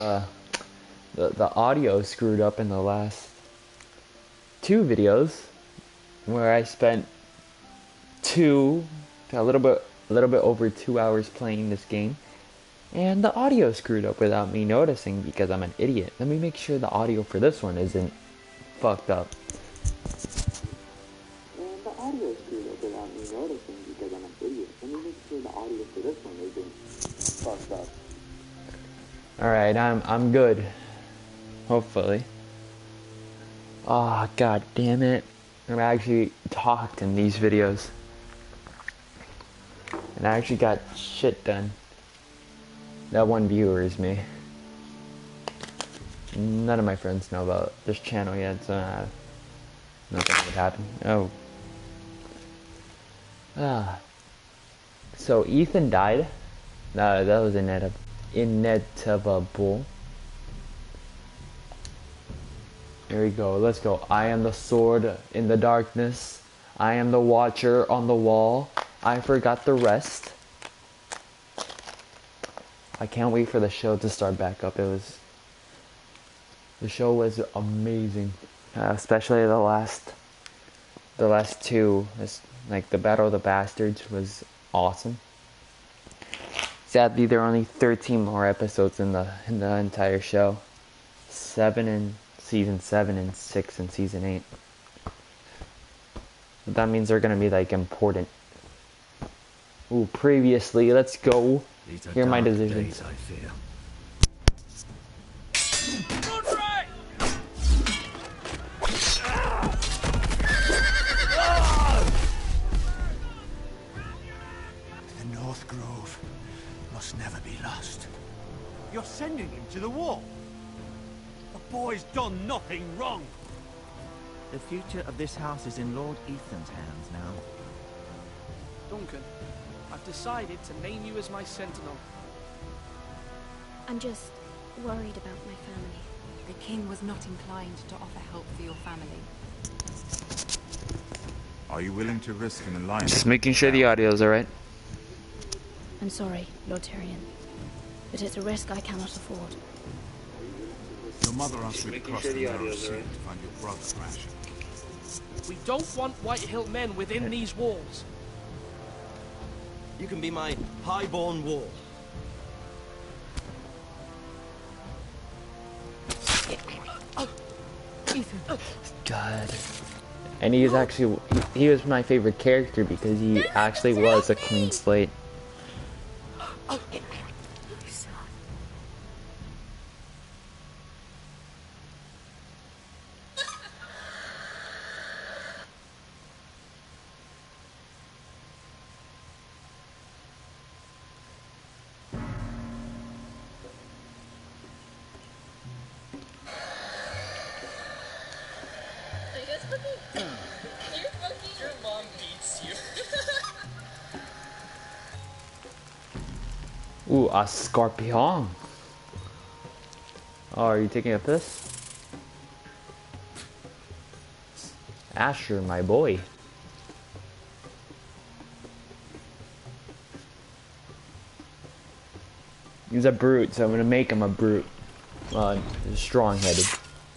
uh, the audio screwed up in the last two videos where I spent a little bit over 2 hours playing this game, and the audio screwed up without me noticing because I'm an idiot. Let me make sure the audio for this one isn't fucked up. And the audio screwed up without me noticing because I'm an idiot. Let me make sure the audio for this one isn't fucked up. Alright, I'm good. Hopefully. Ah, oh, god damn it. I actually talked in these videos. And I actually got shit done. That one viewer is me. None of my friends know about this channel yet, so nothing would happen. Oh. So Ethan died. That was inevitable. Here we go. Let's go. I am the sword in the darkness. I am the watcher on the wall. I forgot the rest. I can't wait for the show to start back up. The show was amazing, especially the last two. Like the Battle of the Bastards was awesome. Sadly, there are only 13 more episodes in the entire show. 7 in season 7 and 6 in season 8. But that means they're gonna be like important. Ooh, previously, let's go. Here are my decisions. Days, I fear. The North Grove must never be lost. You're sending him to the war? The boy's done nothing wrong. The future of this house is in Lord Ethan's hands now. Duncan, I've decided to name you as my sentinel. I'm just worried about my family. The king was not inclined to offer help for your family. Are you willing to risk an alliance? Just making sure the audio's alright. I'm sorry, Lord Tyrion, but it's a risk I cannot afford. Your mother asked me to cross the narrow sea to find your brother Thrasher. We don't want Whitehill men within these walls. You can be my highborn wall. God. And he was my favorite character because he actually was a clean slate. Ooh, a scorpion. Oh, are you taking a piss? Asher, my boy. He's a brute, so I'm gonna make him a brute. Strong-headed.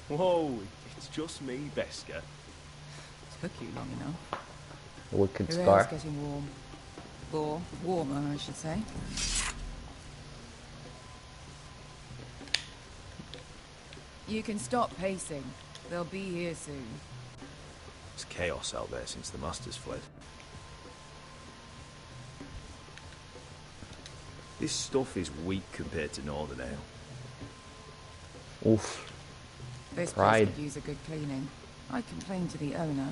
Whoa, it's just me, Beska. Took you long enough. A wicked Your scar. air's getting warm. Or warmer, I should say. You can stop pacing. They'll be here soon. It's chaos out there since the Masters fled. This stuff is weak compared to Northern Ale. Oof. This Pride. place could use a good cleaning. I complained to the owner.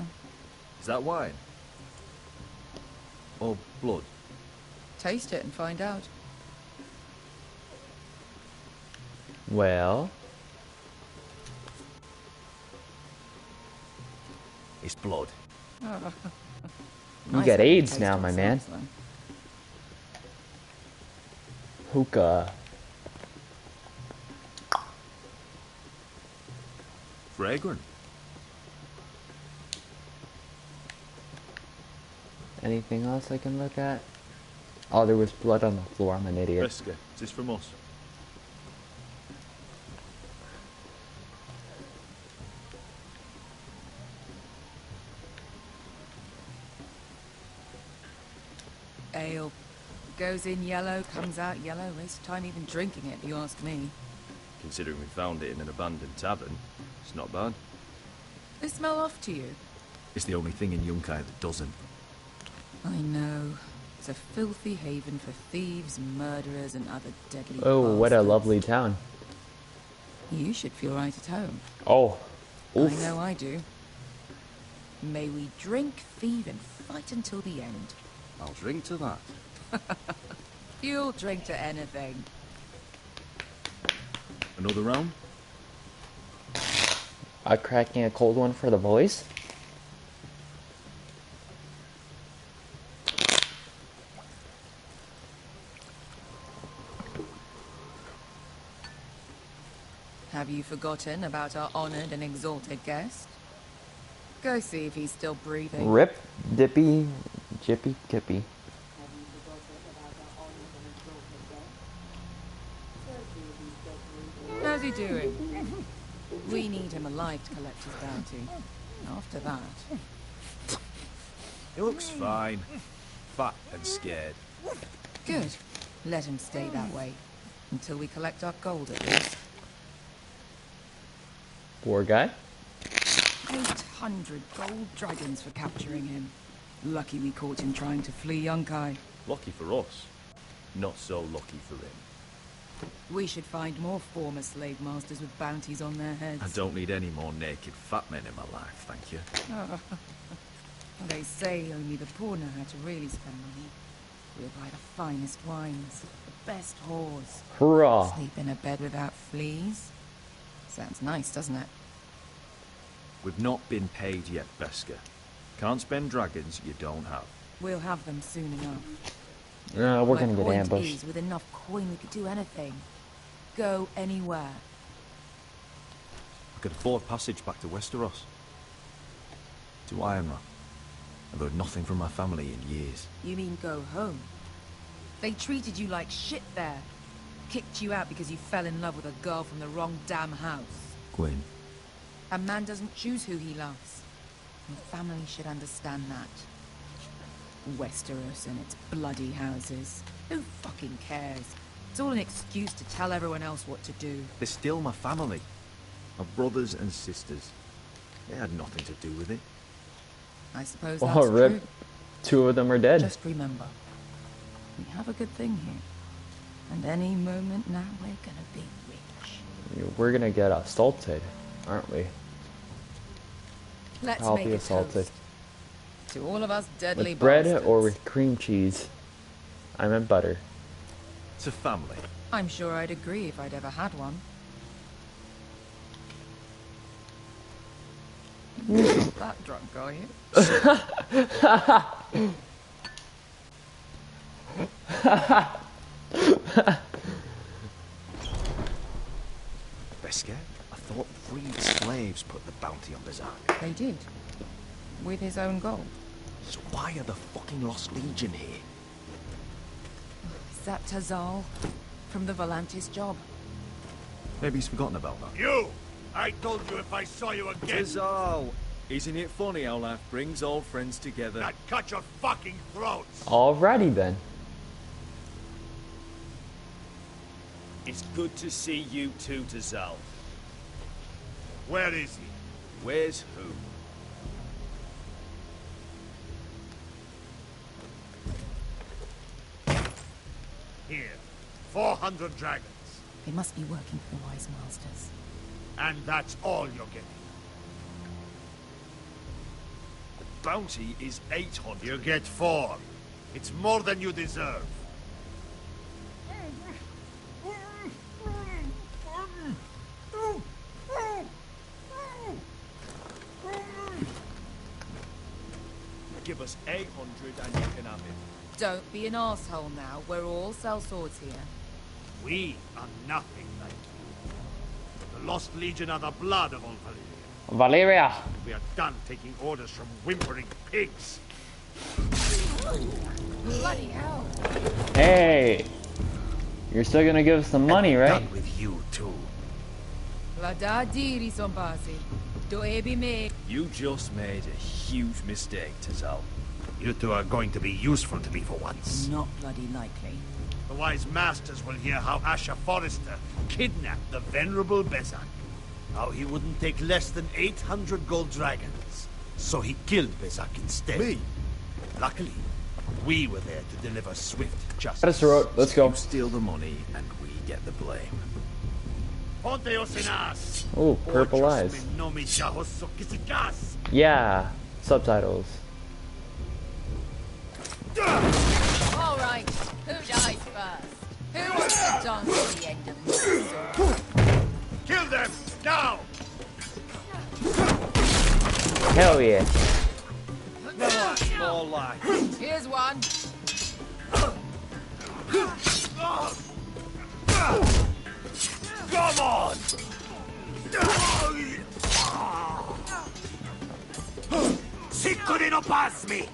Is that wine? Or blood? Taste it and find out. Well, It's blood. you got AIDS now, my man. Hookah. Fragrant. Anything else I can look at? Oh, there was blood on the floor. I'm an idiot. Beska, is this from us? Ale. Goes in yellow, comes out yellow. Waste of time even drinking it, if you ask me. Considering we found it in an abandoned tavern, it's not bad. They smell off to you? It's the only thing in Yunkai that doesn't. I know. It's a filthy haven for thieves, murderers, and other deadly Oh, what a bastards. lovely town. You should feel right at home. Oh. Oof. I know I do. May we drink, thieve, and fight until the end. I'll drink to that. You'll drink to anything. Another round? Cracking a cold one for the boys. Have you forgotten about our honored and exalted guest? Go see if he's still breathing. Rip, dippy, jippy, tippy. How's he doing? We need him alive to collect his bounty. After that... He looks fine. Fat and scared. Good. Let him stay that way. Until we collect our gold, at least. Poor guy. 800 gold dragons for capturing him. Lucky we caught him trying to flee Yunkai. Lucky for us. Not so lucky for him. We should find more former slave masters with bounties on their heads. I don't need any more naked fat men in my life, thank you. They say only the poor know how to really spend money. We'll buy the finest wines, the best whores. Hurrah. Sleep in a bed without fleas. Sounds nice, doesn't it? We've not been paid yet, Beska. Can't spend dragons you don't have. We'll have them soon enough. No, we're My gonna get point ambushed. is, with enough coin, we could do anything. Go anywhere. I could afford passage back to Westeros. To Ironman. I've heard nothing from my family in years. You mean go home? They treated you like shit there. Kicked you out because you fell in love with a girl from the wrong damn house. Gwyn. A man doesn't choose who he loves. And family should understand that. Westeros and its bloody houses. Who fucking cares? It's all an excuse to tell everyone else what to do. They're still my family. My brothers and sisters. They had nothing to do with it. I suppose that's Oh, rip. true. 2 of them are dead. Just remember, we have a good thing here. And any moment now, we're gonna be rich. We're gonna get assaulted, aren't we? Let's I'll make be a assaulted. toast. To all of us deadly With bread bastards. or with cream cheese? I meant butter. It's a family. I'm sure I'd agree if I'd ever had one. Not that drunk, are you? Beska, I thought freed slaves put the bounty on Bazak. They did. With his own gold. So why are the fucking Lost Legion here? Is that Tazal? From the Volantis job? Maybe he's forgotten about that. You! I told you if I saw you again, Tazal! Isn't it funny how life brings old friends together? I'd cut your fucking throats! Alrighty then. It's good to see you too, Tazal. Where is he? Where's who? Here. 400 dragons. They must be working for the Wise Masters. And that's all you're getting. The bounty is 800. You get 4. It's more than you deserve. Give us 800 and you can have it. Don't be an asshole now. We're all sellswords here. We are nothing like you. The Lost Legion are the blood of all Valyria. Valeria. We are done taking orders from whimpering pigs. Bloody hell! Hey. You're still gonna give us some money, right? Done with you too. Vlada diri son pasi. Do ebi me. You just made a huge mistake, Tazal. You two are going to be useful to me for once. Not bloody likely. The wise masters will hear how Asher Forrester kidnapped the venerable Bezak. How he wouldn't take less than 800 gold dragons. So he killed Bezak instead. Me? Luckily, we were there to deliver swift justice. Got us through it. Let's go. You steal the money and we get the blame. Oh, purple eyes. Yeah. Subtitles. All right, who dies first? Who wants to dance to the end of my story? Kill them now! Hell yeah. No, that's more like. Here's one. Come on! Sicuri no pass me!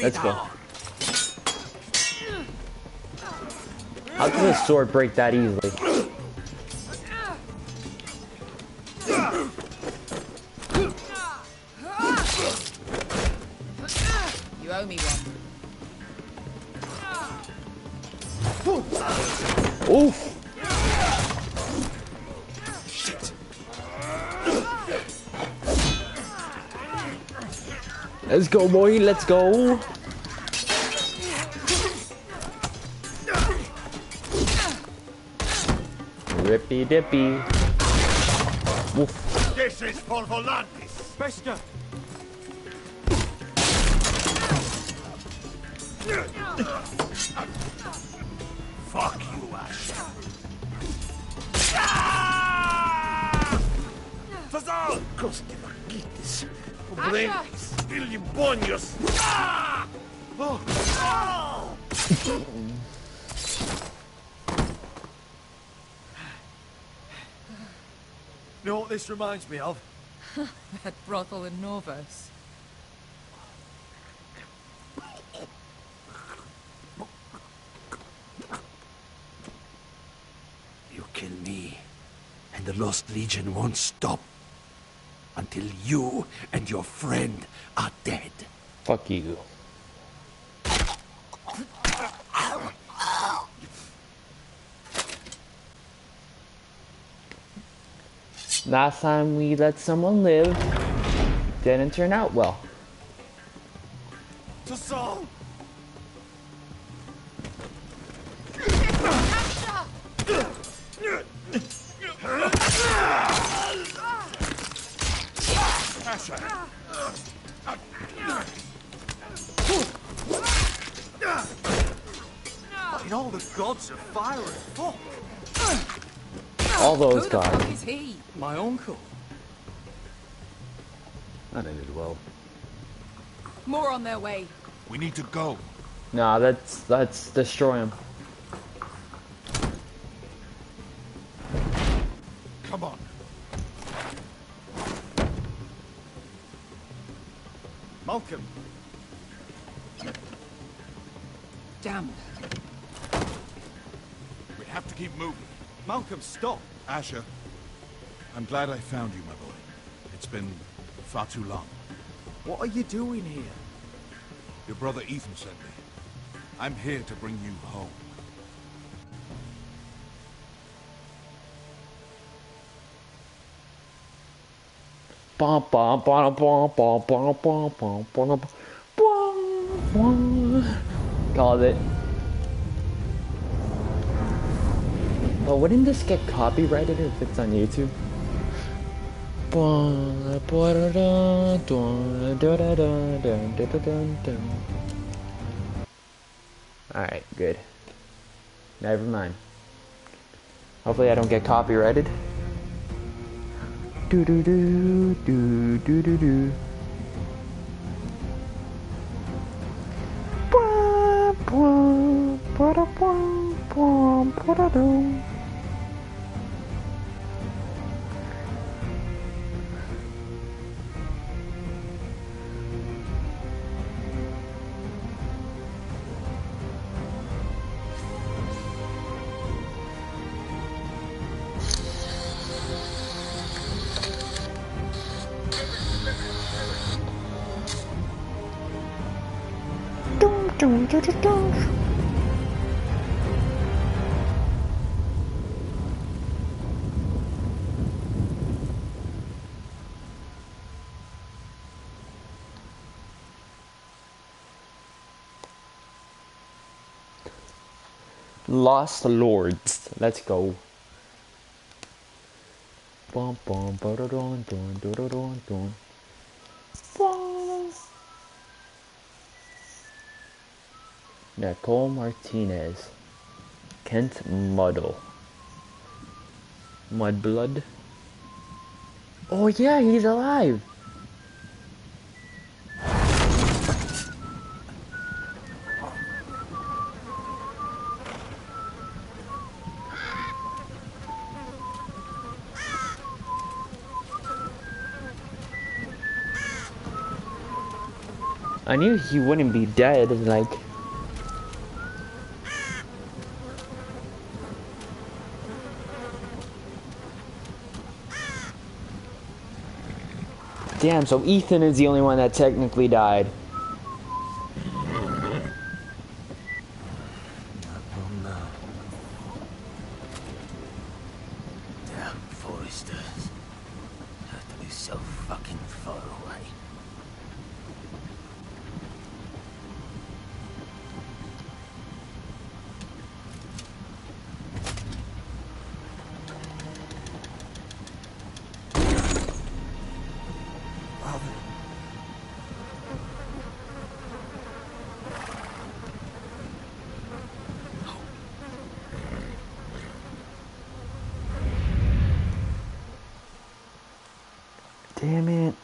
Let's go. How does this sword break that easily? You owe me one. Oof. Shit! Let's go, boy. Let's go. Rippy dippy. Oof. This is for Volantis! Bester! Fuck you, Ash. Fazal! Costi vaquitis. Problemas. Bilimbonios. You know what this reminds me of? That brothel in Norvos. You kill me, and the Lost Legion won't stop until you and your friend are dead. Fuck you. Last time we let someone live, didn't turn out well. To Saul! Asher! In all the gods of fire and fuck. All those Who the guys. fuck is he? My uncle. That ended well. More on their way. We need to go. Nah, let's destroy him. Come on. Malcolm. Damn. We have to keep moving. Malcolm, stop. Asher, I'm glad I found you, my boy. It's been far too long. What are you doing here? Your brother Ethan sent me. I'm here to bring you home. Bum, bum, bum, bum, bum, bum, bum, bum, bum, bum. Called it. But wouldn't this get copyrighted if it's on YouTube? Alright, good. Never mind. Hopefully I don't get copyrighted. Do do do do do do do. Lost Lords. Let's go. Bum bum ba da dun dun dun dun dun dun. Nicole Martinez. Kent Muddle. Mudblood. Oh yeah, he's alive. I knew he wouldn't be dead, like... Damn, so Ethan is the only one that technically died. Damn Foresters. Have to be so fucking far away. Damn it.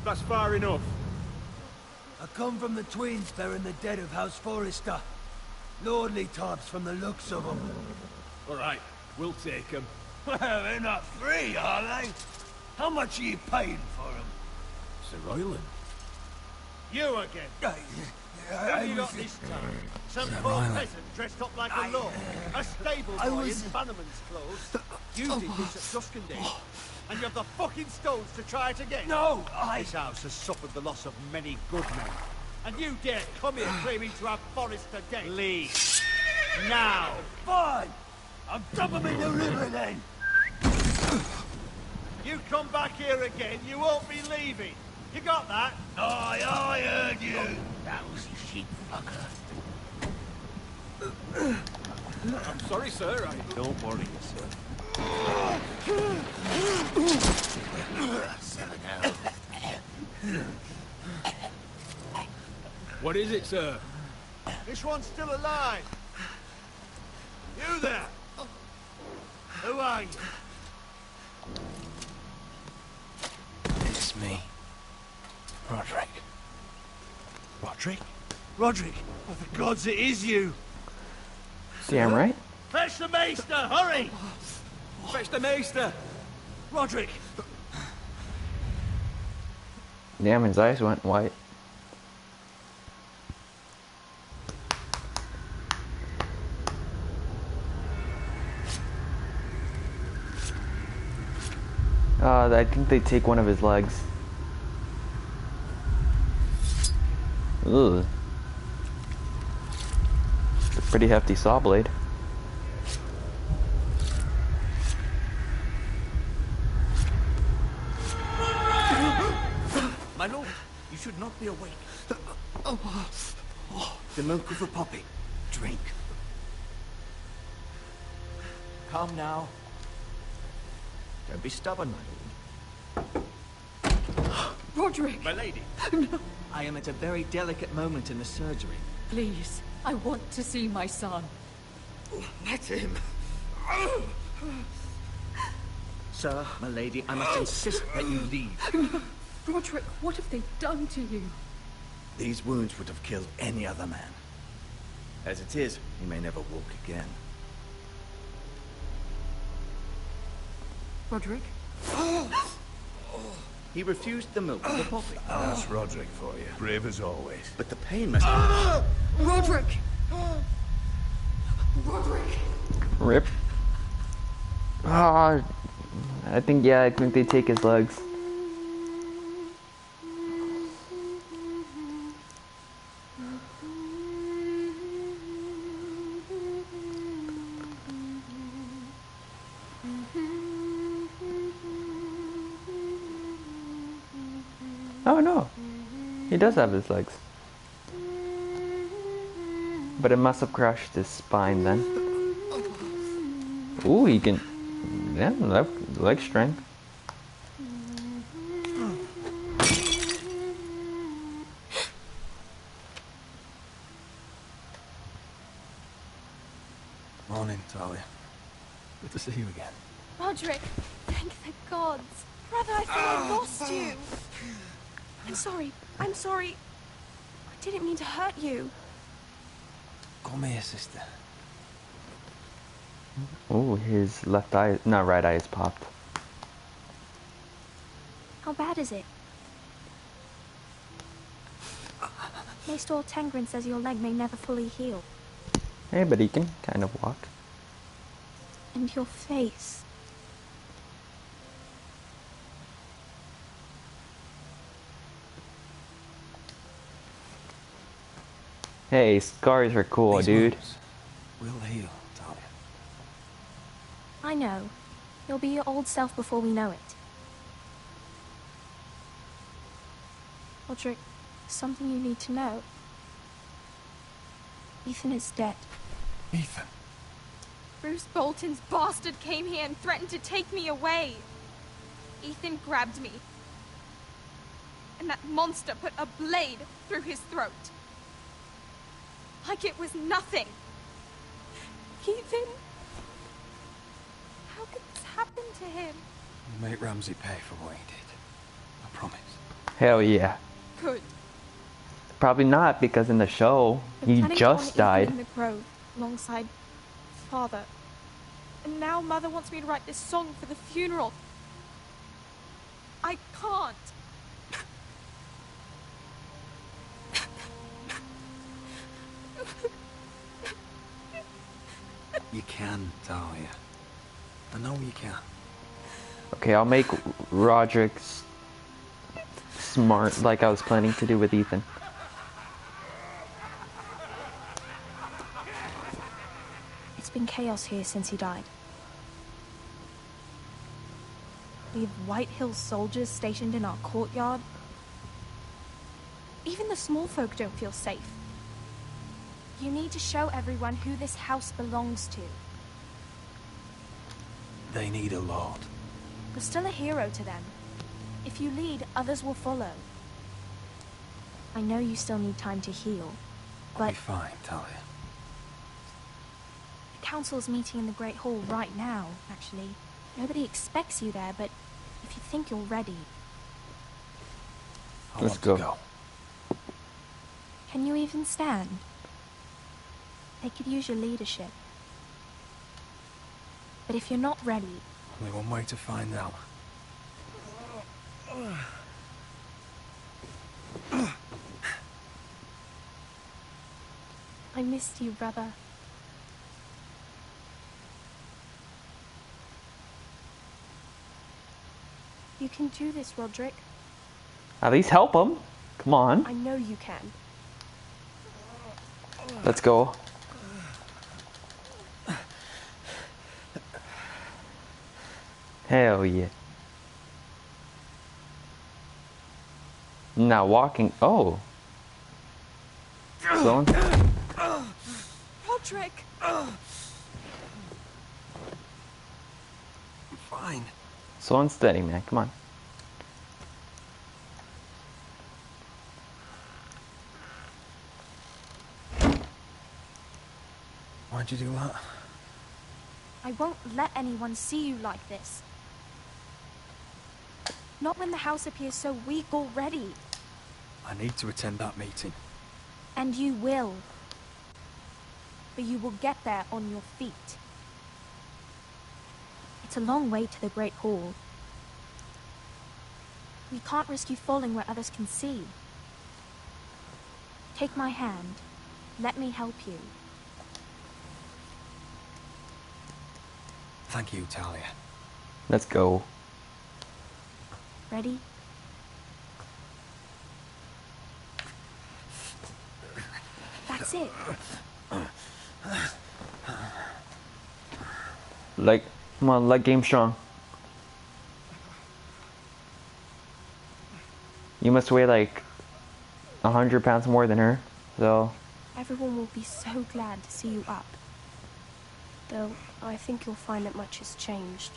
That's far enough. I come from the twins bearing the dead of House Forrester. Lordly types from the looks of them. All right, we'll take them. Well, they're not free, are they? How much are you paying for them? Sir Royland. You again. Who have you got this time? Some poor peasant dressed up like a lord. A stable boy in Bannerman's clothes. You did this at Duskendale. And you have the fucking stones to try it again? No, This house has suffered the loss of many good men. And you dare come here claiming to have Forrester dead? Leave. Now. Fine! I'll dump them in the river then! You come back here again, you won't be leaving. You got that? Aye, I heard you! Lousy sheep fucker. I'm sorry, sir. Don't worry yourself. What is it, sir? This one's still alive. You there? Who are you? It's me. Roderick. Roderick? Roderick? Oh, for gods, it is you. Damn right. Fetch the maester, hurry! Fetch the maester! Roderick! Damn, his eyes went white. I think they take one of his legs. Ugh. It's a pretty hefty saw blade. My lord, you should not be awake. The milk of the poppy. Drink. Calm now. Don't be stubborn, my lord. Roderick! My lady. No. I am at a very delicate moment in the surgery. Please, I want to see my son. Let him. Sir, my lady, I must insist that you leave. No. Roderick, what have they done to you? These wounds would have killed any other man. As it is, he may never walk again. Roderick? He refused the milk of the poppy. That's Roderick for you. Brave as always. But the pain must... Roderick! Roderick! Rip. Ah, I think they take his legs. Oh no, he does have his legs. But it must have crushed his spine then. Ooh, he can... Yeah, leg strength. Morning, Talia. Good to see you again. Roderick, thank the gods. Brother, I thought I lost you. I'm sorry. I didn't mean to hurt you. Come here, sister. Ooh, his left eye, not right eye is popped. How bad is it? Maester Tengrin says your leg may never fully heal. Hey, but he can kind of walk. And your face. Hey, scars are cool, These dude. wounds will heal, Talia. I know. You'll be your old self before we know it. Roderick, something you need to know. Ethan is dead. Ethan? Bruce Bolton's bastard came here and threatened to take me away. Ethan grabbed me. And that monster put a blade through his throat. Like it was nothing. Ethan? How could this happen to him? We'll make Ramsey pay for what he did. I promise. Hell yeah. Good. Probably not, because in the show, he just died. In the grove, alongside Father. And now Mother wants me to write this song for the funeral. I can't. You can, Talia. I know you can. Okay, I'll make Roderick smart like I was planning to do with Ethan. It's been chaos here since he died. We have White Hill soldiers stationed in our courtyard. Even the small folk don't feel safe. You need to show everyone who this house belongs to. They need a lord. You're still a hero to them. If you lead, others will follow. I know you still need time to heal, but... I'll be fine, Talia. The council's meeting in the Great Hall right now, actually. Nobody expects you there, but if you think you're ready... Let's go. Can you even stand? They could use your leadership. But if you're not ready... Only one way to find out. I missed you, brother. You can do this, Roderick. At least help him. Come on. I know you can. Let's go. Hell yeah. Now walking. Oh. Slow. Roderick! I'm fine. Slow and steady, man. Come on. Why'd you do that? I won't let anyone see you like this. Not when the house appears so weak already. I need to attend that meeting. And you will. But you will get there on your feet. It's a long way to the Great Hall. We can't risk you falling where others can see. Take my hand. Let me help you. Thank you, Talia. Let's go. Ready? That's it. Like, come on, leg game strong. You must weigh like 100 pounds more than her, so... Everyone will be so glad to see you up. Though, I think you'll find that much has changed.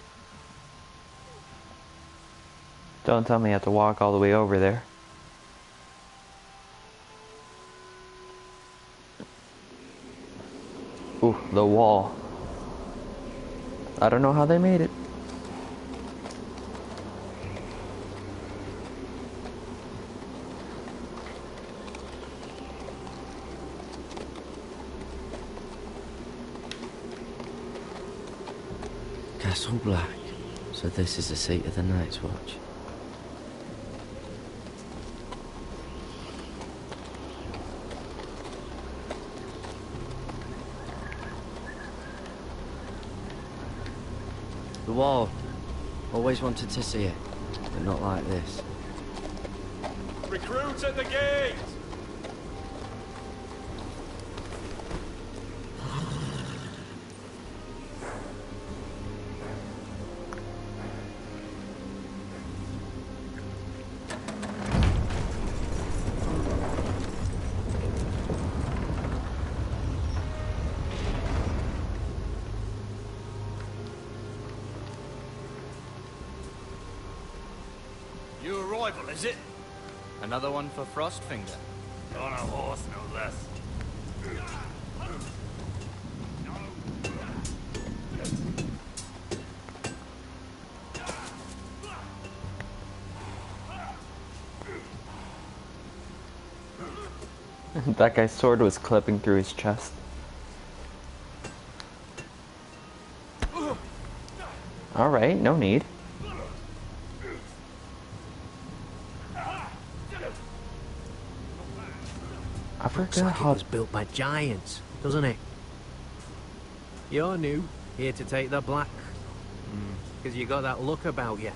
Don't tell me I have to walk all the way over there. Ooh, the wall. I don't know how they made it. Castle Black. So this is the seat of the Night's Watch. The wall. Always wanted to see it, but not like this. Recruits at the gate! New arrival, is it? Another one for Frostfinger. On a horse, no less. That guy's sword was clipping through his chest. Alright, no need. I forgot Looks like how... it was built by giants, doesn't it? You're new, here to take the black. Because you got that look about you.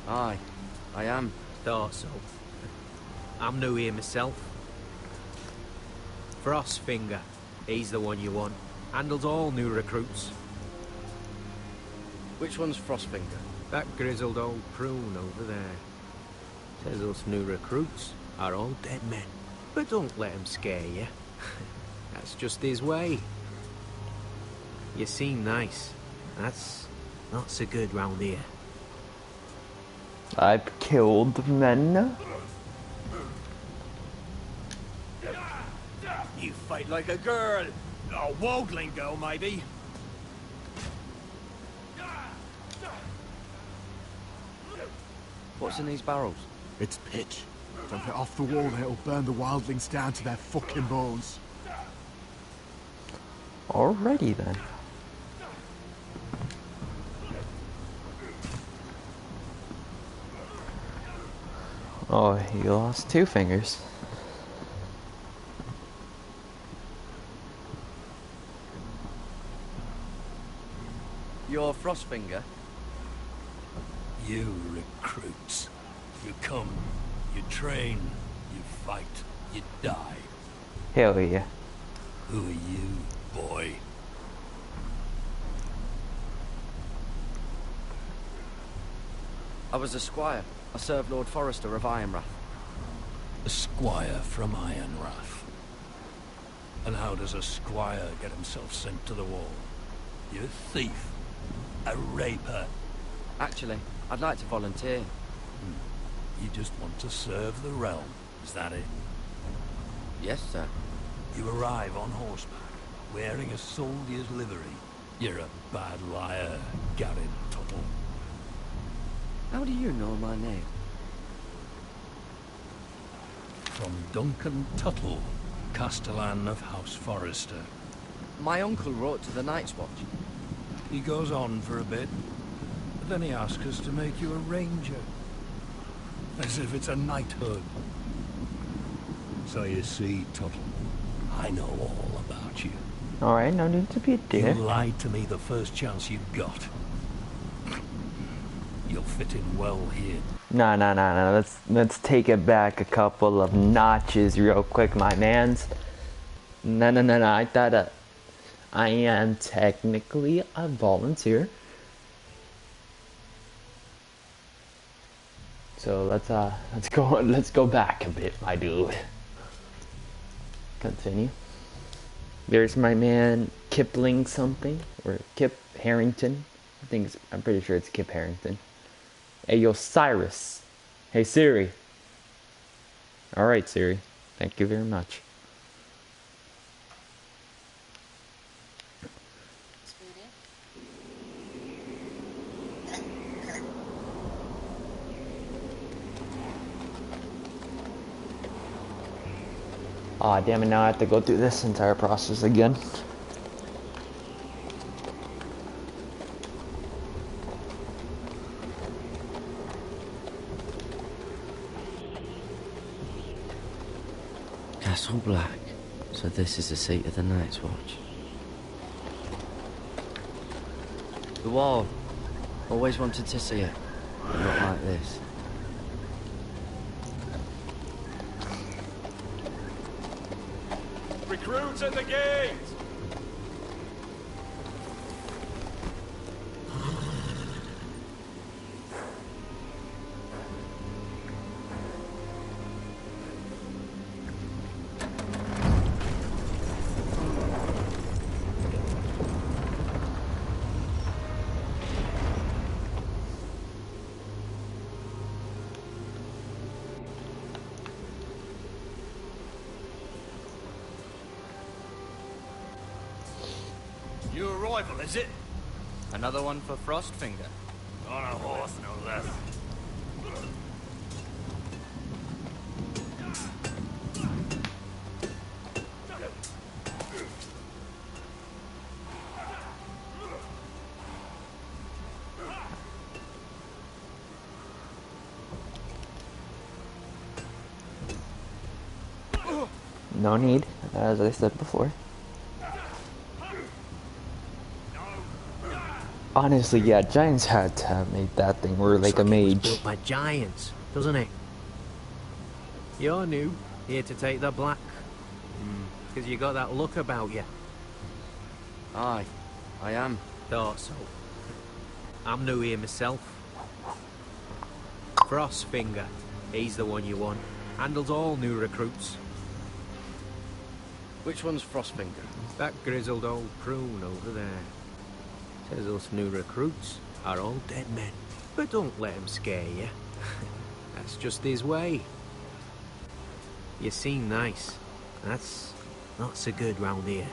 Aye, I am. Thought so. I'm new here myself. Frostfinger, he's the one you want. Handles all new recruits. Which one's Frostfinger? That grizzled old prune over there. Says us new recruits are all dead men. But don't let him scare you. That's just his way. You seem nice. That's not so good round here. I've killed men. You fight like a girl. A wogling girl, maybe. What's in these barrels? It's pitch. Don't get off the wall, it'll burn the wildlings down to their fucking bones. Alrighty then. Oh, he lost 2 fingers. You're Frostfinger? You recruits. You come, you train, you fight, you die. Hell yeah. Who are you, boy? I was a squire. I served Lord Forrester of Ironrath. A squire from Ironrath. And how does a squire get himself sent to the wall? You thief. A raper. Actually, I'd like to volunteer. You just want to serve the realm, is that it? Yes, sir. You arrive on horseback, wearing a soldier's livery. You're a bad liar, Gavin Tuttle. How do you know my name? From Duncan Tuttle, Castellan of House Forrester. My uncle wrote to the Night's Watch. He goes on for a bit, but then he asks us to make you a ranger. As if it's a knighthood. So you see, Tuttle, I know all about you. Alright, no need to be a dick. You lied to me the first chance you got. You'll fit in well here. No. Let's take it back a couple of notches real quick, my mans. No. I thought I am technically a volunteer. So let's go back a bit, my dude. Continue. There's my man Kipling something, or Kip Harrington. I'm pretty sure it's Kip Harrington. Hey, yo, Cyrus. Hey, Siri. Alright, Siri. Thank you very much. Aw, damn it, now I have to go through this entire process again. Castle Black. So this is the seat of the Night's Watch. The wall. Always wanted to see it, but not like this. Recruits at the gate! New arrival, is it? Another one for Frostfinger. On a horse, no less. No need, as I said before. Honestly, yeah, Giants had to have made that thing where like a mage. Built by giants, doesn't it? You're new, here to take the black. Because you got that look about you. Aye, I am. Thought so. I'm new here myself. Frostfinger, he's the one you want. Handles all new recruits. Which one's Frostfinger? That grizzled old prune over there. Says us new recruits are all dead men. But don't let him scare you. That's just his way. You seem nice. That's not so good round here.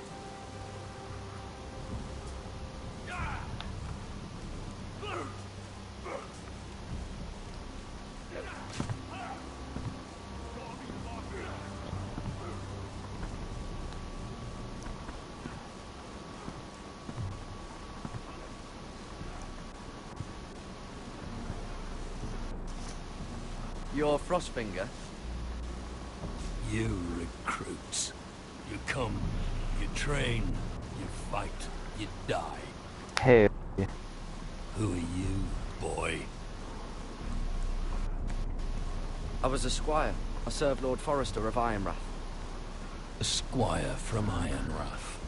You're Frostfinger? You recruits. You come, you train, you fight, you die. Hey. Who are you, boy? I was a squire. I served Lord Forrester of Ironrath. A squire from Ironrath.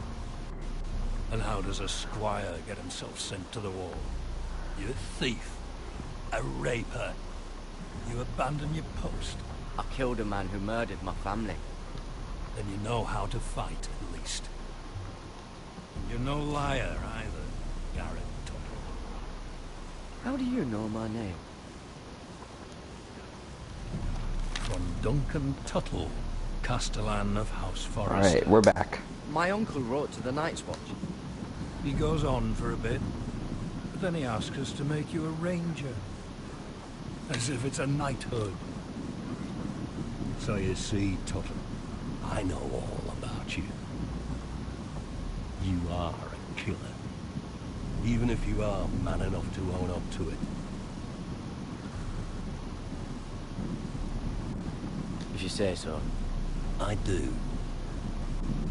And how does a squire get himself sent to the wall? You're a thief. A raper. You abandon your post. I killed a man who murdered my family. Then you know how to fight, at least. And you're no liar, either, Garrett Tuttle. How do you know my name? From Duncan Tuttle, Castellan of House Forrester. Alright, we're back. My uncle wrote to the Night's Watch. He goes on for a bit, but then he asks us to make you a ranger. As if it's a knighthood. So you see, Tuttle, I know all about you. You are a killer. Even if you are man enough to own up to it. If you say so. I do.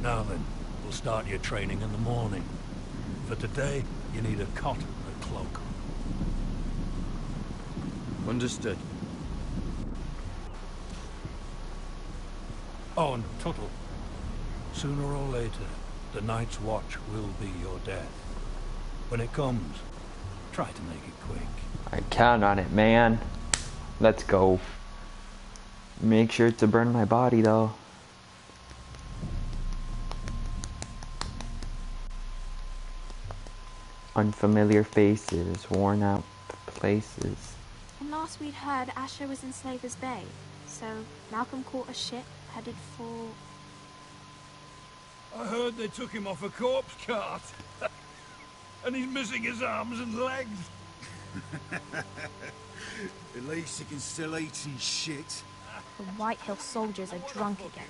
Now then, we'll start your training in the morning. For today, you need a cot and a cloak. Understood. Oh, and Tuttle, sooner or later, the Night's Watch will be your death. When it comes, try to make it quick. I count on it, man. Let's go. Make sure to burn my body though. Unfamiliar faces, worn out places. And last we'd heard Asher was in Slaver's Bay, so Malcolm caught a ship headed for... I heard they took him off a corpse cart. And he's missing his arms and legs. At least he can still eat his shit. The White Hill soldiers are drunk again.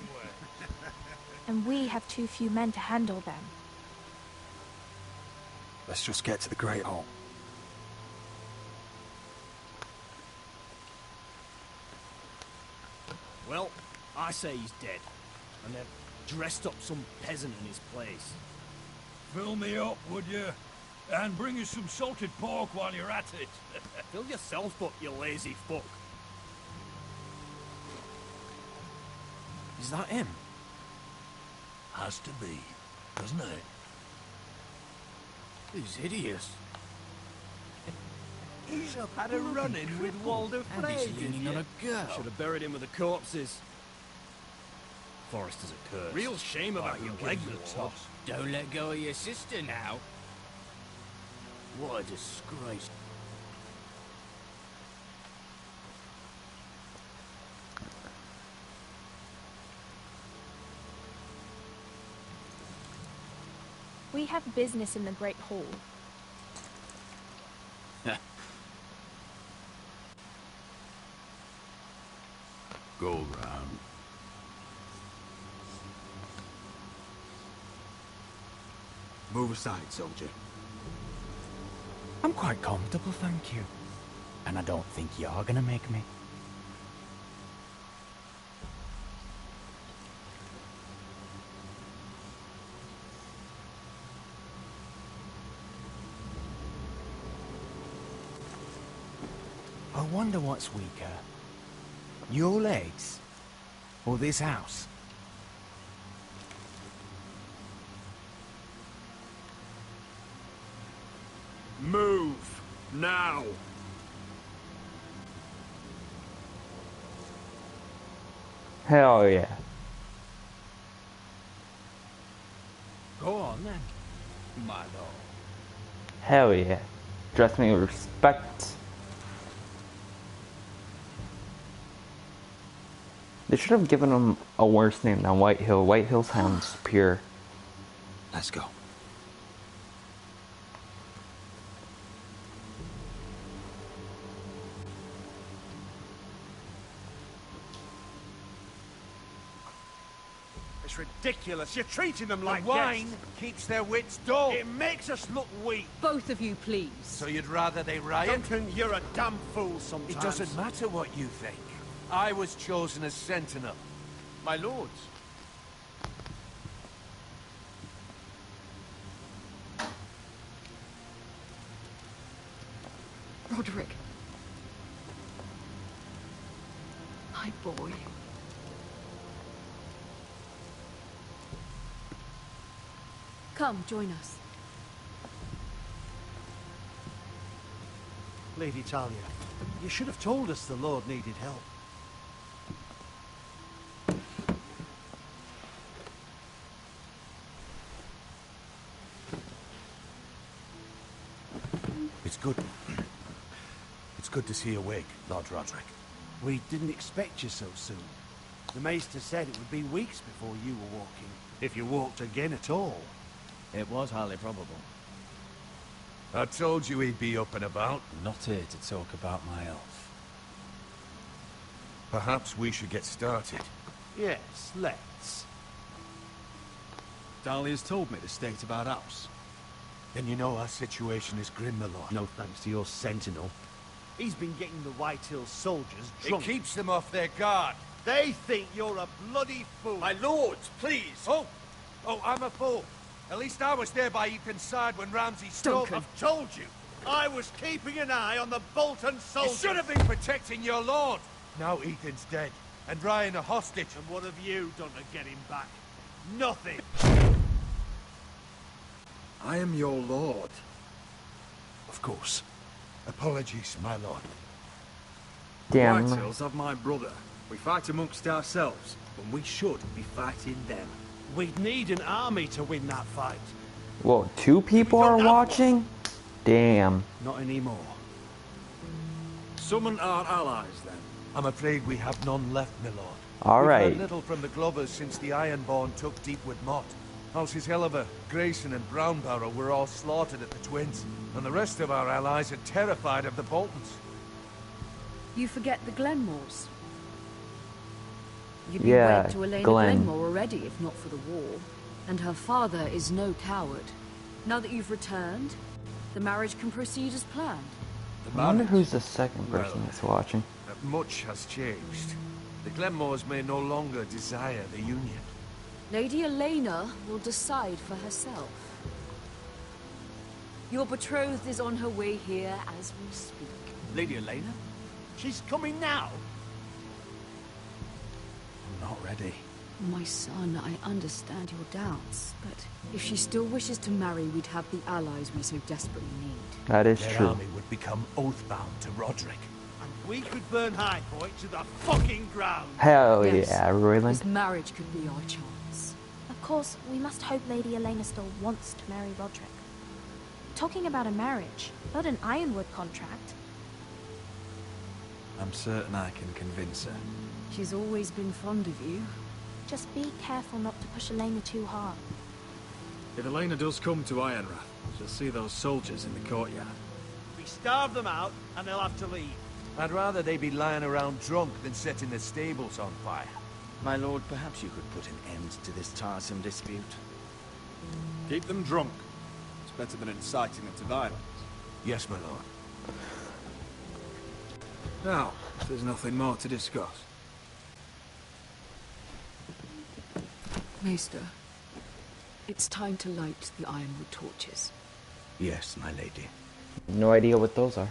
And we have too few men to handle them. Let's just get to the Great Hall. Well, I say he's dead. And they've dressed up some peasant in his place. Fill me up, would you? And bring us some salted pork while you're at it. Fill yourself up, you lazy fuck. Is that him? Has to be, doesn't it? He's hideous. He's had a run-in with Walder And Frey, he's leaning on a girl. Should have buried him with the corpses. Forrester's a curse. Real shame about your leg, Lord. Don't let go of your sister now. What a disgrace. We have business in the Great Hall. Go round. Move aside, soldier. I'm quite comfortable, thank you. And I don't think you're gonna make me. I wonder what's weaker. Your legs? Or this house? Move! Now! Hell yeah. Go on then, my lord. Hell yeah. Dress me with respect. They should have given him a worse name than White Hill. White Hill sounds pure. Let's go. It's ridiculous. You're treating them like wine guests. keeps their wits dull. It makes us look weak. Both of you, please. So you'd rather they riot? Duncan, you're a damn fool sometimes. It doesn't matter what you think. I was chosen as sentinel. My lords. Roderick. My boy. Come, join us. Lady Talia, you should have told us the Lord needed help. It's good. It's good to see you awake, Lord Roderick. We didn't expect you so soon. The Maester said it would be weeks before you were walking, if you walked again at all. It was highly probable. I told you he'd be up and about. I'm not here to talk about my elf. Perhaps we should get started. Yes, let's. Dahlia's told me the state of our house. Then you know our situation is grim, my lord. No thanks to your sentinel. He's been getting the White Hill soldiers drunk. It keeps them off their guard. They think you're a bloody fool. My lords, please. Oh, I'm a fool. At least I was there by Ethan's side when Ramsay stole them. I've told you. I was keeping an eye on the Bolton You soldiers. should have been protecting your lord. Now Ethan's dead, and Ryan a hostage. And what have you done to get him back? Nothing. I am your lord. Of course. Apologies, my lord. Damn. Whitehills have my brother. We fight amongst ourselves, when we should be fighting them. We'd need an army to win that fight. Whoa, 2 people are watching? Damn. Not anymore. Summon our allies, then. I'm afraid we have none left, my lord. All We've right. heard little from the Glovers since the Ironborn took Deepwood Motte. Houses Helliver, Grayson and Brownbarrow were all slaughtered at the Twins, and the rest of our allies are terrified of the Boltons. You forget the Glenmores. You'd be Yeah, wed to Elena Glen. Glenmore already, if not for the war. And her father is no coward. Now that you've returned, the marriage can proceed as planned. I wonder who's the second person that's watching. Much has changed. The Glenmores may no longer desire the Union. Lady Elena will decide for herself. Your betrothed is on her way here as we speak. Lady Elena? She's coming now? I'm not ready. My son, I understand your doubts, but if she still wishes to marry, we'd have the allies we so desperately need. That is Their true. army would become oath-bound to Roderick. And we could burn High Point to the fucking ground. Hell Yes. yeah, Royland. This marriage could be our chance. Of course, we must hope Lady Elena still wants to marry Roderick. Talking about a marriage, not an Ironwood contract. I'm certain I can convince her. She's always been fond of you. Just be careful not to push Elena too hard. If Elena does come to Ironrath, she'll see those soldiers in the courtyard. We starve them out, and they'll have to leave. I'd rather they be lying around drunk than setting the stables on fire. My lord, perhaps you could put an end to this tiresome dispute. Keep them drunk. It's better than inciting them to violence. Yes, my lord. Now, if there's nothing more to discuss. Maester, it's time to light the Ironwood torches. Yes, my lady. No idea what those are.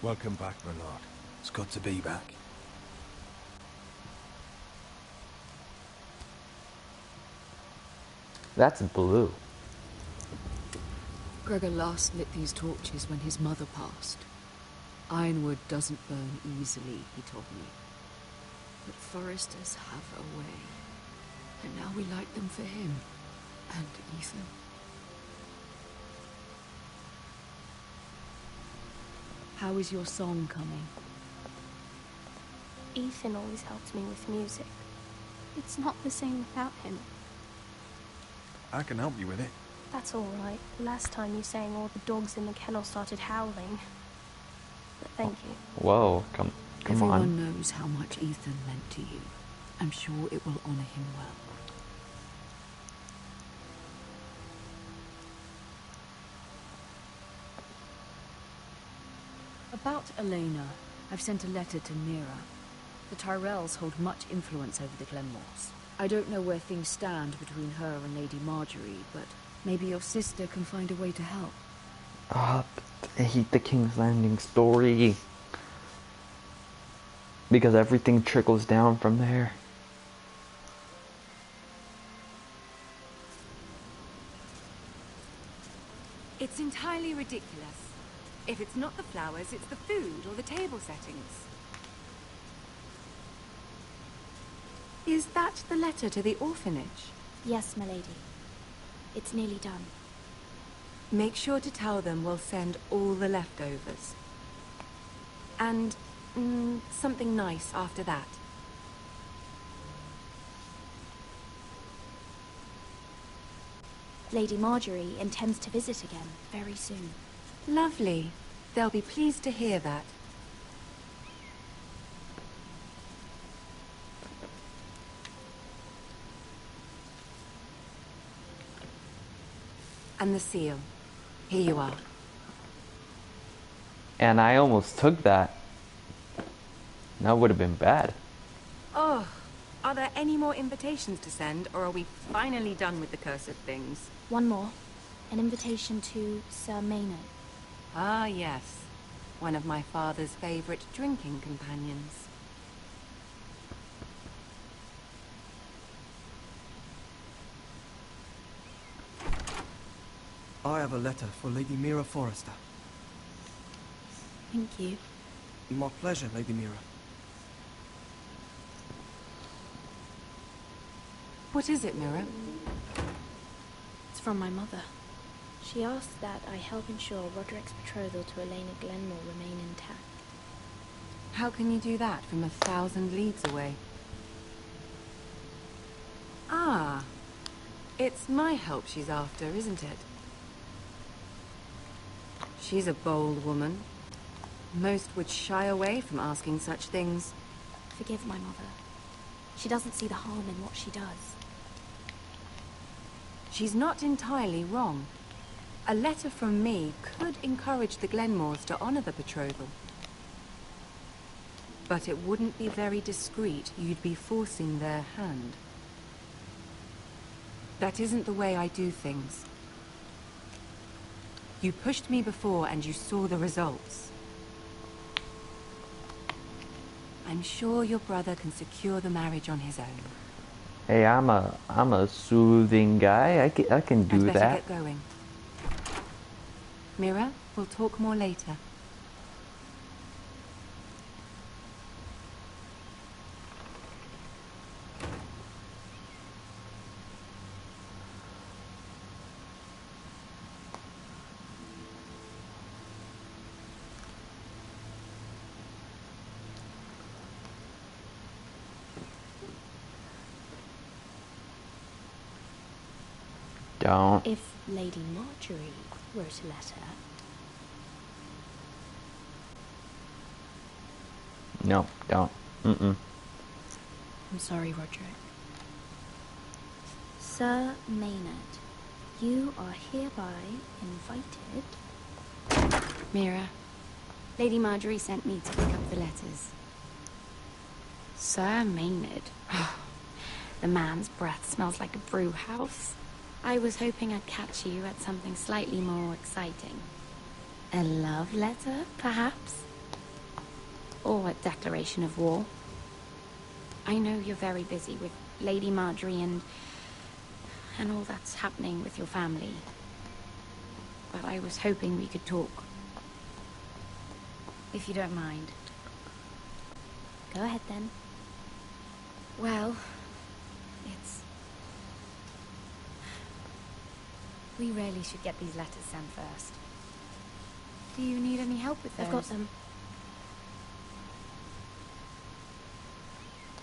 Welcome back, my lord. It's good to be back. That's blue. Gregor last lit these torches when his mother passed. Ironwood doesn't burn easily, he told me. But foresters have a way. And now we light them for him. And Ethan. How is your song coming? Ethan always helps me with music. It's not the same without him. I can help you with it. That's all right. The last time you sang, all the dogs in the kennel started howling. But thank you. Whoa, come Everyone on. knows how much Ethan meant to you. I'm sure it will honor him well. About Elena, I've sent a letter to Mira. The Tyrells hold much influence over the Glenmores. I don't know where things stand between her and Lady Marjorie, but maybe your sister can find a way to help. I hate the King's Landing story. Because everything trickles down from there. It's entirely ridiculous. If it's not the flowers, it's the food or the table settings. Is that the letter to the orphanage? Yes, my lady. It's nearly done. Make sure to tell them we'll send all the leftovers. And something nice after that. Lady Marjorie intends to visit again very soon. Lovely. They'll be pleased to hear that. And the seal. Here you are. And I almost took that. That would have been bad. Oh, are there any more invitations to send, or are we finally done with the cursed things? One more. An invitation to Sir Maynard. Ah, yes. One of my father's favorite drinking companions. I have a letter for Lady Mira Forrester. Thank you. My pleasure, Lady Mira. What is it, Mira? It's from my mother. She asked that I help ensure Roderick's betrothal to Elena Glenmore remain intact. How can you do that from 1,000 leagues away? Ah, it's my help she's after, isn't it? She's a bold woman. Most would shy away from asking such things. Forgive my mother. She doesn't see the harm in what she does. She's not entirely wrong. A letter from me could encourage the Glenmores to honor the betrothal. But it wouldn't be very discreet. You'd be forcing their hand. That isn't the way I do things. You pushed me before and you saw the results. I'm sure your brother can secure the marriage on his own. Hey, I'm a soothing guy. I can do I'd better that. get going. Mira, we'll talk more later. Don't. If Lady Marjorie wrote a letter... No, don't. Mm-mm. I'm sorry, Roderick. Sir Maynard, you are hereby invited... Mira, Lady Marjorie sent me to pick up the letters. Sir Maynard? The man's breath smells like a brew house. I was hoping I'd catch you at something slightly more exciting. A love letter, perhaps? Or a declaration of war. I know you're very busy with Lady Marjorie and all that's happening with your family. But I was hoping we could talk. If you don't mind. Go ahead, then. Well, it's... We really should get these letters sent first. Do you need any help with those? I've got them.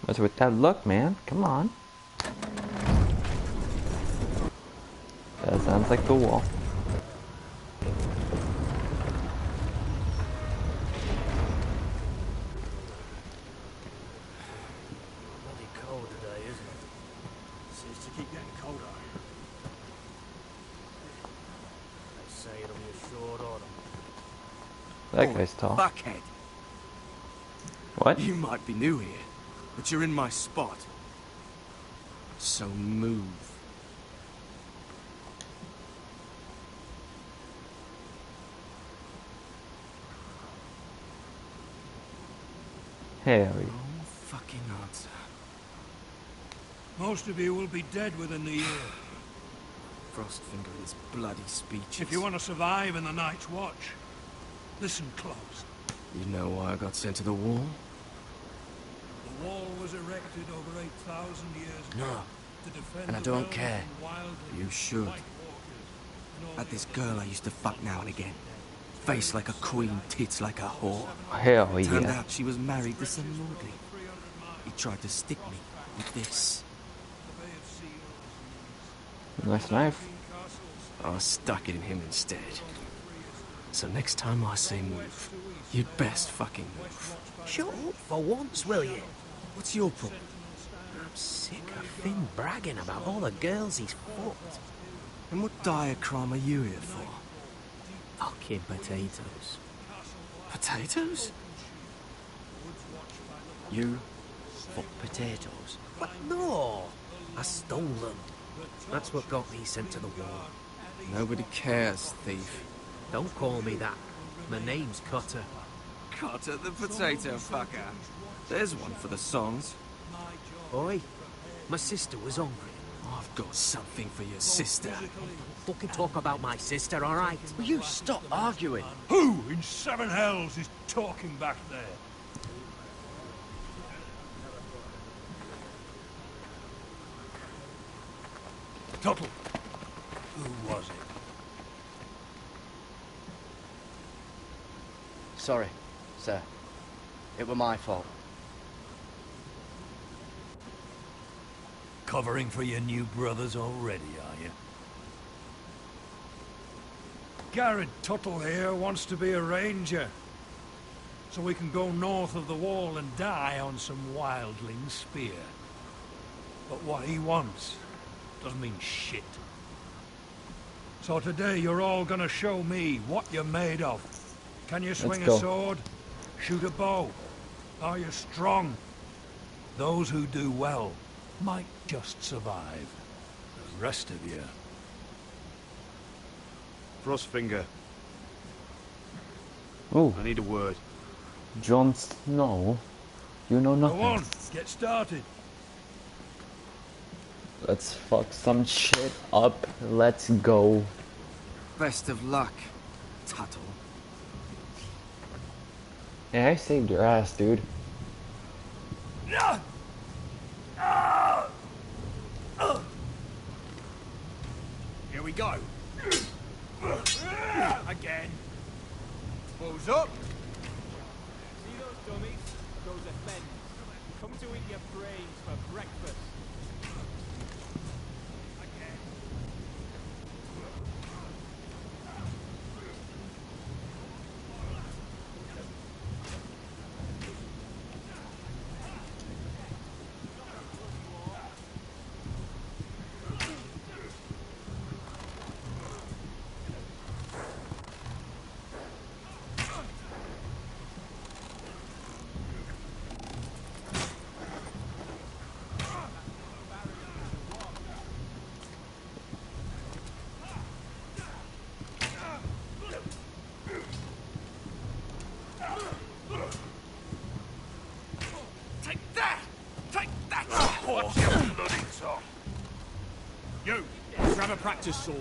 What's with that look, man? Come on. That sounds like the wall. Bloody cold today, isn't it? Seems to keep getting colder. They say it'll be a short autumn. That guy's tall. Fuckhead. What? You might be new here, but you're in my spot. So move. Hell yeah. No fucking answer. Most of you will be dead within the year. Frostfinger is bloody speeches. If you want to survive in the Night's Watch, listen close. You know why I got sent to the wall? The wall was erected over 8,000 years ago. No. To defend And I the don't realm care. from wildlings, You should. white walkers, and all Had the this girl I used to fuck now and again. Face like a queen, tits like a whore. Hell Turned yeah. out she was married to some lordly. He tried to stick me with this. Nice knife. I stuck it in him instead. So next time I say move, you'd best fucking move. Shut up for once, will you? What's your problem? I'm sick of Finn bragging about all the girls he's fucked. And what dire crime are you here for? Fucking potatoes. Potatoes? You fuck potatoes? What? No! I stole them. That's what got me sent to the wall. Nobody cares, thief. Don't call me that. My name's Cutter. Cutter the potato fucker. There's one for the songs. Oi, my sister was hungry. I've got something for your sister. Fucking talk about my sister, alright? Will you stop arguing? Who in seven hells is talking back there? Tuttle, who was it? Sorry, sir. It were my fault. Covering for your new brothers already, are you? Garrett Tuttle here wants to be a ranger. So we can go north of the wall and die on some wildling spear. But what he wants doesn't mean shit. So today you're all gonna show me what you're made of. Can you swing a sword? Shoot a bow? Are you strong? Those who do well might just survive. The rest of you... Frostfinger. Oh. I need a word. Jon Snow? You know nothing. Go on, get started. Let's fuck some shit up. Let's go. Best of luck, Tuttle. Yeah, I saved your ass, dude. Here we go. Again. Balls up. See those dummies? Those are fens. Come to eat your brains for breakfast. You, grab a practice sword.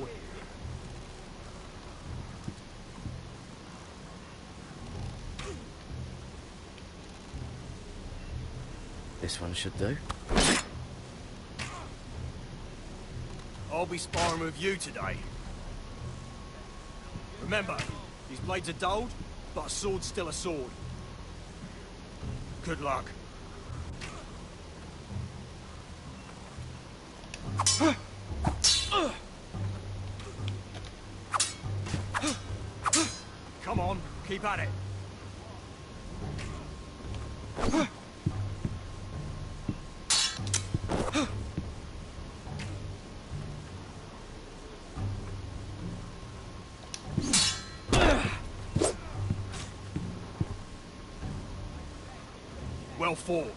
This one should do. I'll be sparring with you today. Remember, these blades are dulled, but a sword's still a sword. Good luck. Come on, keep at it. Well fought.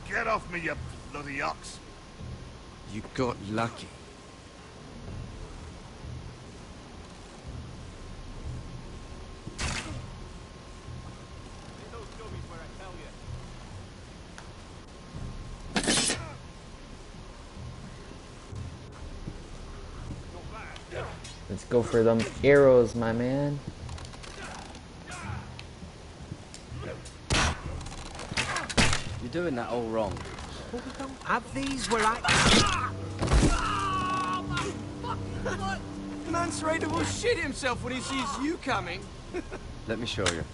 Get off me, you bloody ox. You got lucky. Let's go for them arrows, my man. You're doing that all wrong. But we don't have these where I... Man's Raider will shit himself when he sees you coming. Let me show you.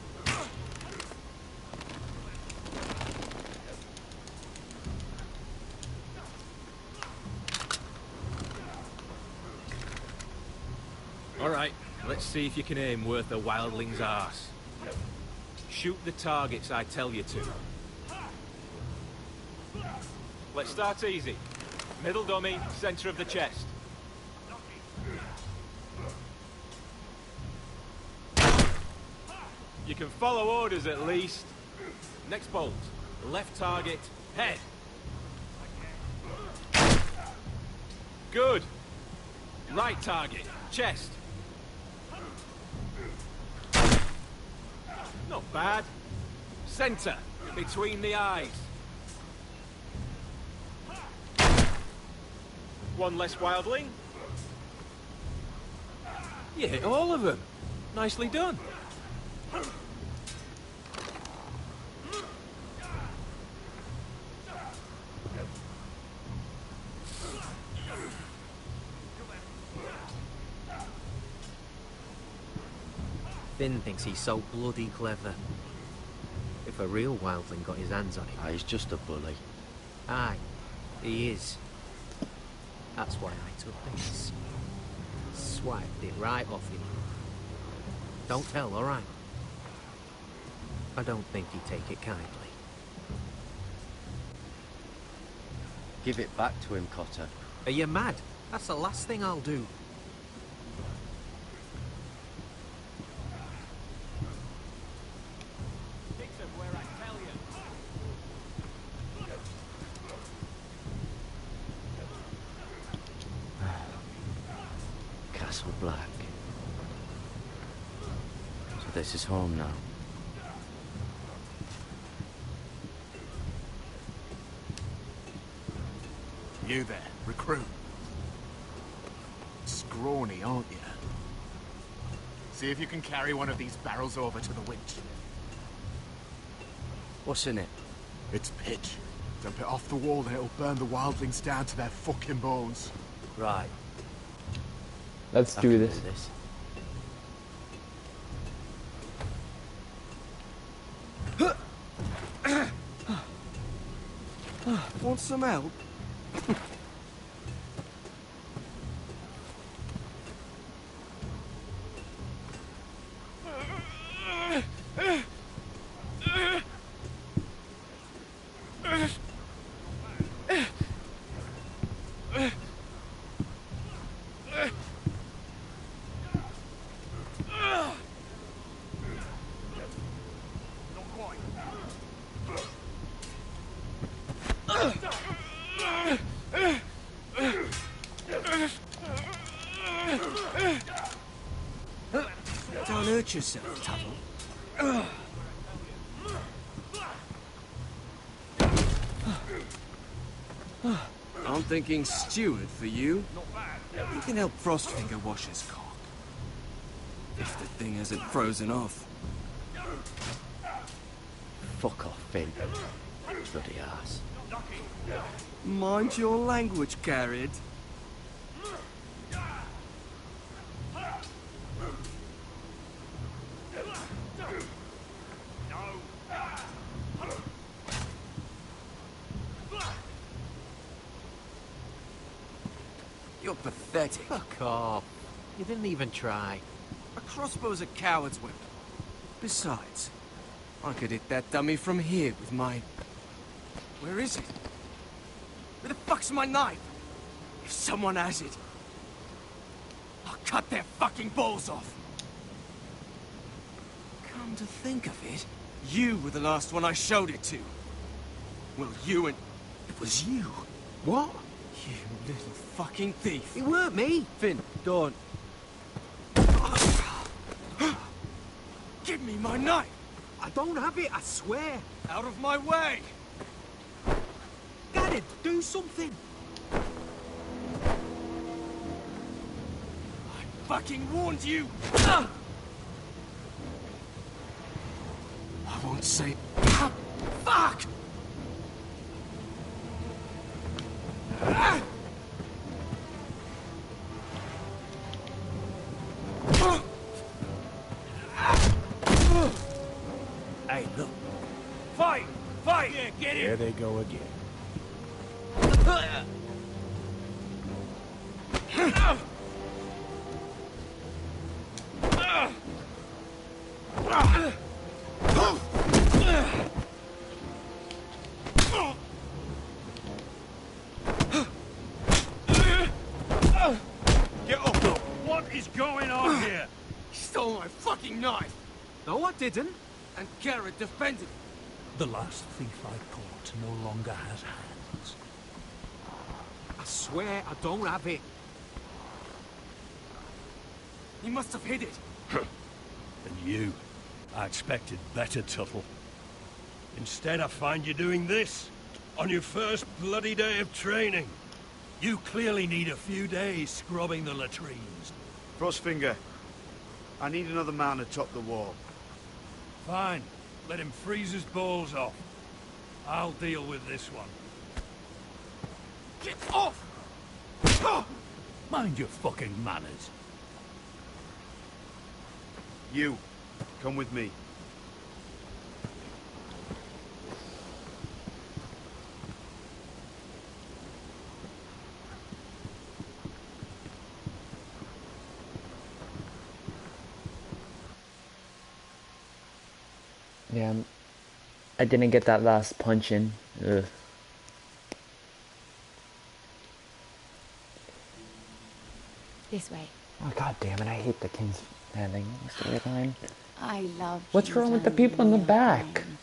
Alright, let's see if you can aim worth a wildling's arse. Shoot the targets I tell you to. Let's start easy. Middle dummy, center of the chest. You can follow orders at least. Next bolt. Left target, head. Good. Right target, chest. Not bad. Center, between the eyes. One less wildling. You hit all of them. Nicely done. Finn thinks he's so bloody clever. If a real wildling got his hands on him... Ah, he's just a bully. Aye, he is. That's why I took this. Swiped it right off him. Don't tell, alright? I don't think he'd take it kindly. Give it back to him, Cotter. Are you mad? That's the last thing I'll do. Castle Black. So this is home now. You there, recruit. Scrawny, aren't you? See if you can carry one of these barrels over to the winch. What's in it? It's pitch. Dump it off the wall and it'll burn the wildlings down to their fucking bones. Right. Let's do this. Want some help? Don't hurt yourself, Tuttle. I'm thinking steward for you. You can help Frostfinger wash his cock. If the thing hasn't frozen off. Fuck off, Finn. Bloody ass. Mind your language, Garrett. You're pathetic. Fuck off. You didn't even try. A crossbow's a coward's weapon. Besides, I could hit that dummy from here with my... Where is it? Where the fuck's my knife? If someone has it, I'll cut their fucking balls off. Come to think of it, you were the last one I showed it to. Well, you and... It was you. What? You little fucking thief. It weren't me. Finn, don't. Give me my knife! I don't have it, I swear. Out of my way! Garrett, do something. I fucking warned you! I won't say... Fuck! Hey, look. Fight! Fight! Yeah, get There they go again. Get up! What is going on here? He stole my fucking knife! No, I didn't. And Garrett defended it. The last thief I caught no longer has hands. I swear I don't have it. He must have hid it. And you, I expected better, Tuttle. Instead, I find you doing this on your first bloody day of training. You clearly need a few days scrubbing the latrines. Frostfinger, I need another man to top the wall. Fine. Let him freeze his balls off. I'll deal with this one. Get off! Mind your fucking manners. You, Come with me. Yeah, I didn't get that last punch in. Ugh. This way. Oh, god damn it, I hate the King's Landing storyline. I love What's King's wrong with the Landing people in the when you're back? playing.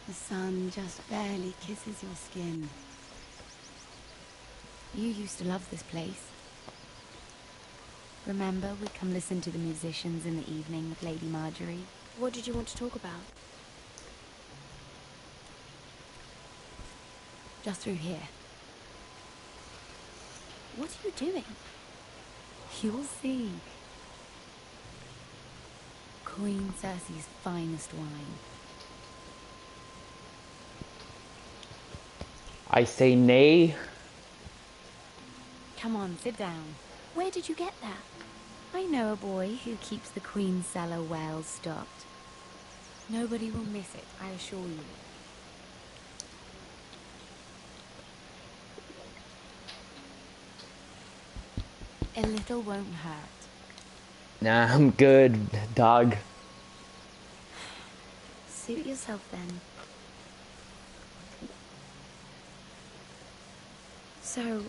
The sun just barely kisses your skin. You used to love this place. Remember, we'd come listen to the musicians in the evening with Lady Marjorie? What did you want to talk about? Just through here. What are you doing? You'll see. Queen Cersei's finest wine. I say nay. Come on, sit down. Where did you get that? I know a boy who keeps the Queen's cellar well stocked. Nobody will miss it, I assure you. A little won't hurt. Nah, I'm good, dog. Suit yourself then. So,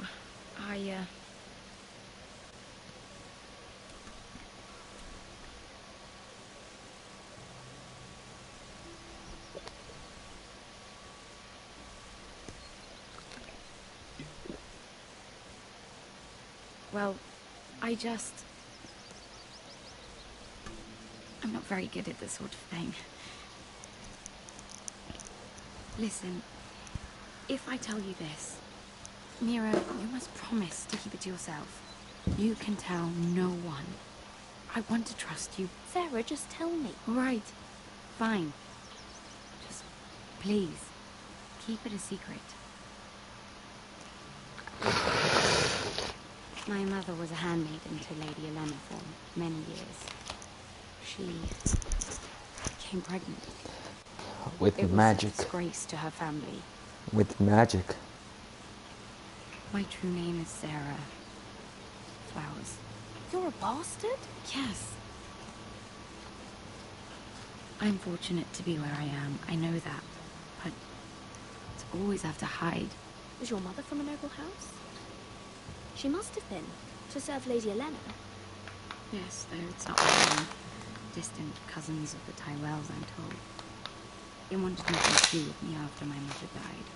Well, I'm not very good at this sort of thing. Listen, if I tell you this, Mira, you must promise to keep it to yourself. You can tell no one. I want to trust you. Sarah, just tell me. All right, fine. Just, please, keep it a secret. My mother was a handmaiden to Lady Elena for many years. She became pregnant. With It magic. was a disgrace to her family. With magic. My true name is Sarah Flowers. You're a bastard? Yes. I'm fortunate to be where I am. I know that. But to always have to hide. Was your mother from a noble house? She must have been, to serve Lady Elena. Yes, though it's not my own. Distant cousins of the Tyrells, I'm told. They wanted nothing to do with me after my mother died.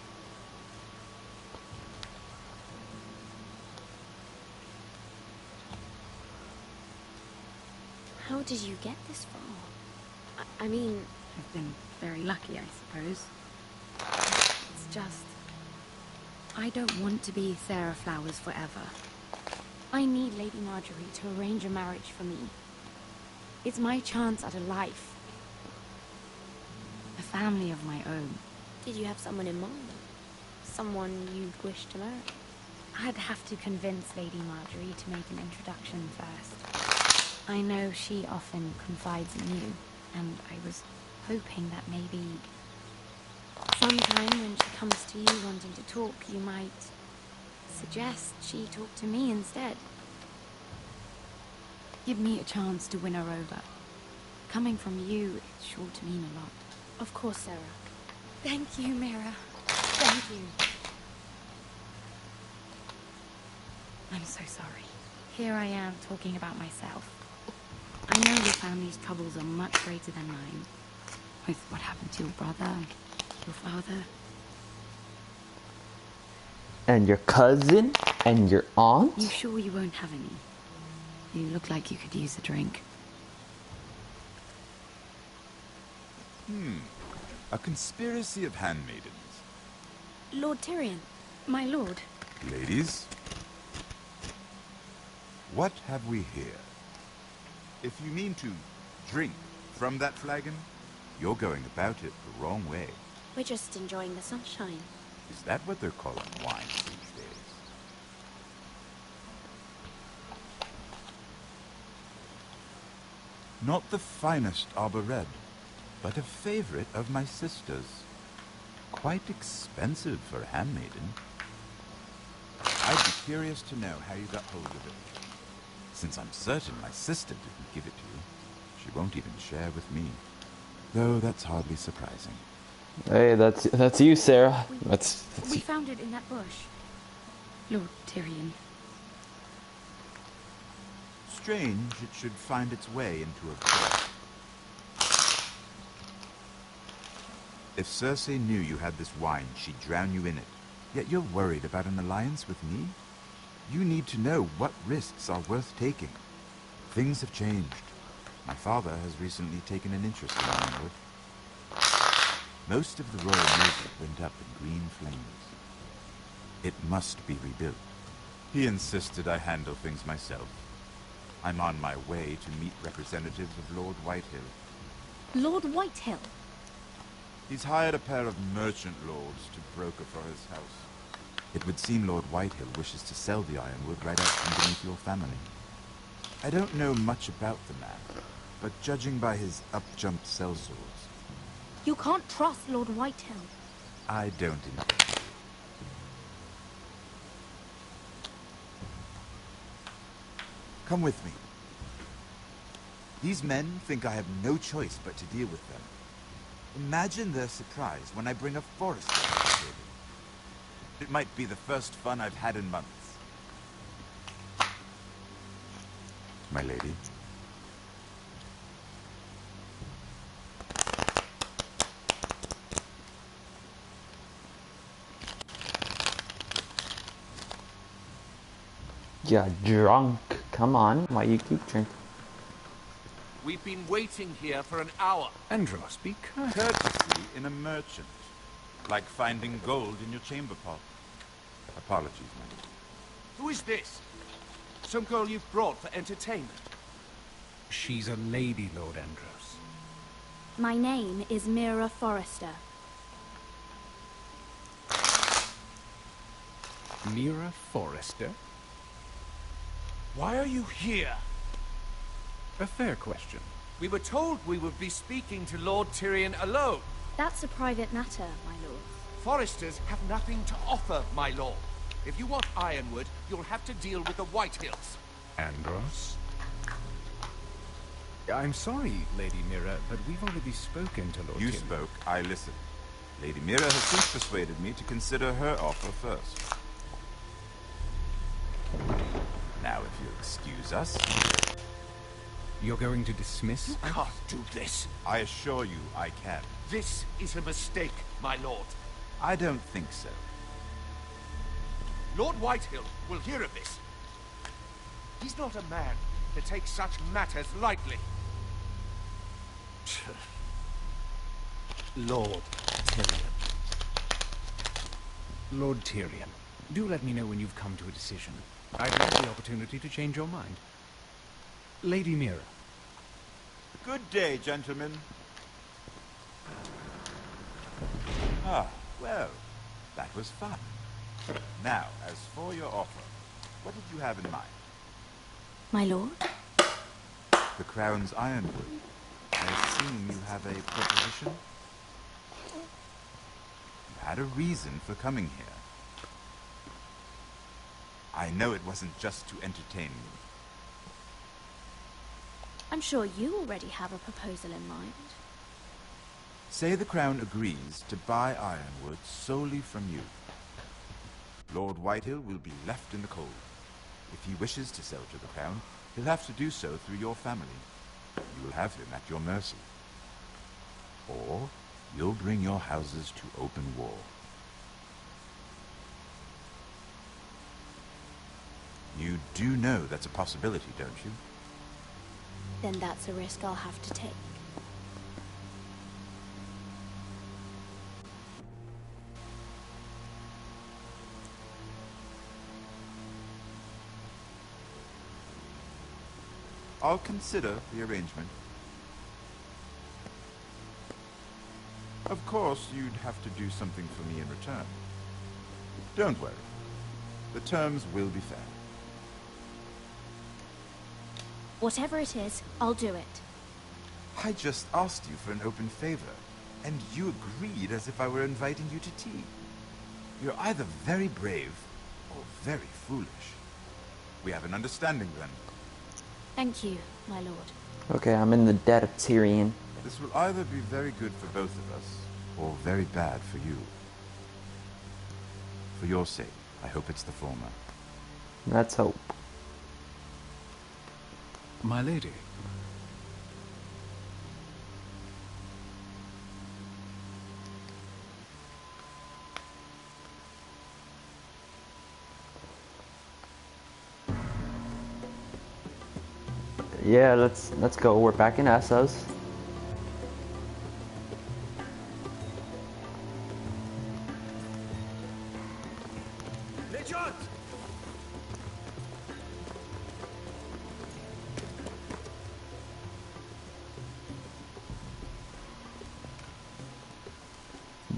How did you get this far? I mean... I've been very lucky, I suppose. It's just... I don't want to be Sarah Flowers forever. I need Lady Marjorie to arrange a marriage for me. It's my chance at a life. A family of my own. Did you have someone in mind? Someone you'd wish to marry? I'd have to convince Lady Marjorie to make an introduction first. I know she often confides in you, and I was hoping that maybe sometime when she comes to you wanting to talk, you might suggest she talk to me instead. Give me a chance to win her over. Coming from you, it's sure to mean a lot. Of course, Sarah. Thank you, Mira. Thank you. I'm so sorry. Here I am talking about myself. I know your family's troubles are much greater than mine. With what happened to your brother, your father. And your cousin? And your aunt? You sure you won't have any? You look like you could use a drink. A conspiracy of handmaidens. Lord Tyrion. My lord. Ladies, what have we here? If you mean to drink from that flagon, you're going about it the wrong way. We're just enjoying the sunshine. Is that what they're calling wine these days? Not the finest arbor red, but a favorite of my sister's. Quite expensive for a handmaiden. I'd be curious to know how you got hold of it. Since I'm certain my sister didn't give it to you, she won't even share with me. Though that's hardly surprising. Hey, that's you, Sarah. That's We found it in that bush. Lord Tyrion. Strange it should find its way into a book. If Cersei knew you had this wine, she'd drown you in it. Yet you're worried about an alliance with me? You need to know what risks are worth taking. Things have changed. My father has recently taken an interest in Ironwood. Most of the royal music went up in green flames. It must be rebuilt. He insisted I handle things myself. I'm on my way to meet representatives of Lord Whitehill. Lord Whitehill? He's hired a pair of merchant lords to broker for his house. It would seem Lord Whitehill wishes to sell the ironwood right out underneath your family. I don't know much about the man, but judging by his up-jump sellswords... You can't trust Lord Whitehill. I don't intend to. Come with me. These men think I have no choice but to deal with them. Imagine their surprise when I bring a forester to the table. It might be the first fun I've had in months. My lady. You're drunk. Come on, why you keep drinking? We've been waiting here for an hour. Andros, be kind. Courtesy in a merchant. Like finding gold in your chamber pot. Apologies, my lady. Who is this? Some girl you've brought for entertainment? She's a lady, Lord Andros. My name is Mira Forrester. Mira Forrester? Why are you here? A fair question. We were told we would be speaking to Lord Tyrion alone. That's a private matter, my lord. Foresters have nothing to offer, my lord. If you want Ironwood, you'll have to deal with the Whitehills. Andros? I'm sorry, Lady Mira, but we've already spoken to Lord You Tyrion. spoke, I listened. Lady Mira has since persuaded me to consider her offer first. Now, if you'll excuse us... You're going to dismiss? You can't do this. I assure you I can. This is a mistake, my lord. I don't think so. Lord Whitehill will hear of this. He's not a man to take such matters lightly. Lord Tyrion. Lord Tyrion, do let me know when you've come to a decision. I'd love the opportunity to change your mind. Lady Mira. Good day, gentlemen. Ah, well, that was fun. Now, as for your offer, what did you have in mind? My lord? The Crown's Ironwood. I assume you have a proposition? You had a reason for coming here. I know it wasn't just to entertain me. I'm sure you already have a proposal in mind. Say the Crown agrees to buy Ironwood solely from you. Lord Whitehill will be left in the cold. If he wishes to sell to the Crown, he'll have to do so through your family. You will have him at your mercy. Or you'll bring your houses to open war. You do know that's a possibility, don't you? Then that's a risk I'll have to take. I'll consider the arrangement. Of course, you'd have to do something for me in return. Don't worry. The terms will be fair. Whatever it is, I'll do it. I just asked you for an open favor, and you agreed as if I were inviting you to tea. You're either very brave or very foolish. We have an understanding then. Thank you, my lord. Okay, I'm in the debt of Tyrion. This will either be very good for both of us, or very bad for you. For your sake, I hope it's the former. Let's hope. My lady. Yeah, let's go. We're back in Essos.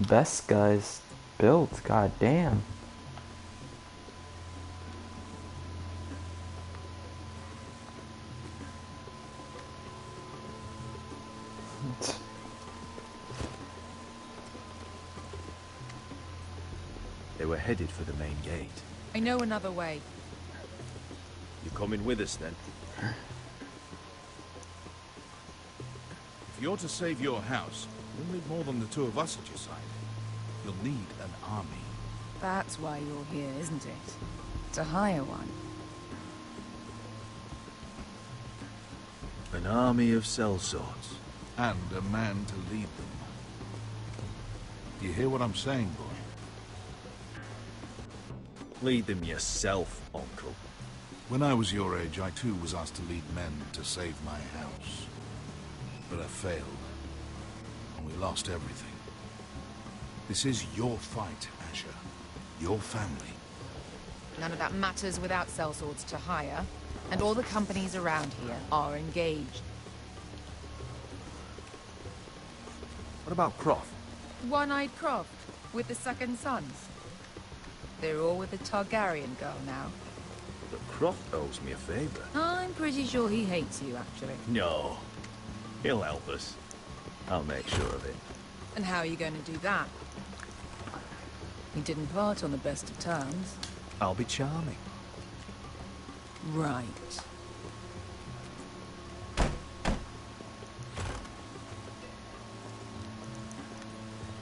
Best guys built, god damn. They were headed for the main gate. I know another way. You coming with us then? If you're to save your house, you'll need more than the two of us at your side. You'll need an army. That's why you're here, isn't it? To hire one. An army of sellswords. And a man to lead them. Do you hear what I'm saying, boy? Lead them yourself, Uncle. When I was your age, I too was asked to lead men to save my house. But I failed. And we lost everything. This is your fight, Asher. Your family. None of that matters without sellswords to hire. And all the companies around here are engaged. What about Croft? One-eyed Croft, with the second sons. They're all with the Targaryen girl now. But Croft owes me a favor. I'm pretty sure he hates you, actually. No. He'll help us. I'll make sure of it. And how are you going to do that? We didn't part on the best of terms. I'll be charming. Right.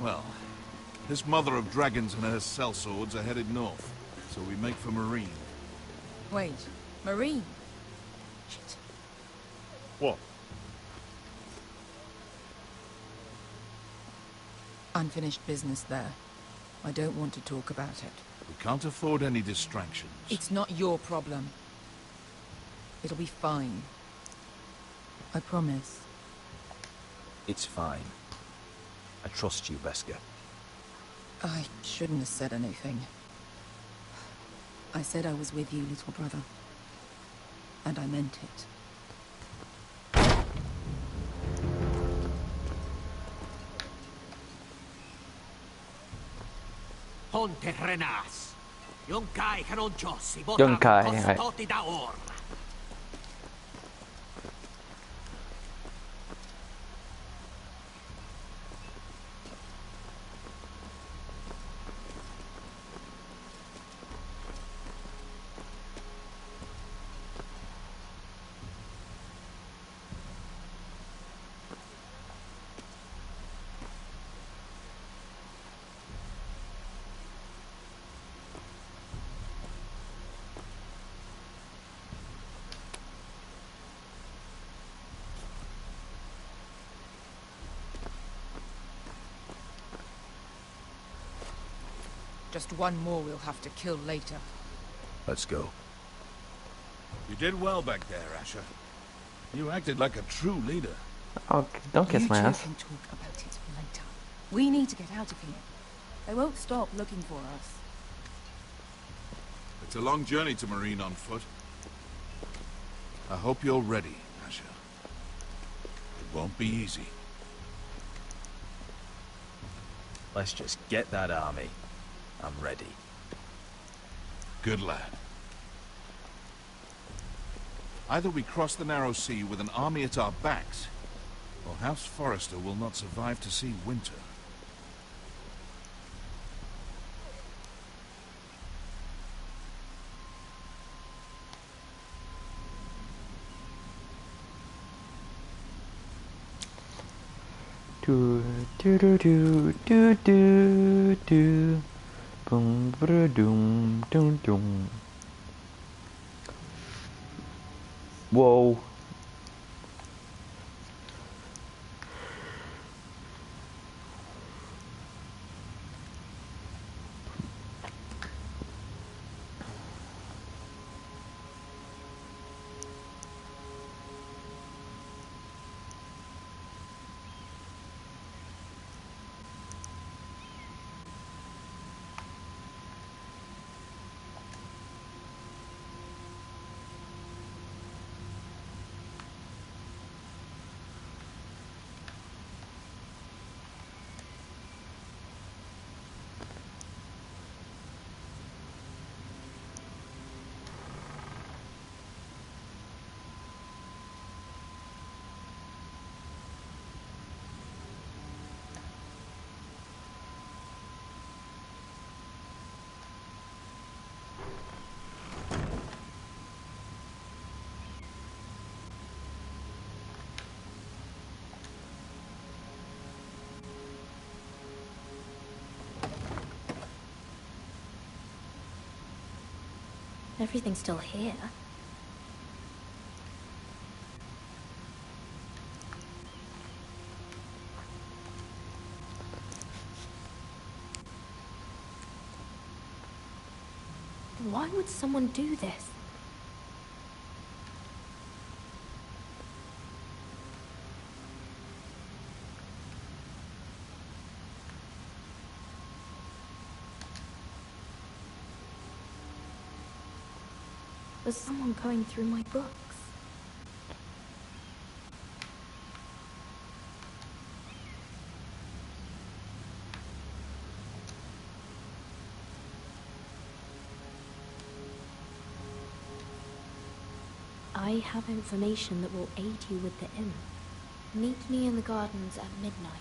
Well, this mother of dragons and her sellswords are headed north, so we make for Marine. Wait, Marine? Shit. What? Unfinished business there. I don't want to talk about it. We can't afford any distractions. It's not your problem. It'll be fine. I promise. It's fine. I trust you, Veska. I shouldn't have said anything. I said I was with you, little brother. And I meant it. Ponte Renas. Yung kai kanon Diyos, Yung kai, kostoti daor. Just one more we'll have to kill later. Let's go. You did well back there, Asher. You acted like a true leader. Oh, don't kiss my ass. You two can talk about it later. We need to get out of here. They won't stop looking for us. It's a long journey to Marine on foot. I hope you're ready, Asher. It won't be easy. Let's just get that army. I'm ready. Good lad. Either we cross the narrow sea with an army at our backs, or House Forrester will not survive to see winter. Do do do do do do do, boom ba doom doom doom. Whoa. Everything's still here. Why would someone do this? Was someone going through my books? I have information that will aid you with the inn. Meet me in the gardens at midnight.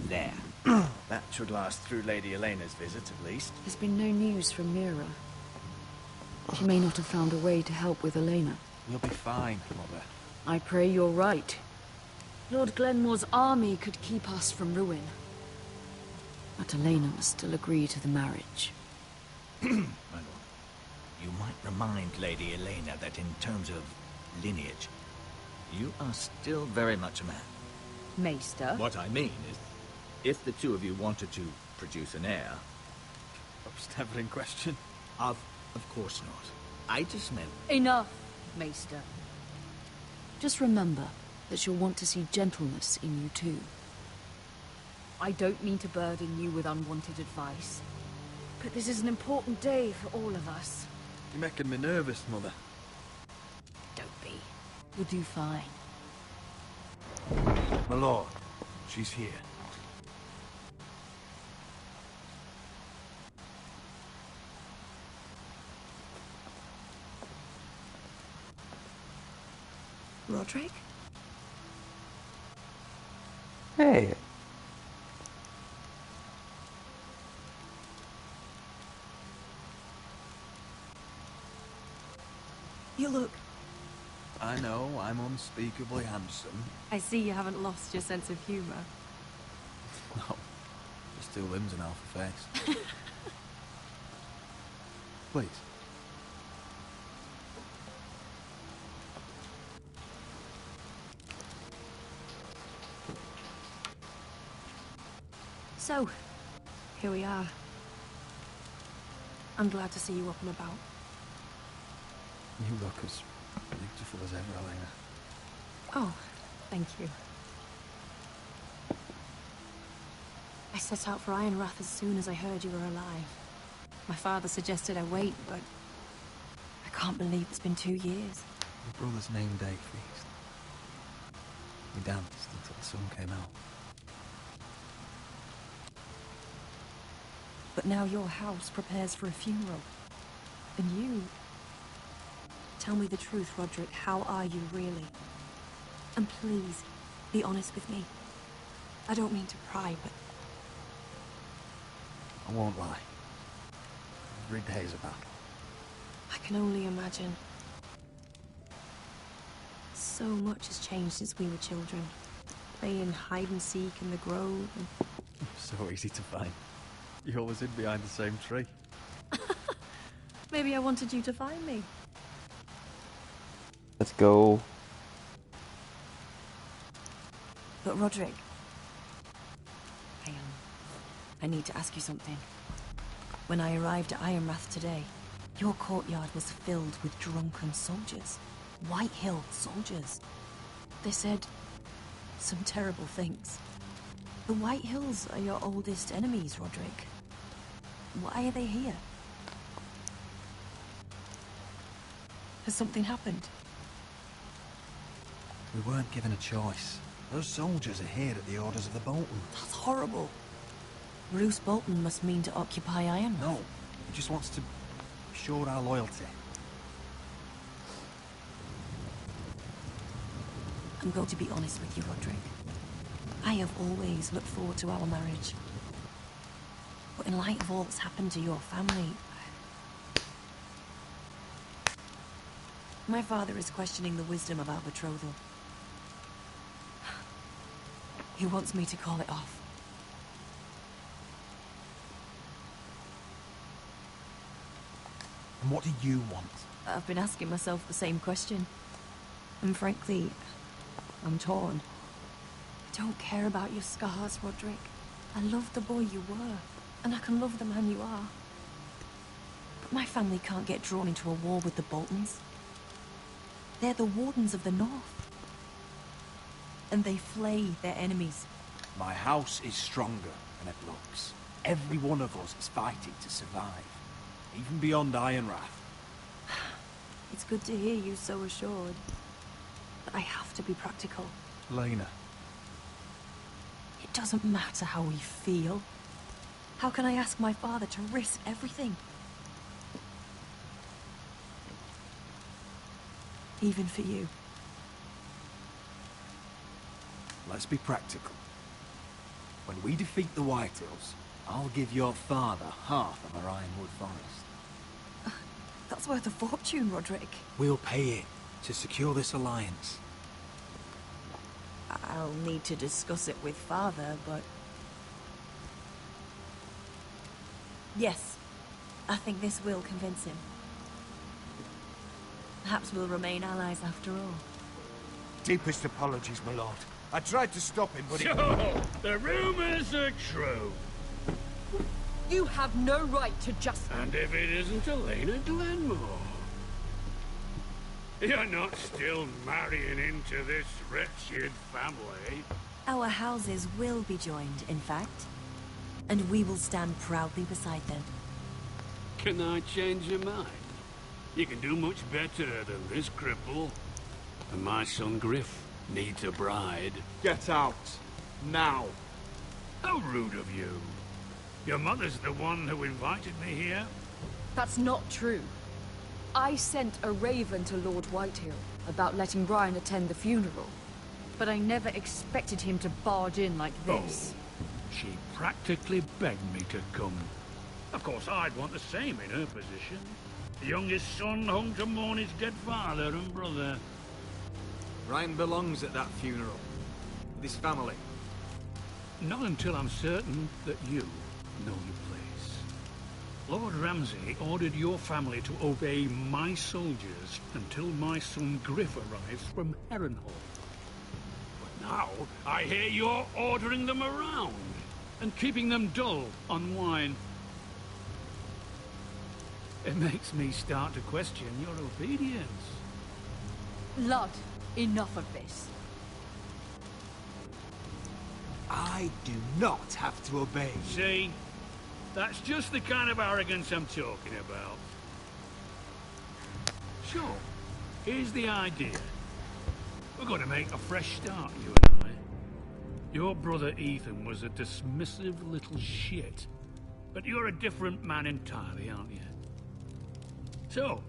There. That should last through Lady Elena's visit, at least. There's been no news from Mira. She may not have found a way to help with Elena. We'll be fine, Mother. I pray you're right. Lord Glenmore's army could keep us from ruin. But Elena must still agree to the marriage. My lord, you might remind Lady Elena that in terms of lineage, you are still very much a man. Maester? What I mean is, if the two of you wanted to produce an heir... Oops, never in question. Of course not. I just meant... Enough, Maester. Just remember that she'll want to see gentleness in you too. I don't mean to burden you with unwanted advice, but this is an important day for all of us. You're making me nervous, Mother. Don't be. You'll do fine. My lord, she's here. Roderick? Hey. You look... I know, I'm unspeakably handsome. I see you haven't lost your sense of humor. No, just 2 limbs and half a face. Please. So, here we are. I'm glad to see you up and about. You look as beautiful as ever, Elena. Oh, thank you. I set out for Ironrath as soon as I heard you were alive. My father suggested I wait, but I can't believe it's been 2 years. Your brother's name day feast. We danced until the sun came out. But now your house prepares for a funeral. And you... Tell me the truth, Roderick. How are you, really? And please, be honest with me. I don't mean to pry, but... I won't lie. Every day's a battle. I can only imagine. So much has changed since we were children. Playing hide and seek in the grove and... So easy to find. You always hid behind the same tree. Maybe I wanted you to find me. Let's go. But Roderick... I need to ask you something. When I arrived at Ironrath today, your courtyard was filled with drunken soldiers. White Hill soldiers. They said some terrible things. The White Hills are your oldest enemies, Roderick. Why are they here? Has something happened? We weren't given a choice. Those soldiers are here at the orders of the Bolton. That's horrible. Roose Bolton must mean to occupy Ironrath. No, he just wants to assure our loyalty. I'm going to be honest with you, Roderick. I have always looked forward to our marriage. But in light of all that's happened to your family... My father is questioning the wisdom of our betrothal. He wants me to call it off. And what do you want? I've been asking myself the same question. And frankly, I'm torn. I don't care about your scars, Roderick. I love the boy you were, and I can love the man you are. But my family can't get drawn into a war with the Boltons. They're the Wardens of the North. And they flay their enemies. My house is stronger than it looks. Every one of us is fighting to survive, even beyond Ironrath. It's good to hear you so assured. But I have to be practical. Lena. It doesn't matter how we feel. How can I ask my father to risk everything? Even for you. Let's be practical. When we defeat the Whitehills, I'll give your father half of our Ironwood forest. That's worth a fortune, Roderick. We'll pay it to secure this alliance. I'll need to discuss it with Father, but... Yes, I think this will convince him. Perhaps we'll remain allies after all. Deepest apologies, my lord. I tried to stop him, but he... So, the rumors are true. You have no right to just... And if it isn't Elena Glenmore? You're not still marrying into this wretched family. Our houses will be joined, in fact. And we will stand proudly beside them. Can I change your mind? You can do much better than this cripple. And my son Griff needs a bride. Get out. Now. How rude of you. Your mother's the one who invited me here? That's not true. I sent a raven to Lord Whitehill about letting Brian attend the funeral. But I never expected him to barge in like this. Oh, she practically begged me to come. Of course, I'd want the same in her position. The youngest son home to mourn his dead father and brother. Brian belongs at that funeral. With his family. Not until I'm certain that you know your place. Lord Ramsay ordered your family to obey my soldiers until my son Griff arrives from Harrenhal. But now, I hear you're ordering them around and keeping them dull on wine. It makes me start to question your obedience. Lud, enough of this. I do not have to obey. See? That's just the kind of arrogance I'm talking about. Sure, here's the idea. We're going to make a fresh start, you and I. Your brother Ethan was a dismissive little shit. But you're a different man entirely, aren't you? So,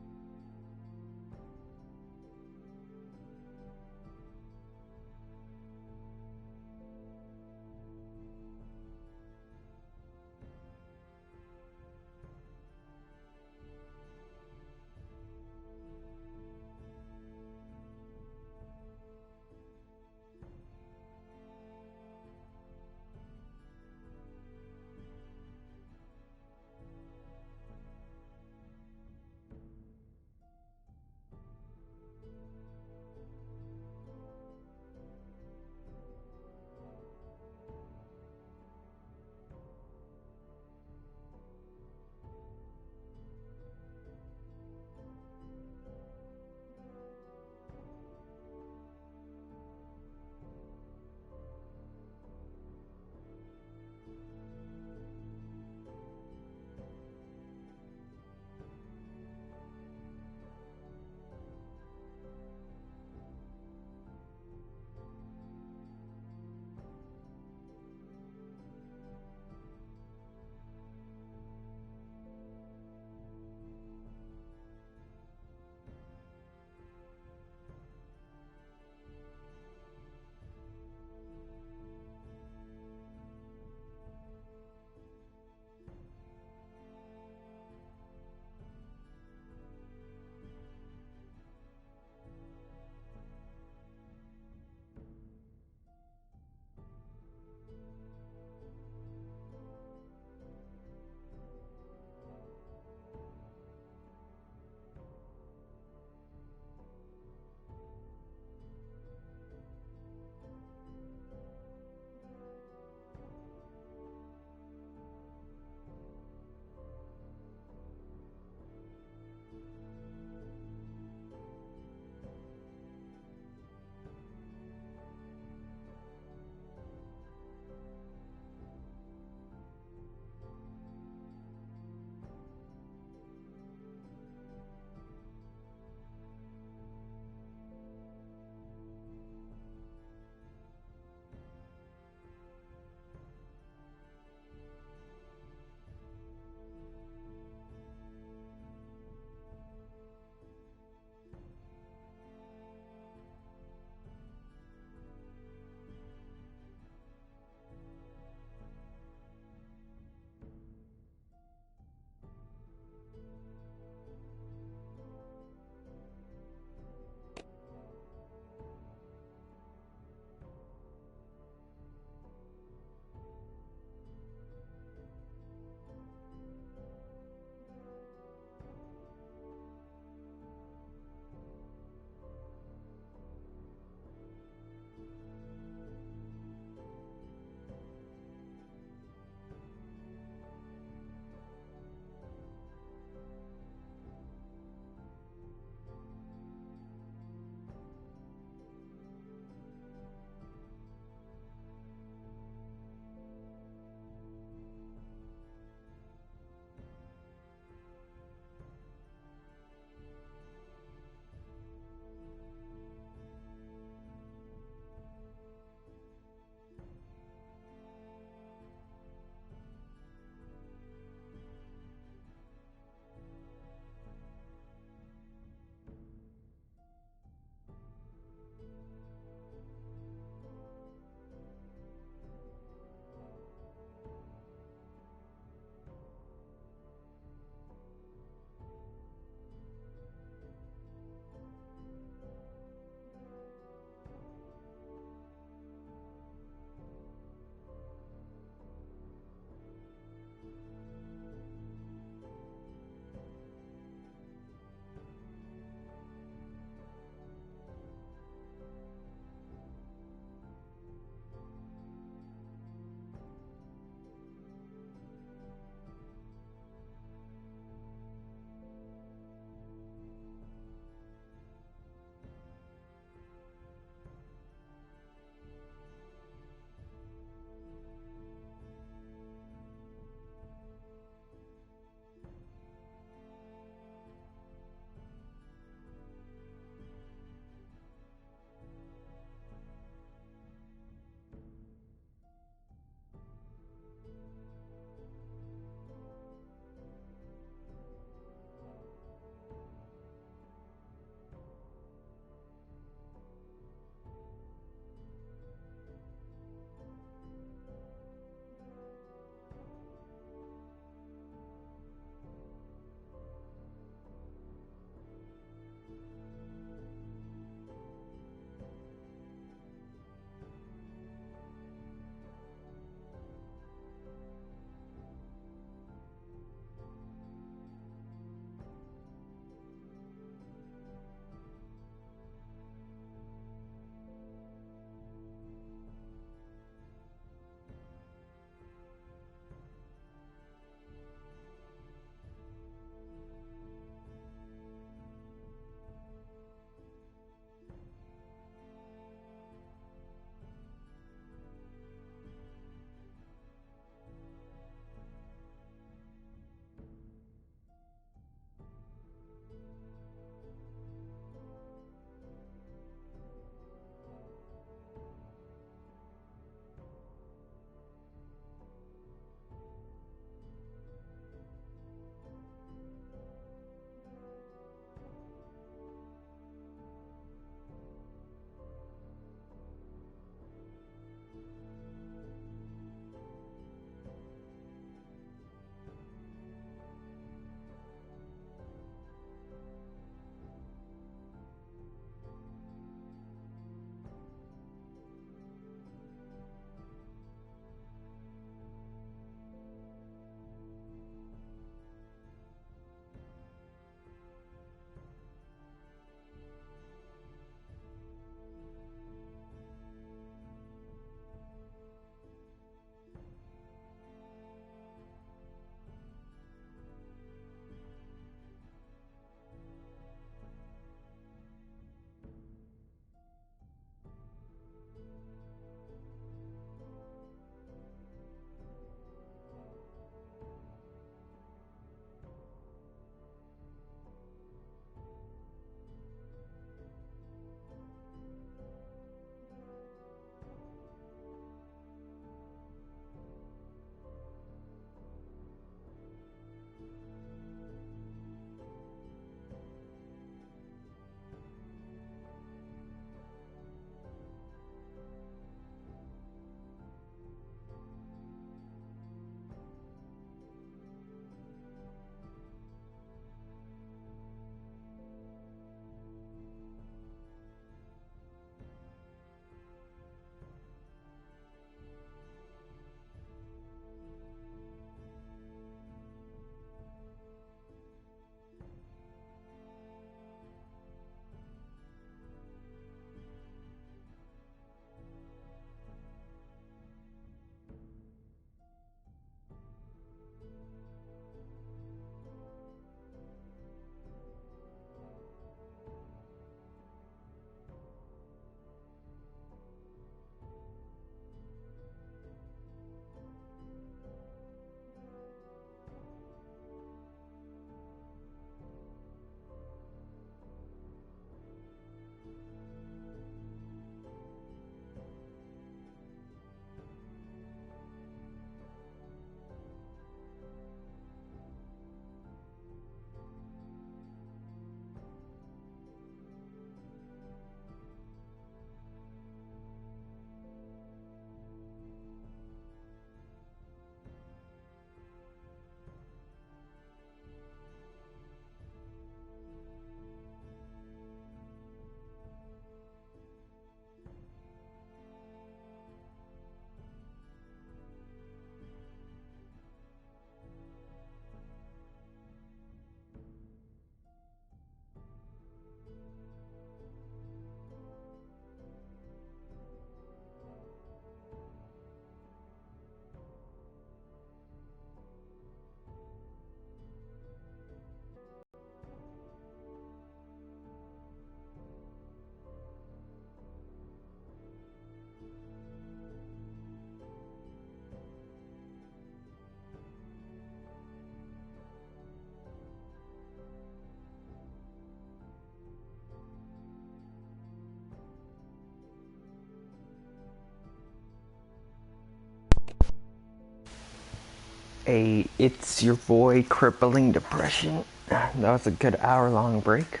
It's Your Boy Crippling Depression. That was a good hour-long break.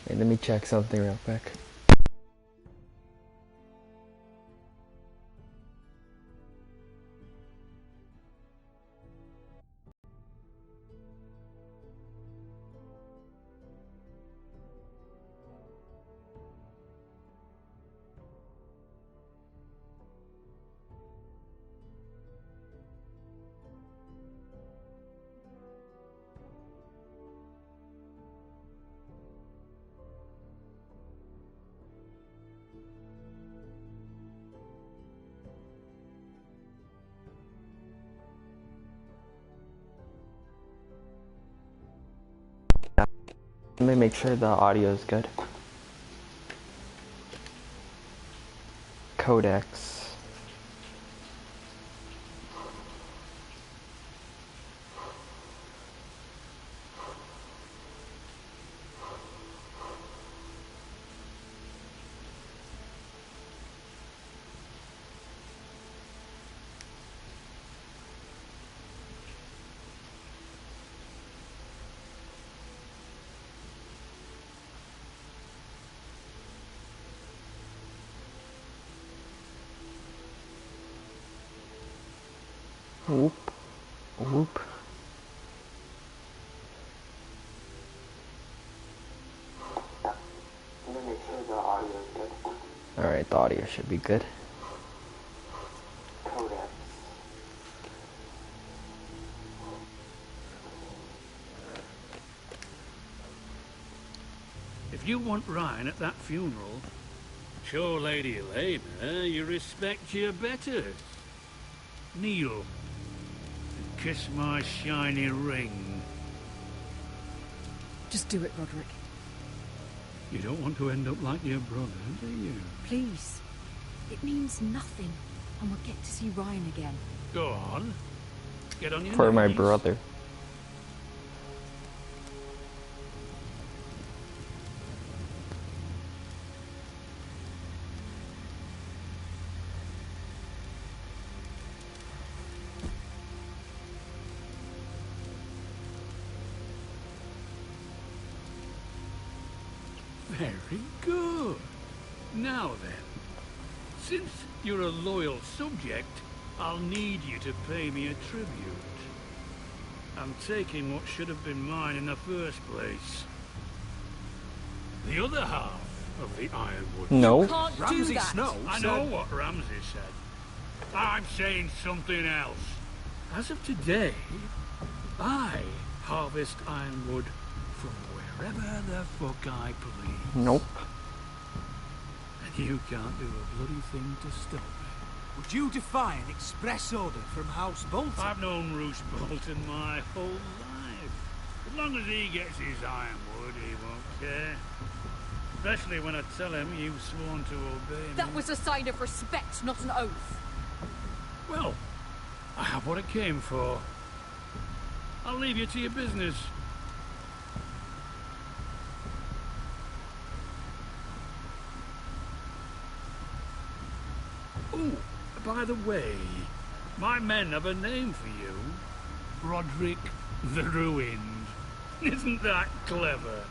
Hey, let me check something real quick. Let me make sure the audio is good. Codex. Whoop, whoop. Let me make sure the audio is good. Alright, the audio should be good. Codex. If you want Ryan at that funeral, show Lady Elena you respect your betters. Kneel and kiss my shiny ring. Just do it, Roderick. You don't want to end up like your brother, do you? Please. It means nothing, and we'll get to see Ryan again. Go on. Get on your For knees. my brother. Very good. Now then, since you're a loyal subject, I'll need you to pay me a tribute. I'm taking what should have been mine in the first place. The other half of the Ironwood. No. You can't Ramsay do that. Snow I know what Ramsay said. I'm saying something else. As of today, I harvest Ironwood from wherever the fuck I please. Nope. And you can't do a bloody thing to stop me. Would you defy an express order from House Bolton? I've known Roose Bolton my whole life. As long as he gets his ironwood, he won't care. Especially when I tell him you've sworn to obey me. That was a sign of respect, not an oath. Well, I have what I came for. I'll leave you to your business. Ooh, by the way, my men have a name for you. Roderick the Ruined. Isn't that clever?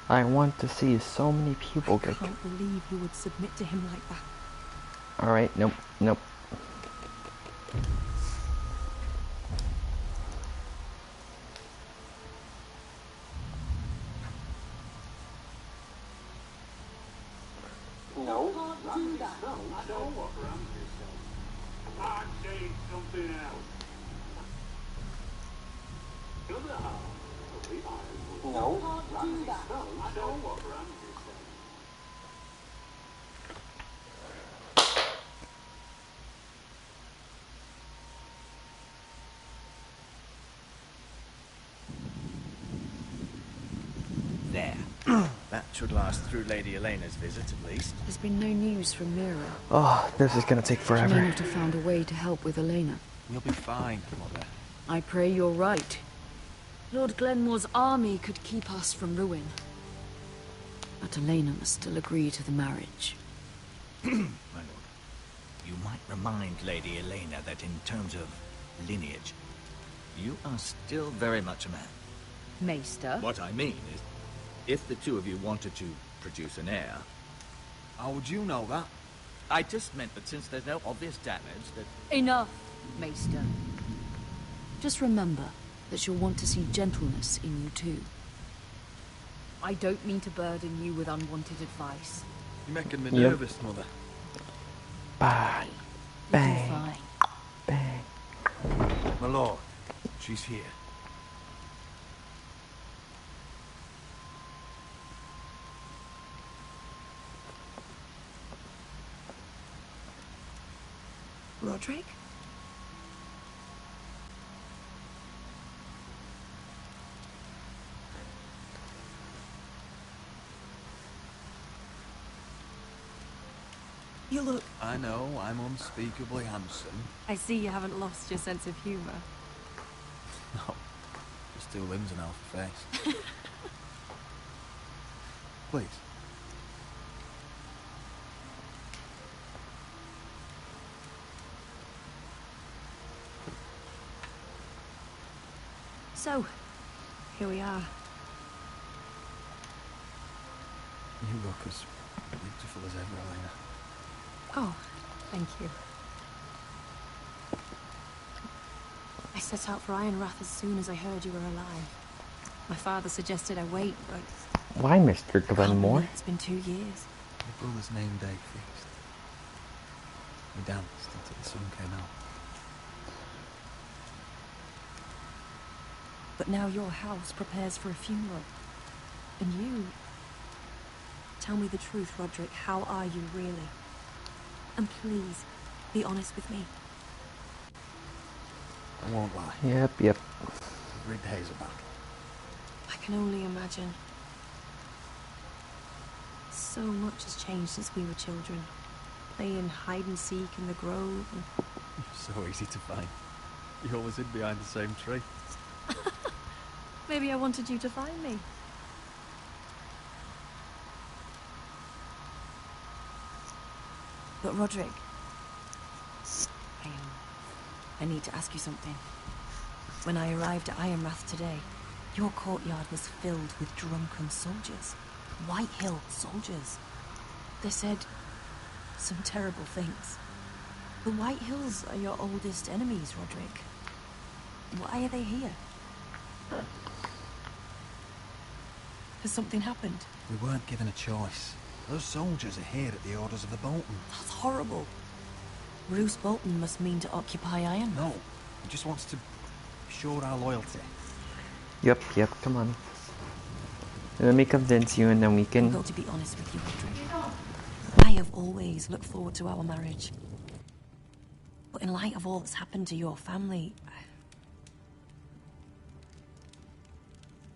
I want to see so many people get... I can't believe you would submit to him like that. Alright, nope, nope. No. Can't do that. No, I know what Ramsay said. I'm saying something else. The other half of the Ironwood. No. Can't do that. No, I know what Ramsay said. There. That should last through Lady Elena's visit, at least. There's been no news from Mira. Oh, this is gonna take She forever. may not have found a way to help with Elena. We'll be fine, Mother. I pray you're right. Lord Glenmore's army could keep us from ruin. But Elena must still agree to the marriage. My lord, you might remind Lady Elena that in terms of lineage, you are still very much a man. Maester? What I mean is, if the two of you wanted to produce an heir... How would you know that? I just meant that since there's no obvious damage, that... Enough, Maester. Just remember that she'll want to see gentleness in you too. I don't mean to burden you with unwanted advice. You're making me nervous, Mother. Bang. Bang. Bang. My lord, she's here. Roderick? You look... I know, I'm unspeakably handsome. I see you haven't lost your sense of humor. No, just 2 limbs and half a face. Please. So, here we are. You look as beautiful as ever, Elena. Oh, thank you. I set out for Ironrath as soon as I heard you were alive. My father suggested I wait, but... Why, Mr. Glenmore? It's been 2 years. My brother's name day feast. We danced until the sun came out. But now your house prepares for a funeral. And you... Tell me the truth, Roderick. How are you, really? And please, be honest with me. I won't lie. Yep. Every day's a battle. I can only imagine. So much has changed since we were children. Playing hide and seek in the grove. And... You're so easy to find. You always hid behind the same tree. Maybe I wanted you to find me. But Roderick, I need to ask you something. When I arrived at Ironrath today, your courtyard was filled with drunken soldiers. White Hill soldiers. They said some terrible things. The White Hills are your oldest enemies, Roderick. Why are they here? Has something happened? We weren't given a choice. Those soldiers are here at the orders of the Bolton. That's horrible. Roose Bolton must mean to occupy Iron. No, he just wants to show our loyalty. Yep, come on. Let me convince you and then we can... I'm going to be honest with you, Roderick. I have always looked forward to our marriage. But in light of all that's happened to your family...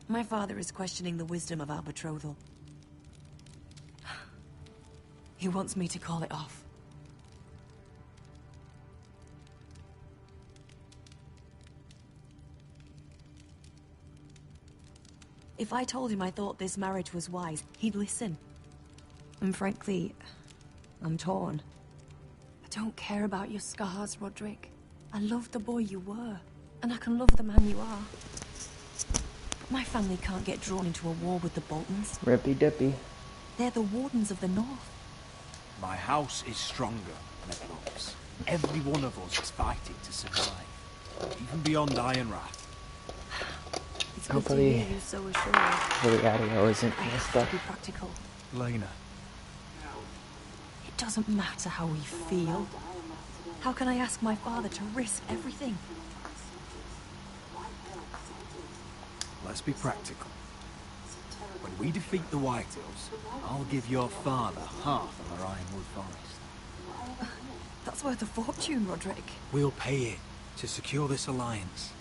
My father is questioning the wisdom of our betrothal. He wants me to call it off. If I told him I thought this marriage was wise, he'd listen. And frankly, I'm torn. I don't care about your scars, Roderick. I love the boy you were, and I can love the man you are. My family can't get drawn into a war with the Boltons. Rippy dippy. They're the Wardens of the North. My house is stronger than it looks. Every one of us is fighting to survive, even beyond Ironrath. It's good to hear you so assured. Hopefully Adio isn't I messed have up. to be practical. Lena. It doesn't matter how we feel. How can I ask my father to risk everything? Let's be practical. When we defeat the Whitehills, I'll give your father half of our Ironwood Forest. That's worth a fortune, Roderick. We'll pay it to secure this alliance.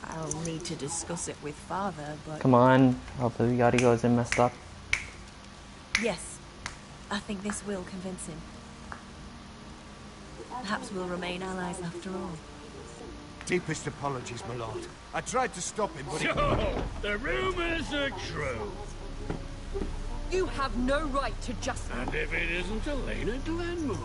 I'll need to discuss it with father, but... Come on. Hopefully Audio isn't messed up. Yes. I think this will convince him. Perhaps we'll remain allies after all. Deepest apologies, my lord. I tried to stop him, but So, the rumors are true. You have no right to just... And if it isn't Elena Glenmore?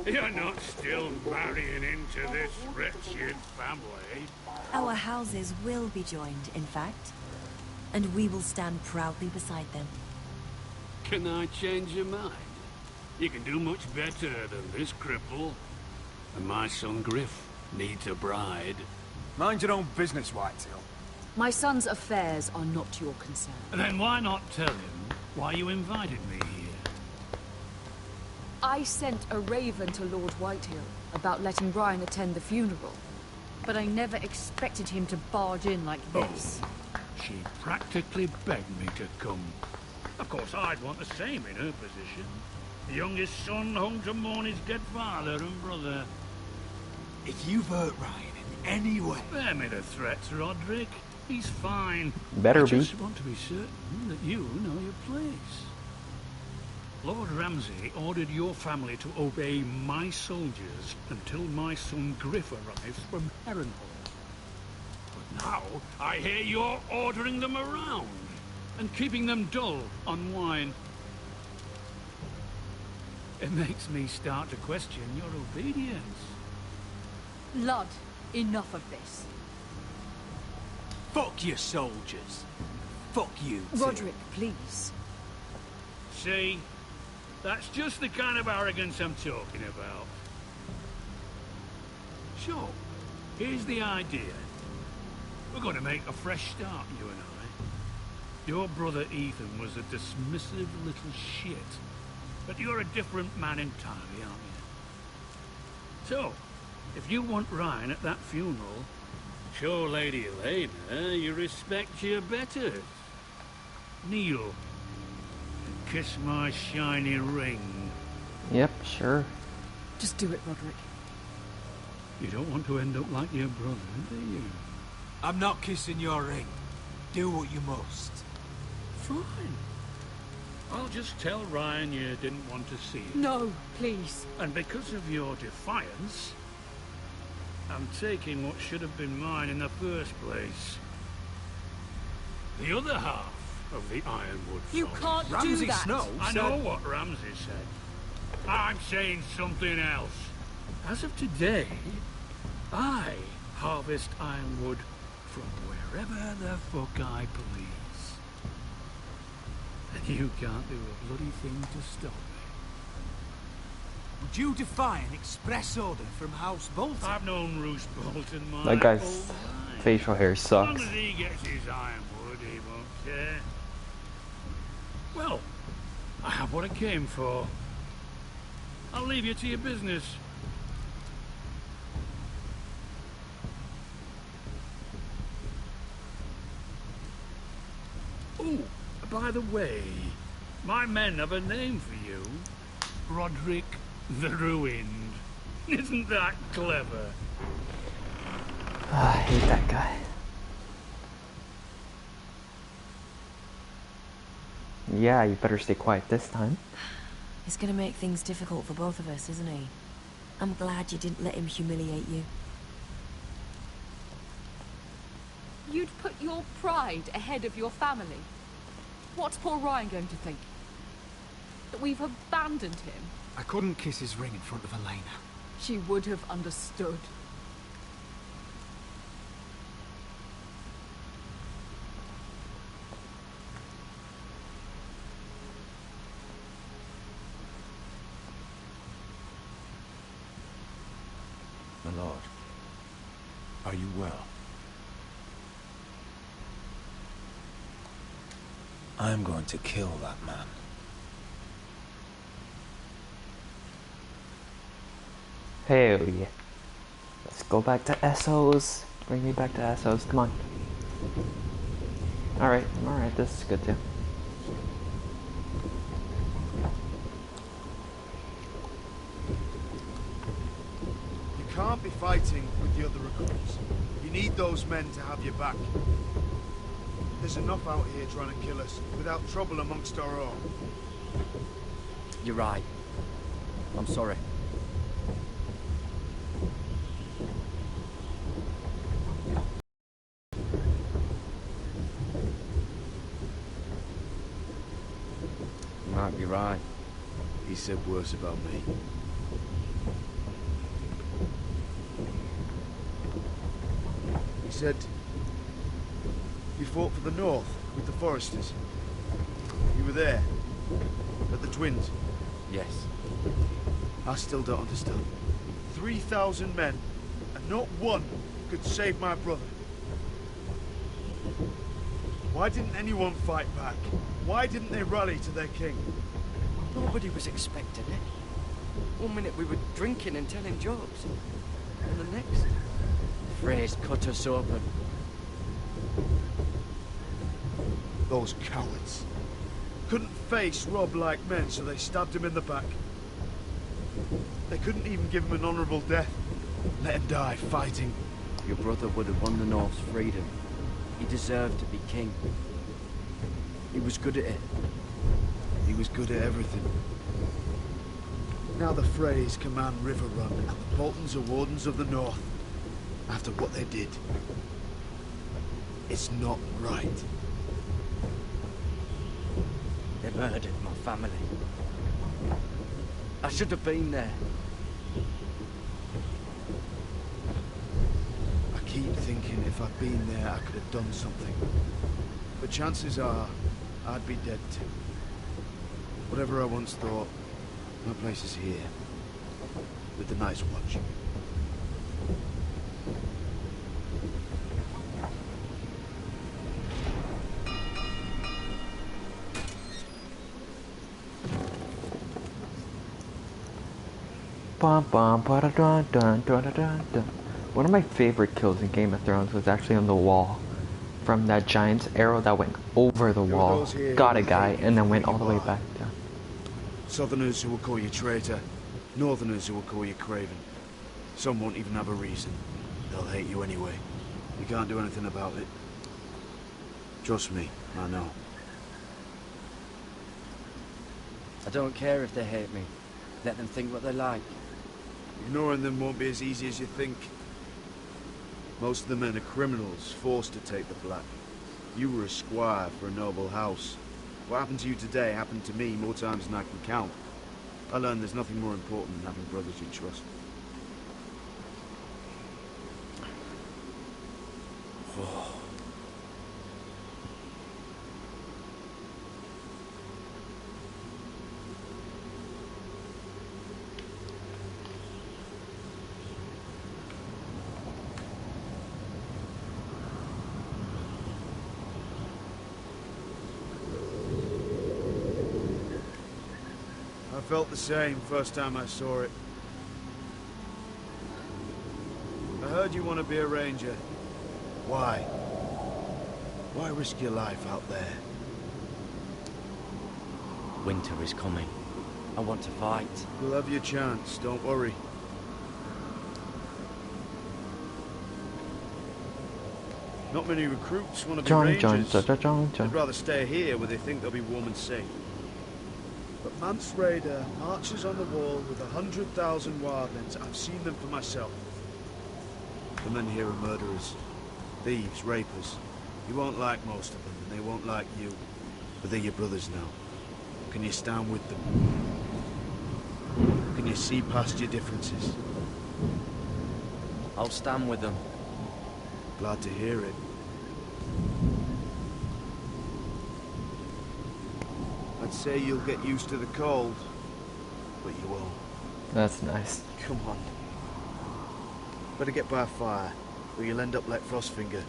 You're not still marrying into this wretched family. Our houses will be joined, in fact. And we will stand proudly beside them. Can I change your mind? You can do much better than this cripple. And my son Griff needs a bride. mind your own business, Whitetail. My son's affairs are not your concern. Then why not tell him why you invited me here? I sent a raven to Lord Whitehill about letting Ryan attend the funeral. But I never expected him to barge in like this. She practically begged me to come. Of course, I'd want the same in her position. The youngest son home to mourn his dead father and brother. If you've hurt Ryan in any way... Spare me the threats, Roderick. He's fine. Better I be. just want to be certain that you know your place. Lord Ramsay ordered your family to obey my soldiers until my son Griff arrives from Harrenhal. But now, I hear you're ordering them around and keeping them dull on wine. It makes me start to question your obedience. Lud, enough of this. Fuck your soldiers. Fuck you, too. Roderick, please. See? That's just the kind of arrogance I'm talking about. Sure, here's the idea. We're going to make a fresh start, you and I. Your brother Ethan was a dismissive little shit. But you're a different man entirely, aren't you? So, if you want Ryan at that funeral, show Lady Elena you respect your betters. Kneel and kiss my shiny ring. Yep, sure. Just do it, Roderick. You don't want to end up like your brother, do you? I'm not kissing your ring. Do what you must. Fine. I'll just tell Ryan you didn't want to see it. No, please. And because of your defiance, I'm taking what should have been mine in the first place. The other half of the Ironwood You Forest. can't do that. Snow I said... know what Ramsay said. I'm saying something else. As of today, I harvest ironwood from wherever the fuck I please. And you can't do a bloody thing to stop me. Would you defy an express order from House Bolton? I've known Roose Bolton my That guy's whole life. facial hair As long sucks. as he gets his ironwood, he won't care. Well, I have what I came for. I'll leave you to your business. Oh, by the way, my men have a name for you. Roderick the Ruined. Isn't that clever? I hate that guy. Yeah, you better stay quiet this time. He's gonna make things difficult for both of us, isn't he? I'm glad you didn't let him humiliate you. You'd put your pride ahead of your family. What's poor Ryan going to think? That we've abandoned him? I couldn't kiss his ring in front of Elena. She would have understood. My lord, are you well? I am going to kill that man. Hell yeah. Let's go back to Essos. Bring me back to Essos. Come on. Alright, this is good too. You can't be fighting with the other recruits. You need those men to have your back. There's enough out here trying to kill us, without trouble amongst our own. You're right. I'm sorry. right. He said worse about me. He said you fought for the North with the Foresters. You were there, at the Twins. Yes. I still don't understand. 3,000 men, and not one could save my brother. Why didn't anyone fight back? Why didn't they rally to their king? Nobody was expecting it. One minute we were drinking and telling jokes, and the next, Freys cut us open. Those cowards. Couldn't face Rob like men, so they stabbed him in the back. They couldn't even give him an honourable death. Let him die fighting. Your brother would have won the North's freedom. He deserved to be king. He was good at it. He was good at everything. Now the Freys command River Run, and the Boltons are Wardens of the North. After what they did. It's not right. They murdered my family. I should have been there. I keep thinking if I'd been there, I could have done something. But chances are, I'd be dead too. Whatever I once thought, my place is here. With the Night's Watch. Bum, bum, ba-da-dun, dun, dun, dun, dun, dun. One of my favorite kills in Game of Thrones was actually on the wall. From that giant's arrow that went over the wall, got a guy, and then went all the way back down. Southerners who will call you traitor. Northerners who will call you craven. Some won't even have a reason. They'll hate you anyway. You can't do anything about it. Trust me, I know. I don't care if they hate me. Let them think what they like. Ignoring them won't be as easy as you think. Most of the men are criminals, forced to take the black. You were a squire for a noble house. What happened to you today happened to me more times than I can count. I learned there's nothing more important than having brothers you trust. I felt the same first time I saw it. I heard you want to be a ranger. Why? Why risk your life out there? Winter is coming. I want to fight. You'll have your chance, don't worry. Not many recruits want to be rangers. They'd rather stay here where they think they'll be warm and safe. But Mance Rayder marches on the wall with 100,000 wildlings. I've seen them for myself. The men here are murderers. Thieves, rapers. You won't like most of them, and they won't like you. But they're your brothers now. Can you stand with them? Can you see past your differences? I'll stand with them. Glad to hear it. I'd say you'll get used to the cold, but you won't. That's nice. Come on. Better get by a fire, or you'll end up like Frostfinger.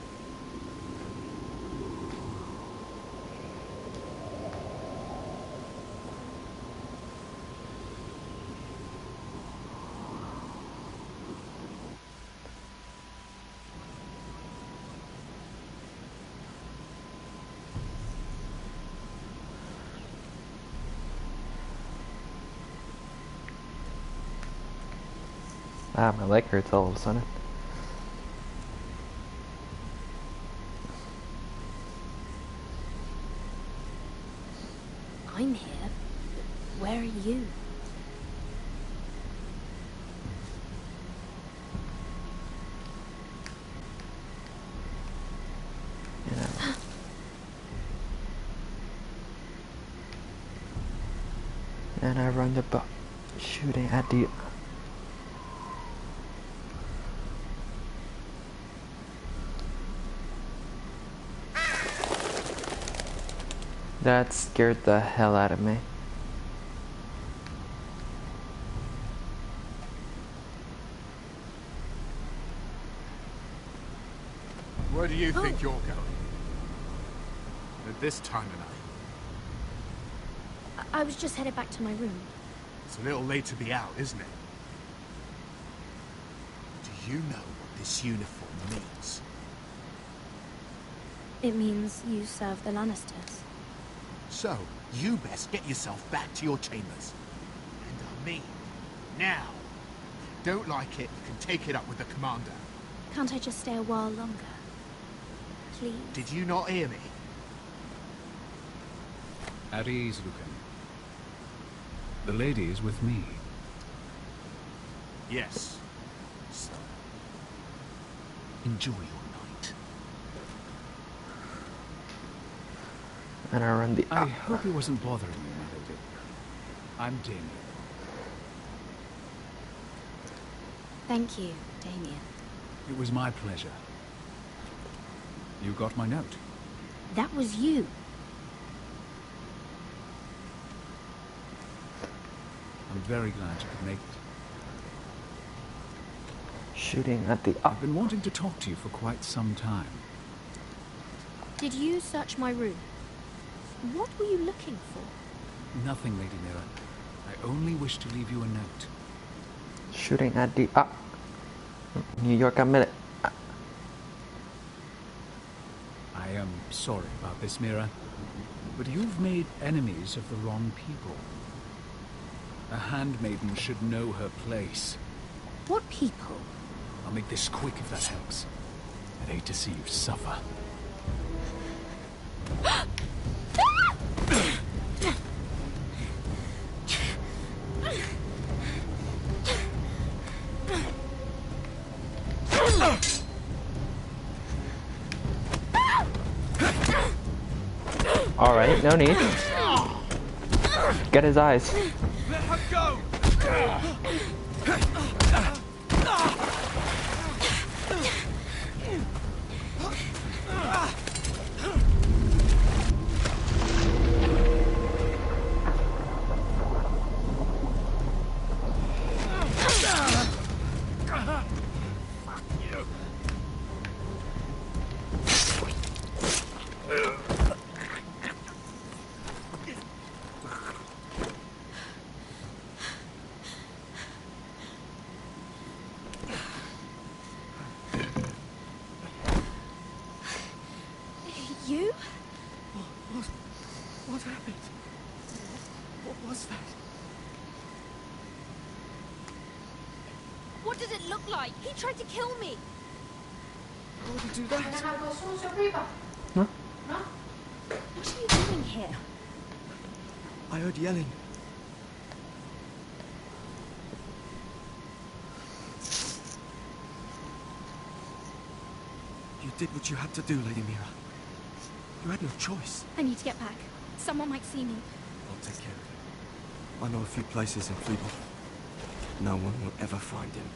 Ah, my leg hurts all of a sudden. I'm here. Where are you? And I run the boat, shooting at the... That scared the hell out of me. Where do you think you're going? At this time of night? I was just headed back to my room. It's a little late to be out, isn't it? Do you know what this uniform means? It means you serve the Lannisters. So, you best get yourself back to your chambers. And I mean, now. If you don't like it, you can take it up with the commander. Can't I just stay a while longer? Please? Did you not hear me? At ease, Lucan. The lady is with me. Yes. So, enjoy your night. And I run the... I hope he wasn't bothering you, my lady. I'm Damien. Thank you, Damien. It was my pleasure. You got my note. That was you. I'm very glad you could make it. Shooting at the... I've been wanting to talk to you for quite some time. Did you search my room? What were you looking for? Nothing, Lady Mira. I only wish to leave you a note. Shooting at the... New York, a minute. I am sorry about this, Mira, but you've made enemies of the wrong people. A handmaiden should know her place. What people? I'll make this quick if that helps. I'd hate to see you suffer. Alright, no need. Get his eyes. Let her go! You? What happened? What was that? What did it look like? He tried to kill me. How would he do that? Huh? What are you doing here? I heard yelling. You did what you had to do, Lady Mira. You had no choice. I need to get back. Someone might see me. I'll take care of him. I know a few places in Fleeble. No one will ever find him.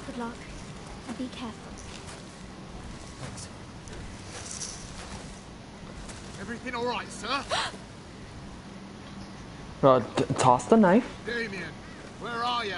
Good luck. And be careful. Thanks. Everything all right, sir? Toss the knife. Damien, where are you?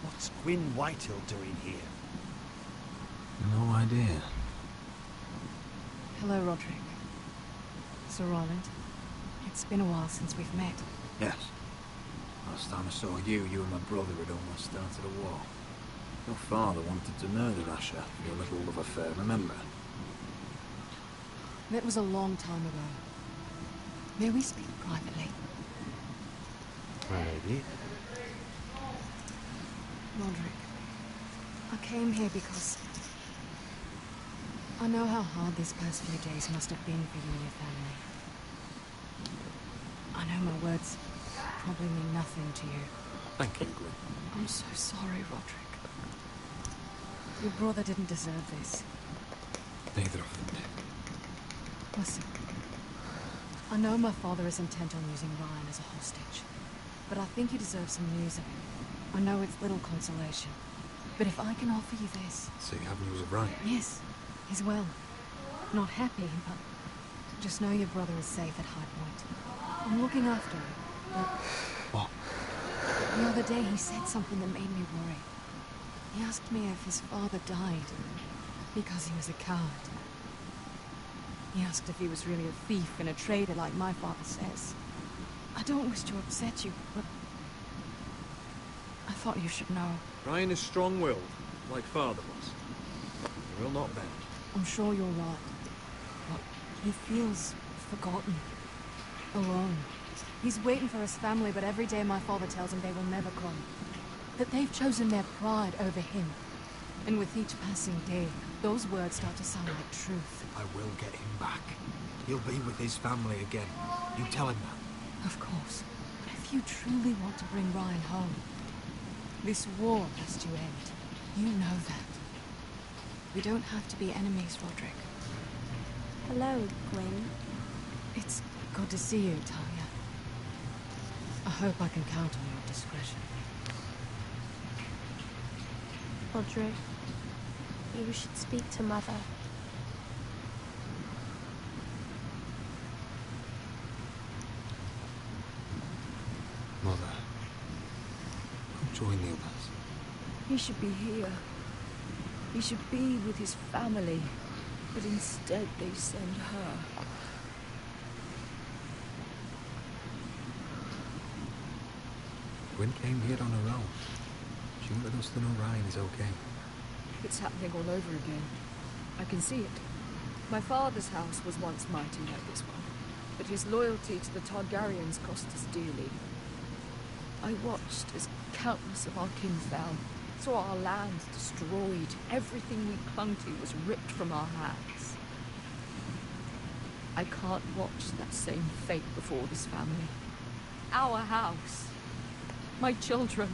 What's Gwyn Whitehill doing here? No idea. Hello, Roderick. Sir Roland. It's been a while since we've met. Yes. Last time I saw you, you and my brother had almost started a war. Your father wanted to murder Asher for your little love affair, remember? That was a long time ago. May we speak privately? Maybe. Roderick, I came here because I know how hard these past few days must have been for you and your family. I know my words probably mean nothing to you. Thank you, Gwen. I'm so sorry, Roderick. Your brother didn't deserve this. Neither of them did. Listen, I know my father is intent on using Ryan as a hostage, but I think you deserve some news of him. I know it's little consolation, but if I can offer you this... So you have news of Ryan? Yes, he's well. Not happy, but just know your brother is safe at High Point. I'm looking after him, but... What? The other day he said something that made me worry. He asked me if his father died because he was a coward. He asked if he was really a thief and a traitor like my father says. I don't wish to upset you, but I thought you should know. Ryan is strong-willed, like father was. He will not bend. I'm sure you're right, but he feels forgotten, alone. He's waiting for his family, but every day my father tells him they will never come. That they've chosen their pride over him. And with each passing day, those words start to sound like truth. I will get him back. He'll be with his family again. You tell him that. Of course. But if you truly want to bring Ryan home, this war has to end. You know that. We don't have to be enemies, Roderick. Hello, Gwyn. It's good to see you, Talia. I hope I can count on your discretion. Roderick, you should speak to Mother. Mother, come join the others. He should be here. He should be with his family. But instead they send her. Gwen came here on her own. She wanted us to know Ryan is okay. It's happening all over again. I can see it. My father's house was once mighty like this one, but his loyalty to the Targaryens cost us dearly. I watched as countless of our kin fell, saw our land destroyed, everything we clung to was ripped from our hands. I can't watch that same fate before this family. Our house. My children.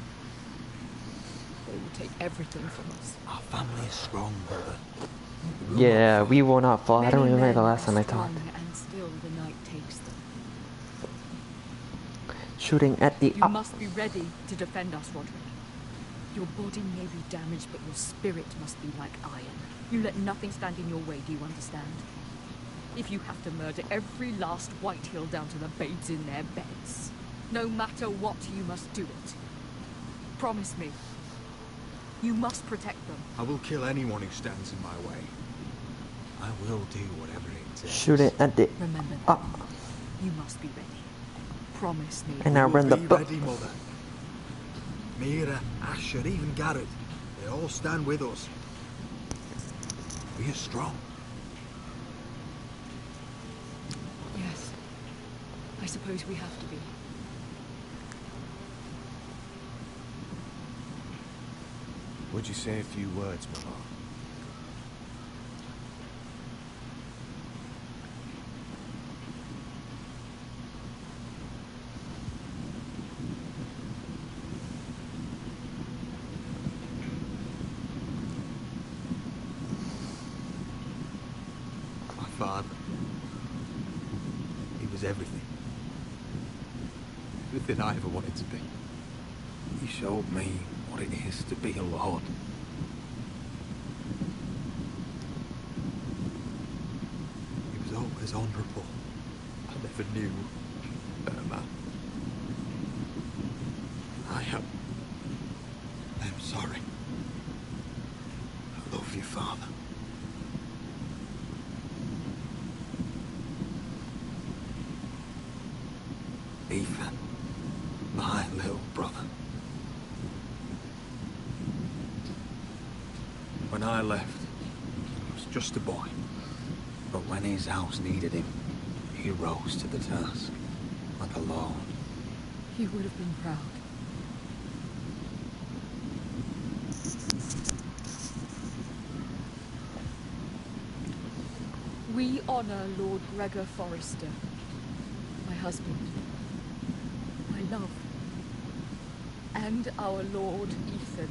They will take everything from us. Our family is strong, brother. Yeah, we will not fall. I don't Many remember men the last time I are talked. strong, and still the night takes them. Shooting at the You must be ready to defend us, Roderick. Your body may be damaged, but your spirit must be like iron. You let nothing stand in your way, do you understand? If you have to murder every last Whitehill down to the babes in their beds, no matter what, you must do it. Promise me. You must protect them. I will kill anyone who stands in my way. I will do whatever it takes. Shooting at the Remember that. You must be ready. Promise me. And I run the book. Ready, Mother. Mira, Asher, even Garrett. They all stand with us. We are strong. Yes. I suppose we have to be. Would you say a few words, Mama? My father. He was everything. Everything I ever wanted to be. He showed me what it is to be a lord. He was always honourable. I never knew a man. I am sorry. I love you, Father. Ethan, my little brother. When I left, he was just a boy. But when his house needed him, he rose to the task, like a lord. He would have been proud. We honor Lord Gregor Forrester, my husband, my love, and our Lord Ethan,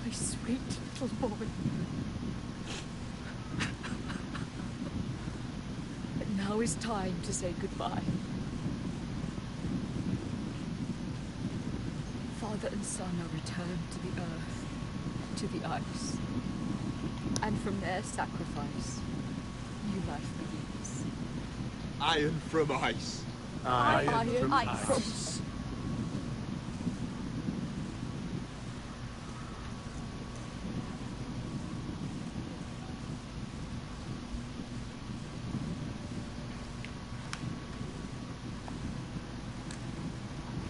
my sweet little boy. And now is time to say goodbye. Father and son are returned to the earth, to the ice. And from their sacrifice, new life begins. Iron from ice. Iron from ice.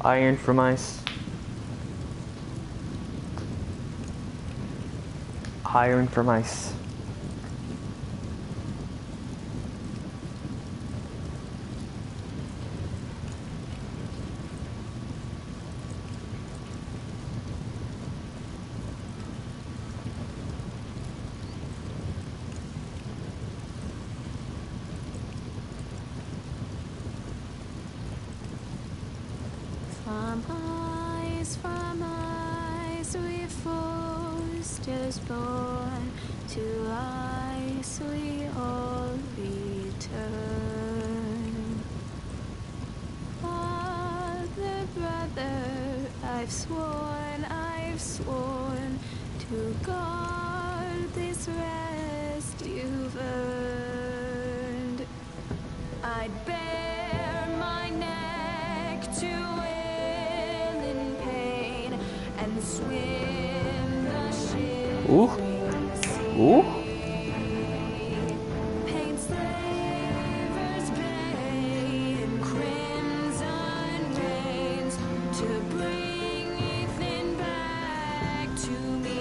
Iron from ice. Iron from ice. From ice we foresters born, to ice we all return. Father, brother, I've sworn to guard this rest you've earned. I'd bare my neck to and swim the shivering sea. Paint slavers gray in crimson rains to bring Ethan back to me.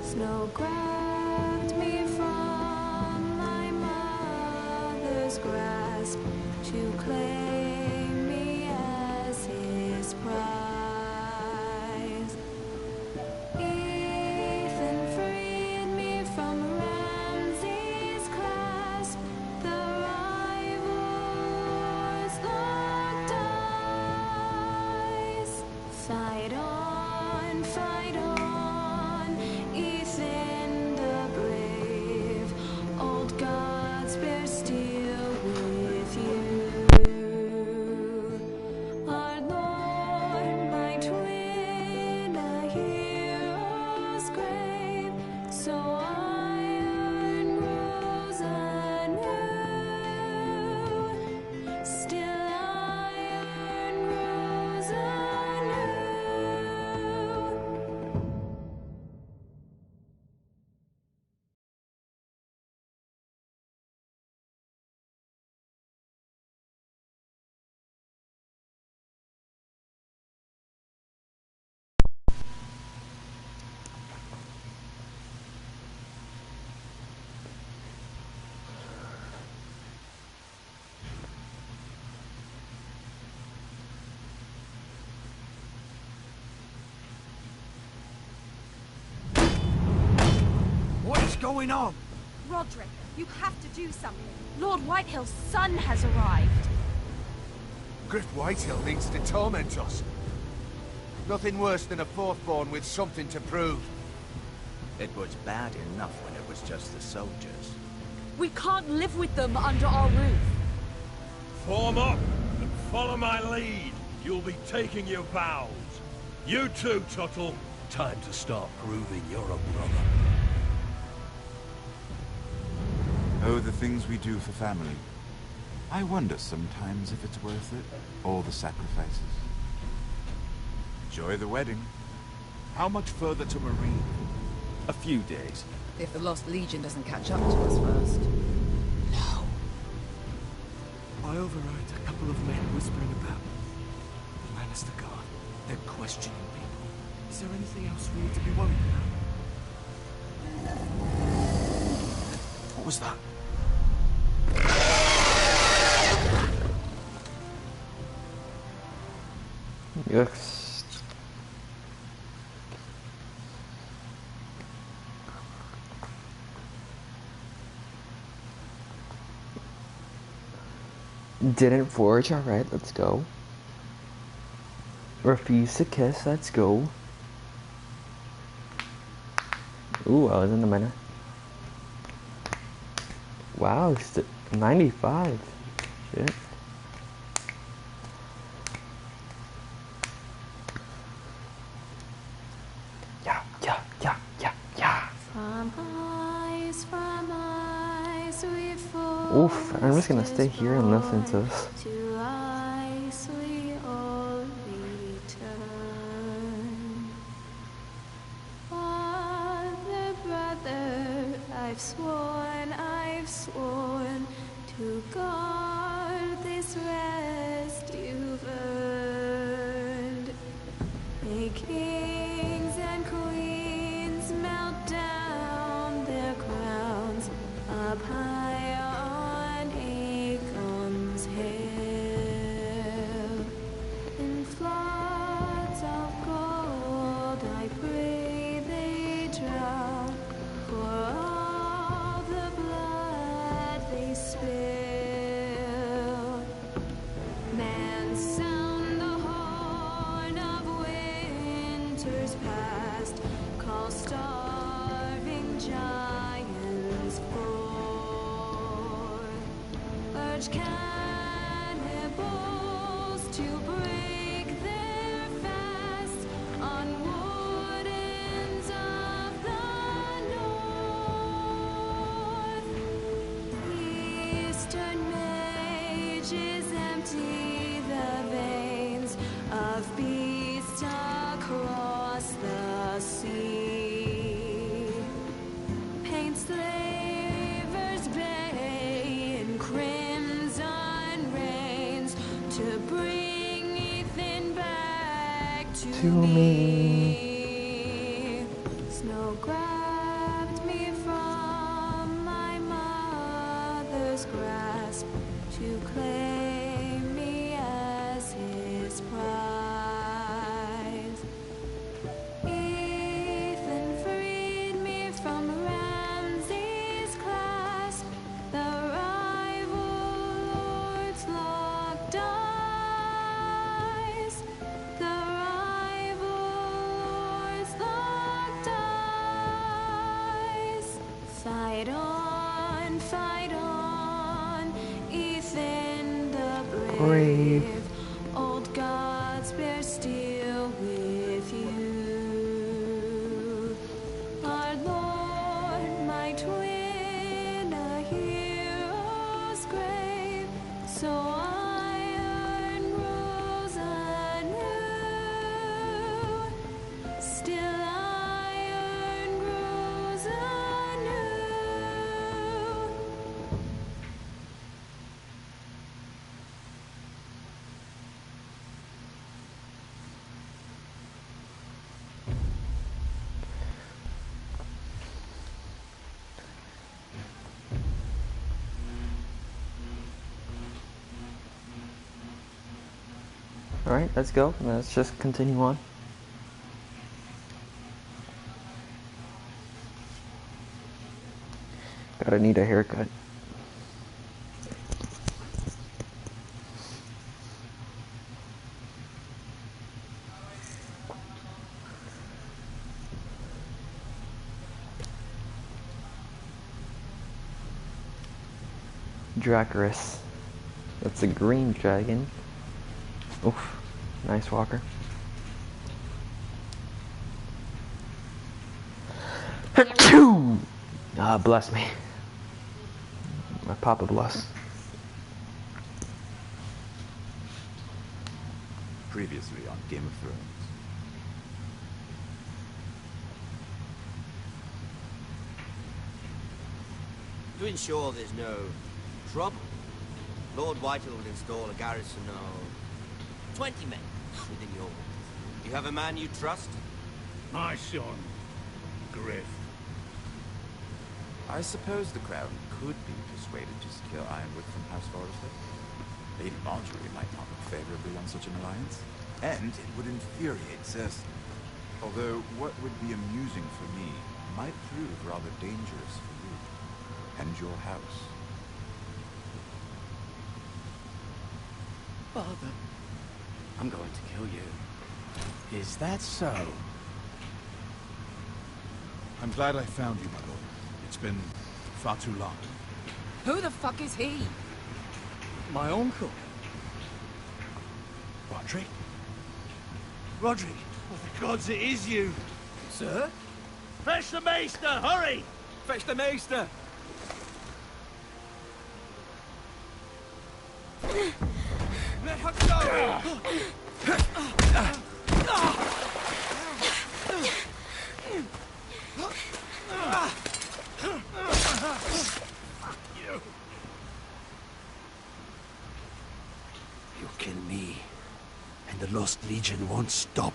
Snow grabbed me from my mother's grasp to claim me as his prize. Fight on, Ethan the brave. Old gods bear steel with you. Our Lord might win a hero's grave, so iron grows anew. Still iron grows anew. What is going on? Roderick, you have to do something. Lord Whitehill's son has arrived. Griff Whitehill needs to torment us. Nothing worse than a fourth-born with something to prove. It was bad enough when it was just the soldiers. We can't live with them under our roof. Form up and follow my lead. You'll be taking your vows. You too, Tuttle. Time to start proving you're a brother. Oh, the things we do for family. I wonder sometimes if it's worth it, all the sacrifices. Enjoy the wedding. How much further to Marine? A few days. If the Lost Legion doesn't catch up to us first. No. I override a couple of men whispering about the Lannister Guard. They're questioning people. Is there anything else for you to be worried about? What was that? Yes. Didn't forge, alright, let's go. Refuse to kiss, let's go. Ooh, I was in the minute. Wow, 95. Shit. Yeah. Oof, I'm just gonna stay here and listen to this. To ice we all return. Father, brother, I've sworn to guard this rest you've earned. May kings and queens melt down their crowns up high on Aegon's hill. In floods of gold I pray they drown, for all the blood they spill. Man, sound the horn of winter's past, call starving giants forth, urge cannibals to break their fast on wardens of the north. Eastern mages empty the veins of beasts across the sea. Paint slavers bay in crimson rains to bring Ethan back to me. Snow grabbed me from my mother's grasp to claim me as his prize. Ethan freed me from Ramsay's clasp, the rival lords locked eyes, the rival lords locked eyes. Fight on, Ethan the brave. Old gods bear steel with you. Our Lord, my twin, a hero's grave, so iron rose anew. Still iron grows anew. Alright, let's go. Let's just continue on. Gotta need a haircut. Dracarys. That's a green dragon. Oof. Nice walker. Ah, bless me. My papa bless. Previously on Game of Thrones. To ensure there's no trouble, Lord Whitehill would install a garrison of 20 men within your walls. Do you have a man you trust? My son, Griff. I suppose the Crown could be persuaded to secure Ironwood from House Forrester. Lady Marjorie might not look favorably on such an alliance, and it would infuriate Cersei. Although what would be amusing for me might prove rather dangerous for you and your house. Father, I'm going to kill you. Is that so? I'm glad I found you, my lord. It's been far too long. Who the fuck is he? My uncle. Roderick? Roderick, for the gods, it is you. Sir? Fetch the maester, hurry! Fetch the maester! Let her go! You kill me, and the Lost Legion won't stop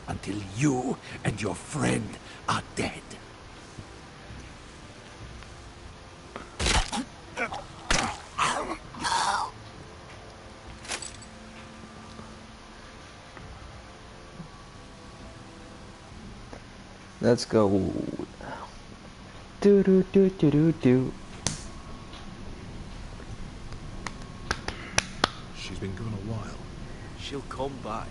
until you and your friend are dead. Let's go. Do do do do do do. She's been gone a while. She'll come back.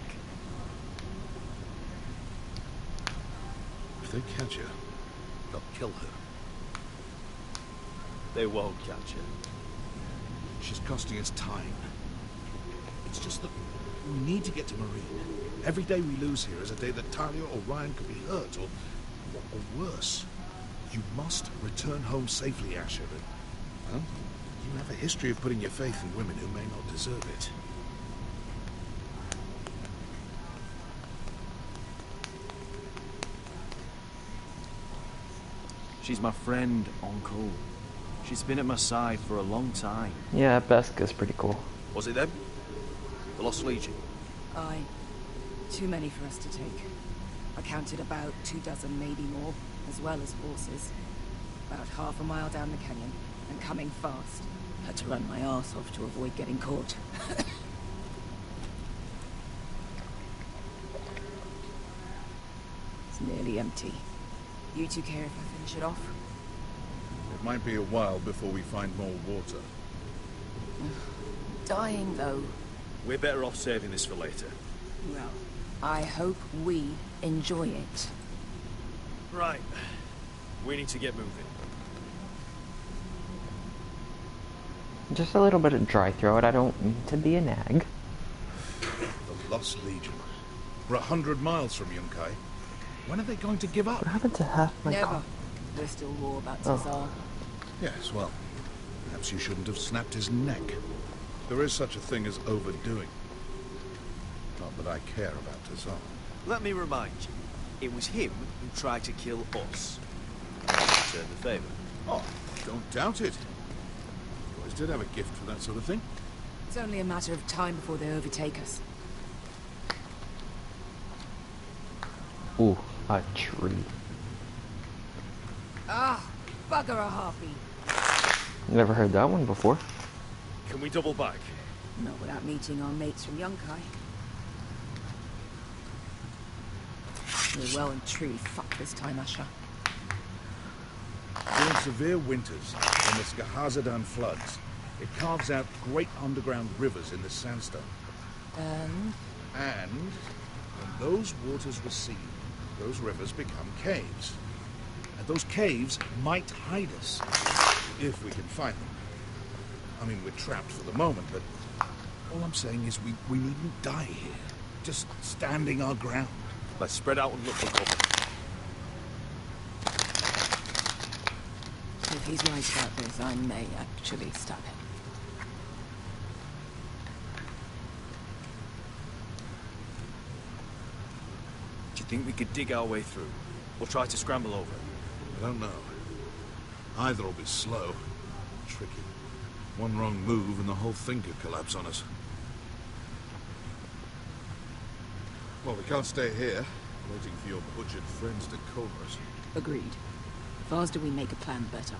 If they catch her, they'll kill her. They won't catch her. She's costing us time. It's just that we need to get to Marine. Every day we lose here is a day that Talia or Ryan could be hurt, or worse. You must return home safely, Asher. Well, you have a history of putting your faith in women who may not deserve it. She's my friend, Uncle. She's been at my side for a long time. Yeah, Beskha's pretty cool. Was it them? The Lost Legion? Aye. Too many for us to take. I counted about 24, maybe more, as well as horses. About half a mile down the canyon, and coming fast. Had to run my arse off to avoid getting caught. It's nearly empty. You two care if I finish it off? It might be a while before we find more water. Dying, though. We're better off saving this for later. Well, I hope we enjoy it. Right. We need to get moving. Just a little bit of dry throat. I don't mean to be a nag. The Lost Legion. We're 100 miles from Yunkai. When are they going to give up? What happened to half my Never. car? We're still war about Oh. Tazar. Yes, well, perhaps you shouldn't have snapped his neck. There is such a thing as overdoing. Not that I care about Tazar. Let me remind you, it was him who tried to kill us. Return the favour. Oh, don't doubt it. You always did have a gift for that sort of thing. It's only a matter of time before they overtake us. Ooh, a tree. Ah, bugger a harpy. Never heard that one before. Can we double back? Not without meeting our mates from Yunkai. We're well and truly fucked this time, Asher. During severe winters and the Skahazadan floods, it carves out great underground rivers in the sandstone. And when those waters recede, those rivers become caves. And those caves might hide us, if we can find them. I mean, we're trapped for the moment, but all I'm saying is we needn't die here. Just standing our ground. Let's spread out and look for cover. if he's right about this, I may actually stab him. Do you think we could dig our way through? Or try to scramble over? I don't know. Either will be slow, tricky. One wrong move and the whole thing could collapse on us. Well, we can't stay here, waiting for your butchered friends to cover us. Agreed. The faster we make a plan, the better.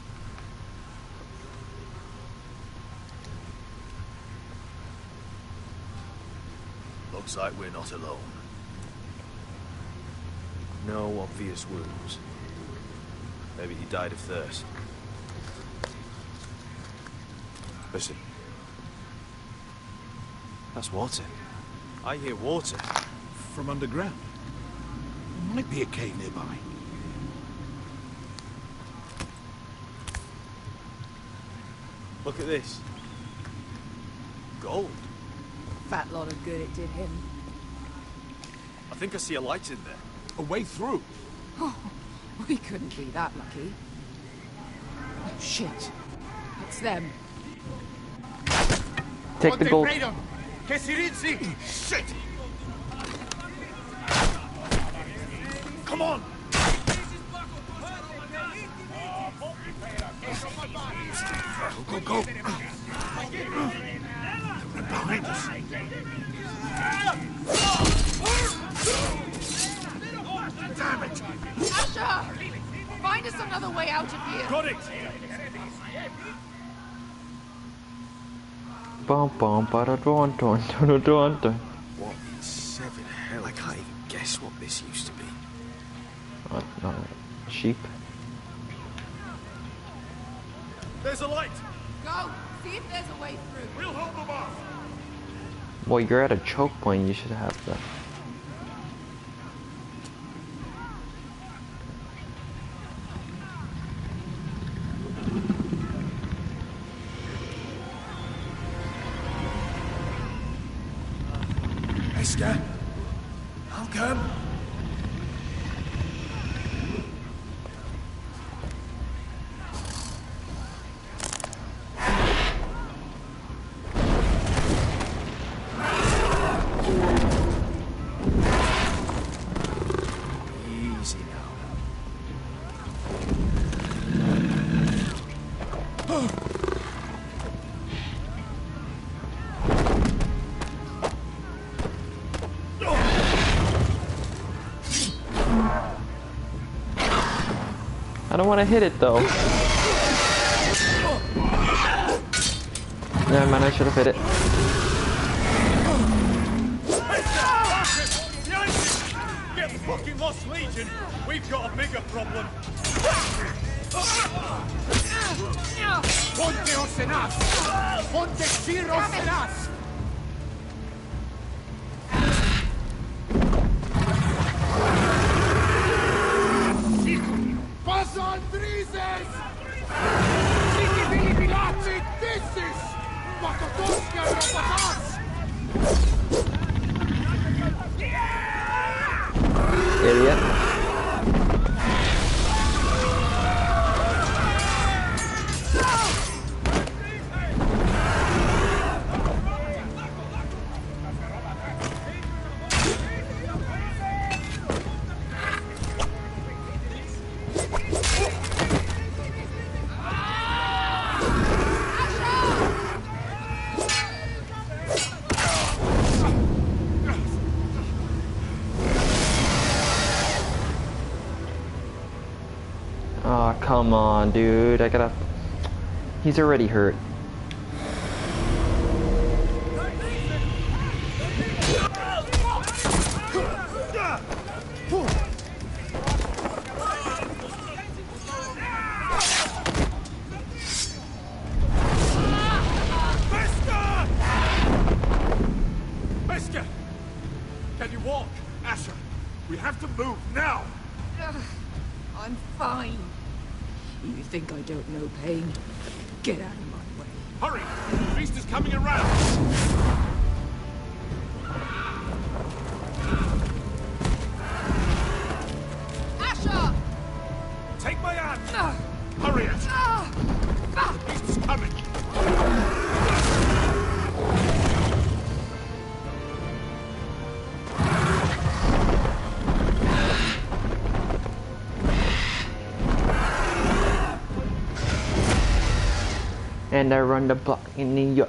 Looks like we're not alone. No obvious wounds. Maybe he died of thirst. Listen. That's water. I hear water. From underground. There might be a cave nearby. Look at this. Gold. Fat lot of good it did him. I think I see a light in there. A way through. Oh, we couldn't be that lucky. Oh, shit. It's them. Take the gold. Shit! Come on! Go, go, go! They're behind us. Damn it! Asher! Find us another way out of here! Got it! Bum bum ba don don don don don. What in seven hell? I can't even guess what this used to be. Sheep. There's a light! Go! See if there's a way through. We'll hold them off! Well, you're at a choke point. You should have that. Esker, I'll come. Easy now. I don't want to hit it though. Never mind, I should have hit it. Get fucking lost, Legion! We've got a bigger problem! Ponteos en as! Ponte Chiros en as! Pasan Drises! Siki Filipilaci Dissis! Makotoska Rapatas! Idiot. Oh, come on, dude. I gotta... He's already hurt. Esker! Can you walk? Asher, we have to move now! I'm fine. You think I don't know pain? Get out of my way. Hurry! The beast is coming around! Asher! Take my hand! Hurry it! The beast is coming! And I run the block in your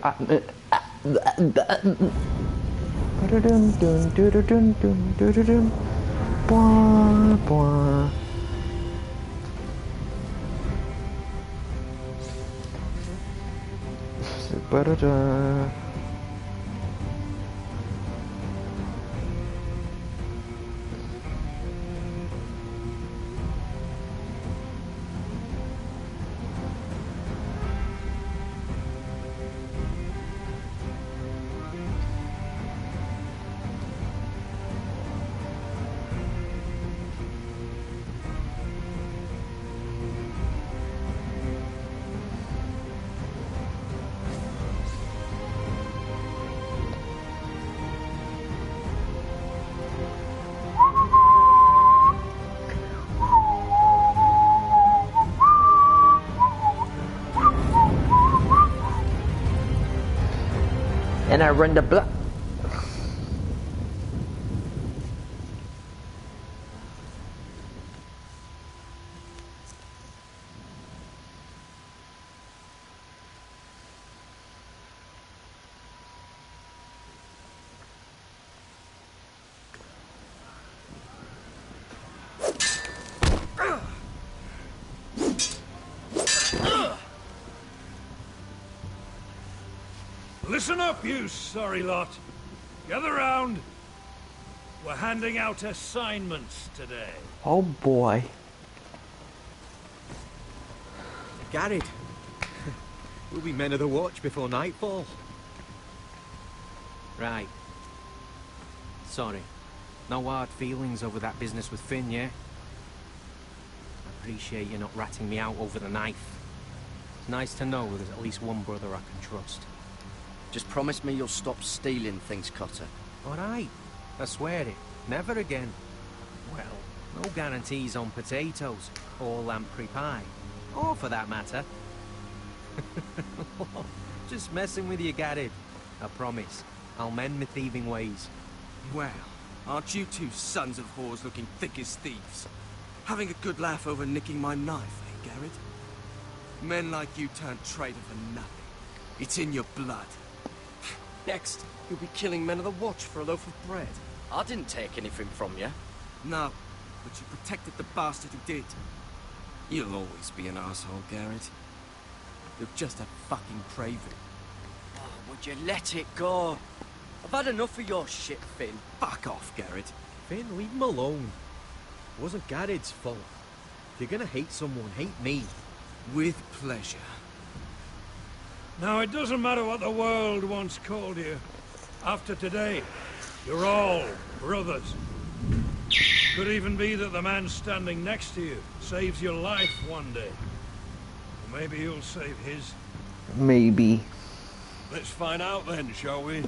and I run the block. Listen up, you sorry lot. Gather round. We're handing out assignments today. Oh boy. Garrett. We'll be men of the watch before nightfall. Right. Sorry. No hard feelings over that business with Finn, yeah? I appreciate you not ratting me out over the knife. It's nice to know there's at least one brother I can trust. Just promise me you'll stop stealing things, Cotter. Alright. I swear it. Never again. Well, no guarantees on potatoes, or lamprey pie. Or for that matter. Just messing with you, Garrett. I promise. I'll mend my thieving ways. Well, aren't you two sons of whores looking thick as thieves? Having a good laugh over nicking my knife, eh, Garrett? Men like you turn traitor for nothing. It's in your blood. Next, you'll be killing men of the watch for a loaf of bread. I didn't take anything from you. No, but you protected the bastard who did. You'll always be an asshole, Garrett. You're just a fucking craven. Oh, would you let it go? I've had enough of your shit, Finn. Fuck off, Garrett. Finn, leave him alone. It wasn't Garrett's fault. If you're gonna hate someone, hate me. With pleasure. Now, it doesn't matter what the world once called you. After today, you're all brothers. Could even be that the man standing next to you saves your life one day. Or maybe you'll save his. Maybe. Let's find out then, shall we?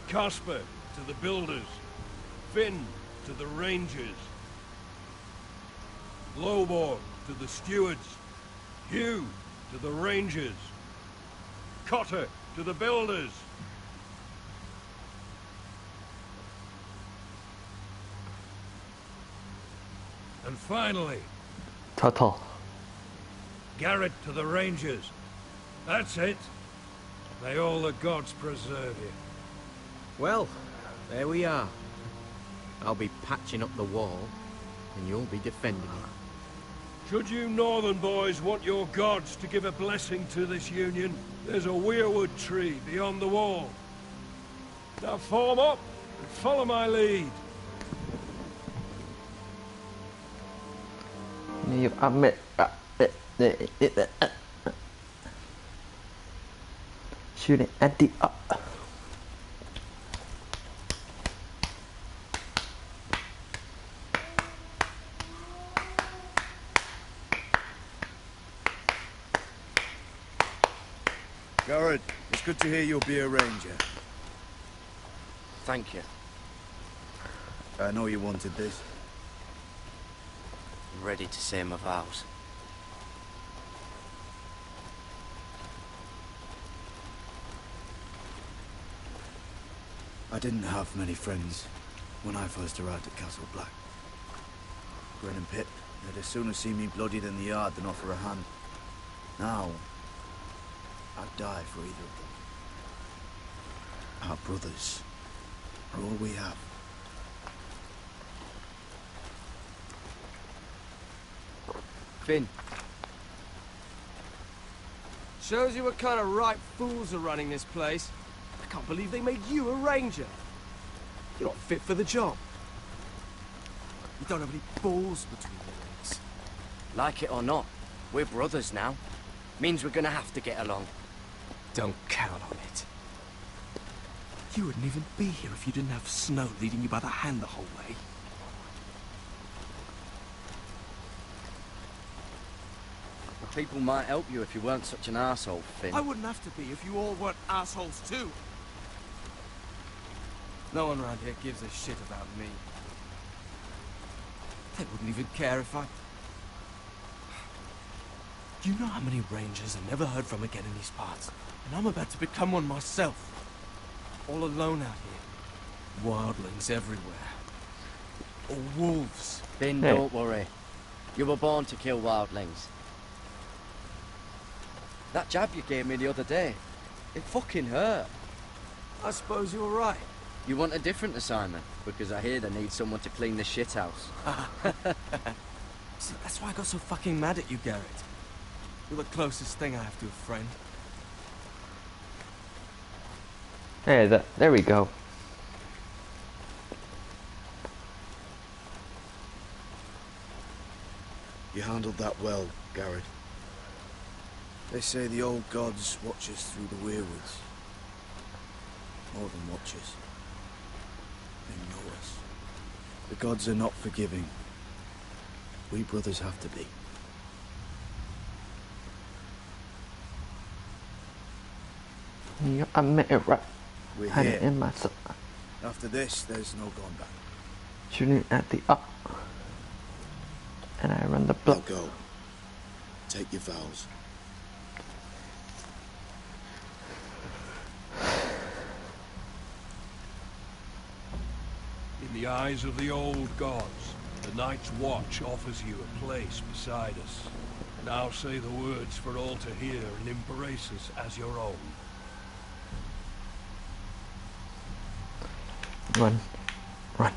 Casper to the builders. Finn to the rangers. Lobor to the stewards. You to the rangers. Cotter to the builders. And finally, Tuttle. Garrett to the rangers. That's it. May all the gods preserve you. Well, there we are. I'll be patching up the wall, and you'll be defending it. Should you northern boys want your gods to give a blessing to this union, there's a weirwood tree beyond the wall. Now form up and follow my lead. You admit. Shooting at the Garrett, it's good to hear you'll be a ranger. Thank you. I know you wanted this. I'm ready to say my vows. I didn't have many friends when I first arrived at Castle Black. Gren and Pip, they'd as soon have seen me bloodied in the yard than offer a hand. Now, I'd die for either of them. Our brothers are all we have. Finn. Shows you what kind of ripe fools are running this place. I can't believe they made you a ranger. You're not fit for the job. You don't have any balls between your legs. Like it or not, we're brothers now. Means we're gonna have to get along. Don't count on it. You wouldn't even be here if you didn't have Snow leading you by the hand the whole way. People might help you if you weren't such an arsehole, Finn. I wouldn't have to be if you all weren't assholes too. No one around here gives a shit about me. They wouldn't even care if I... You know how many rangers I never heard from again in these parts? And I'm about to become one myself. All alone out here. Wildlings everywhere. Or wolves. Finn, don't worry. You were born to kill wildlings. That jab you gave me the other day, it fucking hurt. I suppose you're right. You want a different assignment? Because I hear they need someone to clean the shithouse. See, that's why I got so fucking mad at you, Garrett. You're the closest thing I have to a friend. Hey, there we go. You handled that well, Garrett. They say the old gods watch us through the weirwoods. More than watch us. They know us. The gods are not forgiving. We brothers have to be. You admit it, right? We're Had here. it in myself. After this, there's no going back. Shooting at the up. And I run the block. Now go. Take your vows. In the eyes of the old gods, the Night's Watch offers you a place beside us. Now say the words for all to hear and embrace us as your own. Run. Run.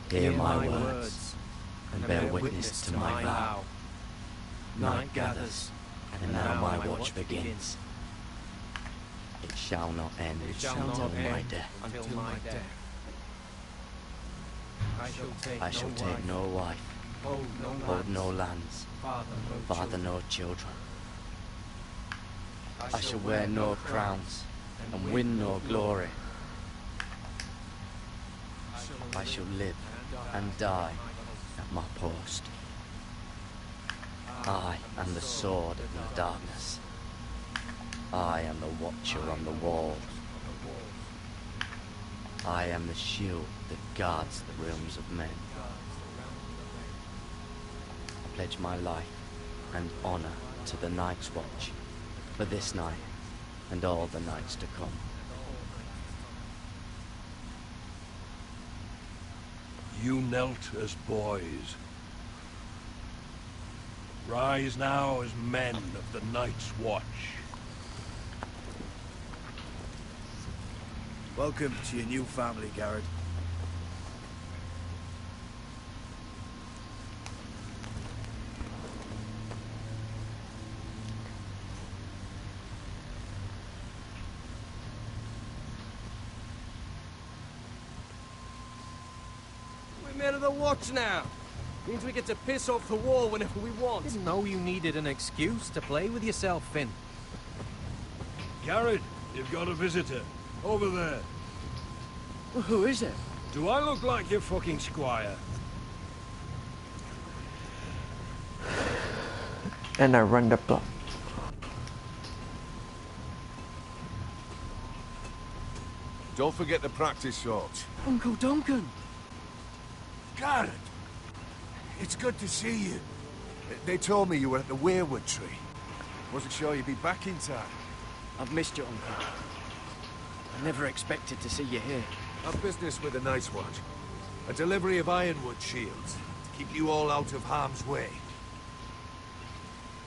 Hear my words, and bear witness to my vow. Night gathers, and now my watch begins. It shall not end until my death. I shall take no wife, hold no lands, father no children. I shall wear no crowns, and win no glory. I shall live and die at my post. I am the sword in the darkness. I am the watcher on the wall. I am the shield that guards the realms of men. I pledge my life and honor to the Night's Watch for this night and all the nights to come. You knelt as boys. Rise now as men of the Night's Watch. Welcome to your new family, Garrett. We're men of the watch now. Means we get to piss off the wall whenever we want. Didn't know you needed an excuse to play with yourself, Finn. Garrett, you've got a visitor. Over there. Well, who is it? Do I look like your fucking squire? And I run the block. Don't forget the practice shot. Uncle Duncan! Garrett! It's good to see you. They told me you were at the weirwood tree. Wasn't sure you'd be back in time. I've missed you, Uncle. I never expected to see you here. Our business with the Night's Watch. A delivery of ironwood shields to keep you all out of harm's way.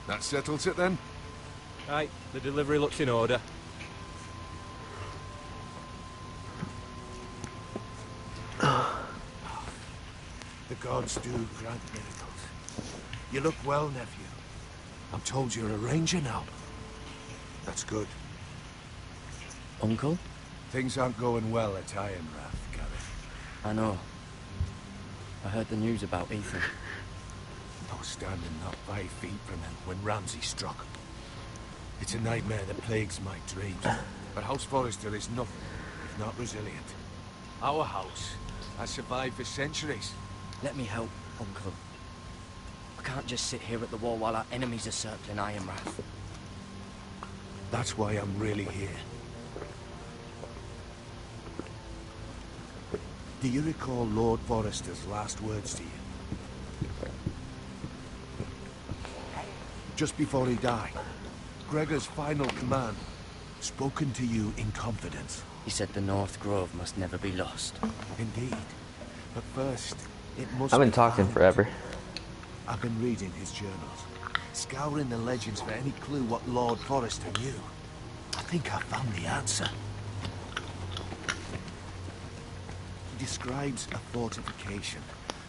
That settles it then? Right, the delivery looks in order. The gods do grant miracles. You look well, nephew. I'm told you're a ranger now. That's good. Uncle? Things aren't going well at Ironrath, Gareth. I know. I heard the news about Ethan. I was standing not 5 feet from him when Ramsay struck. It's a nightmare that plagues my dreams. But House Forrester is nothing if not resilient. Our house has survived for centuries. Let me help, Uncle. I can't just sit here at the wall while our enemies are circling Ironrath. That's why I'm really here. Do you recall Lord Forrester's last words to you? Just before he died, Gregor's final command, spoken to you in confidence. He said the North Grove must never be lost. Indeed. But first, it must I've been be talking found. forever. I've been reading his journals, scouring the legends for any clue what Lord Forrester knew. I think I found the answer. He describes a fortification,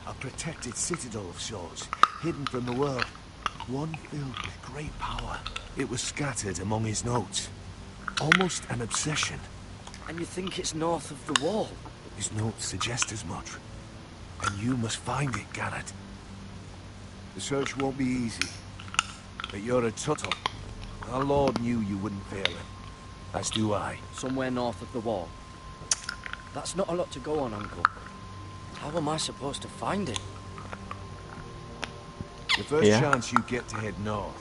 a protected citadel of sorts, hidden from the world, one filled with great power. It was scattered among his notes, almost an obsession. And you think it's north of the wall? His notes suggest as much. And you must find it, Garrett. The search won't be easy. But you're a Tuttle. Our Lord knew you wouldn't fail him. As do I. Somewhere north of the wall. That's not a lot to go on, Uncle. How am I supposed to find it? The first chance you get to head north,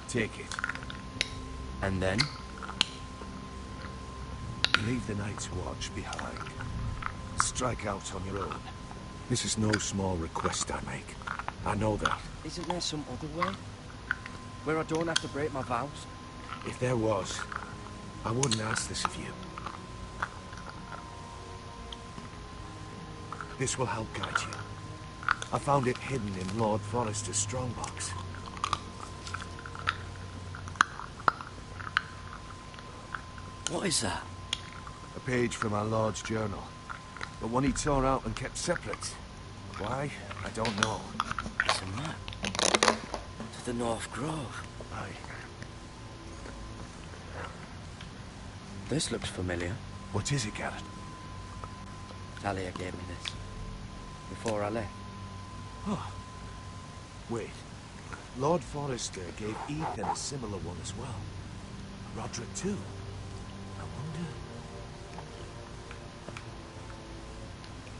take it. And then? Leave the Night's Watch behind. Strike out on your own. This is no small request I make. I know that. Isn't there some other way? Where I don't have to break my vows? If there was, I wouldn't ask this of you. This will help guide you. I found it hidden in Lord Forrester's strongbox. What is that? A page from our Lord's journal. But one he tore out and kept separate. Why? I don't know. It's a map. To the North Grove. Aye. This looks familiar. What is it, Garrett? Talia gave me this. Before I left. Oh. Wait. Lord Forrester gave Ethan a similar one as well. Roderick too. I wonder...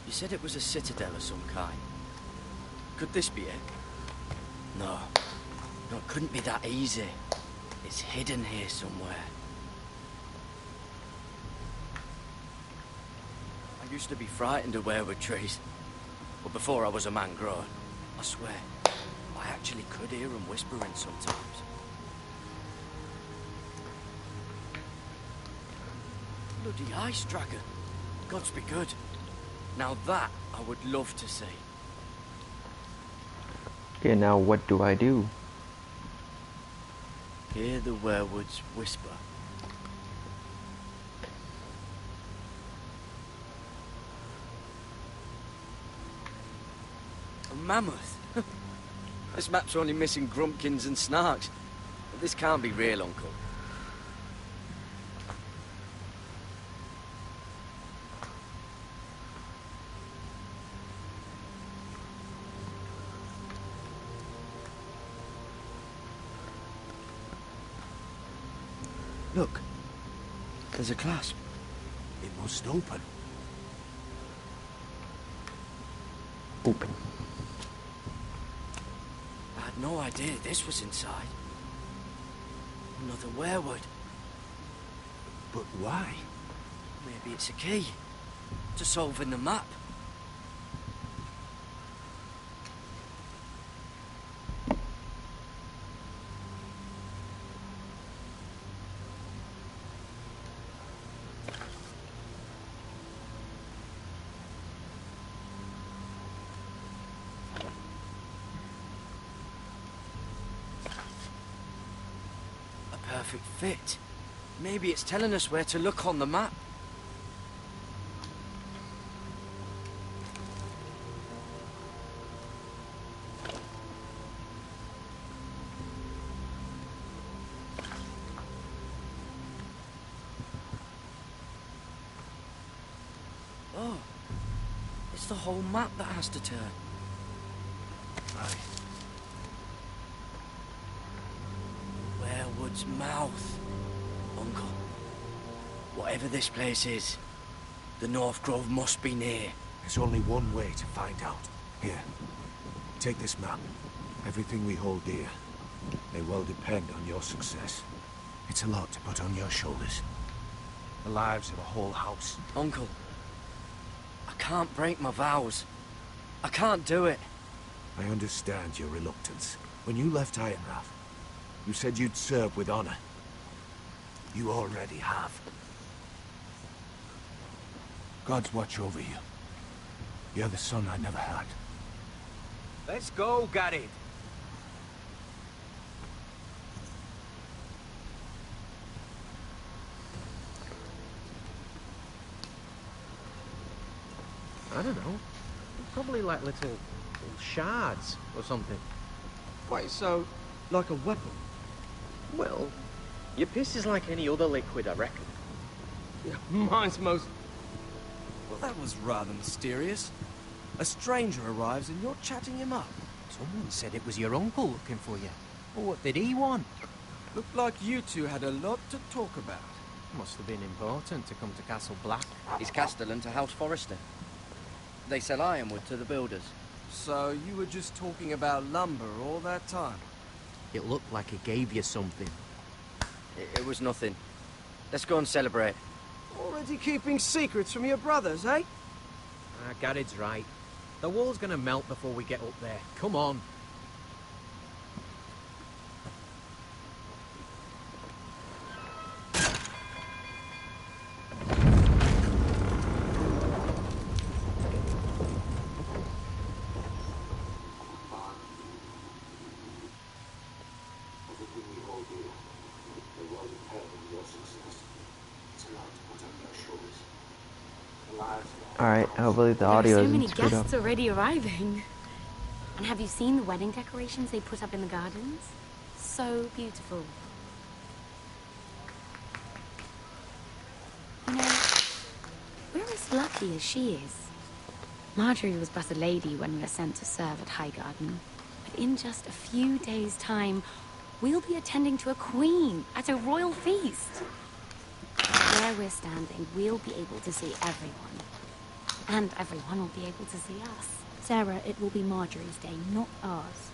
You said it was a citadel of some kind. Could this be it? No. No, it couldn't be that easy. It's hidden here somewhere. I used to be frightened of weirwood trees. But before I was a man grown, I swear, I actually could hear them whispering sometimes. Bloody ice dragon. Gods be good. Now that I would love to see. Okay, now what do I do? Hear the weirwoods whisper. A mammoth? This map's only missing grumpkins and snarks. But this can't be real, Uncle. Look, there's a clasp. It must open. Open. I had no idea this was inside. Another weirwood. But why? Maybe it's a key to solving the map. A perfect fit. Maybe it's telling us where to look on the map. Oh, it's the whole map that has to turn. Aye. Werewood's mouth. Uncle, whatever this place is, the North Grove must be near. There's only one way to find out. Here, take this map. Everything we hold dear may well depend on your success. It's a lot to put on your shoulders. The lives of a whole house. Uncle, I can't break my vows. I can't do it. I understand your reluctance. When you left Ironrath, you said you'd serve with honor. You already have. God's watch over you. You're the son I never had. Let's go, Garrett. I don't know. Probably like little shards or something. Wait, so, like a weapon? Well, your piss is like any other liquid, I reckon. Yeah, mine's most... Well, that was rather mysterious. A stranger arrives and you're chatting him up. Someone said it was your uncle looking for you. Well, what did he want? Looked like you two had a lot to talk about. Must have been important to come to Castle Black. He's Castellan to House Forrester. They sell ironwood to the builders. So you were just talking about lumber all that time? It looked like he gave you something. It was nothing. Let's go and celebrate. Already keeping secrets from your brothers, eh? Garrett's right. The wall's gonna melt before we get up there. Come on. Alright, hopefully the audio There are so isn't many screwed up. guests already arriving. And have you seen the wedding decorations they put up in the gardens? So beautiful. You know, we're as lucky as she is. Marjorie was but a lady when we were sent to serve at Highgarden. But in just a few days' time, we'll be attending to a queen at a royal feast. Where we're standing, we'll be able to see everyone. And everyone will be able to see us. Sarah, it will be Marjorie's day, not ours.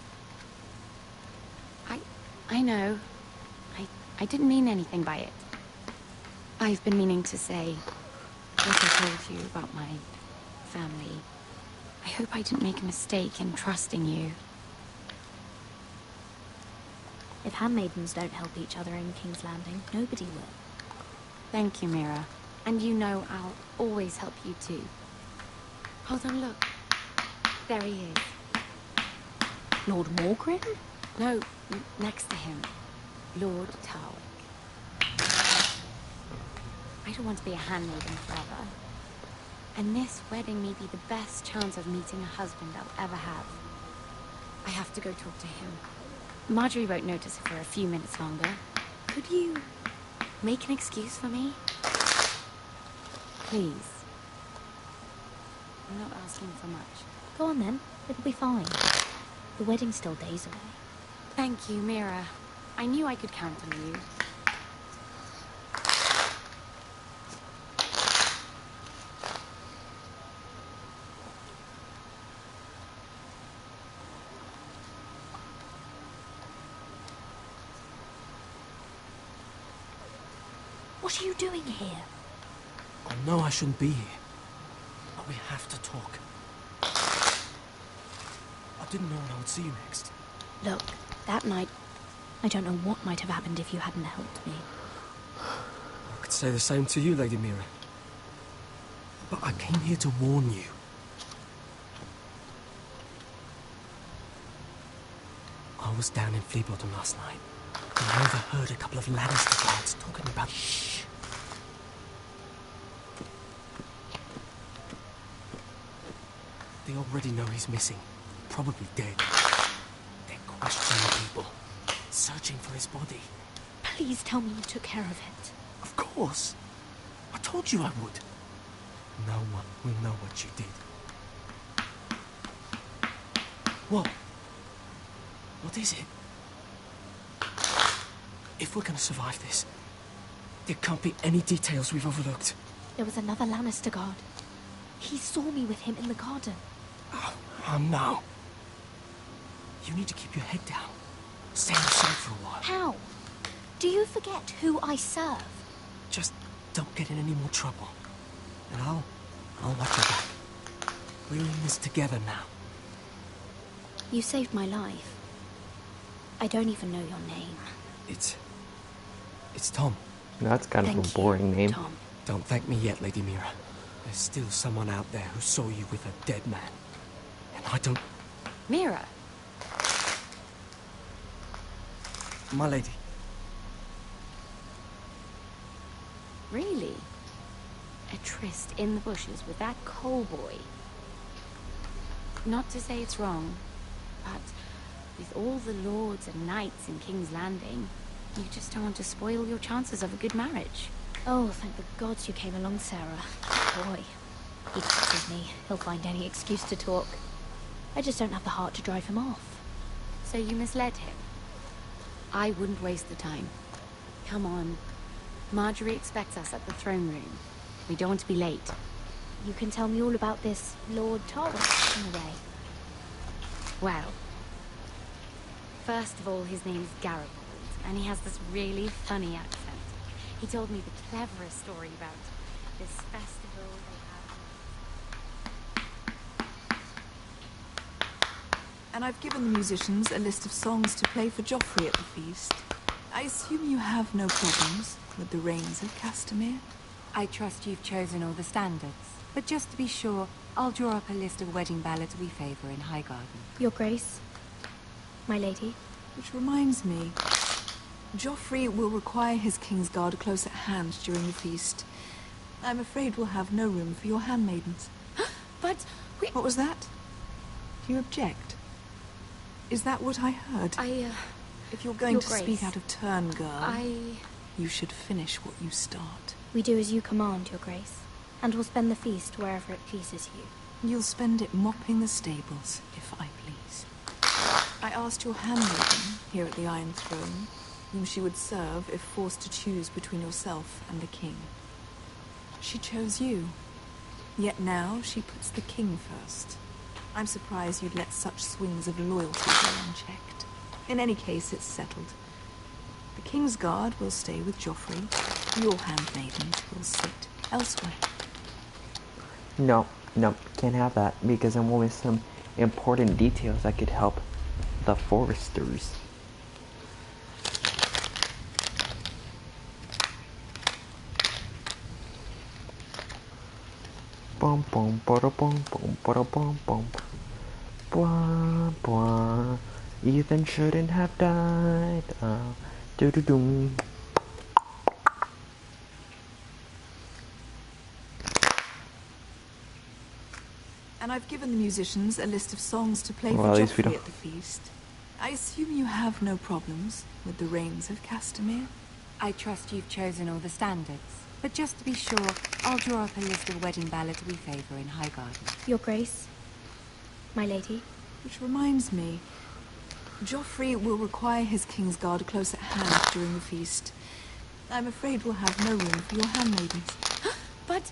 I know. I didn't mean anything by it. I've been meaning to say what I told you about my family. I hope I didn't make a mistake in trusting you. If handmaidens don't help each other in King's Landing, nobody will. Thank you, Mira. And you know I'll always help you too. Hold on, look. There he is. Lord Morgrim? No, next to him. Lord Tarwick. I don't want to be a handmaiden forever. And this wedding may be the best chance of meeting a husband I'll ever have. I have to go talk to him. Marjorie won't notice it for a few minutes longer. Could you make an excuse for me? Please. I'm not asking for much. Go on then. It'll be fine. The wedding's still days away. Thank you, Mira. I knew I could count on you. What are you doing here? I know I shouldn't be here, but we have to talk. I didn't know when I would see you next. Look, that night, I don't know what might have happened if you hadn't helped me. I could say the same to you, Lady Mira. But I came here to warn you. I was down in Flea Bottom last night, and I overheard a couple of Lannister guards talking about... Shh! They already know he's missing, probably dead. They're questioning people, searching for his body. Please tell me you took care of it. Of course. I told you I would. No one will know what you did. What? What is it? If we're gonna survive this, there can't be any details we've overlooked. There was another Lannister guard. He saw me with him in the garden. Oh no. You need to keep your head down. Stay on the side for a while. How? Do you forget who I serve? Just don't get in any more trouble. And I'll watch your back. We're in this together now. You saved my life. I don't even know your name. It's Tom. That's kind of a boring name. Tom. Don't thank me yet, Lady Mira. There's still someone out there who saw you with a dead man. And I don't... Mira. My lady. Really? A tryst in the bushes with that coal boy? Not to say it's wrong, but with all the lords and knights in King's Landing, you just don't want to spoil your chances of a good marriage. Oh, thank the gods you came along, Sarah. Boy, he pisses me. He'll find any excuse to talk. I just don't have the heart to drive him off. So you misled him? I wouldn't waste the time. Come on. Marjorie expects us at the throne room. We don't want to be late. You can tell me all about this Lord Torrance, in a way. Well, first of all, his name's Garibaldi, and he has this really funny accent. He told me the cleverest story about this festival they have. And I've given the musicians a list of songs to play for Joffrey at the feast. I assume you have no problems with the Rains of Castamere? I trust you've chosen all the standards. But just to be sure, I'll draw up a list of wedding ballads we favor in Highgarden. Your Grace, my lady. Which reminds me, Joffrey will require his Kingsguard close at hand during the feast. I'm afraid we'll have no room for your handmaidens. But what was that? Do you object? Is that what I heard? If you're going to speak out of turn, girl, you should finish what you start. We do as you command, Your Grace, and we'll spend the feast wherever it pleases you. You'll spend it mopping the stables, if I please. I asked your handmaiden here at the Iron Throne whom she would serve if forced to choose between yourself and the king. She chose you. Yet now she puts the king first. I'm surprised you'd let such swings of loyalty go unchecked. In any case, it's settled. The Kingsguard will stay with Joffrey. Your handmaidens will sit elsewhere. No, can't have that because I'm with some important details that could help the Foresters. Bum bum bada bum bum bada bum bum. Blah blah. Ethan shouldn't have died. Do do dum. And I've given the musicians a list of songs to play for Joffrey at the feast. I assume you have no problems with the Rains of Castamere? I trust you've chosen all the standards. But just to be sure, I'll draw up a list of wedding ballads we favor in Highgarden. Your Grace, my lady. Which reminds me, Joffrey will require his Kingsguard close at hand during the feast. I'm afraid we'll have no room for your handmaidens. But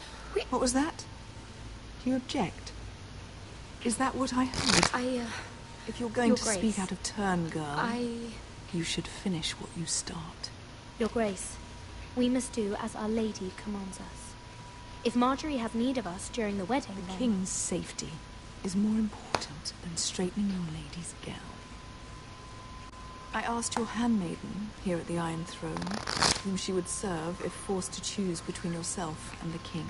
what was that? Do you object? Is that what I heard? If you're going to speak out of turn, girl, you should finish what you start. Your Grace, we must do as Our Lady commands us. If Marjorie has need of us during the wedding, The then... king's safety is more important than straightening your lady's gown. I asked your handmaiden here at the Iron Throne whom she would serve if forced to choose between yourself and the king.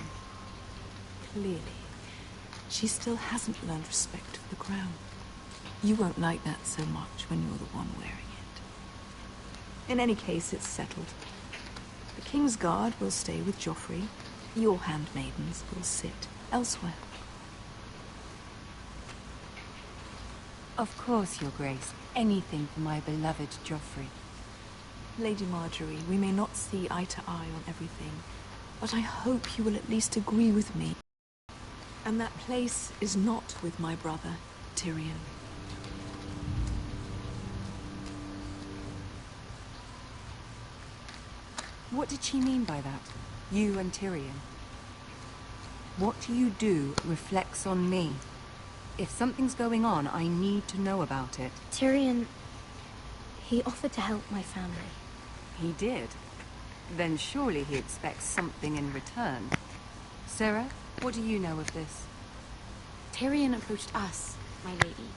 Clearly, she still hasn't learned respect for the crown. You won't like that so much when you're the one wearing it. In any case, it's settled. The King's Guard will stay with Joffrey. Your handmaidens will sit elsewhere. Of course, Your Grace. Anything for my beloved Joffrey. Lady Marjorie, we may not see eye to eye on everything, but I hope you will at least agree with me. And that place is not with my brother, Tyrion. What did she mean by that? You and Tyrion? What you do reflects on me. If something's going on, I need to know about it. Tyrion... he offered to help my family. He did? Then surely he expects something in return. Sarah, what do you know of this? Tyrion approached us, my lady.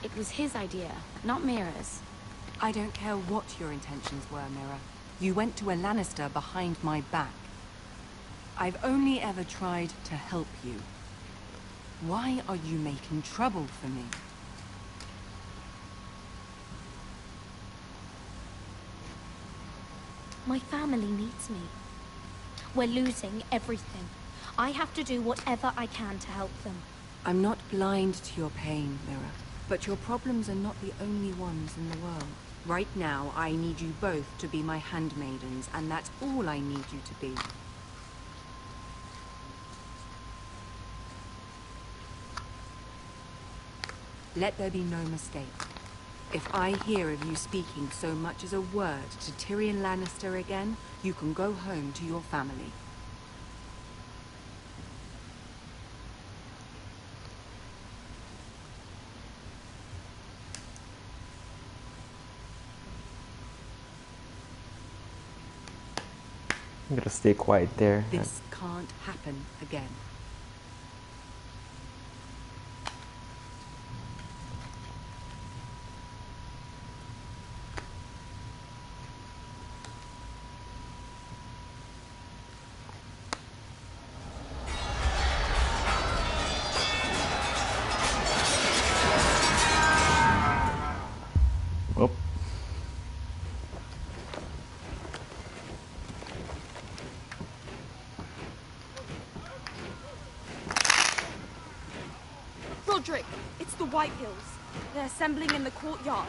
It was his idea, not Mira's. I don't care what your intentions were, Mira. You went to a Lannister behind my back. I've only ever tried to help you. Why are you making trouble for me? My family needs me. We're losing everything. I have to do whatever I can to help them. I'm not blind to your pain, Mira. But your problems are not the only ones in the world. Right now, I need you both to be my handmaidens, and that's all I need you to be. Let there be no mistake. If I hear of you speaking so much as a word to Tyrion Lannister again, you can go home to your family. I'm gonna stay quiet there. This can't happen again. Oh. Roderick, it's the White Hills. They're assembling in the courtyard.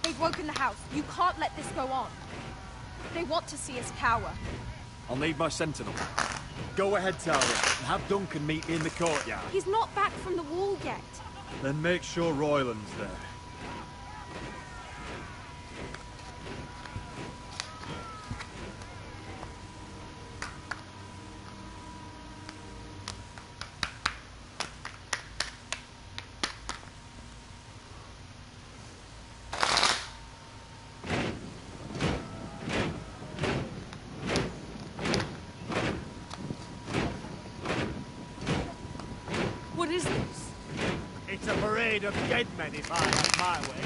They've woken the house. You can't let this go on. They want to see us cower. I'll need my sentinel. Go ahead, Tara, and have Duncan meet me in the courtyard. He's not back from the wall yet. Then make sure Royland's there. What is this? It's a parade of dead men if I had my way.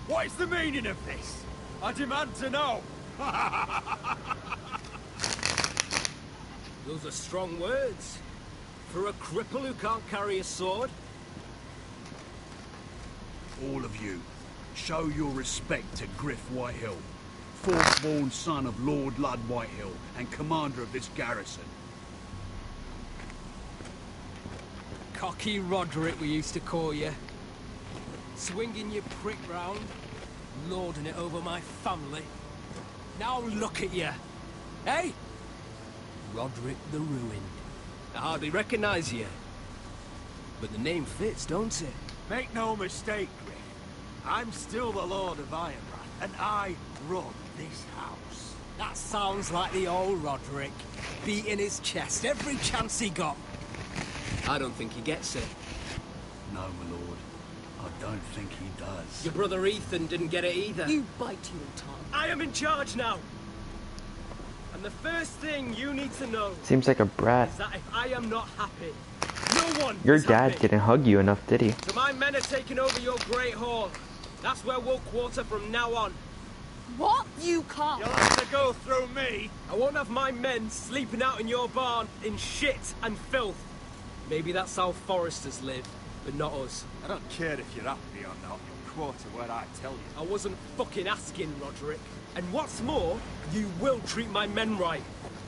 What is the meaning of this? I demand to know! Those are strong words. For a cripple who can't carry a sword? All of you, show your respect to Griff Whitehill, fourth-born son of Lord Ludd Whitehill and commander of this garrison. Cocky Roderick, we used to call you. Swinging your prick round, lording it over my family. Now look at you. Hey? Roderick the Ruined. I hardly recognize you. But the name fits, don't it? Make no mistake, Griff. I'm still the Lord of Ironrath, and I run this house. That sounds like the old Roderick, beating his chest every chance he got. I don't think he gets it. No, my lord. I don't think he does. Your brother Ethan didn't get it either. You bite your tongue. I am in charge now. And the first thing you need to know Seems like a brat. is that if I am not happy, no one Your is dad happy. didn't hug you enough, did he? So my men are taking over your great hall. That's where we'll quarter from now on. What? You can't. You'll have to go through me. I won't have my men sleeping out in your barn in shit and filth. Maybe that's how foresters live, but not us. I don't care if you're happy or not. You'll quarter where I tell you. I wasn't fucking asking, Roderick. And what's more, you will treat my men right.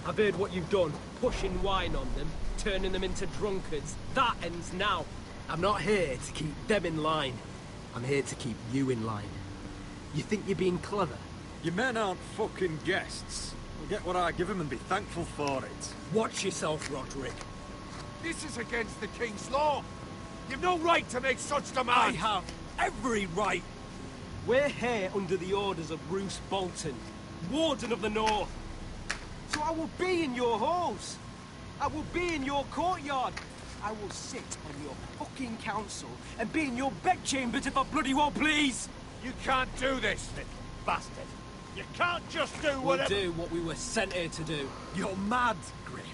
I've heard what you've done, pushing wine on them, turning them into drunkards. That ends now. I'm not here to keep them in line. I'm here to keep you in line. You think you're being clever? Your men aren't fucking guests. They'll get what I give them and be thankful for it. Watch yourself, Roderick. This is against the king's law. You've no right to make such I demands. have every right. We're here under the orders of Bruce Bolton, Warden of the North. So I will be in your halls. I will be in your courtyard. I will sit on your fucking council and be in your bedchambers if I bloody well please. You can't do this, little bastard. You can't just do We'll whatever... do what we were sent here to do. You're mad, Griff.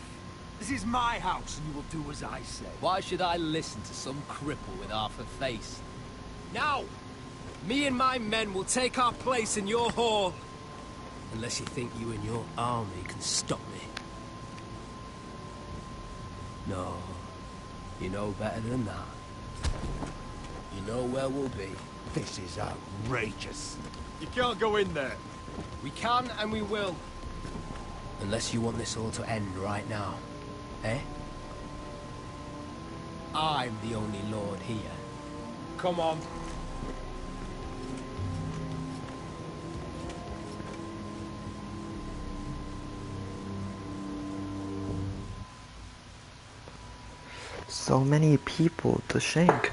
This is my house and you will do as I say. Why should I listen to some cripple with half a face? Now, me and my men will take our place in your hall. Unless you think you and your army can stop me. No, you know better than that. You know where we'll be. This is outrageous. You can't go in there. We can and we will. Unless you want this all to end right now. Eh? I'm the only lord here. Come on. So many people to shank.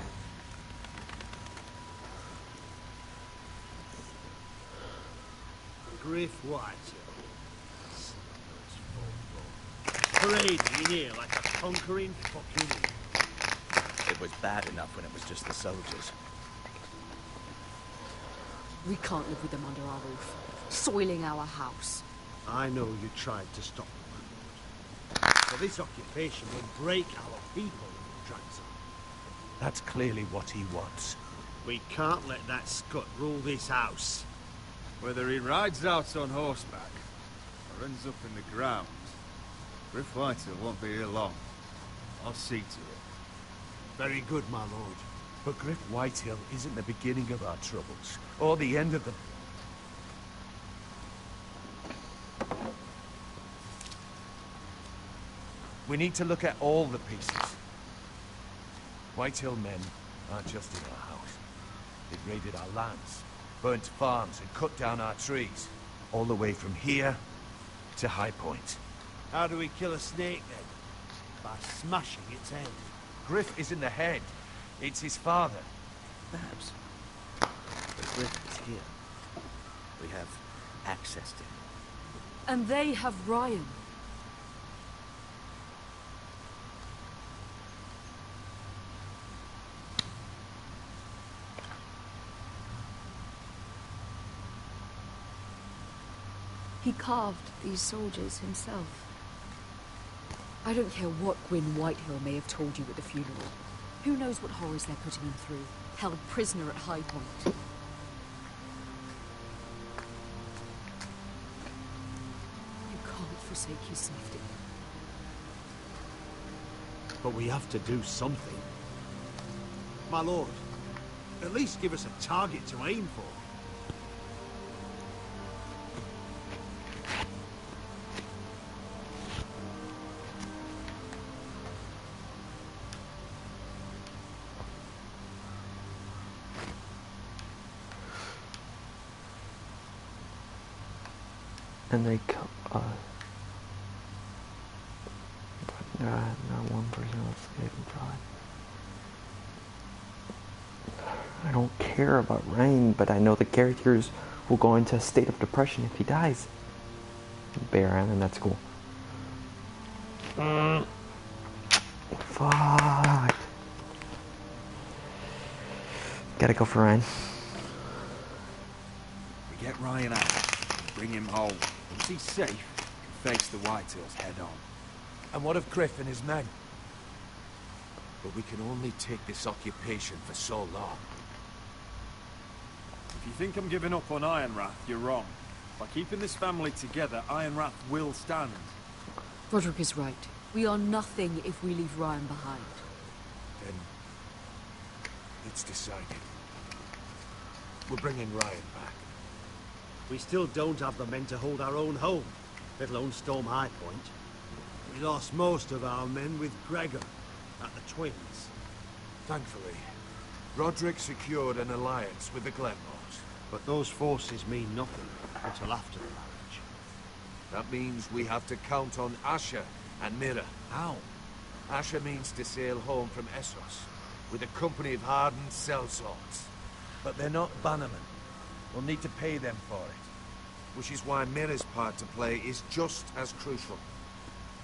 Griff White. Parading in here like a conquering fucking... It was bad enough when it was just the soldiers. We can't live with them under our roof, soiling our house. I know you tried to stop them, my lord. So this occupation will break our people if it drags on. That's clearly what he wants. We can't let that scut rule this house. Whether he rides out on horseback or ends up in the ground, Griff Whitehill won't be here long. I'll see to it. Very good, my lord. But Griff Whitehill isn't the beginning of our troubles, or the end of them. We need to look at all the pieces. Whitehill men aren't just in our house. They've raided our lands, burnt farms, and cut down our trees. All the way from here to High Point. How do we kill a snake, then? By smashing its head. Griff isn't the head. It's his father. Perhaps. But Griff is here. We have access to him. And they have Ryan. He carved these soldiers himself. I don't care what Gwyn Whitehill may have told you at the funeral. Who knows what horrors they're putting him through, held prisoner at High Point. You can't forsake your safety. But we have to do something. My lord, at least give us a target to aim for. And they kill us. But not one person will escape and try. I don't care about Ryan, but I know the characters will go into a state of depression if he dies. Baron, and that's cool. Fuck. Gotta go for Ryan. We get Ryan out, bring him home. Once he's safe, he can face the Whitehills head on. And what of Criff and his men? But we can only take this occupation for so long. If you think I'm giving up on Ironrath, you're wrong. By keeping this family together, Ironrath will stand. Roderick is right. We are nothing if we leave Ryan behind. Then it's decided. We're bringing Ryan back. We still don't have the men to hold our own home, let alone storm High Point. We lost most of our men with Gregor at the Twins. Thankfully, Roderick secured an alliance with the Glenmores. But those forces mean nothing until after the marriage. That means we have to count on Asher and Mira. How? Asher means to sail home from Essos with a company of hardened sellswords. But they're not bannermen. We'll need to pay them for it. Which is why Mira's part to play is just as crucial.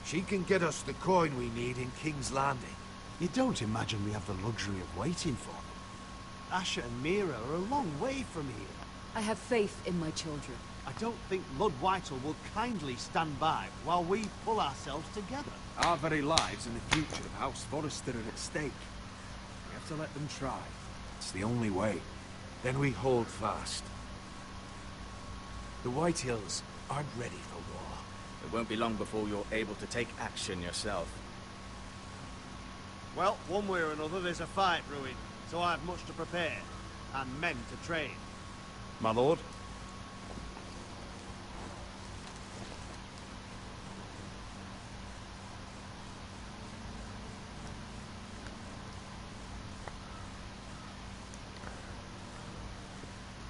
She can get us the coin we need in King's Landing. You don't imagine we have the luxury of waiting for them. Asher and Mira are a long way from here. I have faith in my children. I don't think Lord Whitehall will kindly stand by while we pull ourselves together. Our very lives and the future of House Forrester are at stake. We have to let them try. It's the only way. Then we hold fast. The Whitehills aren't ready for war. It won't be long before you're able to take action yourself. Well, one way or another, there's a fight brewing, so I have much to prepare, and men to train. My lord?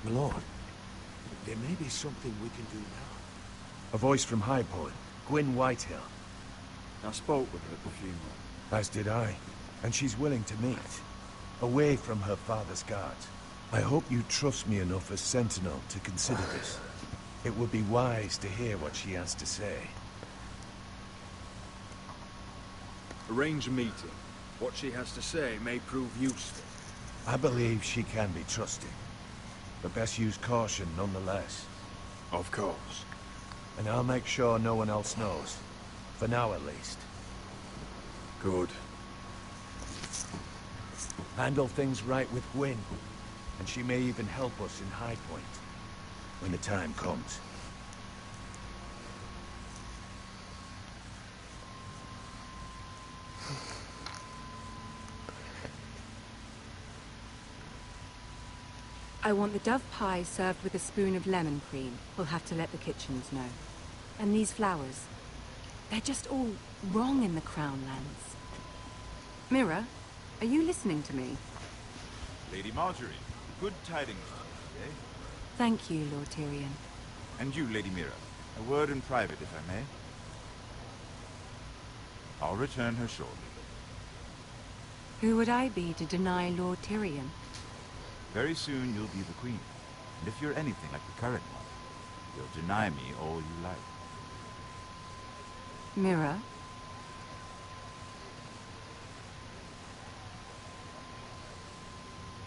My lord, there may be something we can do now. A voice from High Point, Gwyn Whitehill. I spoke with her at the funeral. As did I. And she's willing to meet. Away from her father's guards. I hope you trust me enough as Sentinel to consider this. It would be wise to hear what she has to say. Arrange a meeting. What she has to say may prove useful. I believe she can be trusted. But best use caution nonetheless. Of course. And I'll make sure no one else knows. For now at least. Good. Handle things right with Gwyn. And she may even help us in High Point. When the time comes. I want the dove pie served with a spoon of lemon cream. We'll have to let the kitchens know. And these flowers. They're just all wrong in the Crown lands. Mira, are you listening to me? Lady Marjorie, good tidings to you, eh? Thank you, Lord Tyrion. And you, Lady Mira. A word in private, if I may. I'll return her shortly. Who would I be to deny Lord Tyrion? Very soon you'll be the queen. And if you're anything like the current one, you'll deny me all you like. Mira?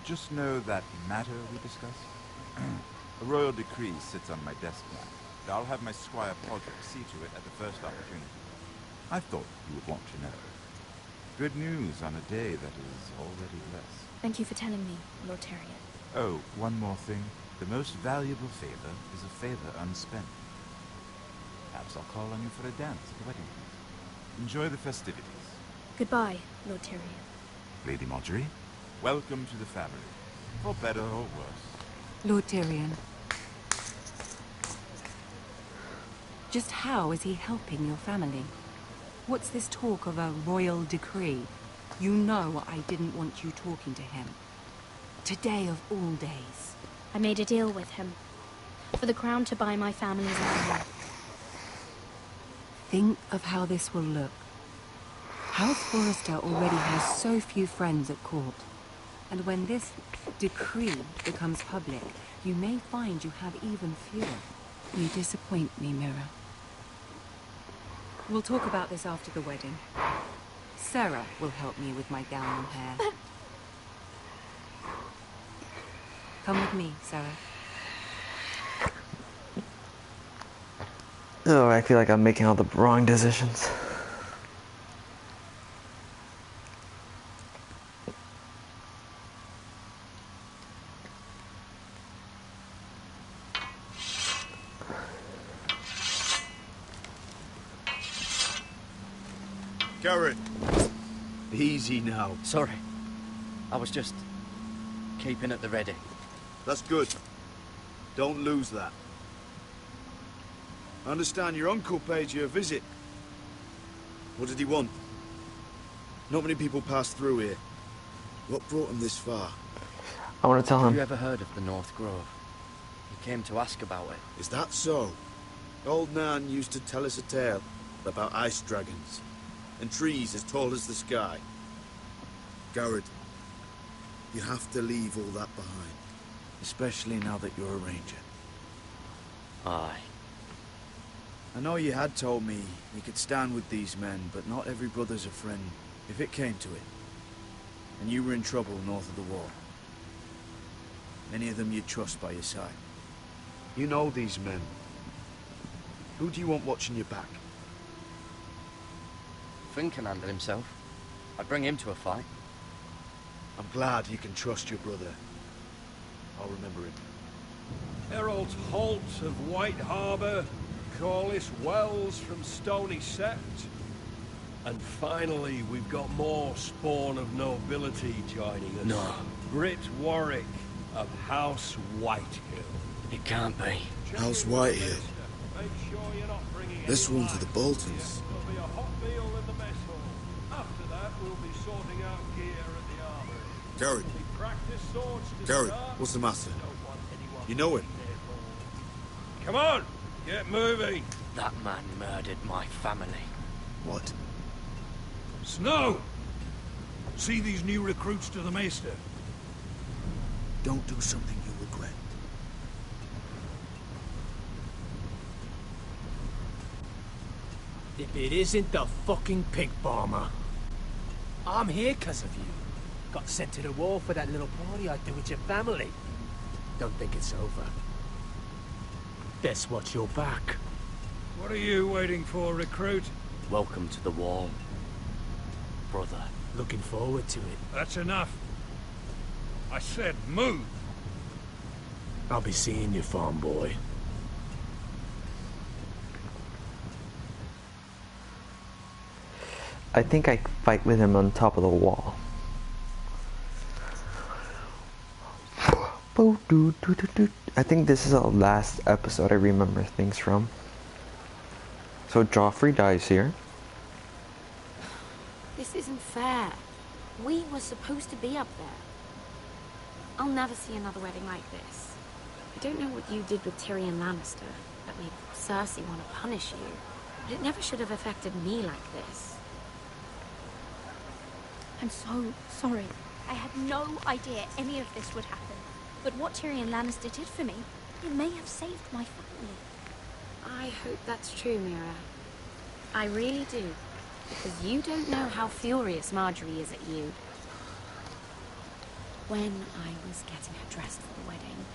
Just know that matter we discussed? A royal decree sits on my desk now. And I'll have my squire Podrick see to it at the first opportunity. I thought you would want to know. Good news on a day that is already blessed. Thank you for telling me, Lord Tyrion. Oh, one more thing. The most valuable favor is a favor unspent. Perhaps I'll call on you for a dance at the wedding. Enjoy the festivities. Goodbye, Lord Tyrion. Lady Marjorie, welcome to the family. For better or worse. Lord Tyrion. Just how is he helping your family? What's this talk of a royal decree? You know I didn't want you talking to him. Today of all days. I made a deal with him. For the crown to buy my family's honor. Think of how this will look. House Forrester already has so few friends at court. And when this decree becomes public, you may find you have even fewer. You disappoint me, Mira. We'll talk about this after the wedding. Sarah will help me with my gown and hair. Come with me, Sarah. Oh, I feel like I'm making all the wrong decisions. Garrett, easy now. Sorry. I was just keeping at the ready. That's good. Don't lose that. I understand your uncle paid you a visit. What did he want? Not many people pass through here. What brought him this far? I want to tell him. Have you ever heard of the North Grove? He came to ask about it. Is that so? Old Nan used to tell us a tale about ice dragons and trees as tall as the sky. Garrett, you have to leave all that behind. Especially now that you're a ranger. Aye. I know you had told me you could stand with these men, but not every brother's a friend if it came to it. And you were in trouble north of the wall. Many of them you'd trust by your side. You know these men. Who do you want watching your back? Finn can handle himself. I'd bring him to a fight. I'm glad you can trust your brother. I'll remember him. Harold Holt of White Harbour, Corliss Wells from Stony Sept. And finally, we've got more spawn of nobility joining us. No. Britt Warwick of House Whitehill. It can't be. House Whitehill. This one's to the Boltons. There'll be a hot meal in the mess hall. After that, we'll be sorting out gear at the armory. Garrett. Practice swords to Garrett, start. what's the matter? You know him? Come on, get moving. That man murdered my family. What? Snow! See these new recruits to the Maester? Don't do something you regret. If it isn't the fucking pig farmer. I'm here because of you. Got sent to the war for that little party I did with your family. Don't think it's over. Best watch your back. What are you waiting for, recruit? Welcome to the wall, brother. Looking forward to it. That's enough. I said move. I'll be seeing you, farm boy. I think I fight with him on top of the wall. I think this is the last episode I remember things from. So Joffrey dies here. This isn't fair. We were supposed to be up there. I'll never see another wedding like this. I don't know what you did with Tyrion Lannister that made Cersei want to punish you, but it never should have affected me like this. I'm so sorry. I had no idea any of this would happen. But what Tyrion Lannister did for me, it may have saved my family. I hope that's true, Mira. I really do. Because you don't know how furious Marjorie is at you. When I was getting her dressed for the wedding,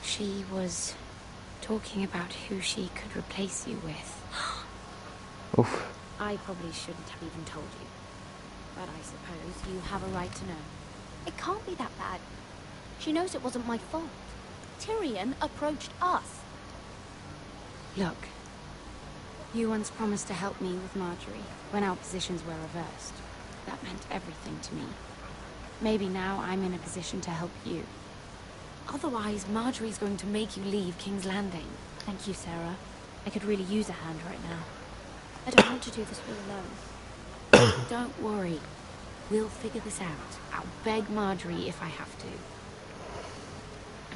she was talking about who she could replace you with. Oof. I probably shouldn't have even told you. But I suppose you have a right to know. It can't be that bad. She knows it wasn't my fault. Tyrion approached us. Look, you once promised to help me with Marjorie when our positions were reversed. That meant everything to me. Maybe now I'm in a position to help you. Otherwise, Marjorie's going to make you leave King's Landing. Thank you, Sarah. I could really use a hand right now. I don't want to do this all alone. Don't worry. We'll figure this out. I'll beg Marjorie if I have to.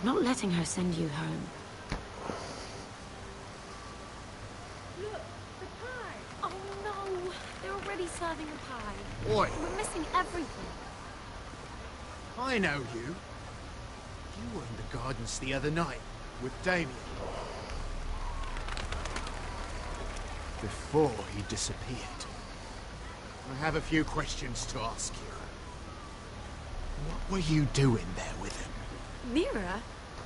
I'm not letting her send you home. Look, the pie! Oh no! They're already serving a pie. Oi! We're missing everything. I know you. You were in the gardens the other night with Damien. Before he disappeared. I have a few questions to ask you. What were you doing there with him? Mira?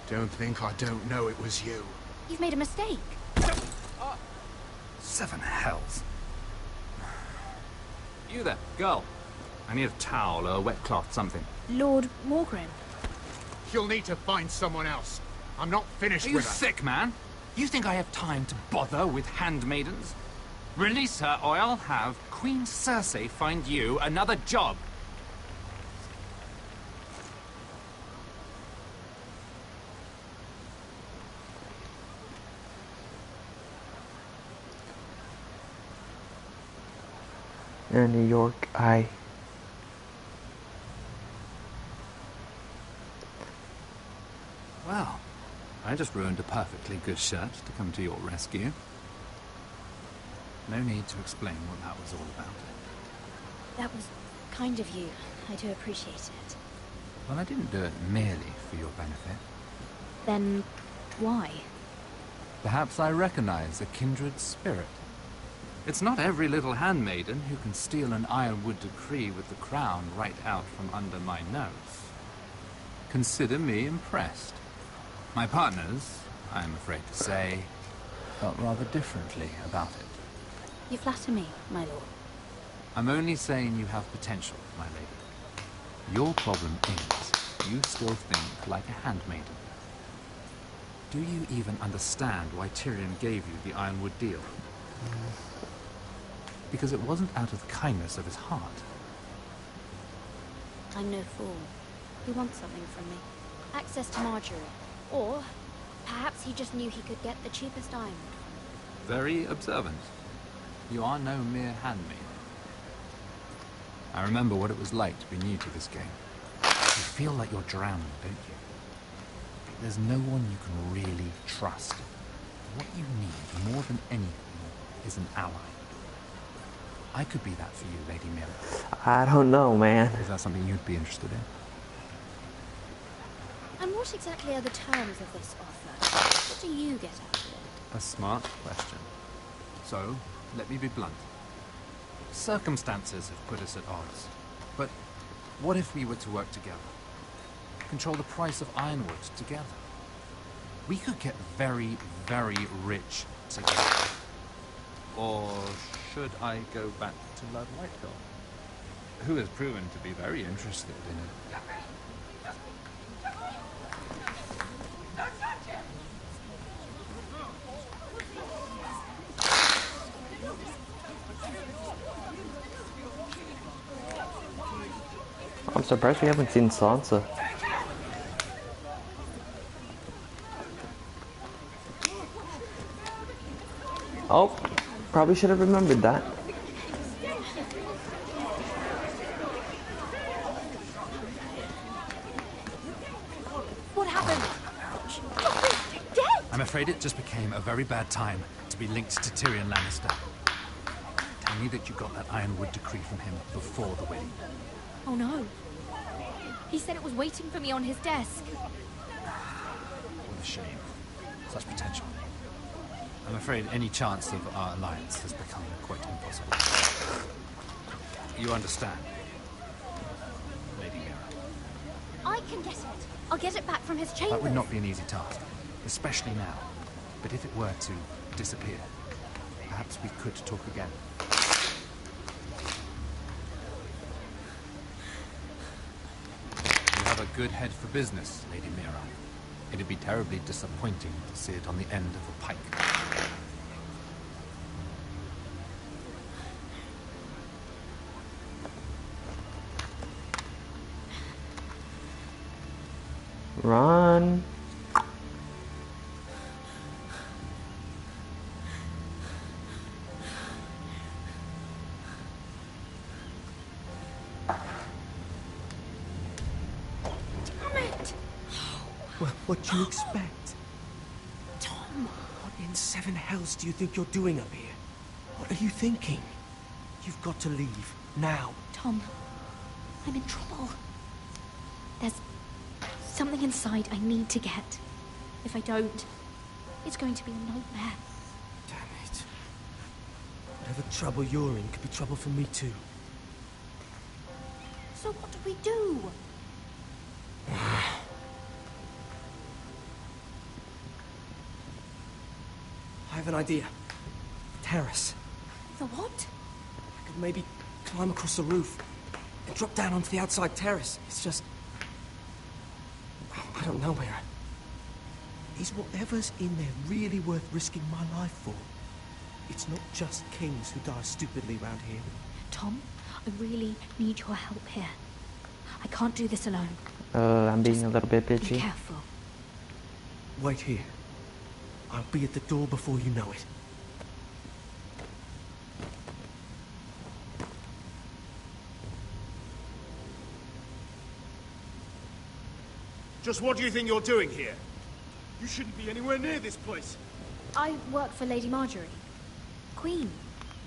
Don't think I don't know it was you. You've made a mistake. 7 hells. You there, girl. I need a towel or a wet cloth, something. Lord Morgrim. You'll need to find someone else. I'm not finished Are you with her. sick, man? You think I have time to bother with handmaidens? Release her, or I'll have Queen Cersei find you another job. In New York, Well, I just ruined a perfectly good shirt to come to your rescue. No need to explain what that was all about. That was kind of you. I do appreciate it. Well, I didn't do it merely for your benefit. Then, why? Perhaps I recognize a kindred spirit. It's not every little handmaiden who can steal an ironwood decree with the crown right out from under my nose. Consider me impressed. My partners, I am afraid to say, felt rather differently about it. You flatter me, my lord. I'm only saying you have potential, my lady. Your problem is, you still think like a handmaiden. Do you even understand why Tyrion gave you the ironwood deal? Because it wasn't out of the kindness of his heart. I'm no fool. He wants something from me. Access to Marjorie. Or, perhaps he just knew he could get the cheapest ironwood from me. Very observant. You are no mere handmaid. I remember what it was like to be new to this game. You feel like you're drowning, don't you? There's no one you can really trust. What you need, more than anything, is an ally. I could be that for you, Lady Mira. I don't know, man. Is that something you'd be interested in? And what exactly are the terms of this offer? What do you get out of it? A smart question. So, let me be blunt. Circumstances have put us at odds. But what if we were to work together? Control the price of ironwood together? We could get very, very rich together. Or should I go back to Lord Whitehall, who has proven to be very interested in it? I'm surprised we haven't seen Sansa. Oh, probably should have remembered that. What happened? I'm afraid it just became a very bad time to be linked to Tyrion Lannister. Tell me that you got that ironwood decree from him before the wedding. Oh no. He said it was waiting for me on his desk. What a shame. Such potential. I'm afraid any chance of our alliance has become quite impossible. You understand, Lady Mira? I can get it. I'll get it back from his chambers. That would not be an easy task, especially now. But if it were to disappear, perhaps we could talk again. You have a good head for business, Lady Mira. It'd be terribly disappointing to see it on the end of a pike. Run. Well, what do you expect? Tom, what in 7 hells do you think you're doing up here? What are you thinking? You've got to leave, now. Tom, I'm in trouble. There's something inside I need to get. If I don't, it's going to be a nightmare. Damn it. Whatever trouble you're in could be trouble for me too. So what do we do? I have an idea. Terrace. The what? I could maybe climb across the roof and drop down onto the outside terrace. It's just... I don't know, Mira. Is whatever's in there really worth risking my life for? It's not just kings who die stupidly around here. Tom, I really need your help here. I can't do this alone. I'm being a little bit Be bitchy. careful. Wait here. I'll be at the door before you know it. Just what do you think you're doing here? You shouldn't be anywhere near this place. I work for Lady Marjorie. Queen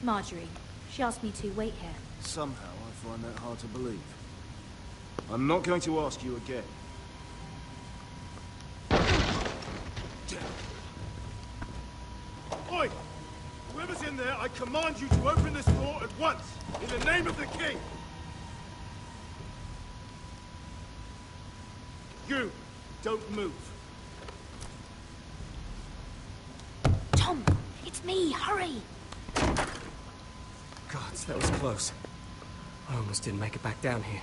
Marjorie. She asked me to wait here. Somehow I find that hard to believe. I'm not going to ask you again. Oi! Whoever's in there, I command you to open this door at once, in the name of the king! You, don't move. Tom, it's me, hurry! Gods, that was close. I almost didn't make it back down here.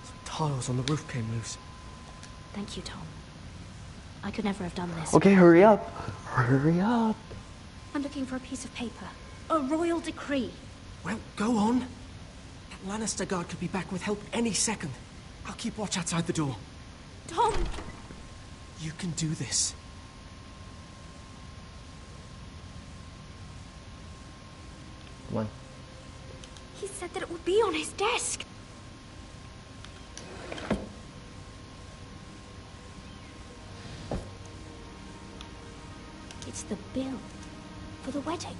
Some tiles on the roof came loose. Thank you, Tom. I could never have done this. Okay, hurry up. Hurry up. I'm looking for a piece of paper. A royal decree. Well, go on. That Lannister guard could be back with help any second. I'll keep watch outside the door. Tom! You can do this. Come on. He said that it would be on his desk. It's the bill for the wedding.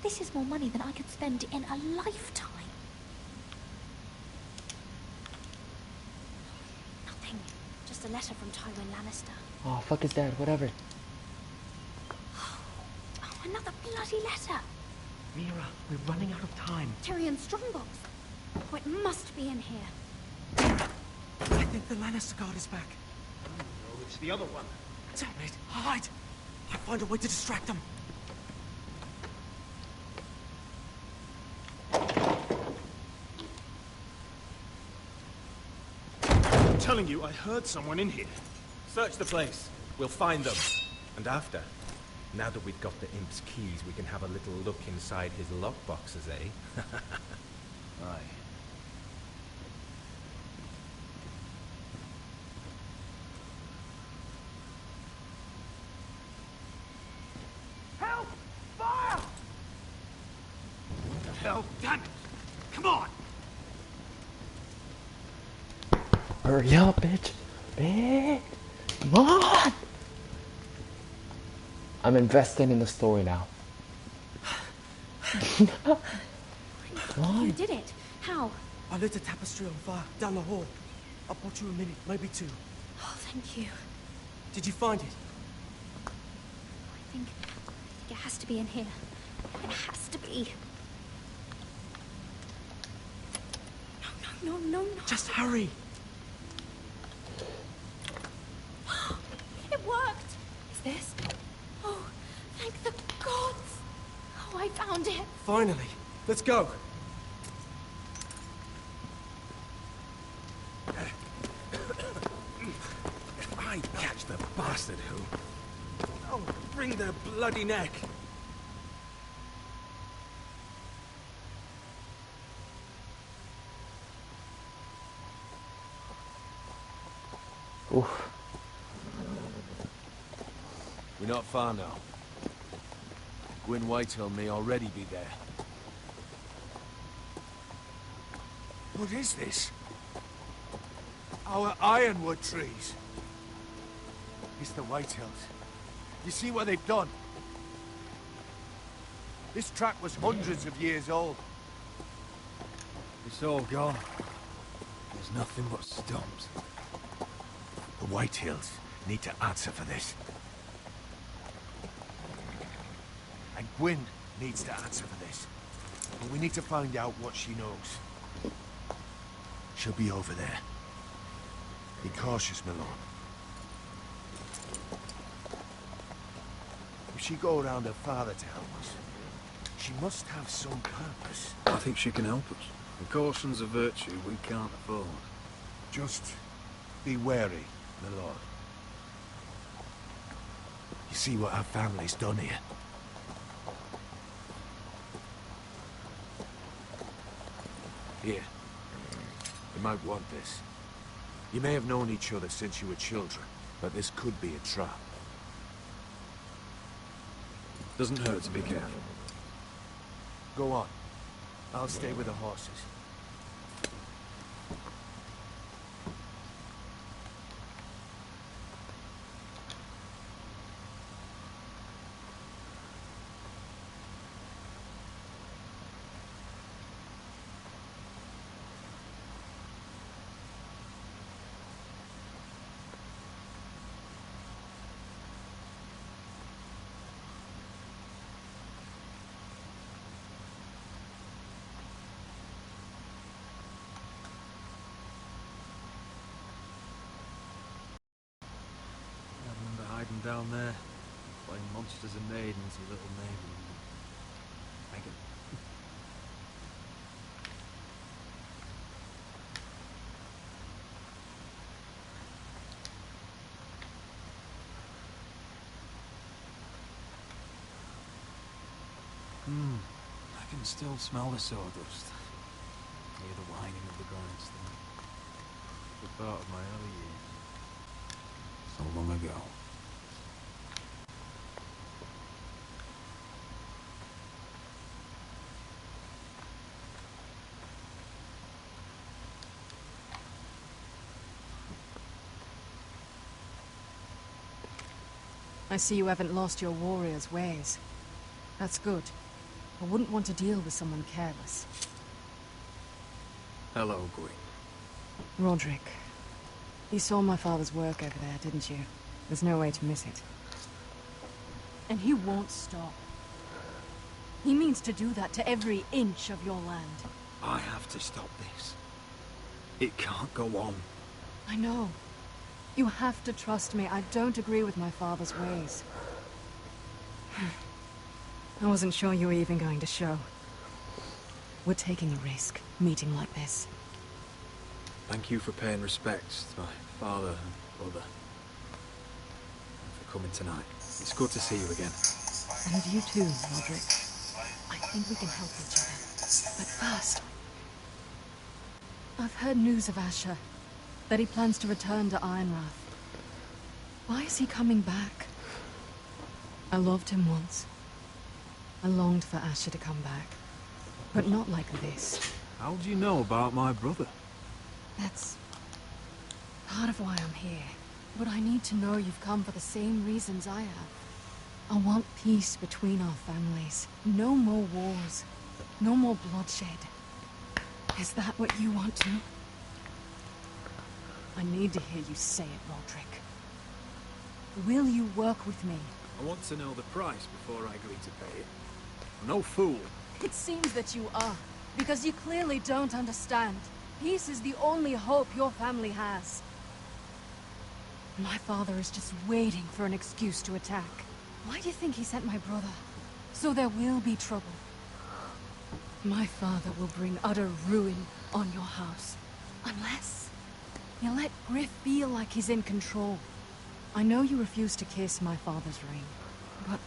This is more money than I could spend in a lifetime. Nothing. Just a letter from Tywin Lannister. Oh, fuck is that? Whatever. Oh, another bloody letter. Mira, we're running out of time. Tyrion's strongbox. Oh, it must be in here. I think the Lannister guard is back. Oh, it's the other one. Damn it, hide! I'll find a way to distract them. I'm telling you, I heard someone in here. Search the place. We'll find them. And after, now that we've got the imp's keys, we can have a little look inside his lockboxes, eh? Aye. Help! Fire! What the hell? Damn it! Come on! Hurry up, bitch. Bitch. Come on. I'm investing in the story now. You did it. How? I lit a tapestry on fire down the hall. I'll bought you a minute, maybe two. Oh, thank you. Did you find it? I think it has to be in here. It has to be. No. Just hurry. It worked. Is this? Oh, thank the gods. Oh, I found it. Finally. Let's go. If I catch the bastard who... I'll bring their bloody neck. Oof. We're not far now. Gwyn Whitehall may already be there. What is this? Our ironwood trees. It's the Whitehills. You see what they've done? This track was hundreds of years old. It's all gone. There's There's nothing but stumps. The Whitehills need to answer for this. And Gwyn needs to answer for this. But we need to find out what she knows. She'll be over there. Be cautious, my lord. If she go around her father to help us, she must have some purpose. I think she can help us. And caution's a virtue we can't afford. Just be wary, my lord. You see what our family's done here? Here. You might want this. You may have known each other since you were children, but this could be a trap. Doesn't hurt to be careful. Go on. I'll stay with the horses. Down there, playing monsters and maidens with little Mabel and Megan. I can still smell the sawdust. Hear the whining of the grindstone. The part of my early years. So long ago. I see you haven't lost your warrior's ways. That's good. I wouldn't want to deal with someone careless. Hello, Gwyn. Roderick. You saw my father's work over there, didn't you? There's no way to miss it. And he won't stop. He means to do that to every inch of your land. I have to stop this. It can't go on. I know. You have to trust me. I don't agree with my father's ways. I wasn't sure you were even going to show. We're taking a risk, meeting like this. Thank you for paying respects to my father and brother. And for coming tonight. It's good to see you again. And you too, Roderick. I think we can help each other. But first... I've heard news of Asher. That he plans to return to Ironrath. Why is he coming back? I loved him once. I longed for Asher to come back. But not like this. How do you know about my brother? That's part of why I'm here. But I need to know you've come for the same reasons I have. I want peace between our families. No more wars. No more bloodshed. Is that what you want too? I need to hear you say it, Roderick. Will you work with me? I want to know the price before I agree to pay it. I'm no fool. It seems that you are, because you clearly don't understand. Peace is the only hope your family has. My father is just waiting for an excuse to attack. Why do you think he sent my brother? So there will be trouble. My father will bring utter ruin on your house. Unless you let Griff feel like he's in control. I know you refuse to kiss my father's ring, but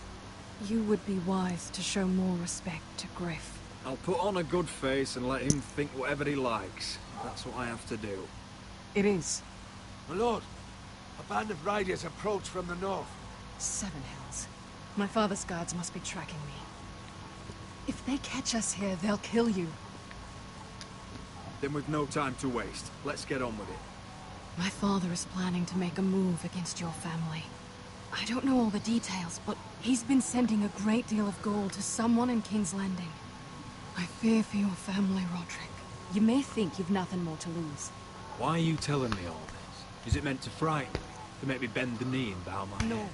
you would be wise to show more respect to Griff. I'll put on a good face and let him think whatever he likes. That's what I have to do. It is. My lord, a band of riders approach from the north. 7 hells. My father's guards must be tracking me. If they catch us here, they'll kill you. Then we've no time to waste. Let's get on with it. My father is planning to make a move against your family. I don't know all the details, but he's been sending a great deal of gold to someone in King's Landing. I fear for your family, Roderick. You may think you've nothing more to lose, Why are you telling me all this? Is it meant to frighten me? To make me bend the knee and bow my No, head?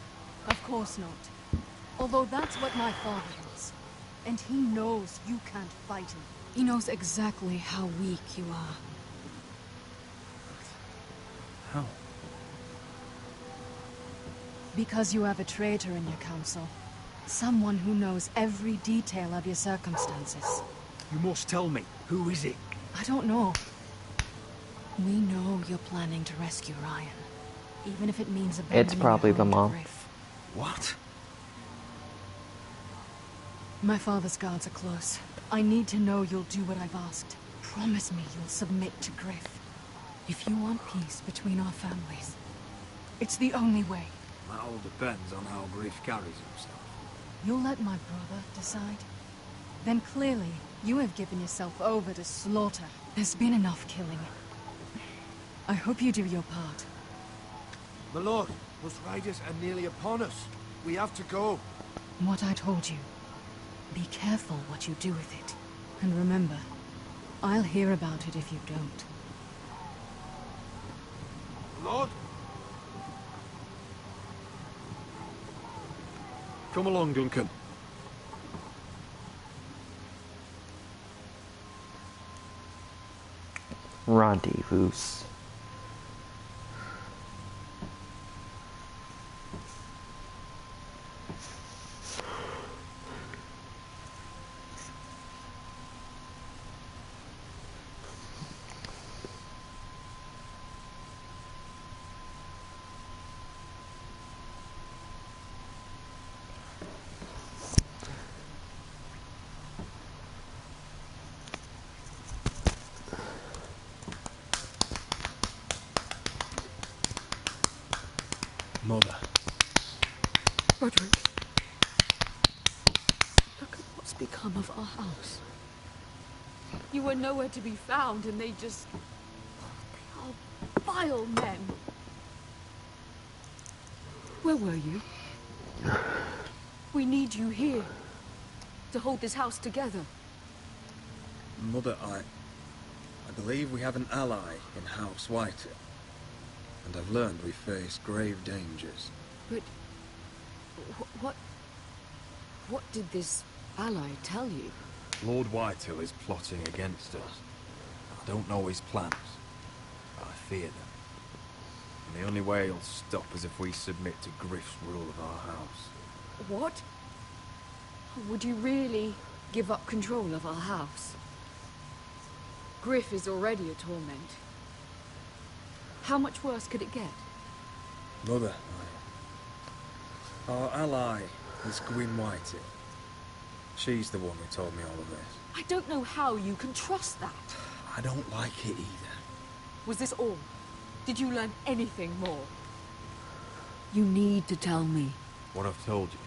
of course not. Although that's what my father does. And he knows you can't fight him. He knows exactly how weak you are. How? Because you have a traitor in your council. Someone who knows every detail of your circumstances. You must tell me. Who is it? I don't know. We know you're planning to rescue Ryan. Even if it means abandoning It's probably your the home to mom. Griff. What? My father's guards are close. I need to know you'll do what I've asked. Promise me you'll submit to Griff. If you want peace between our families, it's the only way. That all depends on how Griff carries himself. You'll let my brother decide? Then clearly, you have given yourself over to slaughter. There's been enough killing. I hope you do your part. My lord, those riders are nearly upon us. We have to go. What I told you. Be careful what you do with it. And remember, I'll hear about it if you don't. Lord? Come along, Duncan. Rendezvous. Mother. Roderick. Look at what's become of our house. You were nowhere to be found, and they just... They are vile men. Where were you? We need you here. To hold this house together. Mother, I believe we have an ally in House Whitehill. And I've learned we face grave dangers. But... What did this ally tell you? Lord Whitehill is plotting against us. I don't know his plans, but I fear them. And the only way he'll stop is if we submit to Griff's rule of our house. What? Would you really give up control of our house? Griff is already a torment. How much worse could it get? Mother, our ally is Gwyn Whitehill. She's the one who told me all of this. I don't know how you can trust that. I don't like it either. Was this all? Did you learn anything more? You need to tell me. What I've told you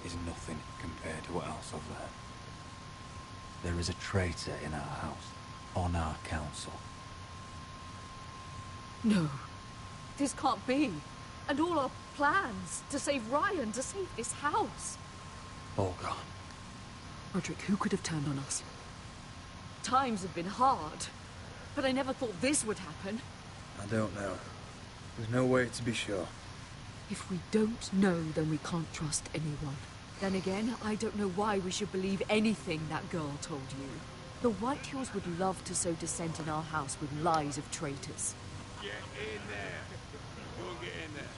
is nothing compared to what else I've learned. There is a traitor in our house, on our council. No, this can't be. And all our plans to save Ryan, to save this house. All gone. Roderick, who could have turned on us? Times have been hard, but I never thought this would happen. I don't know. There's no way to be sure. If we don't know, then we can't trust anyone. Then again, I don't know why we should believe anything that girl told you. The Whitehills would love to sow dissent in our house with lies of traitors. Get in there. Go and get in there.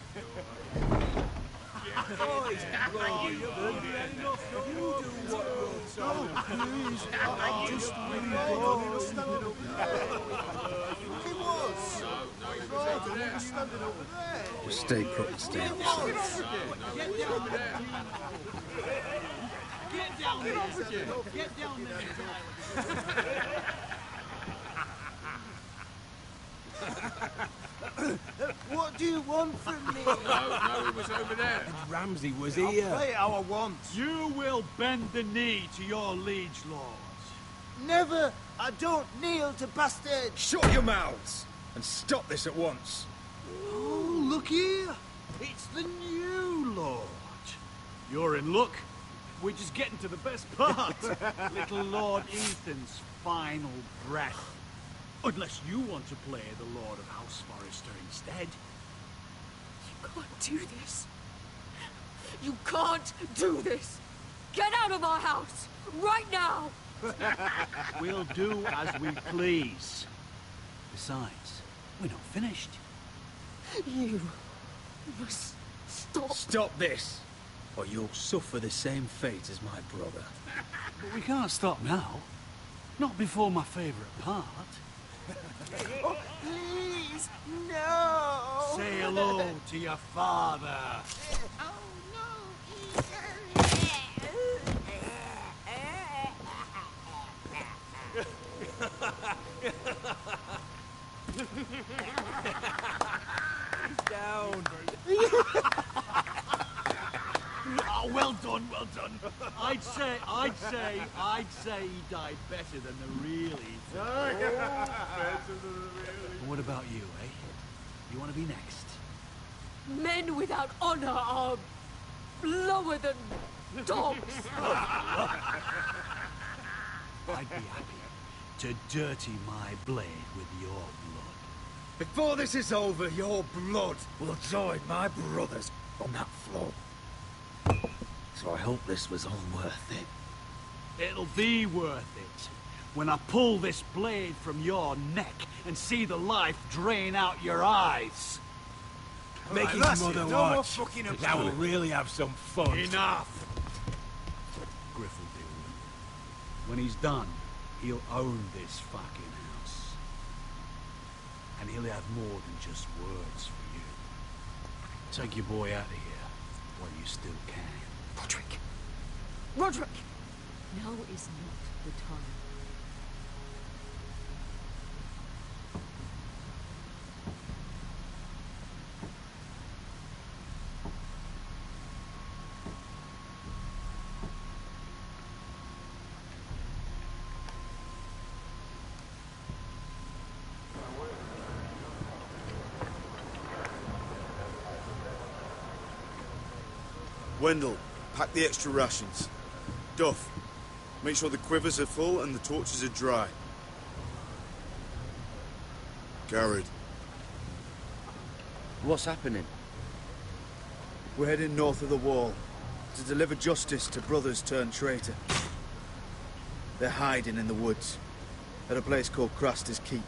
Just stay put and stay outside. Get down there. Get down there. Get down there. What do you want from me? No, he was over there. And Ramsay was I'll here. play how I want. You will bend the knee to your liege lords. Never! I don't kneel to bastards! Shut your mouths and stop this at once. Oh, look here. It's the new lord. You're in luck. We're just getting to the best part. Little Lord Ethan's final breath. Unless you want to play the Lord of House Forrester instead. You can't do this. You can't do this. Get out of our house, right now! We'll do as we please. Besides, we're not finished. You must stop. Stop this, or you'll suffer the same fate as my brother. But we can't stop now. Not before my favourite part. Oh, please, no! Say hello to your father. Oh, Down. Oh, well done, well done. I'd say he died better than the real Ethan. What about you, eh? You want to be next? Men without honor are lower than dogs. I'd be happy to dirty my blade with your blood. Before this is over, your blood will join my brother's on that floor. So I hope this was all worth it. It'll be worth it when I pull this blade from your neck and see the life drain out your eyes. Make his mother watch. Now we'll really have some fun. Enough! Griff will deal with him. When he's done, he'll own this fucking house. And he'll have more than just words for you. Take your boy out of here while you still can. Roderick! Roderick! Now is not the time. Wendell, pack the extra rations. Duff, make sure the quivers are full and the torches are dry. Garrett. What's happening? We're heading north of the wall to deliver justice to brothers turned traitor. They're hiding in the woods at a place called Craster's Keep.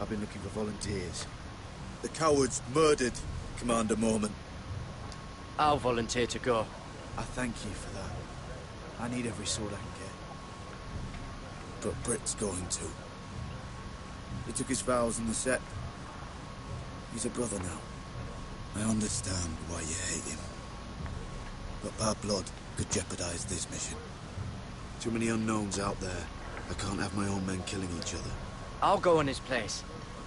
I've been looking for volunteers. The cowards murdered Commander Mormon. I'll volunteer to go. I thank you for that. I need every sword I can get. But Britt's going too. He took his vows in the Sept. He's a brother now. I understand why you hate him. But bad blood could jeopardize this mission. Too many unknowns out there. I can't have my own men killing each other. I'll go in his place.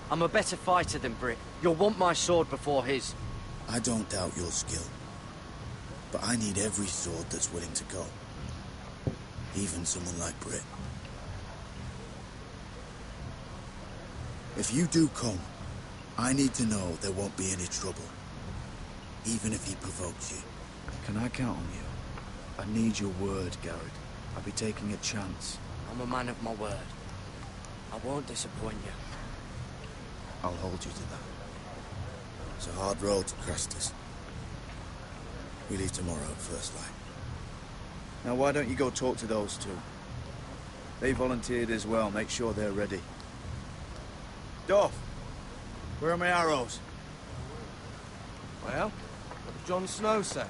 I'm a better fighter than Britt. You'll want my sword before his. I don't doubt your skill. But I need every sword that's willing to go. Even someone like Britt. If you do come, I need to know there won't be any trouble. Even if he provokes you. Can I count on you? I need your word, Garrett. I'll be taking a chance. I'm a man of my word. I won't disappoint you. I'll hold you to that. It's a hard road to Crestus. We leave tomorrow at first light. Now why don't you go talk to those two? They volunteered as well. Make sure they're ready. Doff, where are my arrows? Well, what did Jon Snow say?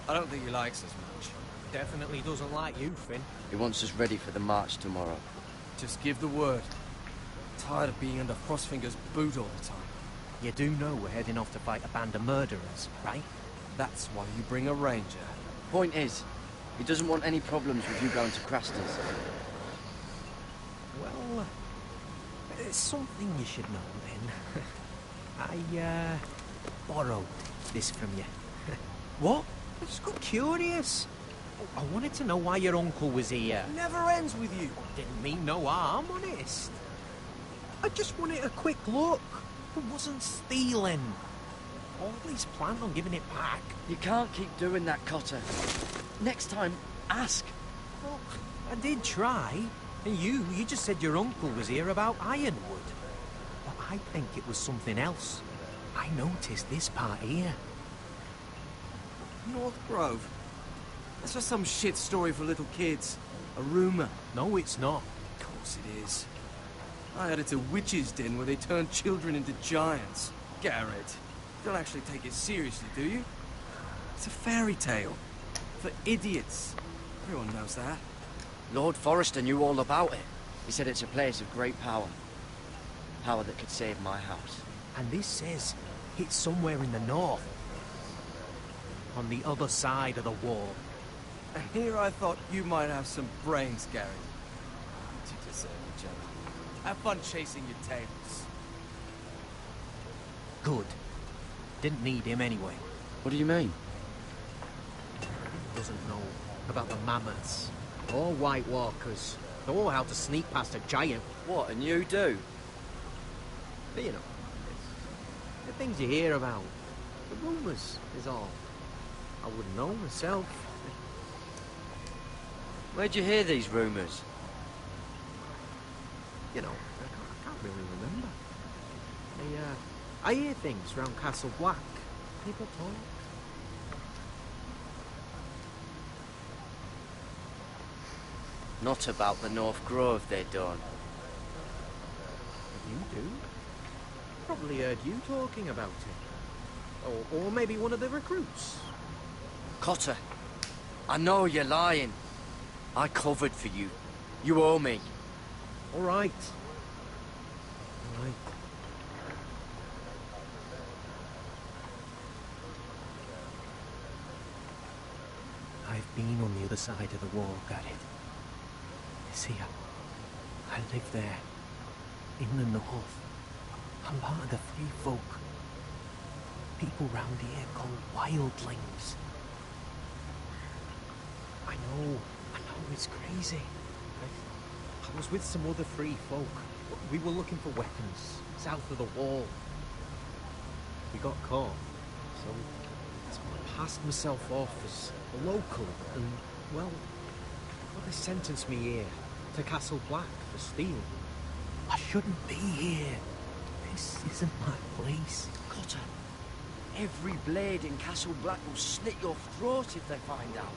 I don't think he likes us much. Definitely doesn't like you, Finn. He wants us ready for the march tomorrow. Just give the word. Tired of being under Frostfinger's boot all the time. You do know we're heading off to fight a band of murderers, right? That's why you bring a ranger. Point is, he doesn't want any problems with you going to Craster's. Well, there's something you should know then. I borrowed this from you. What? I just got curious. I wanted to know why your uncle was here. Never ends with you. Didn't mean no harm, honest. I just wanted a quick look. I wasn't stealing. Always planned on giving it back. You can't keep doing that, Cotter. Next time, ask. Well, I did try. And you just said your uncle was here about Ironwood. But I think it was something else. I noticed this part here. North Grove? That's just some shit story for little kids. A rumor. No, it's not. Of course it is. I heard it's a witch's den where they turn children into giants. Garrett, you don't actually take it seriously, do you? It's a fairy tale. For idiots. Everyone knows that. Lord Forrester knew all about it. He said it's a place of great power. Power that could save my house. And this says it's somewhere in the north. On the other side of the wall. And here I thought you might have some brains, Garrett. You deserve it, gentlemen. Have fun chasing your tails. Good. Didn't need him anyway. What do you mean? He doesn't know about the mammoths, or White Walkers, or how to sneak past a giant. What, and you do? But you know, the things you hear about. The rumours is all. I wouldn't know myself. Where'd you hear these rumours? You know, I can't really remember. I hear things round Castle Black. People talk. Not about the North Grove, they don't. You do? Probably heard you talking about it. Or maybe one of the recruits. Cotter, I know you're lying. I covered for you. You owe me. All right. All right. I've been on the other side of the wall, Garrett. You see, I live there, in the north. I'm part of the free folk. People round here call wildlings. I know it's crazy. I was with some other free folk. We were looking for weapons, south of the wall. We got caught, so I passed myself off as a local, and, well, they sentenced me here, to Castle Black, for stealing. I shouldn't be here. This isn't my place. Cotter, every blade in Castle Black will slit your throat if they find out.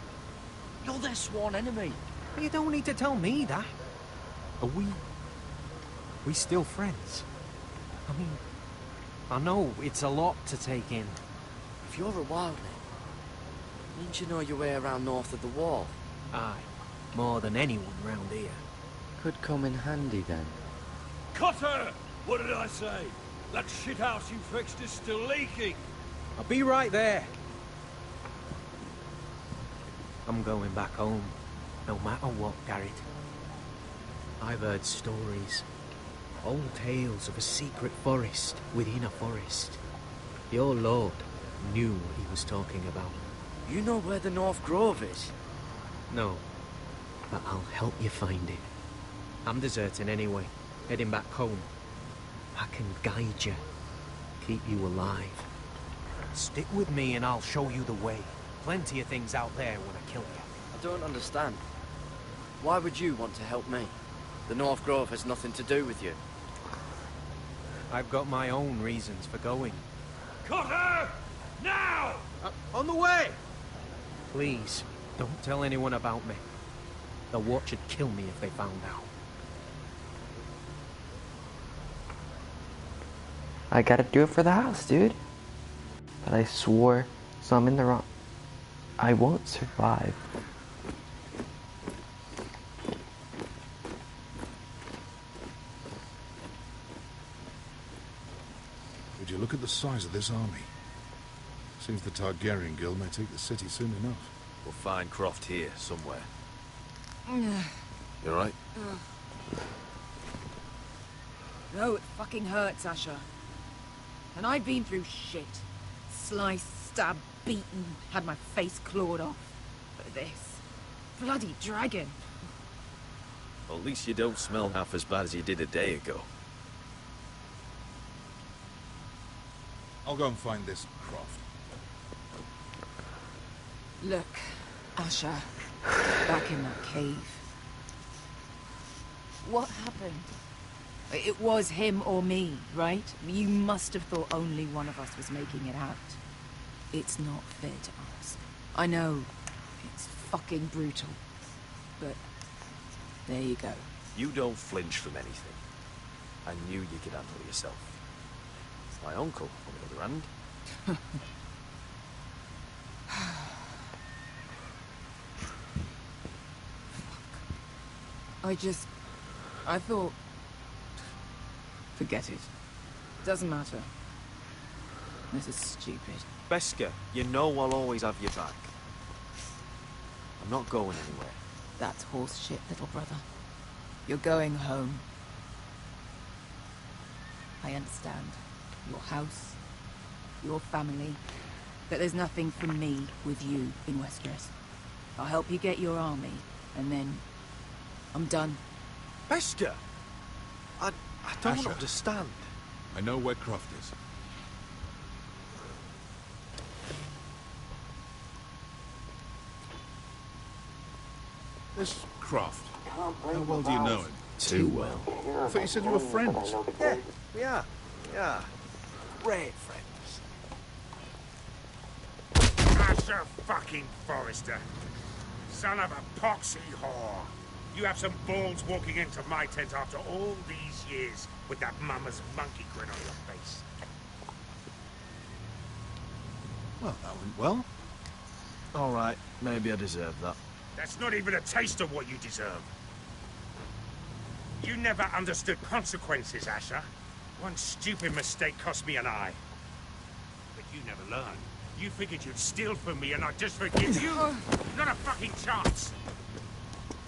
You're their sworn enemy. You don't need to tell me that. Are we still friends? I mean, I know it's a lot to take in. If you're a wildling, didn't you know your way around north of the wall? Aye, more than anyone round here. Could come in handy then. Cotter! What did I say? That shithouse you fixed is still leaking. I'll be right there. I'm going back home, no matter what, Garrett. I've heard stories, old tales of a secret forest within a forest. Your lord knew what he was talking about. You know where the North Grove is? No, but I'll help you find it. I'm deserting anyway, heading back home. I can guide you, keep you alive. Stick with me and I'll show you the way. Plenty of things out there when I kill you. I don't understand. Why would you want to help me? The North Grove has nothing to do with you. I've got my own reasons for going. Cotter! Now! On the way! Please, don't tell anyone about me. The Watch would kill me if they found out. I gotta do it for the house, dude. But I swore, so I'm in the wrong. I won't survive. Would you look at the size of this army? Seems the Targaryen Guild may take the city soon enough. We'll find Croft here, somewhere. You alright? No, it fucking hurts, Asher. And I've been through shit. Sliced, stabbed, beaten, had my face clawed off. But this... bloody dragon. Well, at least you don't smell half as bad as you did a day ago. I'll go and find this Croft. Look, Asher, back in that cave. What happened? It was him or me, right? You must have thought only one of us was making it out. It's not fair to ask. I know. It's fucking brutal. But there you go. You don't flinch from anything. I knew you could handle yourself. It's my uncle, on the other hand. I thought... Forget it. Doesn't matter. This is stupid. Beskha, you know I'll always have your back. I'm not going anywhere. That's horse shit, little brother. You're going home. I understand. Your house, your family. But there's nothing for me with you in Westeros. I'll help you get your army, and then... I'm done. Beskha! I don't Asher. understand. I know where Croft is. This Croft, how well do you know him? Too well. I thought you said you were friends. Yeah, we are. Yeah. Great friends. Asher fucking Forrester. Son of a poxy whore. You have some balls walking into my tent after all these years with that mama's monkey grin on your face. Well, that went well. All right, maybe I deserve that. That's not even a taste of what you deserve. You never understood consequences, Asher. One stupid mistake cost me an eye. But you never learned. You figured you'd steal from me and I'd just forgive you? Not a fucking chance!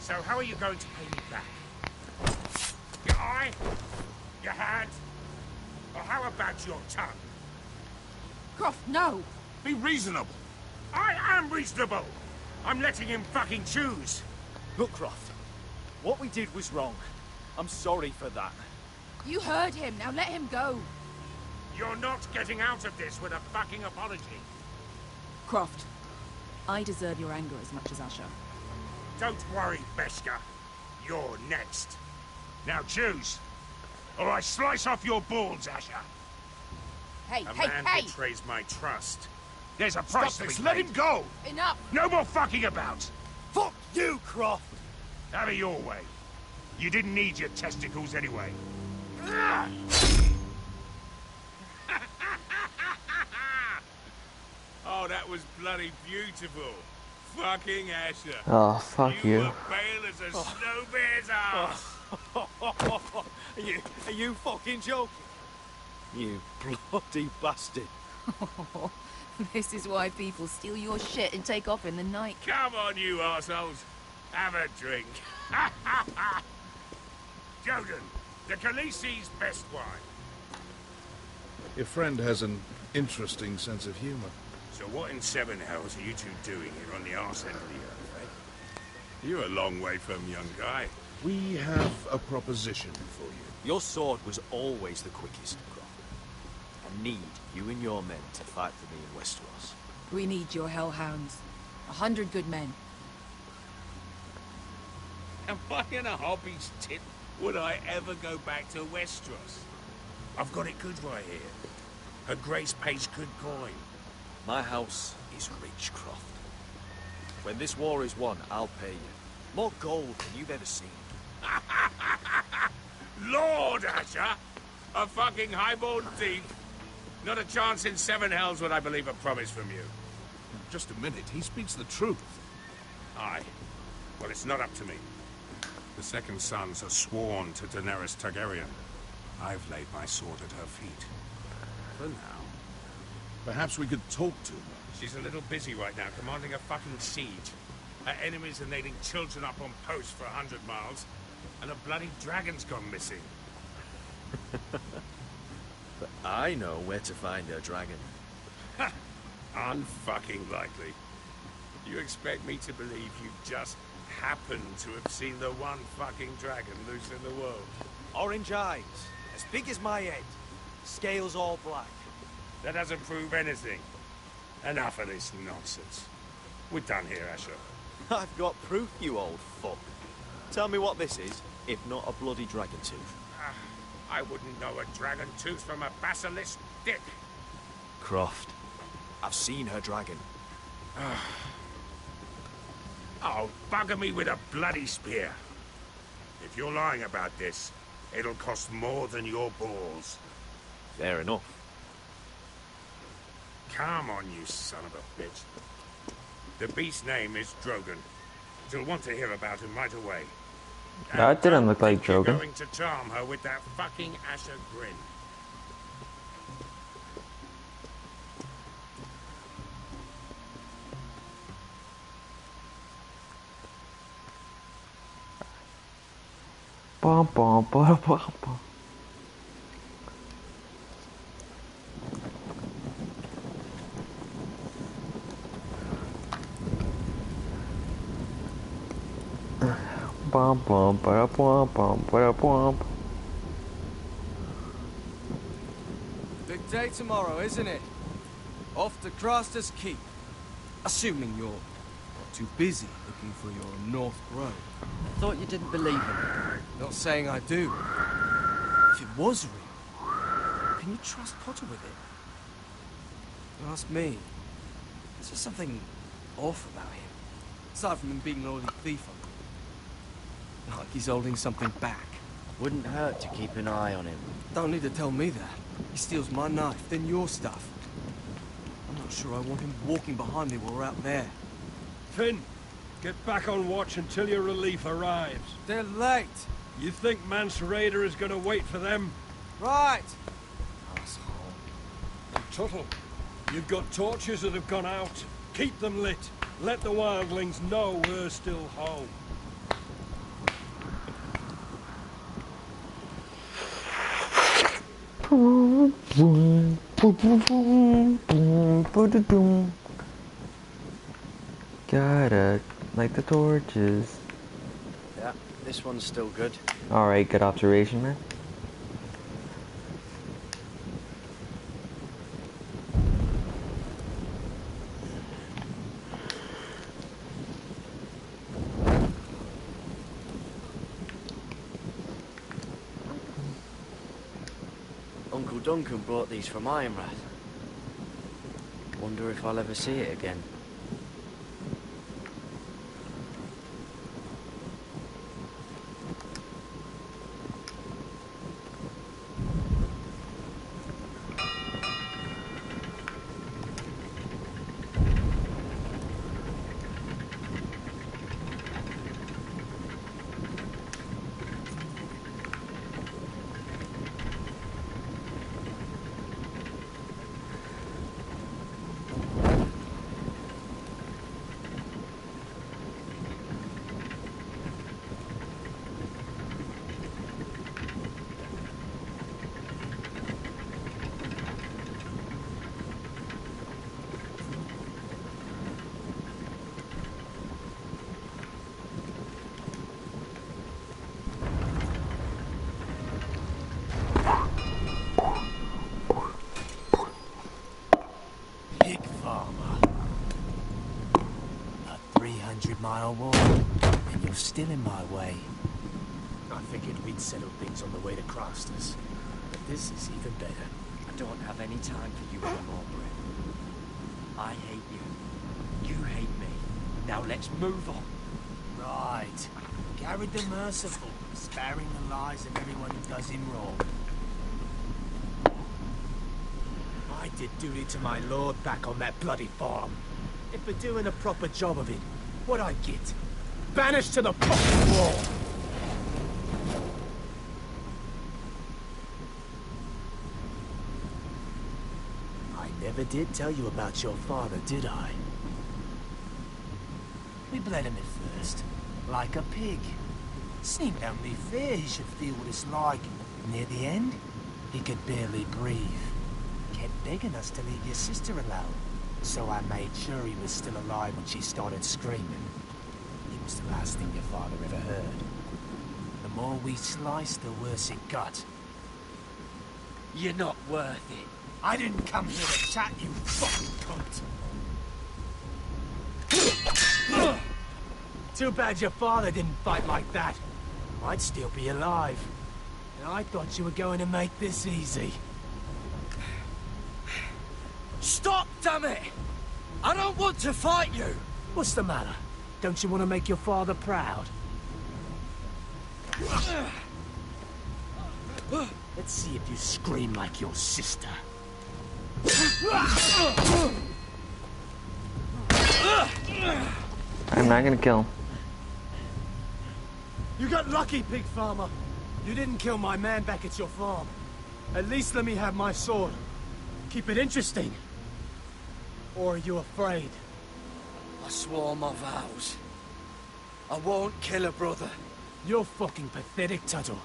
So how are you going to pay me back? Your eye? Your hand? Or how about your tongue? Croft, no! Be reasonable! I am reasonable! I'm letting him fucking choose! Look, Croft. What we did was wrong. I'm sorry for that. You heard him, now let him go! You're not getting out of this with a fucking apology. Croft, I deserve your anger as much as Asher. Don't worry, Beskha. You're next. Now choose, or I slice off your balls, Asher. Hey, A man betrays my trust. There's a price to be paid. Let him go! Enough! No more fucking about! Fuck you, Croft! Have it your way. You didn't need your testicles anyway. Oh, that was bloody beautiful. Fucking Asher. Oh, fuck you. You were pale as a snow bear's ass. Are you fucking joking? You bloody bastard. This is why people steal your shit and take off in the night. Come on, you assholes. Have a drink. Joden, the Khaleesi's best wine. Your friend has an interesting sense of humor. So what in seven hells are you two doing here on the arse end of the earth, eh? You're a long way from young guy. We have a proposition for you. Your sword was always the quickest, Croft. I need you and your men to fight for me in Westeros. We need your hellhounds. 100 good men. Am I in a hobby's tit? Would I ever go back to Westeros? I've got it good right here. Her Grace pays good coin. My house is rich, Croft. When this war is won, I'll pay you. More gold than you've ever seen. Lord, Asher! A fucking highborn thief! Not a chance in seven hells would I believe a promise from you. Just a minute, he speaks the truth. Aye. Well, it's not up to me. The second sons are sworn to Daenerys Targaryen. I've laid my sword at her feet. For now. Perhaps we could talk to her. She's a little busy right now, commanding a fucking siege. Her enemies are nailing children up on posts for 100 miles, and a bloody dragon's gone missing. But I know where to find her dragon. Ha! Unfucking likely. You expect me to believe you just happen to have seen the one fucking dragon loose in the world? Orange eyes, as big as my head. Scales all black. That doesn't prove anything. Enough of this nonsense. We're done here, Asher. I've got proof, you old fuck. Tell me what this is, if not a bloody dragon tooth. I wouldn't know a dragon tooth from a basilisk dick. Croft. I've seen her dragon. Oh, bugger me with a bloody spear. If you're lying about this, it'll cost more than your balls. Fair enough. Come on, you son of a bitch. The beast's name is Drogon. You'll want to hear about him right away. That didn't look like You're Drogon. going to charm her with that fucking Asher grin. Bum, bum, bum, bum, bum. Bum, bum, ba, bum, bum, ba, bum. Big day tomorrow, isn't it? Off to Craster's Keep. Assuming you're not too busy looking for your North Grove. I thought you didn't believe him. Not saying I do. If it was real, can you trust Potter with it? You ask me. There's just something off about him. Aside from him being an oily thief on me. Like he's holding something back. Wouldn't hurt to keep an eye on him. Don't need to tell me that. He steals my knife, then your stuff. I'm not sure I want him walking behind me while we're out there. Finn, get back on watch until your relief arrives. They're late. You think Mance Rayder is going to wait for them? Right. Asshole. Tuttle, you've got torches that have gone out. Keep them lit. Let the wildlings know we're still home. Gotta light the torches. Yeah, this one's still good. Alright, good observation, man. Uncle Duncan brought these from Ironrath. Wonder if I'll ever see it again. Pig farmer. A 300-mile walk, and you're still in my way. I figured we'd settle things on the way to Craster's, but this is even better. I don't have any time for you anymore, Brett. I hate you. You hate me. Now let's move on. Right. Carried the merciful, sparing the lives of everyone who does him wrong. I did duty to my lord back on that bloody farm. If for doing a proper job of it, what'd I get? Banished to the fucking wall! I never did tell you about your father, did I? We bled him at first, like a pig. Seemed only fair he should feel what it's like. Near the end, he could barely breathe. Kept begging us to leave your sister alone, so I made sure he was still alive when she started screaming. It was the last thing your father ever heard. The more we sliced, the worse it got. You're not worth it. I didn't come here to chat, you fucking cunt. Too bad your father didn't fight like that. I'd still be alive. And I thought you were going to make this easy. Stop, damn it! I don't want to fight you! What's the matter? Don't you want to make your father proud? Let's see if you scream like your sister. I'm not gonna kill him. You got lucky, pig farmer. You didn't kill my man back at your farm. At least let me have my sword. Keep it interesting. Or are you afraid? I swore my vows. I won't kill a brother. You're fucking pathetic, Tuttle.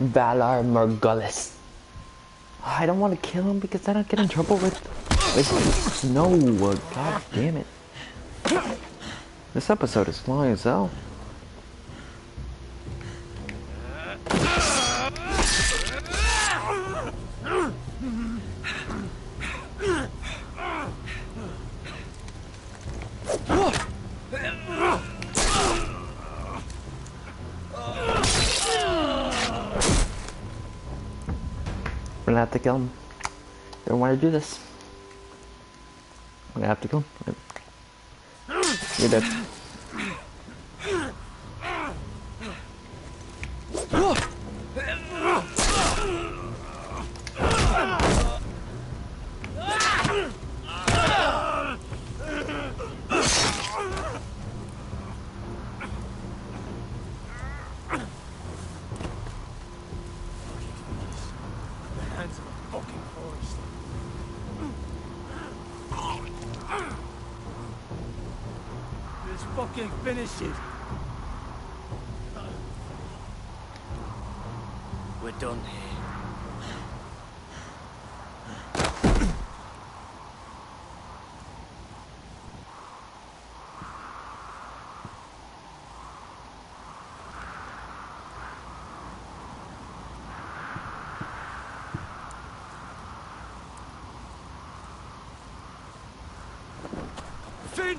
Valar Morghulis. I don't want to kill him because then I'll get in trouble with Snow. God damn it. This episode is long as hell. I'm gonna have to kill him. Don't want to do this. I'm gonna have to kill him. You're dead. Finish it. We're done here. Finn!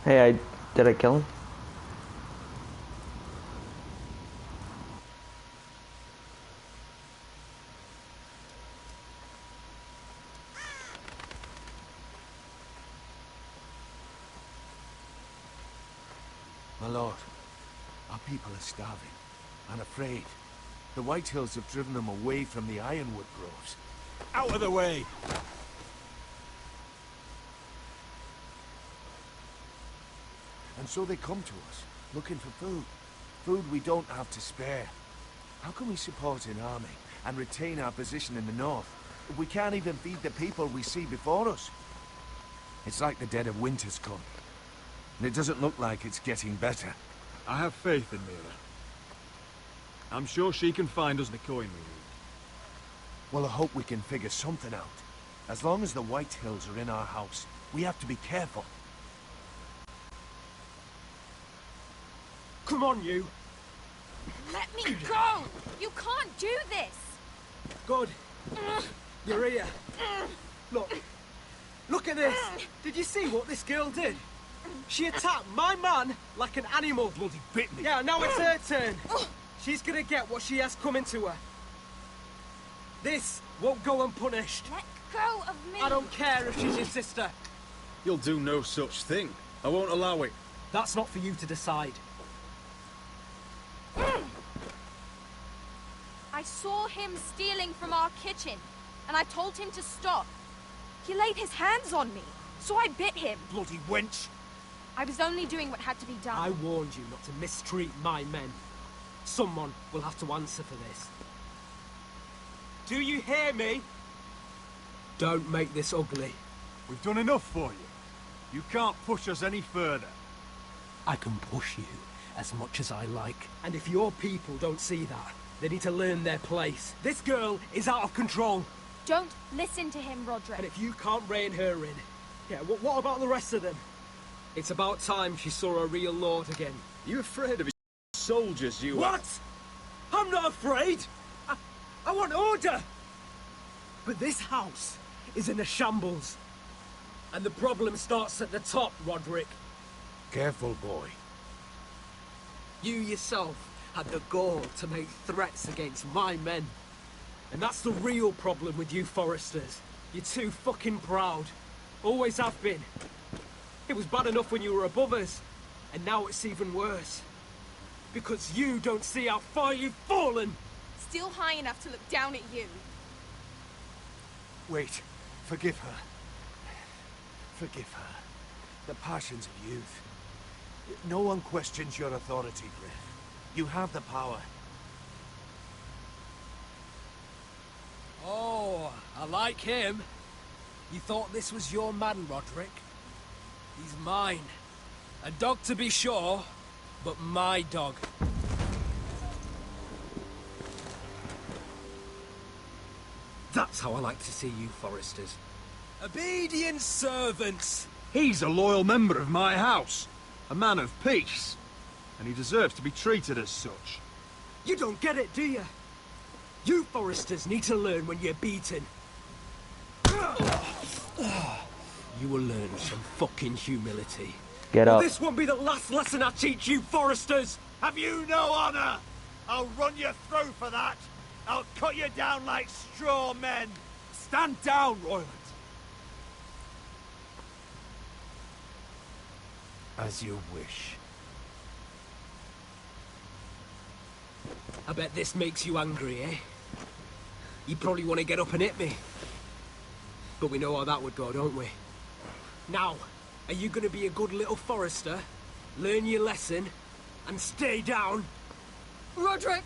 Hey, did I kill him? My lord, our people are starving and afraid. The White Hills have driven them away from the ironwood groves. Out of the way! And so they come to us, looking for food. Food we don't have to spare. How can we support an army and retain our position in the north if we can't even feed the people we see before us? It's like the dead of winter's come. And it doesn't look like it's getting better. I have faith in Mira. I'm sure she can find us the coin we need. Well, I hope we can figure something out. As long as the White Hills are in our house, we have to be careful. Come on, you! Let me go! You can't do this! Good. You're here. Look. Look at this! Did you see what this girl did? She attacked my man like an animal. Bloody bit me. Yeah, now it's her turn. She's gonna get what she has coming to her. This won't go unpunished. Let go of me! I don't care if she's your sister. You'll do no such thing. I won't allow it. That's not for you to decide. I saw him stealing from our kitchen, and I told him to stop. He laid his hands on me. So I bit him. Bloody wench! I was only doing what had to be done. I warned you not to mistreat my men. Someone will have to answer for this. Do you hear me? Don't make this ugly. We've done enough for you. You can't push us any further. I can push you as much as I like. And if your people don't see that, they need to learn their place. This girl is out of control. Don't listen to him, Roderick. And if you can't rein her in, yeah, what about the rest of them? It's about time she saw a real lord again. You afraid of soldiers, you What? I'm not afraid! I want order! But this house is in a shambles. And the problem starts at the top, Roderick. Careful, boy. You yourself had the gall to make threats against my men. And that's the real problem with you Foresters. You're too fucking proud. Always have been. It was bad enough when you were above us, and now it's even worse. Because you don't see how far you've fallen! Still high enough to look down at you. Wait. Forgive her. Forgive her. The passions of youth. No one questions your authority, Griff. You have the power. Oh, I like him. You thought this was your man, Roderick? He's mine. A dog to be sure, but my dog. That's how I like to see you, Foresters. Obedient servants! He's a loyal member of my house. A man of peace. And he deserves to be treated as such. You don't get it, do you? You Foresters need to learn when you're beaten. You will learn some fucking humility. Get up. This won't be the last lesson I teach you, Foresters! Have you no honor? I'll run you through for that. I'll cut you down like straw men. Stand down, Royland. As you wish. I bet this makes you angry, eh? You probably want to get up and hit me. But we know how that would go, don't we? Now, are you going to be a good little Forester, learn your lesson, and stay down? Roderick!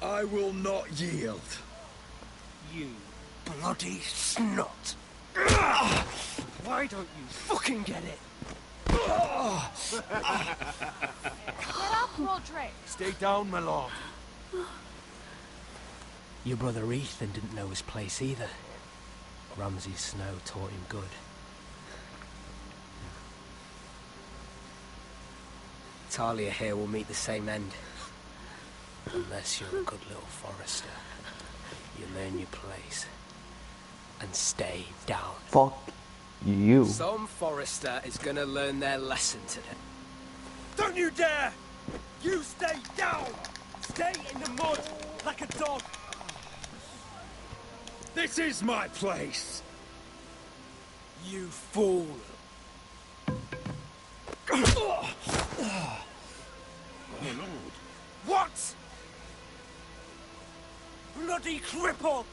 I will not yield. You bloody snot! Why don't you fucking get it? Get up, Roderick! Stay down, my lord. Your brother Ethan didn't know his place either. Ramsay Snow taught him good. Talia here will meet the same end. Unless you're a good little Forester. You learn your place. And stay down. Fuck you. Some Forester is gonna learn their lesson today. Don't you dare! You stay down! Stay in the mud, like a dog! This is my place! You fool! My lord. What? Bloody cripple!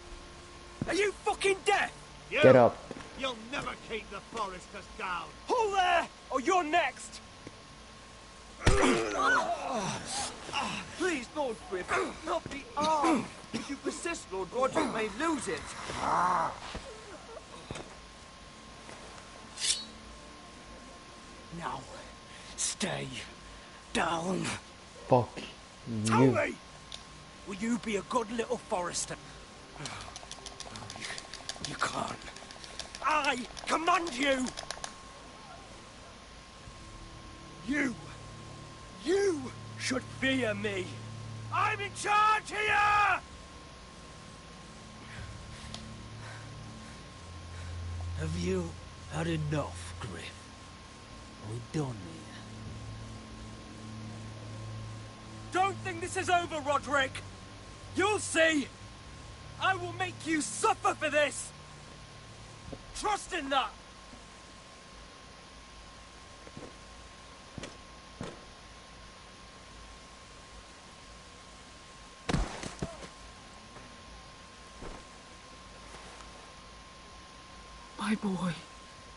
Are you fucking deaf? Get up. You'll never keep the Foresters down. Hold there, or you're next! Please, Lord Griff, not the arm. If you persist, Lord Roderick may lose it. Now, stay down. Fuck Tell you. me! Will you be a good little Forester? You can't. I command you! You should fear me! I'm in charge here! Have you had enough, Griff? Are we done here? Don't think this is over, Roderick! You'll see! I will make you suffer for this! Trust in that! My boy.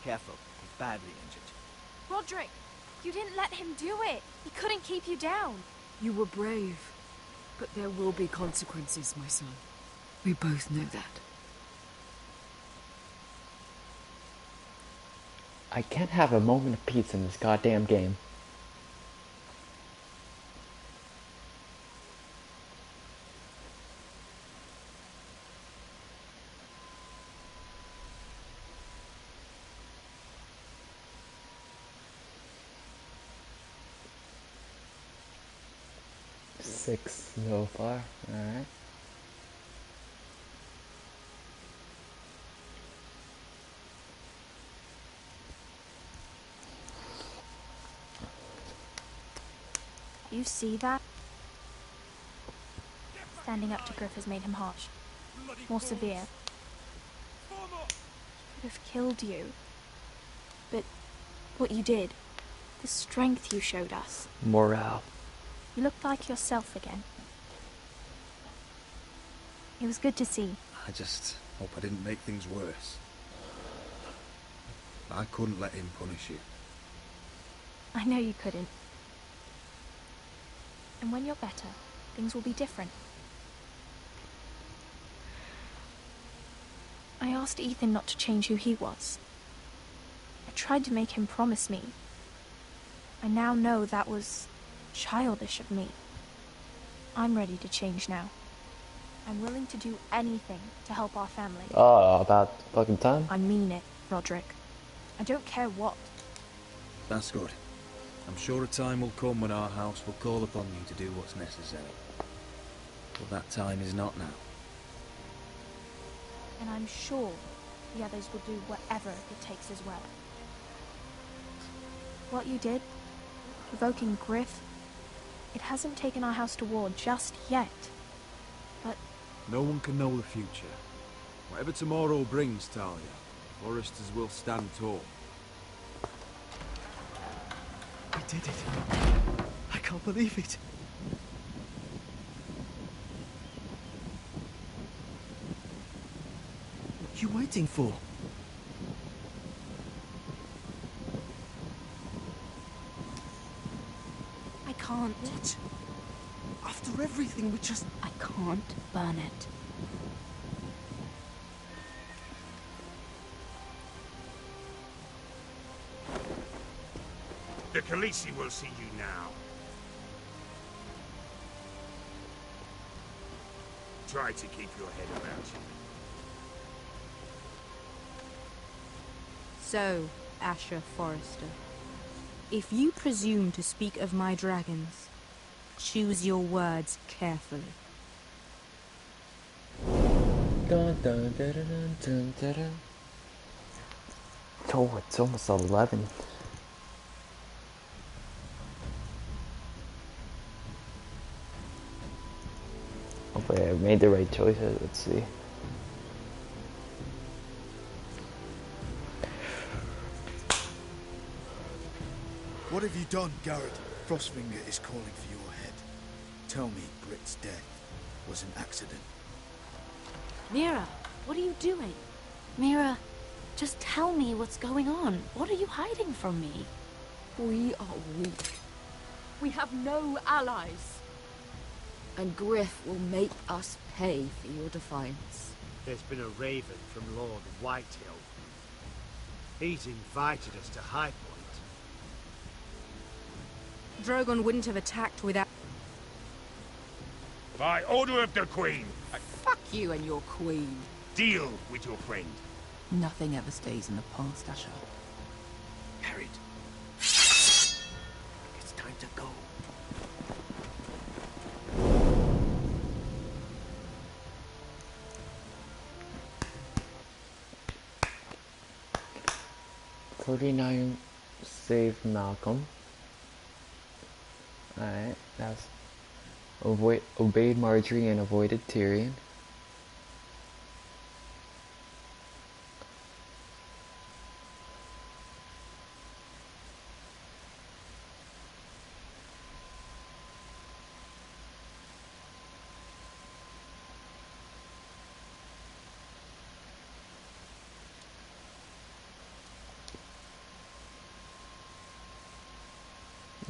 Careful, he's badly injured. Roderick, you didn't let him do it. He couldn't keep you down. You were brave. But there will be consequences, my son. We both know that. I can't have a moment of peace in this goddamn game. Six so far, alright. You see that? Standing up to Griff has made him harsh. More severe. He could have killed you. But what you did, the strength you showed us. Morale. You looked like yourself again. It was good to see. I just hope I didn't make things worse. I couldn't let him punish you. I know you couldn't. And when you're better, things will be different. I asked Ethan not to change who he was. I tried to make him promise me. I now know that was childish of me. I'm ready to change now. I'm willing to do anything to help our family. Oh, about fucking time? I mean it, Roderick. I don't care what. That's good. I'm sure a time will come when our house will call upon you to do what's necessary. But that time is not now. And I'm sure the others will do whatever it takes as well. What you did, provoking Griff, it hasn't taken our house to war just yet. But no one can know the future. Whatever tomorrow brings, Talia, Foresters will stand tall. We did it. I can't believe it. What are you waiting for? I can't. What? After everything, we just... I can't burn it. The Khaleesi will see you now. Try to keep your head about you. So, Asher Forrester, if you presume to speak of my dragons, choose your words carefully. Dun, dun, dun, dun, dun, dun, dun. Oh, it's almost 11. Hopefully I made the right choices. Let's see. What have you done, Garrett? Frostfinger is calling for your head. Tell me Britt's death was an accident. Mira, what are you doing? Mira, just tell me what's going on. What are you hiding from me? We are weak. We have no allies. And Griff will make us pay for your defiance. There's been a raven from Lord Whitehill. He's invited us to High Point. Drogon wouldn't have attacked without... By order of the Queen, Fuck you and your queen. deal with your friend. Nothing ever stays in the past, Asher. Harriet. It's time to go. $49 saved Malcolm. Alright, that's obeyed Marjorie and avoided Tyrion.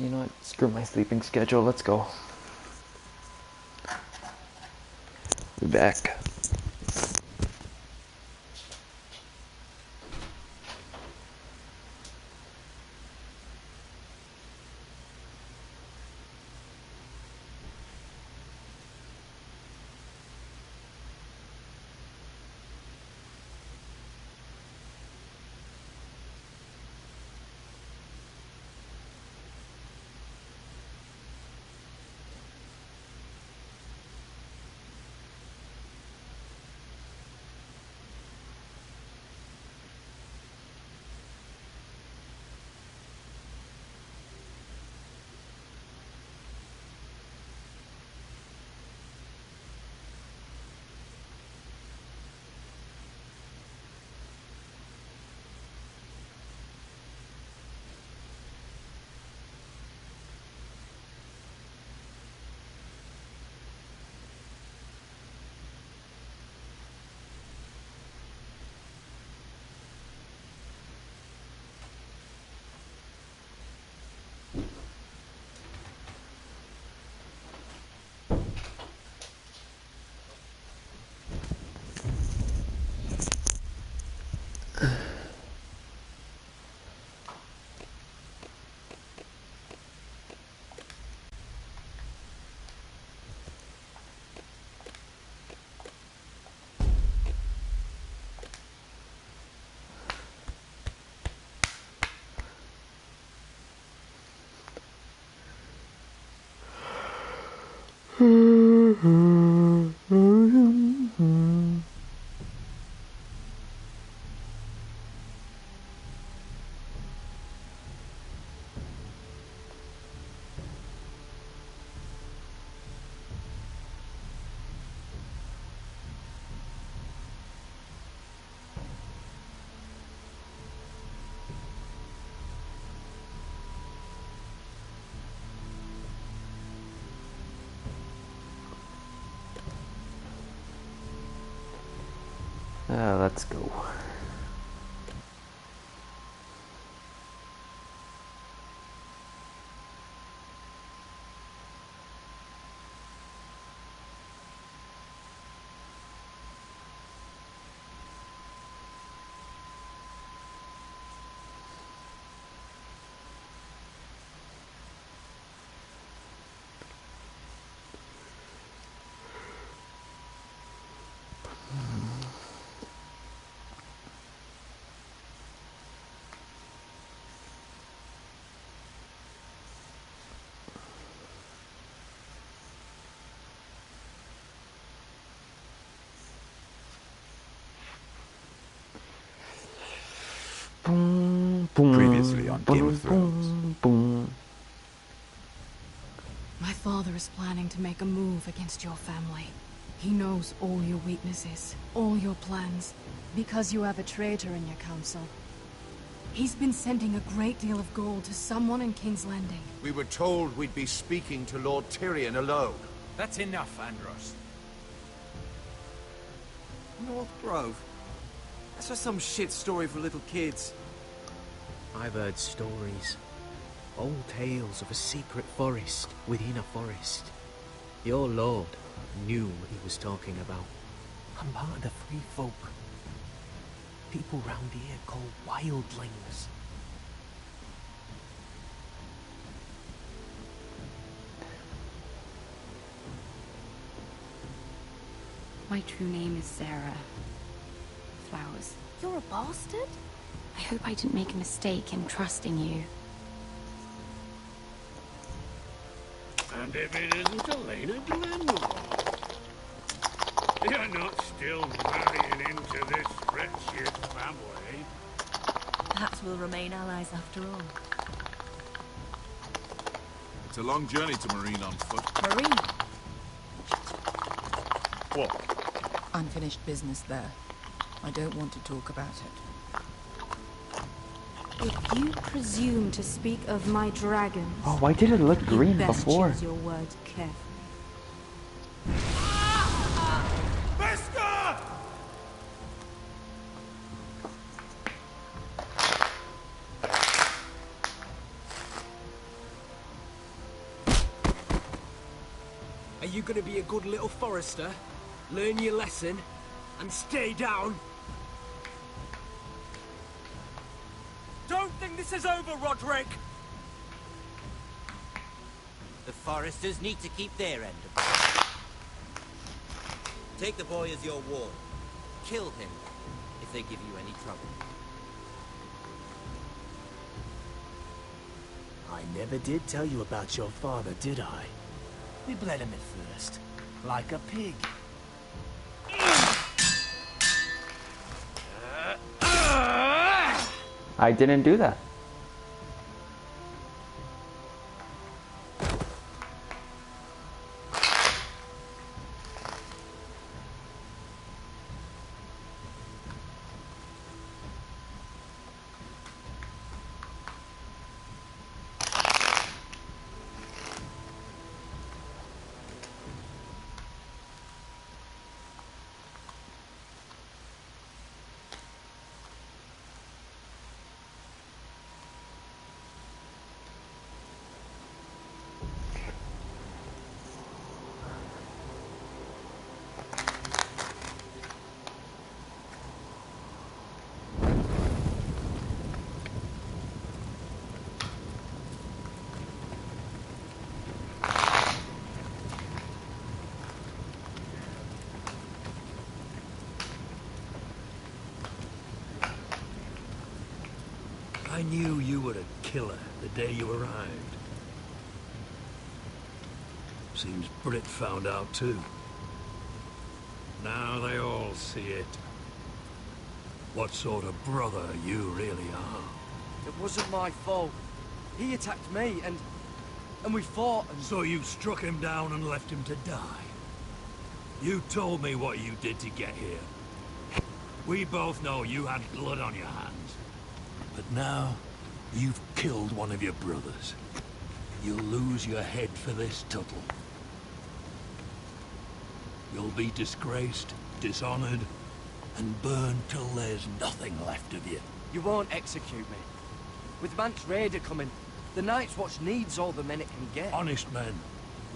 You know what? Screw my sleeping schedule. Let's go. Be back. Let's go. Previously on Game of Thrones. My father is planning to make a move against your family. He knows all your weaknesses, all your plans, because you have a traitor in your council. He's been sending a great deal of gold to someone in King's Landing. We were told we'd be speaking to Lord Tyrion alone. That's enough, Andros. North Grove? That's just some shit story for little kids. I've heard stories. Old tales of a secret forest within a forest. Your lord knew what he was talking about. I'm part of the free folk. People round here call wildlings. My true name is Sarah Flowers. You're a bastard? I hope I didn't make a mistake in trusting you. And if it isn't Elena Glenmore, you're not still marrying into this wretched family. Perhaps we'll remain allies after all. It's a long journey to Marine on foot. Marine? What? Unfinished business there. I don't want to talk about it. If you presume to speak of my dragons... Oh, why did it look green best before? choose your words carefully. you gonna be a good little forester, learn your lesson, and stay down? Don't think this is over, Roderick! The foresters need to keep their end of it. Take the boy as your ward. Kill him if they give you any trouble. I never did tell you about your father, did I? We bled him at first, like a pig. I didn't do that. I knew you were a killer the day you arrived. Seems Britt found out too. Now they all see it. What sort of brother you really are. It wasn't my fault. He attacked me, and we fought and... So you struck him down and left him to die? You told me what you did to get here. We both know you had blood on your hands. But now, you've killed one of your brothers. You'll lose your head for this, Tuttle. You'll be disgraced, dishonored, and burned till there's nothing left of you. You won't execute me. With Manx Raider coming, the Night's Watch needs all the men it can get. Honest men,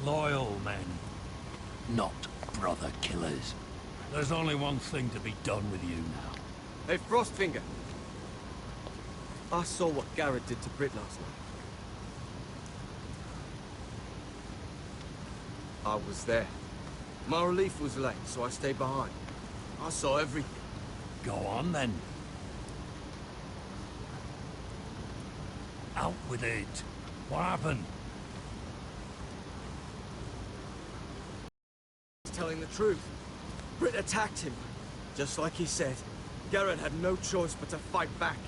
loyal men, not brother killers. There's only one thing to be done with you now. Hey, Frostfinger. I saw what Garrett did to Britt last night. I was there. My relief was late, so I stayed behind. I saw everything. Go on, then. Out with it. What happened? He's telling the truth. Britt attacked him. Just like he said. Garrett had no choice but to fight back.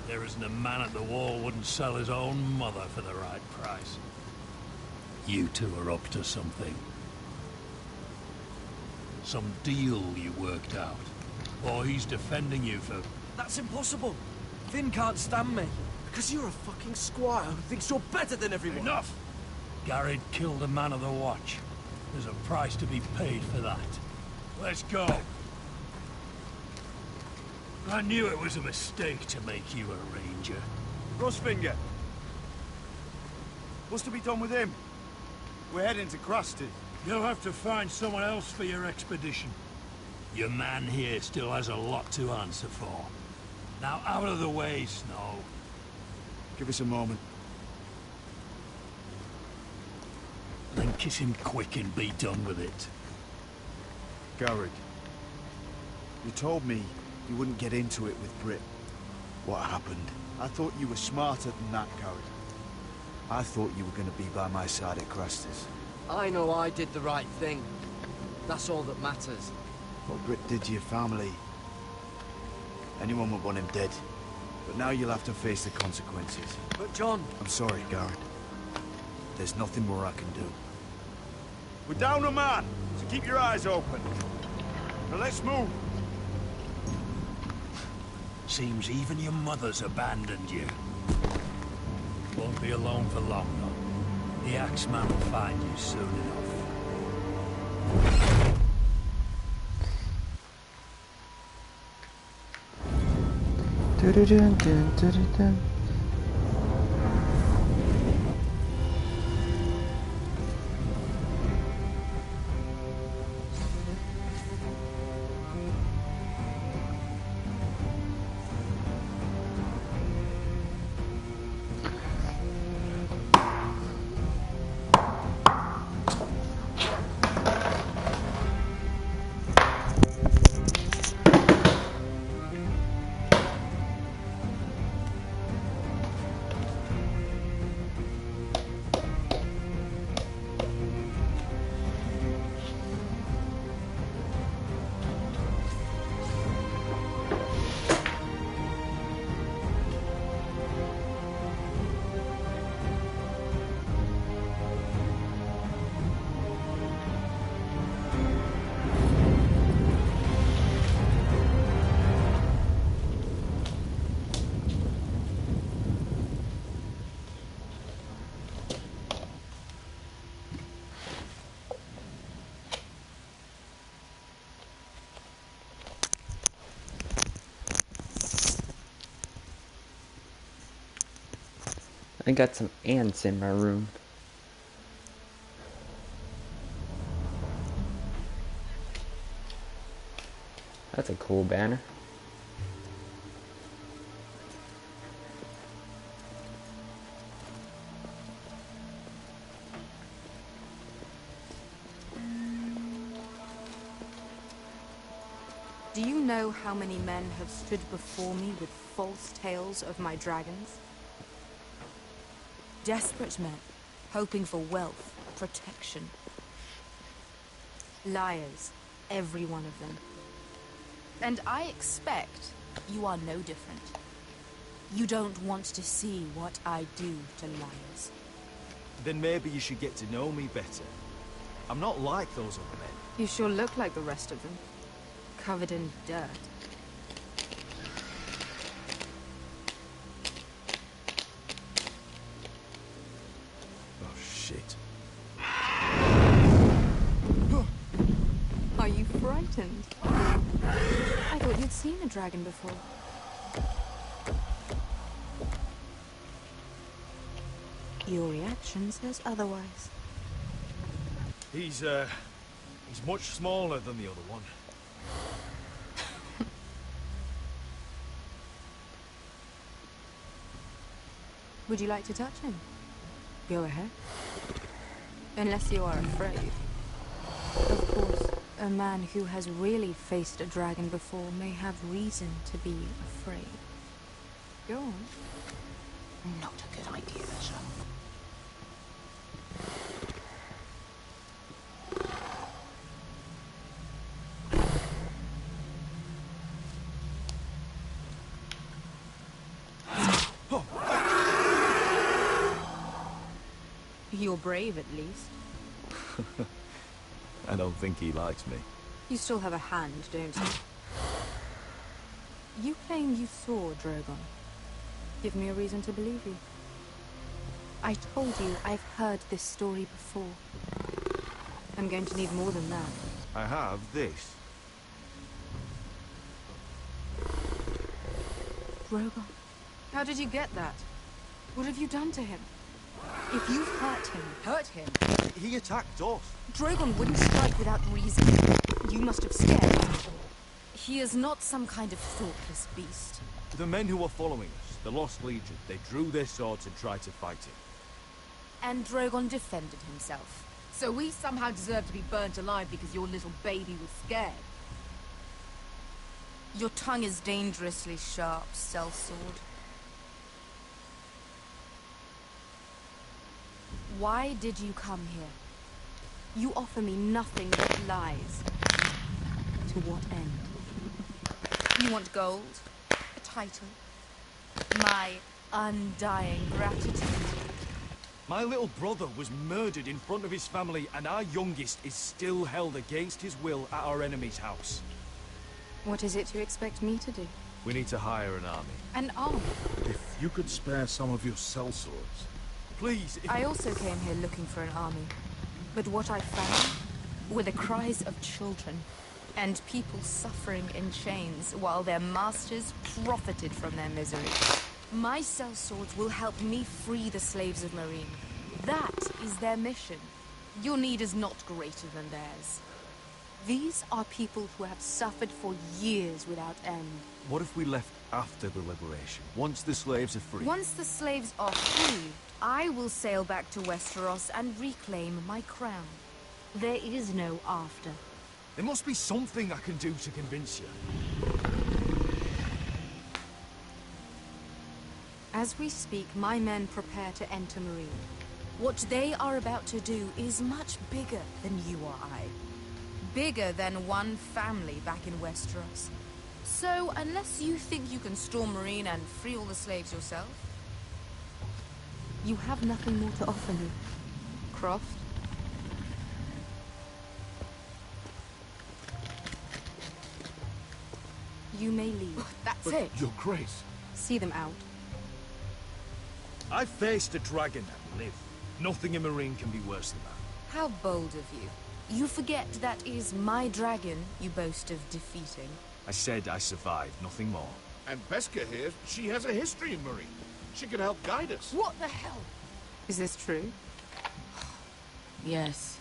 There isn't a man at the wall wouldn't sell his own mother for the right price. You two are up to something. Some deal you worked out. Or he's defending you for... That's impossible. Finn can't stand me. Because you're a fucking squire who thinks you're better than everyone. Enough! Garrett killed a man of the watch. There's a price to be paid for that. Let's go. I knew it was a mistake to make you a ranger. Frostfinger. What's to be done with him? We're heading to Krusty. You'll have to find someone else for your expedition. Your man here still has a lot to answer for. Now out of the way, Snow. Give us a moment. Then kiss him quick and be done with it. Garrett, you told me you wouldn't get into it with Britt. What happened? I thought you were smarter than that, Garrett. I thought you were going to be by my side at Craster's. I know I did the right thing. That's all that matters. What Britt did to your family, anyone would want him dead. But now you'll have to face the consequences. But John... I'm sorry, Garrett. There's nothing more I can do. We're down a man, so keep your eyes open. Now let's move. Seems even your mother's abandoned you. Won't be alone for long, though. The Axeman will find you soon enough. Dun-dun-dun-dun-dun-dun. I got some ants in my room. That's a cool banner. Do you know how many men have stood before me with false tales of my dragons? Desperate men, hoping for wealth, protection. Liars, every one of them. And I expect you are no different. You don't want to see what I do to liars. Then maybe you should get to know me better. I'm not like those other men. You sure look like the rest of them. Covered in dirt. Oh, shit. Are you frightened? I thought you'd seen a dragon before. Your reaction says otherwise. He's much smaller than the other one. Would you like to touch him? Go ahead. Unless you are afraid. Of course, a man who has really faced a dragon before may have reason to be afraid. Go on. Not a good idea, sir. You're brave, at least. I don't think he likes me. You still have a hand, don't you? You claim you saw Drogon. Give me a reason to believe you. I told you I've heard this story before. I'm going to need more than that. I have this. Drogon. How did you get that? What have you done to him? If you've hurt him. He attacked us. Drogon wouldn't strike without reason. You must have scared him. He is not some kind of thoughtless beast. The men who were following us, the Lost Legion, they drew their swords and tried to fight him. And Drogon defended himself. So we somehow deserve to be burnt alive because your little baby was scared. Your tongue is dangerously sharp, sellsword. Why did you come here? You offer me nothing but lies. To what end? You want gold? A title? My undying gratitude? My little brother was murdered in front of his family, and our youngest is still held against his will at our enemy's house. What is it you expect me to do? We need to hire an army. An army? If you could spare some of your sellswords. Please, I also came here looking for an army. But what I found were the cries of children and people suffering in chains while their masters profited from their misery. My sellswords will help me free the slaves of Marine. That is their mission. Your need is not greater than theirs. These are people who have suffered for years without end. What if we left after the liberation, once the slaves are free? Once the slaves are free, I will sail back to Westeros and reclaim my crown. There is no after. There must be something I can do to convince you. As we speak, my men prepare to enter Marine. What they are about to do is much bigger than you or I. Bigger than one family back in Westeros. So, unless you think you can storm Marine and free all the slaves yourself, you have nothing more to offer me, Croft. You may leave. That's But it. Your Grace. See them out. I faced a dragon and lived. Nothing in Marine can be worse than that. How bold of you. You forget that is my dragon you boast of defeating. I said I survived, nothing more. And Beskha here, she has a history in Marine. She could help guide us. What the hell? Is this true? Yes.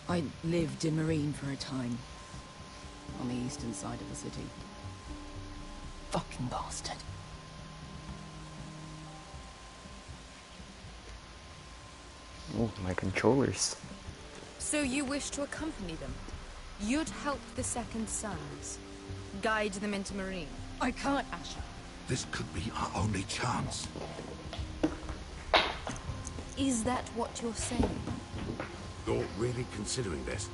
I lived in Marine for a time. On the eastern side of the city. Fucking bastard. Oh, my controllers. So you wish to accompany them? You'd help the Second Sons? Guide them into Marine? I can't, Asher. This could be our only chance. Is that what you're saying? You're really considering this?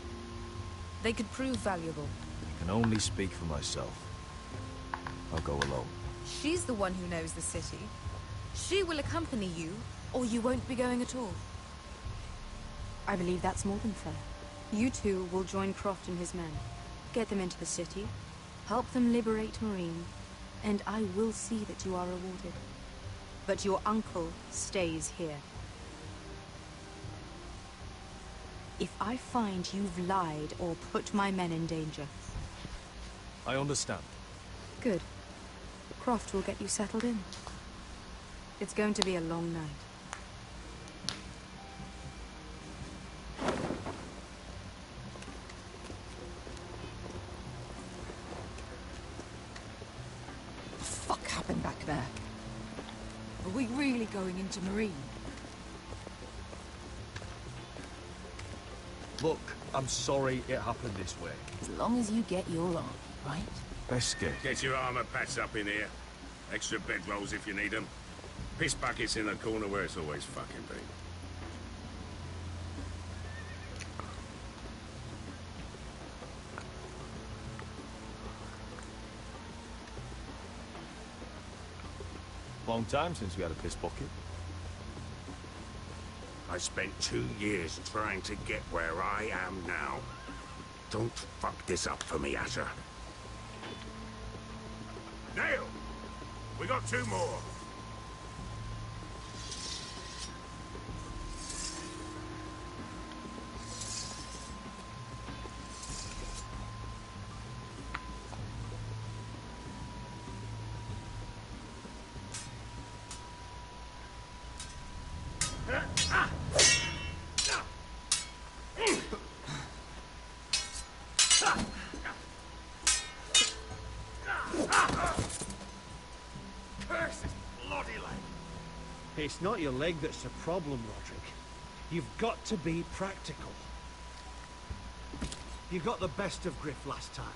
They could prove valuable. I can only speak for myself. I'll go alone. She's the one who knows the city. She will accompany you, or you won't be going at all. I believe that's more than fair. You two will join Croft and his men. Get them into the city, help them liberate Marine, and I will see that you are rewarded. But your uncle stays here. If I find you've lied or put my men in danger... I understand. Good. Croft will get you settled in. It's going to be a long night. What the fuck happened back there? Are we really going into Marine? Look, I'm sorry it happened this way. As long as you get your arm, right? Best get. Get your armor patched up in here. Extra bedrolls if you need them. Piss buckets in the corner where it's always fucking been. Long time since we had a piss bucket. I spent 2 years trying to get where I am now. Don't fuck this up for me, Asher. Nail! We got 2 more. It's not your leg that's a problem, Roderick. You've got to be practical. You got the best of Griff last time.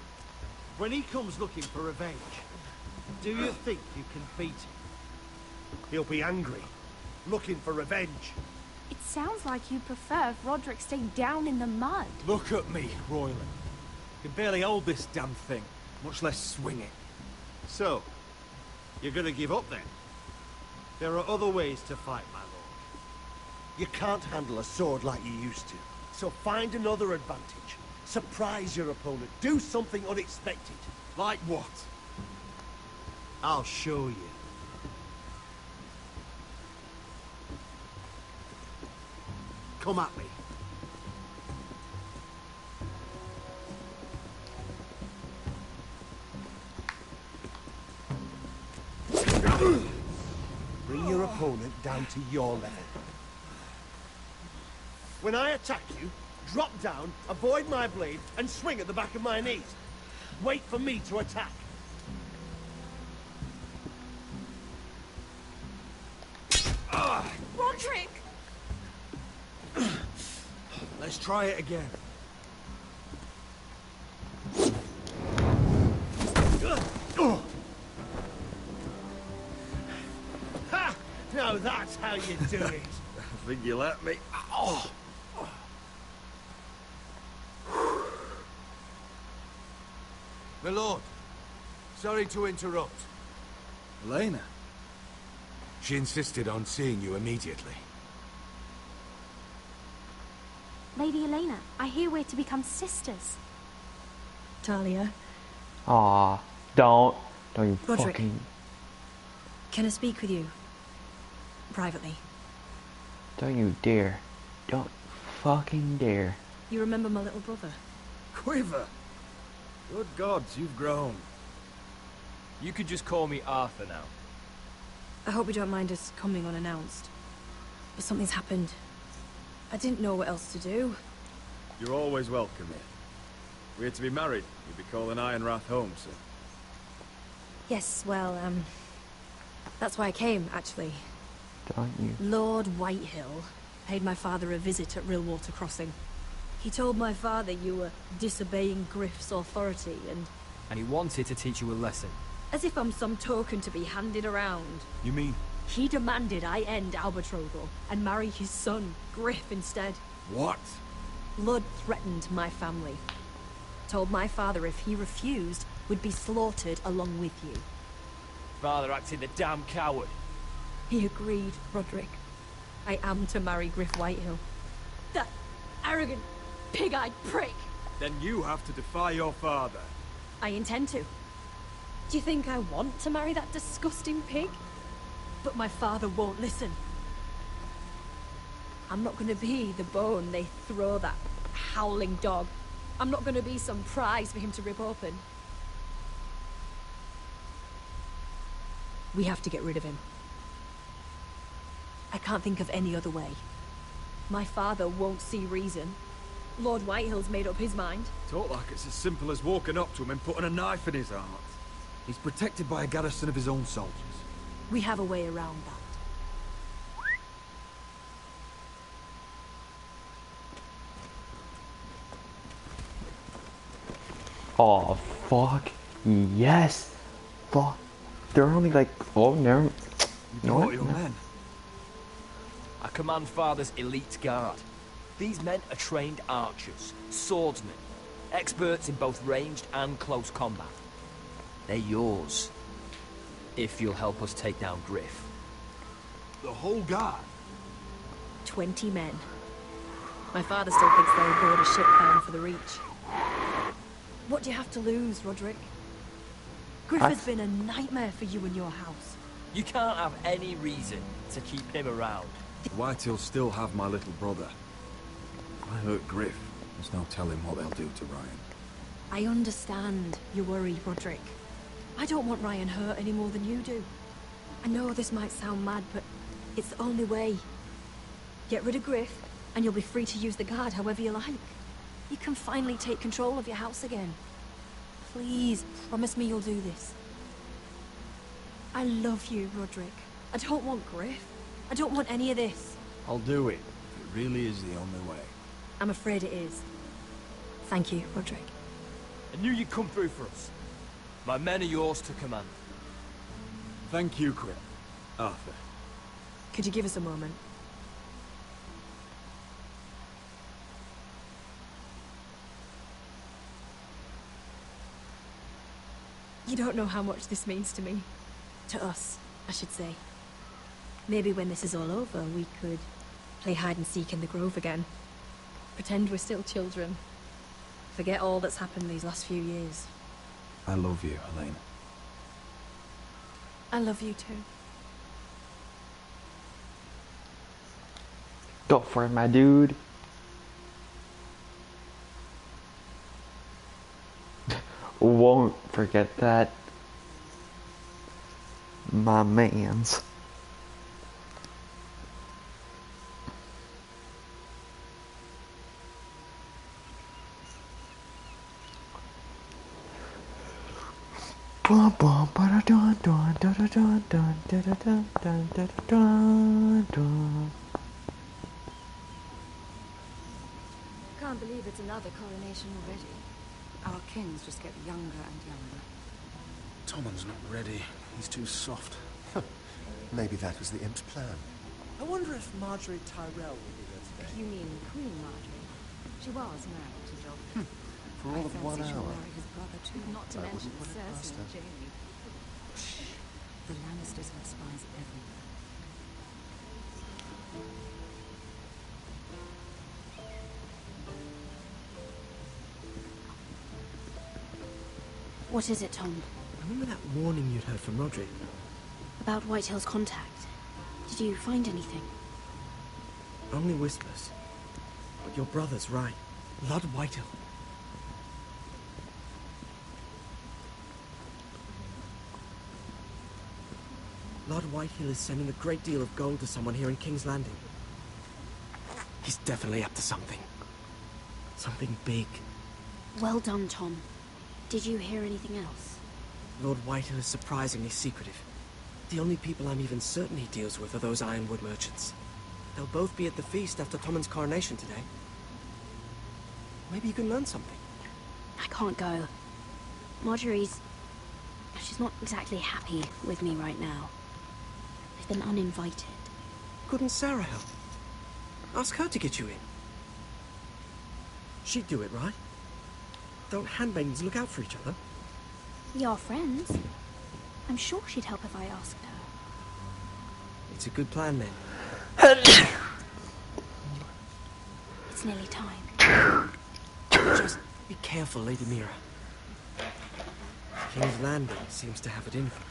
When he comes looking for revenge, do you think you can beat him? He'll be angry, looking for revenge. It sounds like you prefer if Roderick stayed down in the mud. Look at me, Royland. Can barely hold this damn thing, much less swing it. So, you're gonna give up then? There are other ways to fight, my lord. You can't handle a sword like you used to. So find another advantage. Surprise your opponent. Do something unexpected. Like what? I'll show you. Come at me. Bring your opponent down to your level. When I attack you, drop down, avoid my blade, and swing at the back of my knees. Wait for me to attack. Roderick! Let's try it again. Ha! Now that's how you do it. I think you let me. Oh. My lord, sorry to interrupt. Elena. She insisted on seeing you immediately. Lady Elena, I hear we're to become sisters. Talia. Aw, don't you Roderick. fucking... Can I speak with you? Privately. Don't you dare. Don't fucking dare. You remember my little brother? Quiver. Good gods, you've grown. You could just call me Arthur now. I hope you don't mind us coming unannounced. But something's happened. I didn't know what else to do. You're always welcome here. We're to be married. You'll be calling Ironrath home soon. Yes, well, that's why I came, actually. Don't you? Lord Whitehill paid my father a visit at Rillwater Crossing. He told my father you were disobeying Griff's authority and... And he wanted to teach you a lesson. As if I'm some token to be handed around. You mean? He demanded I end our betrothal and marry his son, Griff, instead. What? Lord threatened my family. Told my father if he refused, would be slaughtered along with you. Father acted the damn coward. He agreed, Roderick. I am to marry Griff Whitehill. That arrogant, pig-eyed prick! Then you have to defy your father. I intend to. Do you think I want to marry that disgusting pig? But my father won't listen. I'm not gonna be the bone they throw that howling dog. I'm not gonna be some prize for him to rip open. We have to get rid of him. I can't think of any other way. My father won't see reason. Lord Whitehill's made up his mind. Talk like it's as simple as walking up to him and putting a knife in his heart. He's protected by a garrison of his own soldiers. We have a way around that. Oh, fuck. Yes. Fuck. They're only like, oh, no. No, your men. I command Father's elite guard. These men are trained archers, swordsmen, experts in both ranged and close combat. They're yours, if you'll help us take down Griff. The whole guard? 20 men. My father still thinks they're aboard a ship bound for the Reach. What do you have to lose, Roderick? Griff has been a nightmare for you and your house. You can't have any reason to keep him around. Whitehill'll still have my little brother. If I hurt Griff, there's no telling what they'll do to Ryan. I understand your worry, Roderick. I don't want Ryan hurt any more than you do. I know this might sound mad, but it's the only way. Get rid of Griff, and you'll be free to use the guard however you like. You can finally take control of your house again. Please, promise me you'll do this. I love you, Roderick. I don't want Griff. I don't want any of this. I'll do it, if it really is the only way. I'm afraid it is. Thank you, Roderick. I knew you'd come through for us. My men are yours to command. Thank you, Crit. Arthur. Could you give us a moment? You don't know how much this means to me. To us, I should say. Maybe when this is all over, we could play hide and seek in the grove again. Pretend we're still children. Forget all that's happened these last few years. I love you, Helena. I love you too. Go for it, my dude. Won't forget that. My mans. Bum bum ba dun dun dun dun dun dun dun dun dun dun dun. Can't believe it's another coronation already. Our kings just get younger and younger. Tommen's not ready. He's too soft. Maybe that was the imp's plan. I wonder if Marjorie Tyrell will be there today. You mean Queen Marjorie? She was married to Joffrey. For all of 1 hour. Marry his brother too, not to mention Cersei and Jaime. The Lannisters have spies everywhere. What is it, Tom? Remember that warning you'd heard from Roderick? About Whitehill's contact. Did you find anything? Only whispers. But your brother's right. Lord Whitehill. Lord Whitehill is sending a great deal of gold to someone here in King's Landing. He's definitely up to something. Something big. Well done, Tom. Did you hear anything else? Lord Whitehill is surprisingly secretive. The only people I'm even certain he deals with are those ironwood merchants. They'll both be at the feast after Tommen's coronation today. Maybe you can learn something. I can't go. Marjorie's... she's not exactly happy with me right now. I've been uninvited. Couldn't Sarah help? Ask her to get you in. She'd do it, right? Don't handmaidens look out for each other? We are friends. I'm sure she'd help if I asked her. It's a good plan, then. It's nearly time. Just be careful, Lady Mira. King's Landing seems to have it in for you.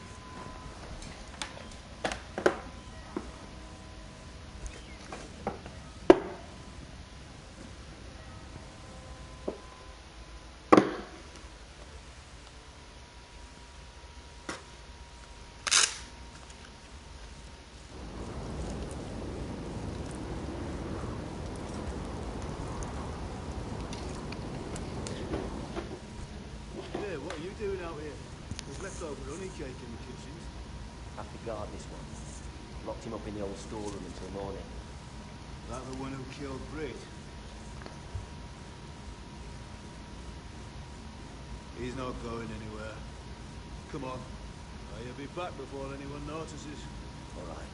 This one. Locked him up in the old storeroom until morning. That the one who killed Brit? He's not going anywhere. Come on. You'll be back before anyone notices. Alright.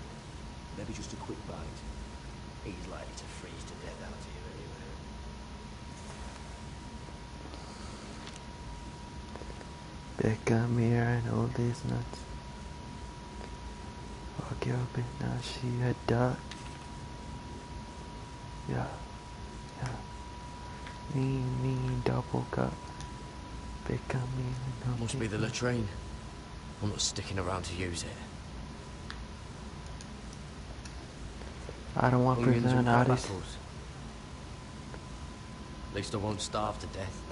Maybe just a quick bite. He's likely to freeze to death out here anyway. Beckham here and all these nuts. Fuck you up, now she had duck. Yeah. Me, double cup. Beckham here. Must be the latrine. I'm not sticking around to use it. I don't want prison artists. At least I won't starve to death.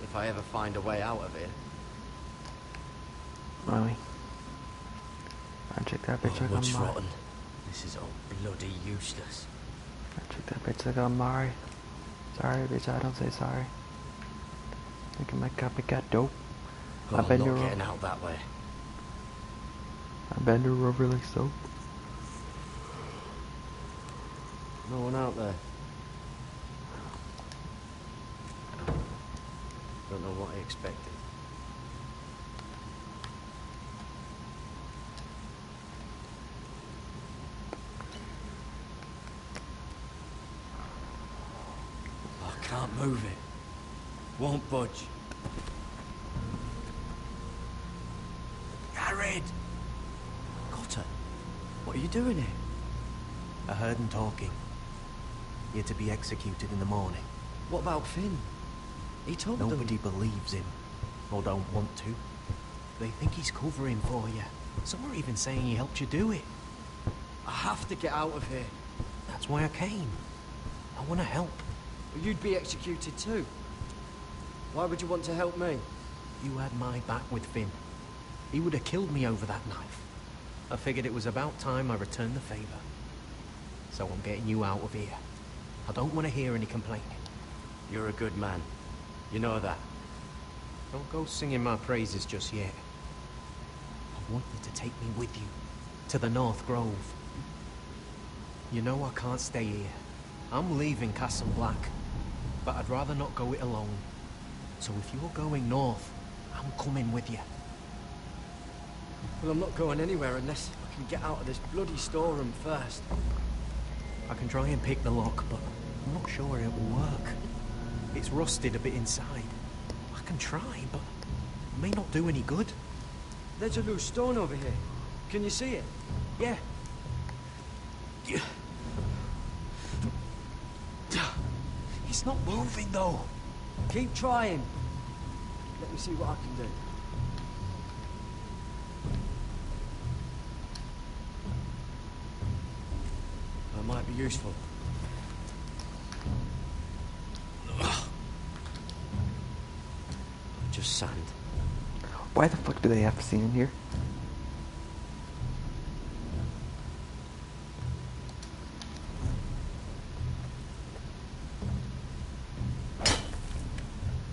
If I ever find a way out of here. Mommy. I check that bitch like much I'm rotten. This is all bloody useless. I check that bitch like I'm Mari. Sorry, bitch, I don't say sorry. Look at my cup, it got dope. Oh, I bend I'm her not over. getting out that way. I bend her over like soap. No one out there. Don't know what I expected. I can't move it. Won't budge. Jared! Cotter, what are you doing here? I heard him talking. You're to be executed in the morning. What about Finn? He told them... Nobody believes him, or don't want to. They think he's covering for you. Some are even saying he helped you do it. I have to get out of here. That's why I came. I want to help. But you'd be executed too. Why would you want to help me? You had my back with Finn. He would have killed me over that knife. I figured it was about time I returned the favor. So I'm getting you out of here. I don't want to hear any complaining. You're a good man. You know that. Don't go singing my praises just yet. I want you to take me with you. To the North Grove. You know I can't stay here. I'm leaving Castle Black. But I'd rather not go it alone. So if you're going north, I'm coming with you. Well, I'm not going anywhere unless I can get out of this bloody storeroom first. I can try and pick the lock, but I'm not sure it will work. It's rusted a bit inside. I can try, but it may not do any good. There's a loose stone over here. Can you see it? Yeah. It's not moving, though. Keep trying. Let me see what I can do. That might be useful. Just sand. Why the fuck do they have to see in here?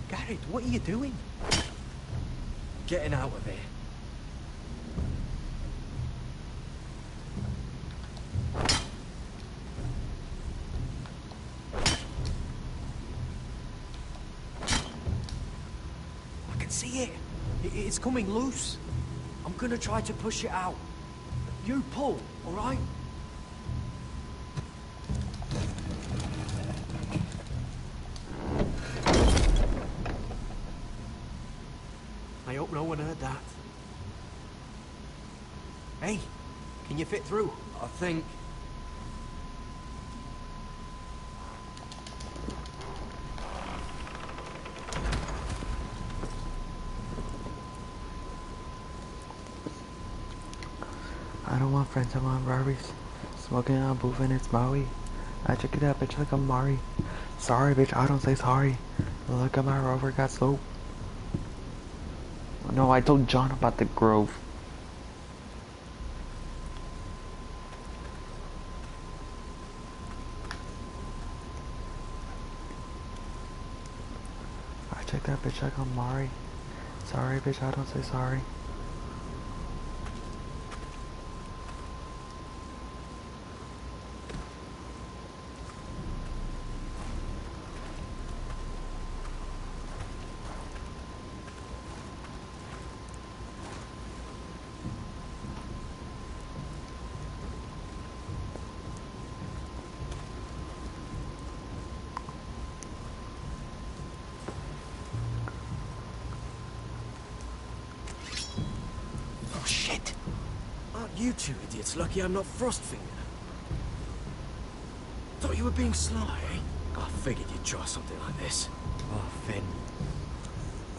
Garrett, what are you doing? Getting out of here. I can see it. It's coming loose. I'm gonna try to push it out. You pull, all right? I hope no one heard that. Hey, can you fit through? I think... I don't want friends, I want Barbies. Smoking on boofing, it's Maui. I check it out, bitch, like I'm Mari. Sorry, bitch, I don't say sorry. Look at my rover, got slow. No, I told John about the grove. I check that bitch like I'm Mari. Sorry, bitch, I don't say sorry. You two idiots lucky I'm not Frostfinger. Thought you were being sly, eh? I figured you'd try something like this. Oh, Finn.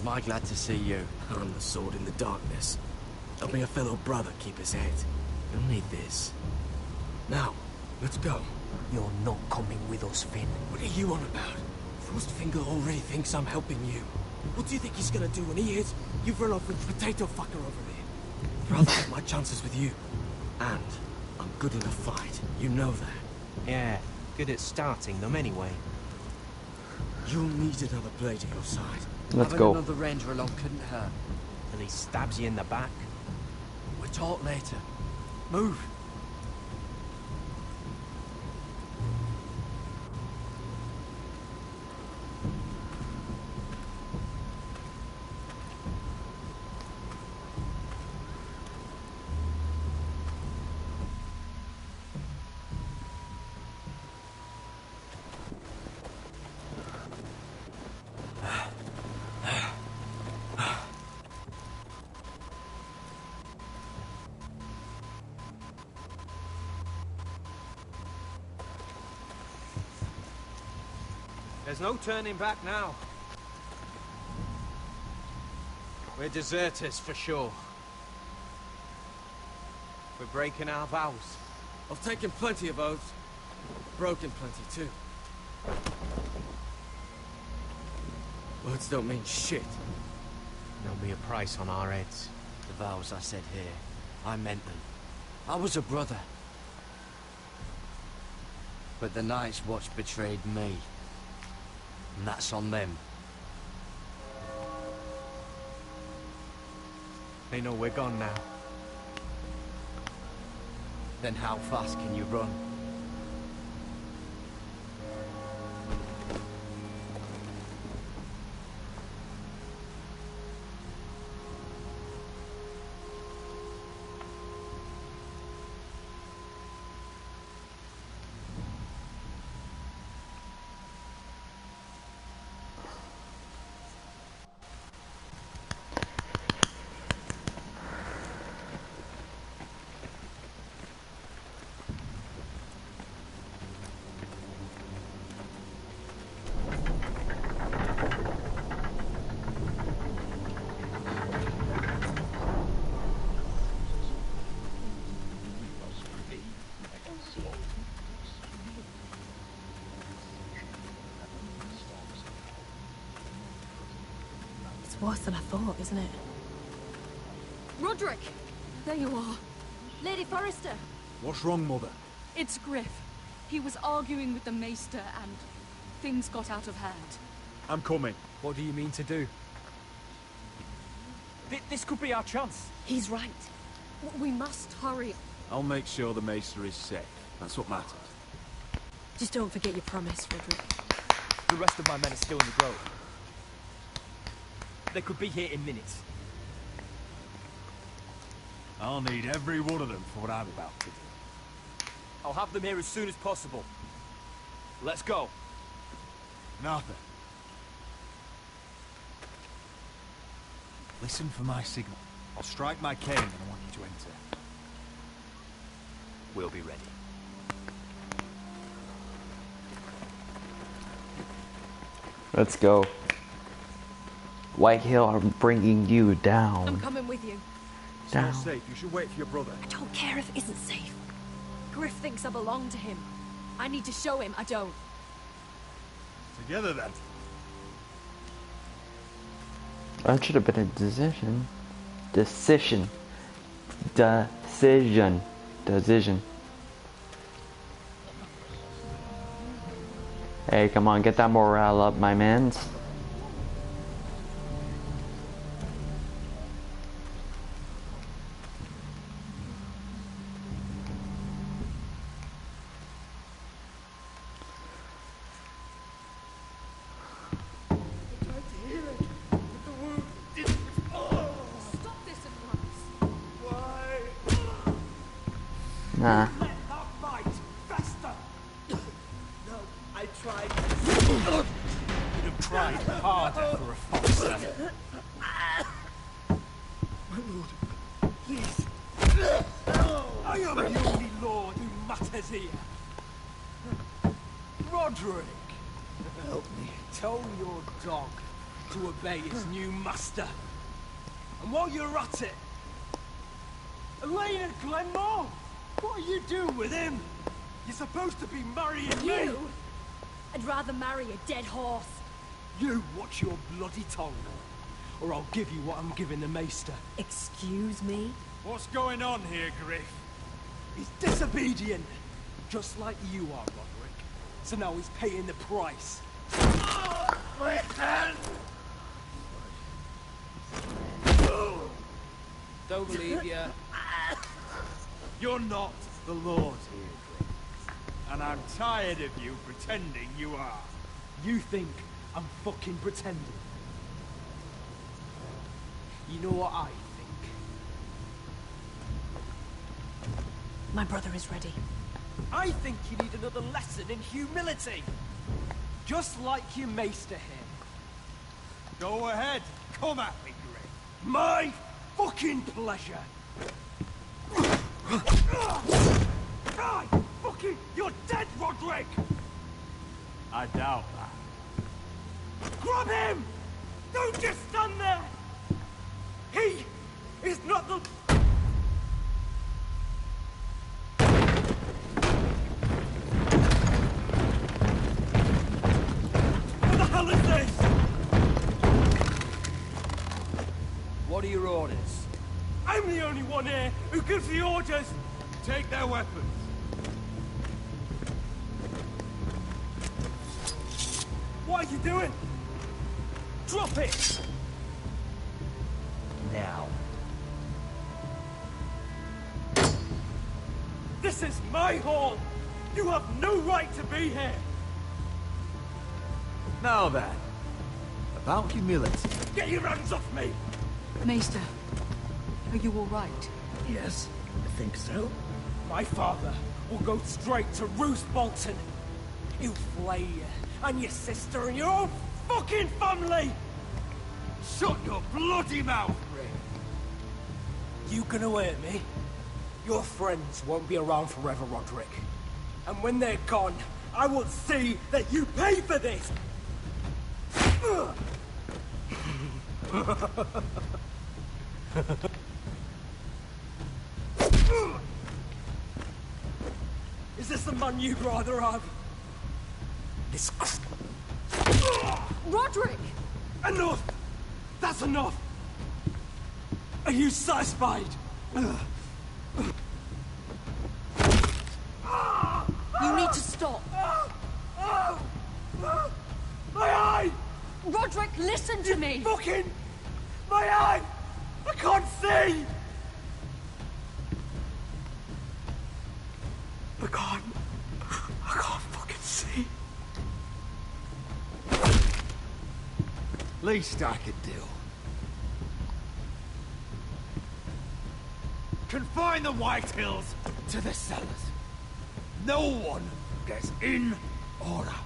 Am I glad to see you? I'm the sword in the darkness. Helping a fellow brother keep his head. You'll need this. Now, let's go. You're not coming with us, Finn. What are you on about? Frostfinger already thinks I'm helping you. What do you think he's gonna do when he hears you've run off with potato fucker over there? I'd rather take my chances with you. And I'm good in a fight. You know that. Yeah, good at starting them anyway. You'll need another blade at your side. Let's Having go. another ranger along couldn't hurt. And he stabs you in the back. We'll talk later. Move. There's no turning back now. We're deserters for sure. We're breaking our vows. I've taken plenty of oaths. Broken plenty too. Words don't mean shit. There'll be a price on our heads. The vows I said here, I meant them. I was a brother. But the Night's Watch betrayed me. And that's on them. They know we're gone now. Then how fast can you run? It's worse than I thought, isn't it? Roderick! There you are. Lady Forrester. What's wrong, Mother? It's Griff. He was arguing with the Maester and things got out of hand. I'm coming. What do you mean to do? This could be our chance. He's right. We must hurry. I'll make sure the Maester is safe. That's what matters. Just don't forget your promise, Roderick. The rest of my men are still in the grove. They could be here in minutes. I'll need every one of them for what I'm about to do. I'll have them here as soon as possible. Let's go. Nothing. Listen for my signal. I'll strike my cane and I want you to enter. We'll be ready. Let's go. Whitehill are bringing you down. I'm coming with you. It's not safe. You should wait for your brother. I don't care if it isn't safe. Griff thinks I belong to him. I need to show him I don't. Together then. That should have been a decision. Decision. Hey, come on, get that morale up, my mans. Nah. Tried harder for a fox. My lord, please. I am the only lord who matters here. Roderick, help me. Tell your dog to obey his new master. And while you're at it, Elena Glenmore, what are you doing with him? You're supposed to be marrying me. You? I'd rather marry a dead horse. You watch your bloody tongue, or I'll give you what I'm giving the Maester. Excuse me? What's going on here, Griff? He's disobedient, just like you are, Roderick. So now he's paying the price. My hand! Don't believe you. You're not the Lord here, Griff. And I'm tired of you pretending you are. You think I'm fucking pretending. You know what I think? My brother is ready. I think you need another lesson in humility. Just like your Maester here. Go ahead, come at me, Griff. My fucking pleasure. Die! Fucking, you're dead, Roderick! I doubt that. Grab him! Don't just stand there! He is not the... What the hell is this? What are your orders? I'm the only one here who gives the orders! Take their weapons. What are you doing? Drop it! Now. This is my hall! You have no right to be here! Now then, about humility. Get your hands off me! Maester, are you all right? Yes, I think so. My father will go straight to Roose Bolton. He'll flay you, and your sister, and your own fucking family! Shut your bloody mouth, Rick! You can away at me? Your friends won't be around forever, Roderick. And when they're gone, I will see that you pay for this! Is this the man you'd rather have? This... Roderick! Enough! That's enough! Are you satisfied? You need to stop. My eye! Roderick, listen to me! Fucking... My eye! I can't see! I can't fucking see. Least I could do. Confine the White Hills to the cellars. No one gets in or out.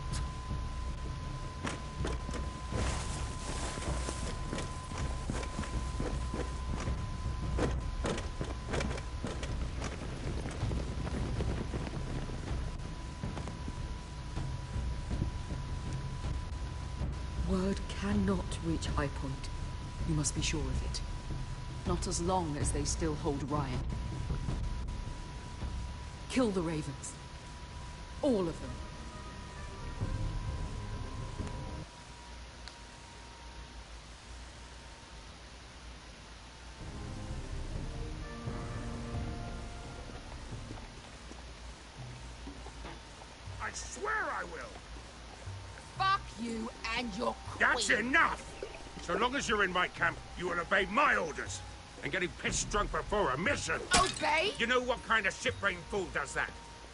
Word cannot reach High Point. You must be sure of it. Not as long as they still hold Ryan. Kill the Ravens. All of them. I swear I will! Fuck you and your queen. That's enough! So long as you're in my camp, you will obey my orders. And getting pissed drunk before a mission. Obey? You know what kind of ship-brained fool does that?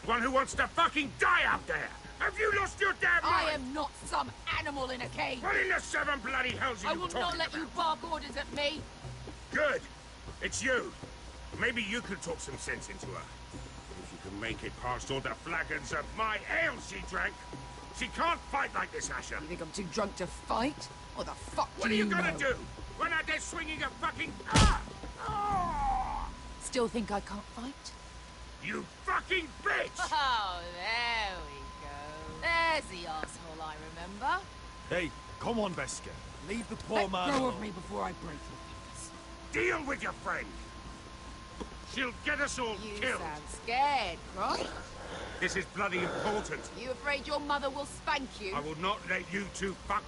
One who wants to fucking die out there! Have you lost your damn mind? I am not some animal in a cage. What in the seven bloody hells are I you will talking not let about? you bark orders at me. Good. It's you. Maybe you could talk some sense into her. If you can make it past all the flagons of my ale she drank. She can't fight like this, Asher. You think I'm too drunk to fight? What the fuck What do are you you gonna know? do? Run out there swinging a fucking... Still think I can't fight? You fucking bitch! Oh, there we go. There's the asshole I remember. Hey, come on, Beska. Leave the poor Let man go alone. of me before I break your fingers. Deal with your friend. She'll get us all You killed. sound scared, Cross. This is bloody important. You afraid your mother will spank you? I will not let you two fuck...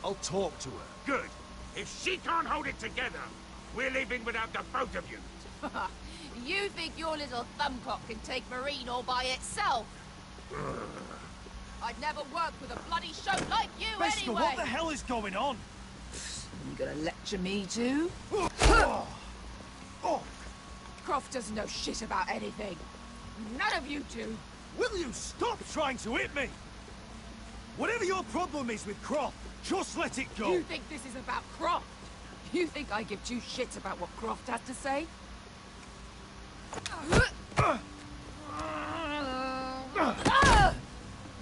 I'll talk to her. Good. If she can't hold it together, we're leaving without the both of you. You think your little thumbcock can take Marine all by itself? I'd never work with a bloody show like you Beska, anyway! what the hell is going on? You gonna lecture me too? Croft doesn't know shit about anything. None of you two. Will you stop trying to hit me? Whatever your problem is with Croft, just let it go. You think this is about Croft? You think I give two shits about what Croft has to say?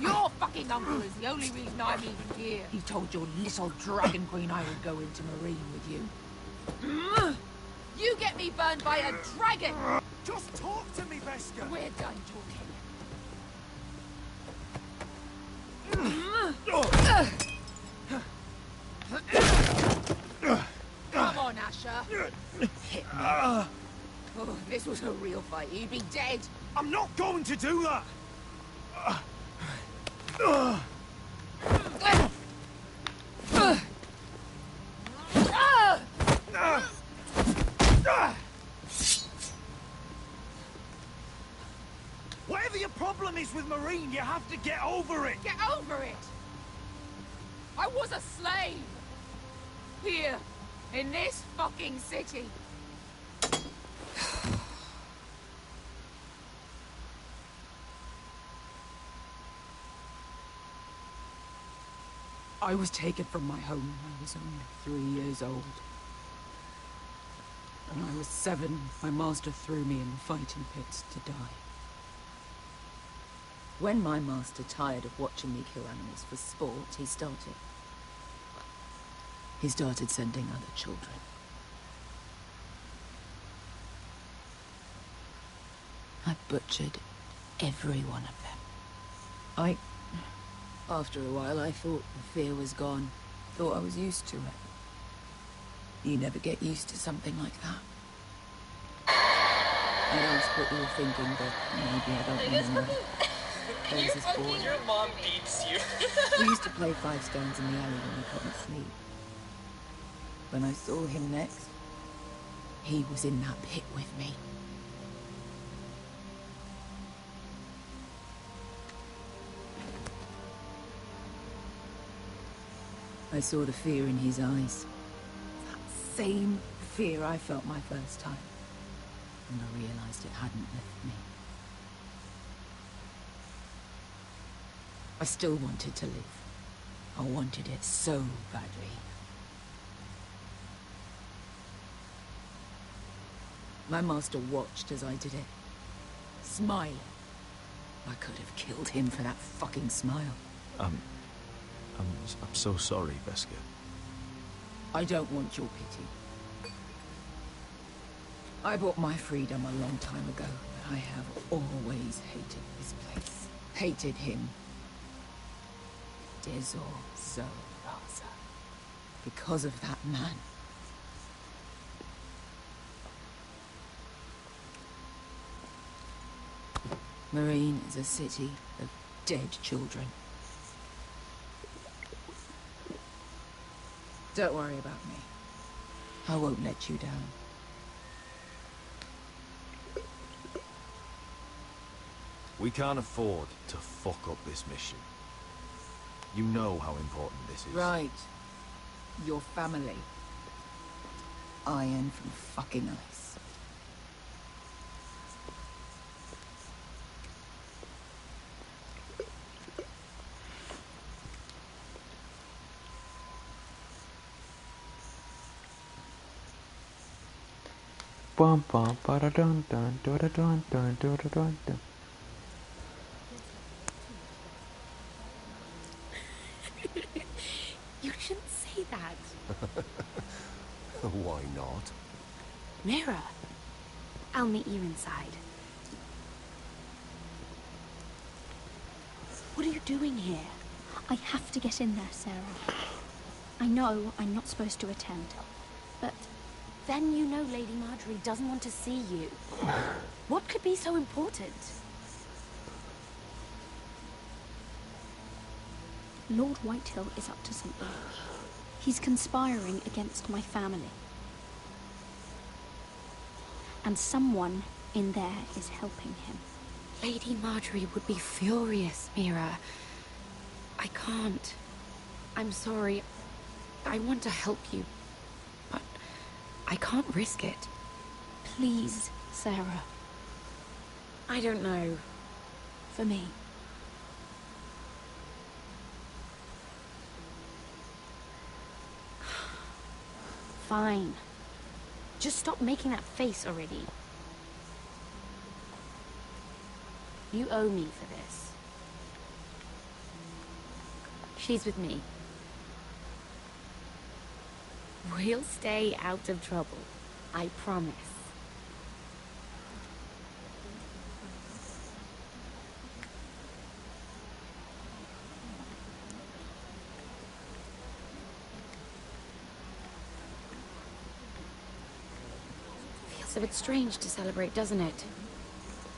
Your fucking uncle is the only reason I'm even here. He told your little dragon queen I would go into Marine with you. You get me burned by a dragon! Just talk to me, Beska! We're done talking. Come on, Asher. Hit me. Oh, if this was a real fight, you'd be dead. I'm not going to do that! Whatever your problem is with Marine, you have to get over it! Get over it! I was a slave! Here, in this fucking city. I was taken from my home when I was only 3 years old. When I was 7, my master threw me in the fighting pits to die. When my master tired of watching me kill animals for sport, he started sending other children. I butchered every one of them. After a while, I thought the fear was gone. Thought I was used to it. You never get used to something like that. I'd ask what you were thinking, but maybe I don't remember. There was this boy. Your mom beats you. We used to play 5 stones in the alley when we couldn't sleep. When I saw him next, He was in that pit with me. I saw the fear in his eyes. That same fear I felt my first time. And I realized it hadn't left me. I still wanted to live. I wanted it so badly. My master watched as I did it, smiling. I could have killed him for that fucking smile. I'm so sorry, Veska. I don't want your pity. I bought my freedom a long time ago, but I have always hated this place. Hated him. Dezor Zoraza. Because of that man. Marine is a city of dead children. Don't worry about me. I won't let you down. We can't afford to fuck up this mission. You know how important this is. Right. Your family. Iron from fucking ice. Bum bum ba da dun dun da da dun dun da da dun dun. You shouldn't say that. Why not? Mira, I'll meet you inside. What are you doing here? I have to get in there, Sarah. I know I'm not supposed to attend, but... Then you know Lady Marjorie doesn't want to see you. What could be so important? Lord Whitehill is up to something. He's conspiring against my family. And someone in there is helping him. Lady Marjorie would be furious, Mira. I can't. I'm sorry. I want to help you, but I can't risk it. Please, Sarah. I don't know. For me. Fine. Just stop making that face already. You owe me for this. She's with me. We'll stay out of trouble. I promise. Feels a bit strange to celebrate, doesn't it?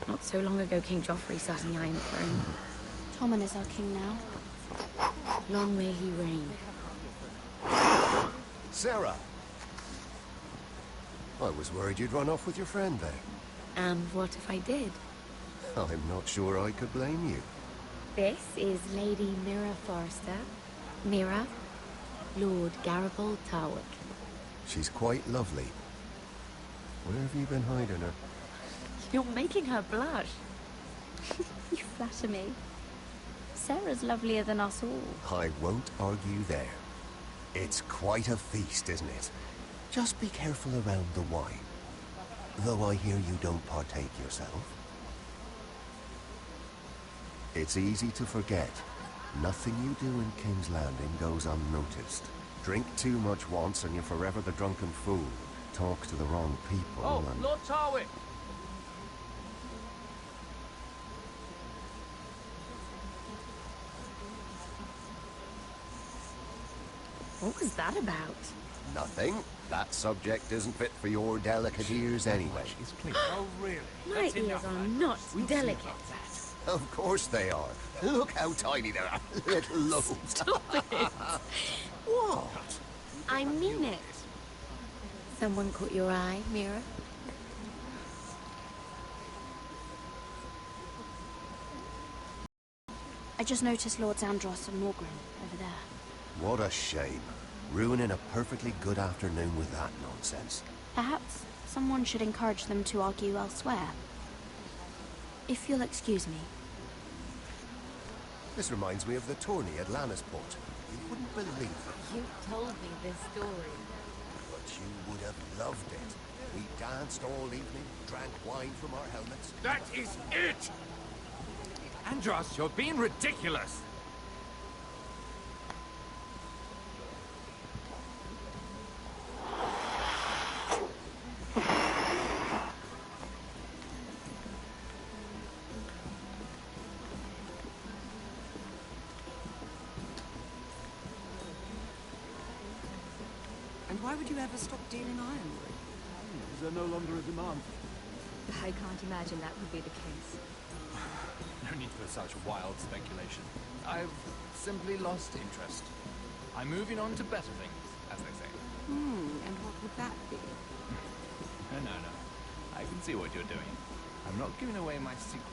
Not so long ago, King Joffrey sat on the Iron Throne. Tommen is our king now. Long may he reign. Sarah! I was worried you'd run off with your friend there. And what if I did? I'm not sure I could blame you. This is Lady Mira Forrester. Mira, Lord Garibald Tarwick. She's quite lovely. Where have you been hiding her? You're making her blush. You flatter me. Sarah's lovelier than us all. I won't argue there. It's quite a feast, isn't it? Just be careful around the wine. Though I hear you don't partake yourself. It's easy to forget. Nothing you do in King's Landing goes unnoticed. Drink too much once and you're forever the drunken fool. Talk to the wrong people and... Lord Tarwick! What was that about? Nothing. That subject isn't fit for your delicate ears anyway. Oh, really? My ears are not delicate. Of course they are. Look how tiny they are. Little lobes. Stop it. What? I mean it. Someone caught your eye, Mira? I just noticed Lords Andros and Morgrim over there. What a shame. Ruining a perfectly good afternoon with that nonsense. Perhaps someone should encourage them to argue elsewhere. If you'll excuse me. This reminds me of the tourney at Lannisport. You wouldn't believe it. You told me this story. But you would have loved it. We danced all evening, drank wine from our helmets. That is it! Andros, you're being ridiculous! And why would you ever stop dealing ironwood? Is there no longer a demand? I can't imagine that would be the case. No need for such wild speculation. I've simply lost interest. I'm moving on to better things, as they say. And what would that be? No. I can see what you're doing. I'm not giving away my secrets.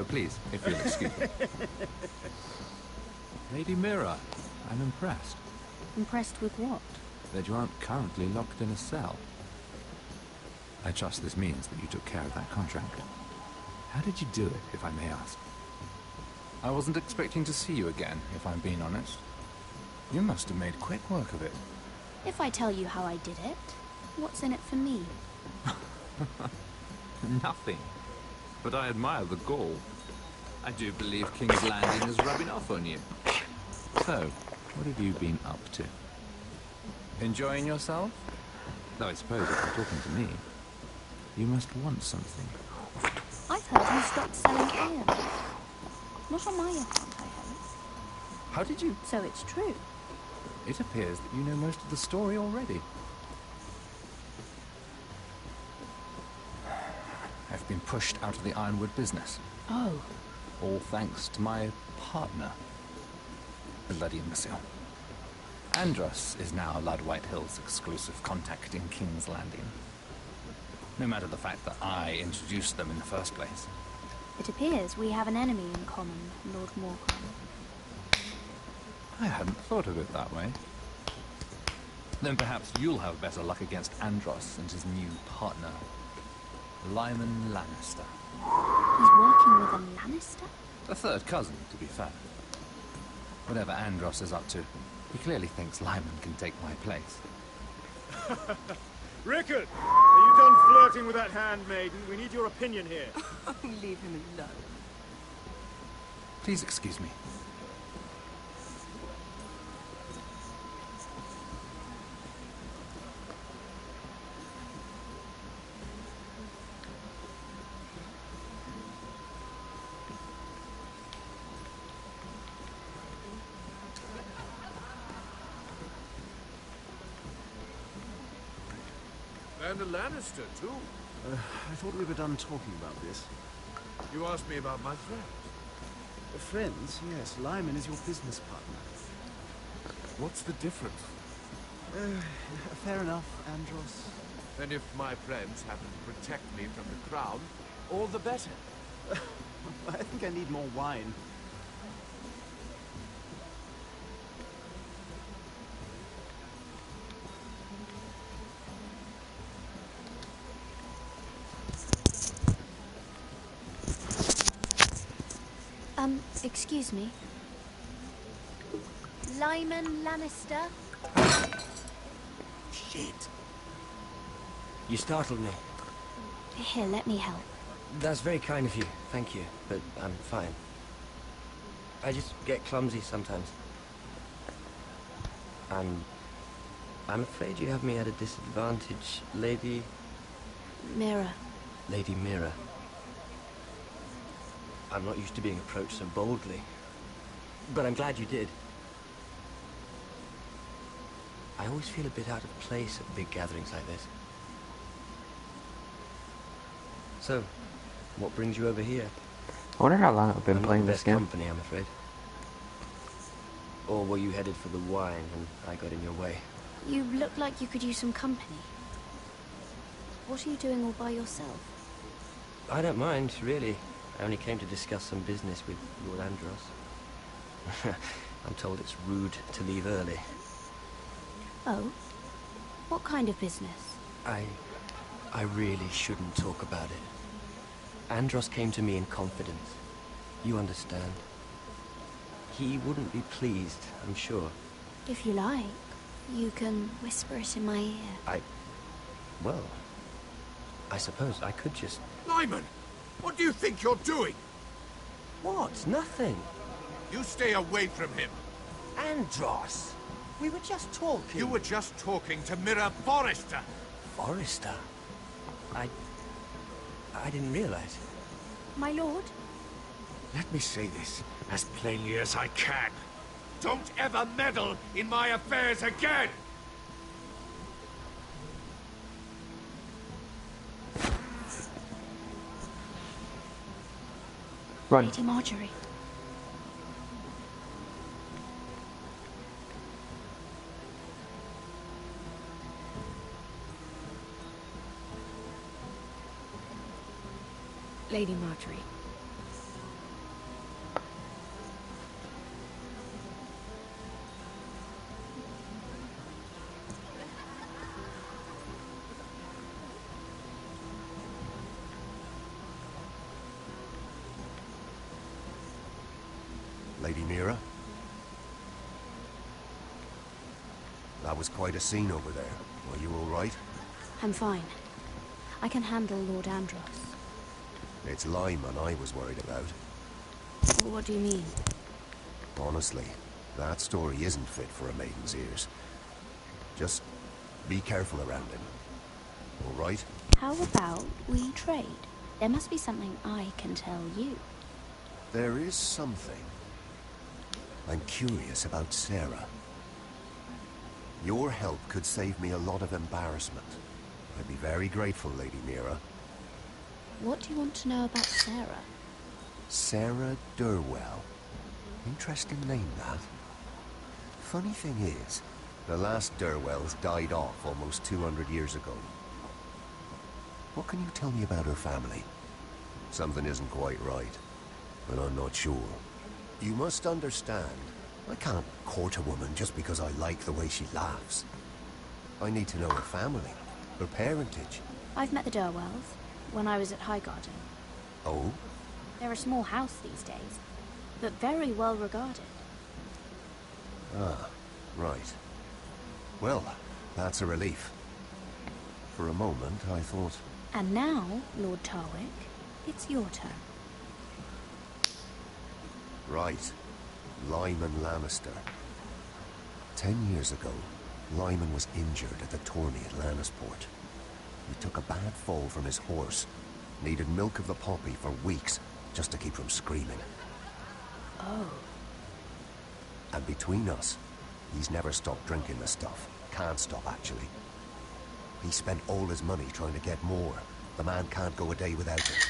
Please, if you'll excuse me. Lady Mira, I'm impressed. Impressed with what? That you aren't currently locked in a cell. I trust this means that you took care of that contract. How did you do it, if I may ask? I wasn't expecting to see you again, if I'm being honest. You must have made quick work of it. If I tell you how I did it, what's in it for me? Nothing. But I admire the gall. I do believe King's Landing is rubbing off on you. So, what have you been up to? Enjoying yourself? Though I suppose if you're talking to me, you must want something. I've heard you stopped selling iron. Not on my account, I hope. How did you... So it's true. It appears that you know most of the story already. I've been pushed out of the ironwood business. Oh. All thanks to my partner. Bloody imbecile. Andros is now Lud Whitehill's exclusive contact in King's Landing. No matter the fact that I introduced them in the first place. It appears we have an enemy in common, Lord Morgrim. I hadn't thought of it that way. Then perhaps you'll have better luck against Andros and his new partner, Lyman Lannister. He's working with a Lannister? A third cousin, to be fair. Whatever Andros is up to, he clearly thinks Lyman can take my place. Rickard! Are you done flirting with that handmaiden? We need your opinion here. Leave him alone. Please excuse me. And a Lannister, too. I thought we were done talking about this. You asked me about my friends. Friends? Yes, Lyman is your business partner. What's the difference? Fair enough, Andros. And if my friends happen to protect me from the crown, all the better. I think I need more wine. Excuse me. Lyman Lannister? Shit. You startled me. Here, let me help. That's very kind of you, thank you, but I'm fine. I just get clumsy sometimes. I'm afraid you have me at a disadvantage, Lady... Mira. Lady Mira. I'm not used to being approached so boldly, but I'm glad you did. I always feel a bit out of place at big gatherings like this. So, what brings you over here? I wonder how long I've been I'm playing not the this best game. company, I'm afraid. Or were you headed for the wine and I got in your way? You look like you could use some company. What are you doing all by yourself? I don't mind, really. I only came to discuss some business with Lord Andros. I'm told it's rude to leave early. Oh? What kind of business? I really shouldn't talk about it. Andros came to me in confidence. You understand. He wouldn't be pleased, I'm sure. If you like, you can whisper it in my ear. Well, I suppose I could just... Lyman! What do you think you're doing? What? Nothing. You stay away from him. Andros! We were just talking. You were just talking to Mirror Forrester. Forrester? I didn't realize. My lord? Let me say this as plainly as I can. Don't ever meddle in my affairs again! Run. Lady Marjorie. Lady Marjorie. Lady Mira? That was quite a scene over there. Were you all right? I'm fine. I can handle Lord Andros. It's Lyman I was worried about. What do you mean? Honestly, that story isn't fit for a maiden's ears. Just be careful around him. All right? How about we trade? There must be something I can tell you. There is something. I'm curious about Sarah. Your help could save me a lot of embarrassment. I'd be very grateful, Lady Mira. What do you want to know about Sarah? Sarah Durwell. Interesting name, that. Funny thing is, the last Durwells died off almost 200 years ago. What can you tell me about her family? Something isn't quite right, but I'm not sure. You must understand, I can't court a woman just because I like the way she laughs. I need to know her family, her parentage. I've met the Durwells when I was at Highgarden. Oh? They're a small house these days, but very well regarded. Ah, right. Well, that's a relief. For a moment, I thought... And now, Lord Tarwick, it's your turn. Right. Lyman Lannister. 10 years ago, Lyman was injured at the tourney at Lannisport. He took a bad fall from his horse. Needed milk of the poppy for weeks, just to keep from screaming. Oh. And between us, he's never stopped drinking the stuff. Can't stop, actually. He spent all his money trying to get more. The man can't go a day without it.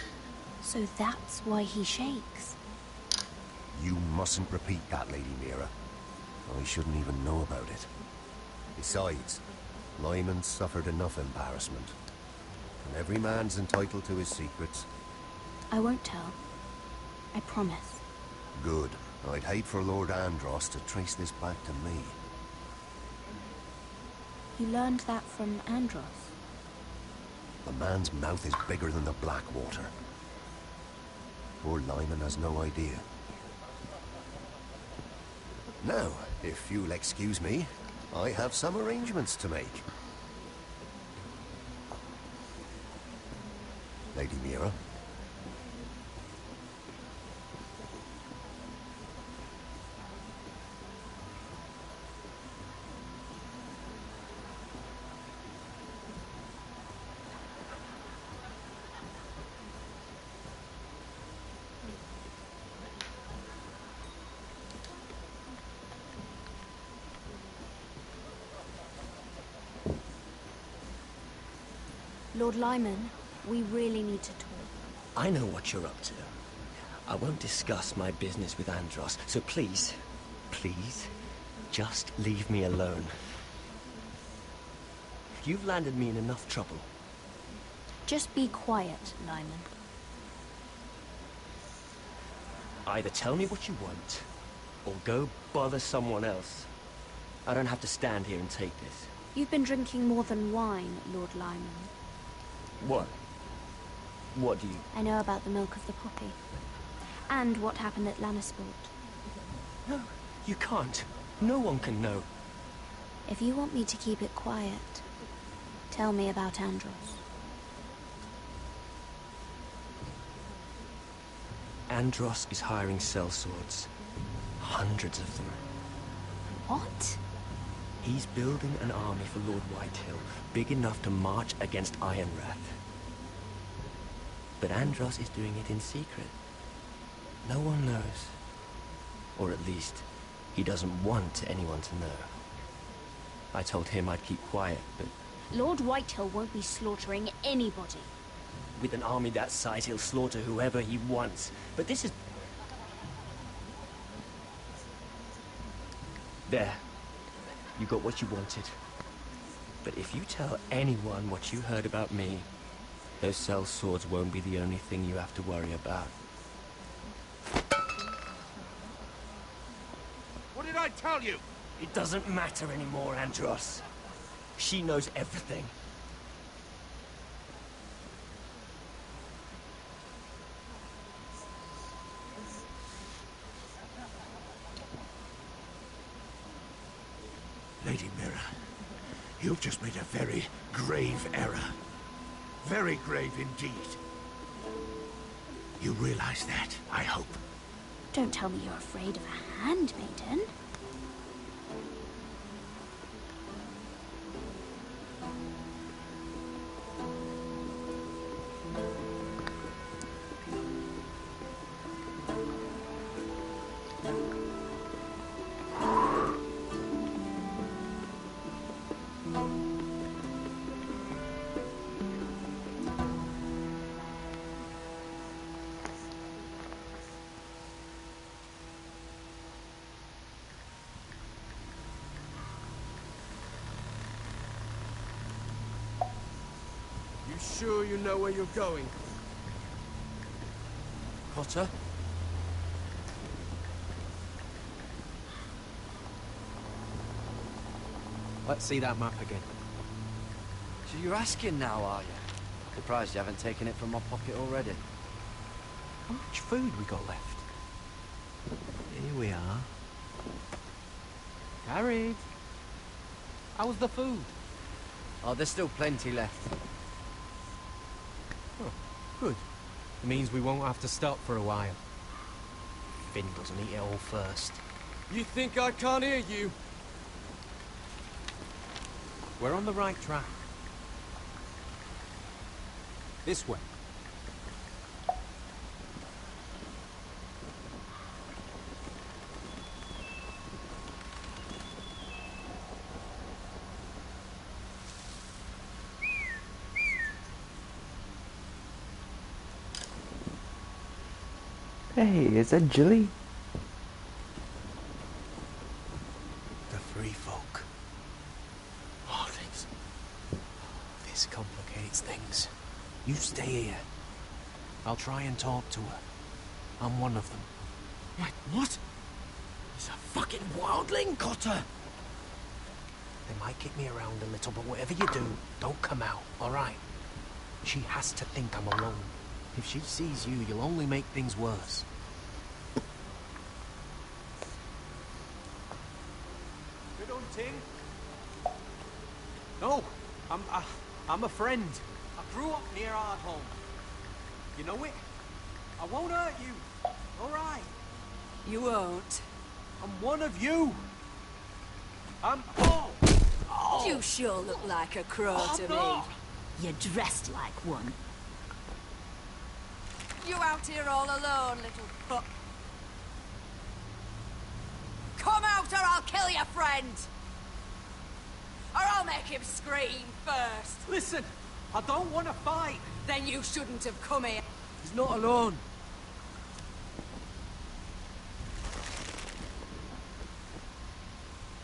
So that's why he shakes. You mustn't repeat that, Lady Mira. I shouldn't even know about it. Besides, Lyman suffered enough embarrassment. And every man's entitled to his secrets. I won't tell. I promise. Good. I'd hate for Lord Andros to trace this back to me. You learned that from Andros? The man's mouth is bigger than the Blackwater. Poor Lyman has no idea. Now, if you'll excuse me, I have some arrangements to make. Lady Mira? Lord Lyman, we really need to talk. I know what you're up to. I won't discuss my business with Andros, so please, please, just leave me alone. You've landed me in enough trouble. Just be quiet, Lyman. Either tell me what you want, or go bother someone else. I don't have to stand here and take this. You've been drinking more than wine, Lord Lyman. What? What do you... I know about the milk of the poppy. And what happened at Lannisport. No, you can't. No one can know. If you want me to keep it quiet, tell me about Andros. Andros is hiring sellswords. Hundreds of them. What? He's building an army for Lord Whitehill, big enough to march against Ironrath. But Andros is doing it in secret. No one knows. Or at least, he doesn't want anyone to know. I told him I'd keep quiet, but... Lord Whitehill won't be slaughtering anybody. With an army that size, he'll slaughter whoever he wants. But this is... There. You got what you wanted. But if you tell anyone what you heard about me, those sellswords won't be the only thing you have to worry about. What did I tell you? It doesn't matter anymore, Andros. She knows everything. Lady Mira, you've just made a very grave error. Very grave indeed. You realize that, I hope. Don't tell me you're afraid of a handmaiden. Sure you know where you're going? Potter? Let's see that map again. So you're asking now, are you? Surprised you haven't taken it from my pocket already. How much food we got left? Here we are. Carried. How was the food? Oh, there's still plenty left. Oh, good. It means we won't have to stop for a while. Finn doesn't eat it all first. You think I can't hear you? We're on the right track. This way. Hey, is that Jilly? The free folk. Oh, things. This complicates things. You stay here. I'll try and talk to her. I'm one of them. Wait, what? He's a fucking wildling, Cotter! They might kick me around a little, but whatever you do, don't come out, alright? She has to think I'm alone. If she sees you, you'll only make things worse. Good hunting? No, I'm a friend. I grew up near Ardholm. You know it? I won't hurt you. All right. You won't. I'm one of you. I'm... Oh! You sure look like a crow to me. You're dressed like one. You out here all alone, little pup? Come out or I'll kill your friend! Or I'll make him scream first! Listen, I don't want to fight. Then you shouldn't have come here. He's not alone.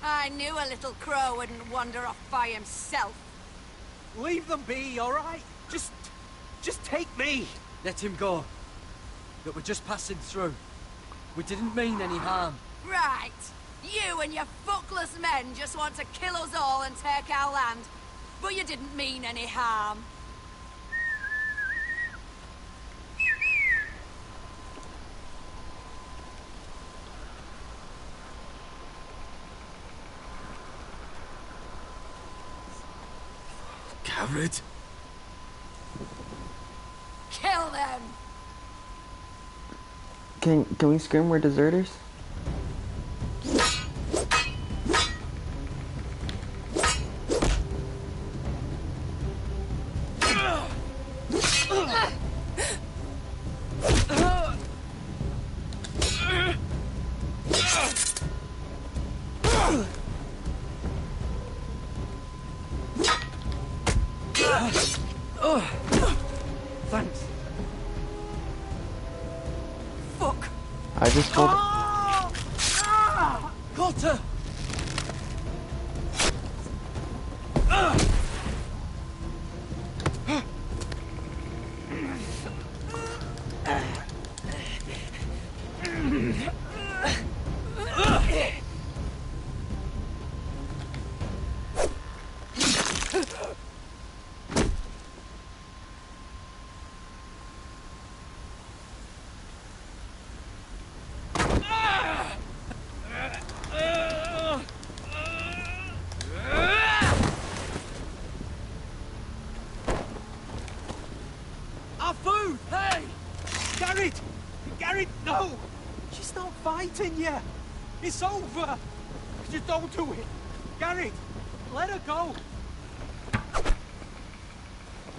I knew a little crow wouldn't wander off by himself. Leave them be, all right? Just take me. Let him go. Look, we're just passing through. We didn't mean any harm. Right. You and your fuckless men just want to kill us all and take our land. But you didn't mean any harm. Garrett? Kill them! Can we scream we're deserters? Thanks. Fuck! I just told. Got her! Our food! Hey! Garrett! Garrett, no! She's not fighting yet! It's over! Just don't do it! Garrett! Let her go!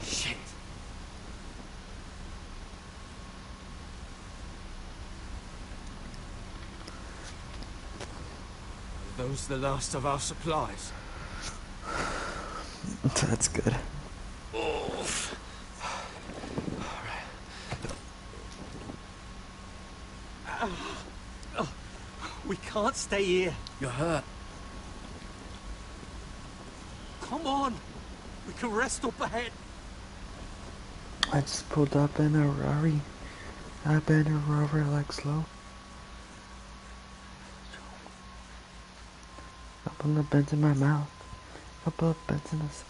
Shit! Are those the last of our supplies? That's good. Oof. We can't stay here. You're hurt. Come on. We can rest up ahead. I just pulled up in a Rari. I've been a rover like slow. I put the bends in my mouth. I put bends in the south.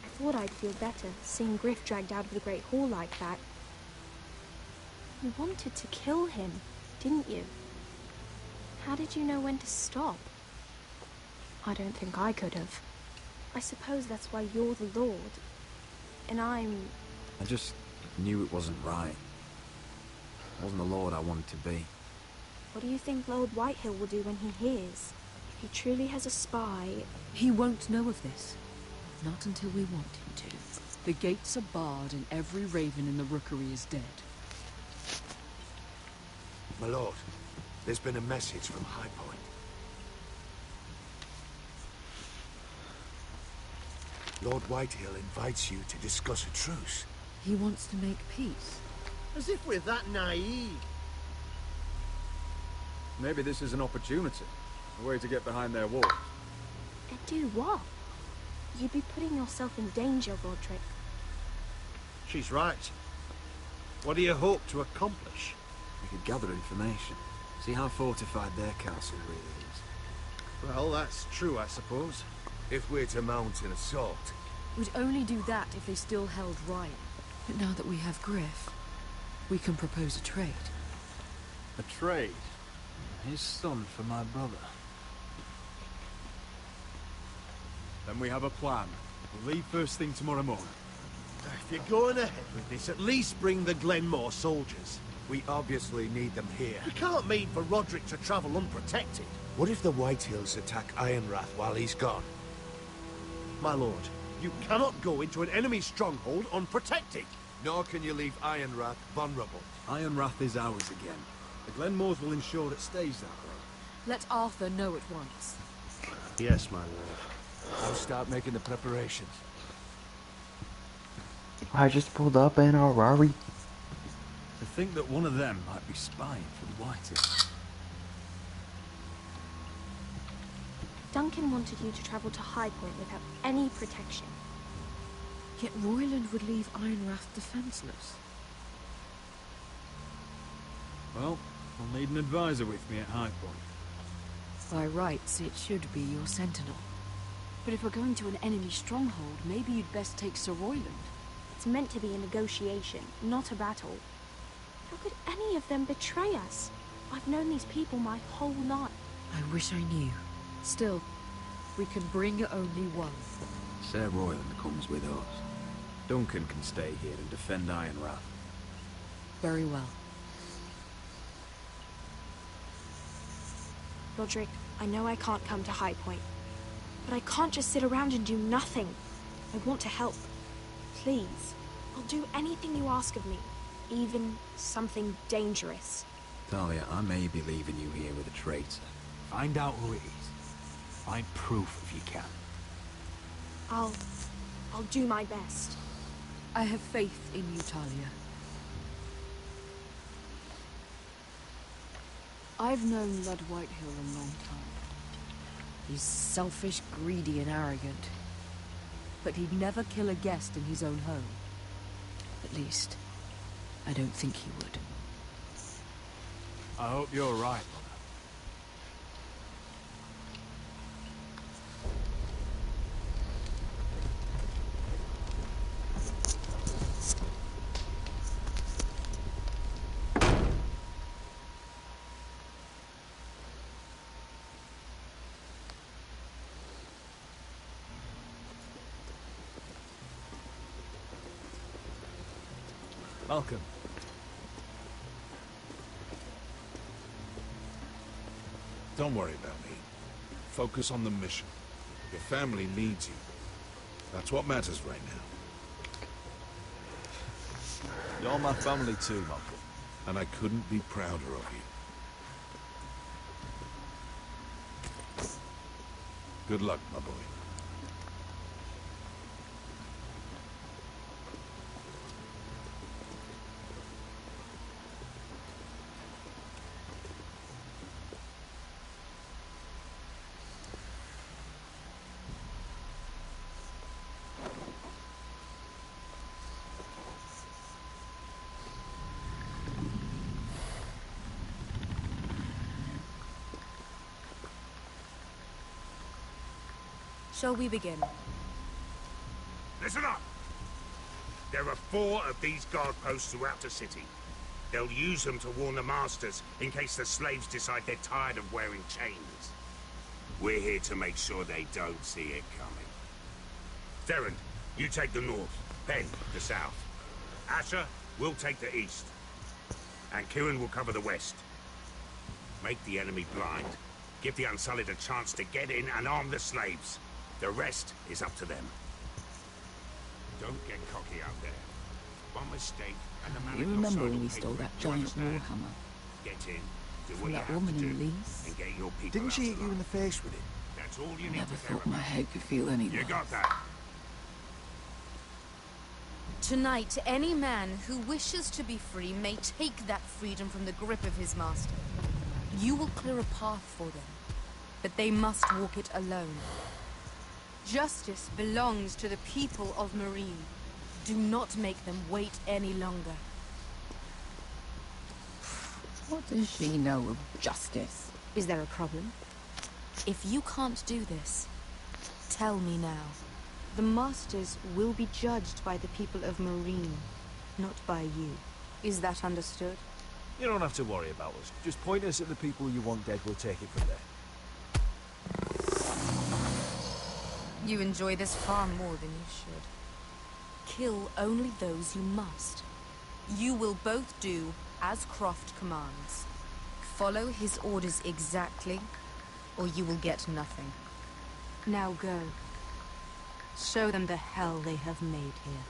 I thought I'd feel better seeing Griff dragged out of the Great Hall like that. You wanted to kill him, didn't you? How did you know when to stop? I don't think I could have. I suppose that's why you're the Lord, and I'm... I just knew it wasn't right. It wasn't the Lord I wanted to be. What do you think Lord Whitehill will do when he hears? If he truly has a spy... He won't know of this. Not until we want him to. The gates are barred and every raven in the rookery is dead. My lord, there's been a message from High Point. Lord Whitehill invites you to discuss a truce. He wants to make peace. As if we're that naive. Maybe this is an opportunity. A way to get behind their wall. And do what? You'd be putting yourself in danger, Roderick. She's right. What do you hope to accomplish? We could gather information. See how fortified their castle really is. Well, that's true, I suppose. If we're to mount an assault. We'd only do that if they still held Ryan. But now that we have Griff, we can propose a trade. A trade? His son for my brother. Then we have a plan. We'll leave first thing tomorrow morning. If you're going ahead with this, at least bring the Glenmore soldiers. We obviously need them here. You can't mean for Roderick to travel unprotected. What if the Whitehills attack Ironrath while he's gone? My lord, you cannot go into an enemy stronghold unprotected. Nor can you leave Ironrath vulnerable. Ironrath is ours again. The Glenmores will ensure it stays that way. Let Arthur know at once. Yes, my lord. I'll start making the preparations. I just pulled up in a Rari. To think that one of them might be spying for the Whitehills. Duncan wanted you to travel to High Point without any protection. Yet Royland would leave Ironrath defenseless. Well, I'll need an advisor with me at High Point. By rights, it should be your sentinel. But if we're going to an enemy stronghold, maybe you'd best take Sir Royland. It's meant to be a negotiation, not a battle. How could any of them betray us? I've known these people my whole life. I wish I knew. Still, we can bring only one. Sir Royland comes with us. Duncan can stay here and defend Ironrath. Very well. Roderick, I know I can't come to High Point, but I can't just sit around and do nothing. I want to help. Please, I'll do anything you ask of me, even something dangerous. Talia, I may be leaving you here with a traitor. Find out who it is. Find proof if you can. I'll do my best. I have faith in you, Talia. I've known Lud Whitehill a long time. He's selfish, greedy, and arrogant. But he'd never kill a guest in his own home. At least, I don't think he would. I hope you're right, Mother. Welcome. Don't worry about me. Focus on the mission. Your family needs you. That's what matters right now. You're my family too, Malcolm. And I couldn't be prouder of you. Good luck, my boy. Shall we begin? Listen up! There are 4 of these guard posts throughout the city. They'll use them to warn the masters in case the slaves decide they're tired of wearing chains. We're here to make sure they don't see it coming. Theron, you take the north. Ben, the south. Asher, we'll take the east. And Kieran will cover the west. Make the enemy blind. Give the Unsullied a chance to get in and arm the slaves. The rest is up to them. Don't get cocky out there. One mistake and the man. You remember when we stole that giant warhammer? Get in, do From what you that have woman to do, in Leeds? and get your people. Didn't she hit you in the face with it? That's all you need Never to thought care my about. head could feel any You worse. got that? Tonight, any man who wishes to be free may take that freedom from the grip of his master. You will clear a path for them, but they must walk it alone. Justice belongs to the people of Marine. Do not make them wait any longer. What does she know of justice? Is there a problem? If you can't do this, tell me now. The Masters will be judged by the people of Marine, not by you. Is that understood? You don't have to worry about us. Just point us at the people you want dead, we'll take it from there. You enjoy this far more than you should. Kill only those you must. You will both do as Croft commands. Follow his orders exactly, or you will get nothing. Now go. Show them the hell they have made here.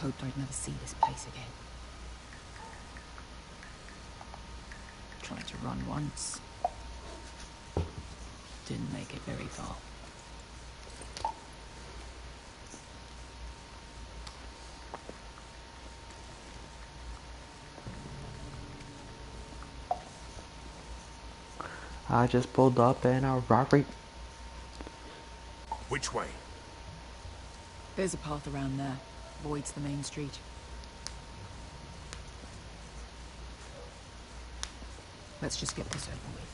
Hoped I'd never see this place again. Tried to run once. Didn't make it very far. I just pulled up in a robbery. Which way? There's a path around there. Voids the main street. Let's just get this over with.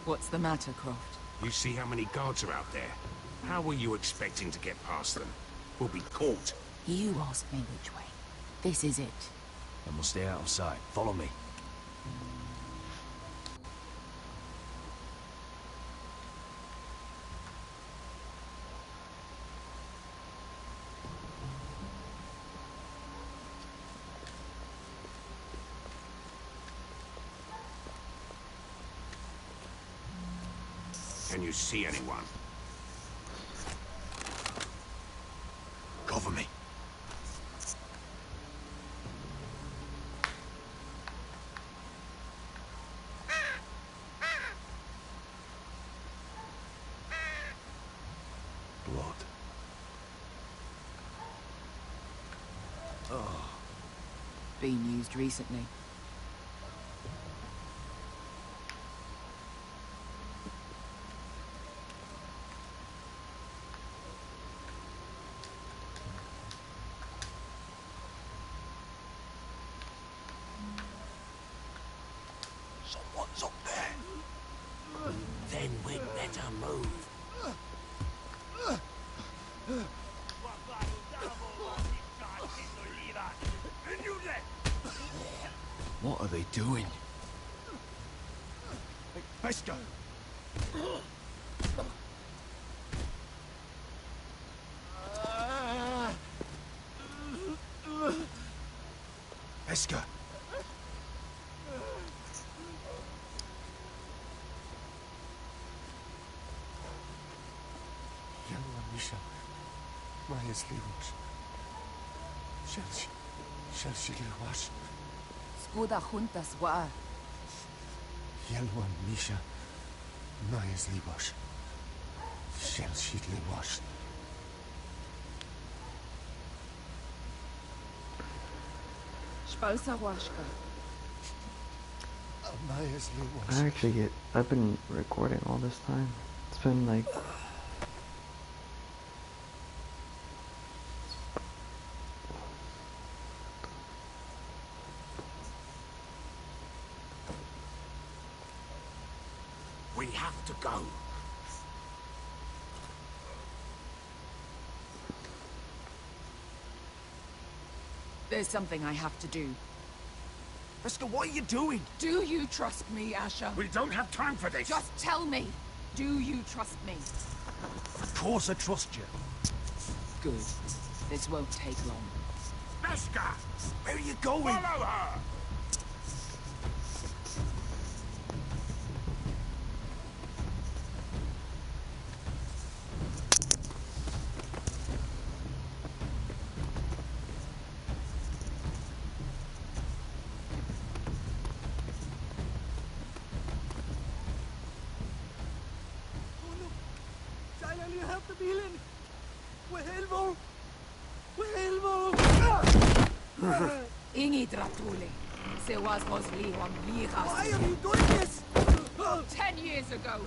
What's the matter, Croft? You see how many guards are out there? How were you expecting to get past them? We'll be caught. You asked me which way. This is it. Then we'll stay out of sight. Follow me. Can you see anyone? Cover me. Blood. Oh. Been used recently. Someone's up there. Then we'd better move. What are they doing? Pesca! Pesca! Misha, Maya's libros. Shall she wash? Skuda juntas wa. Yelwan Misha, Maya's libros. Shall she wash? Spalsa washka. Maya's libros. I've been recording all this time. It's been like... We have to go. There's something I have to do. Pesca, what are you doing? Do you trust me, Asher? We don't have time for this. Just tell me. Do you trust me? Of course I trust you. Good. This won't take long. Pesca! Where are you going? Follow her! hjälp bilen! Helvo! Helvo! Ingi Dratuli. Se was Mosli on Liras. Why are you doing this? 10 years ago.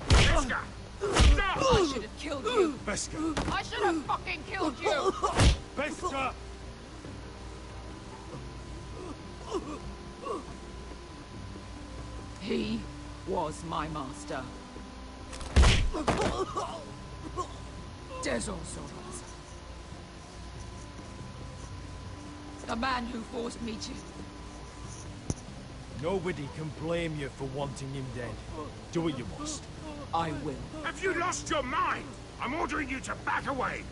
Beska! Stop! I should have killed you. Beska! I should have fucking killed you. Beska! He was my master. There's also others. The man who forced me to... Nobody can blame you for wanting him dead. Do what you must. I will. Have you lost your mind? I'm ordering you to back away!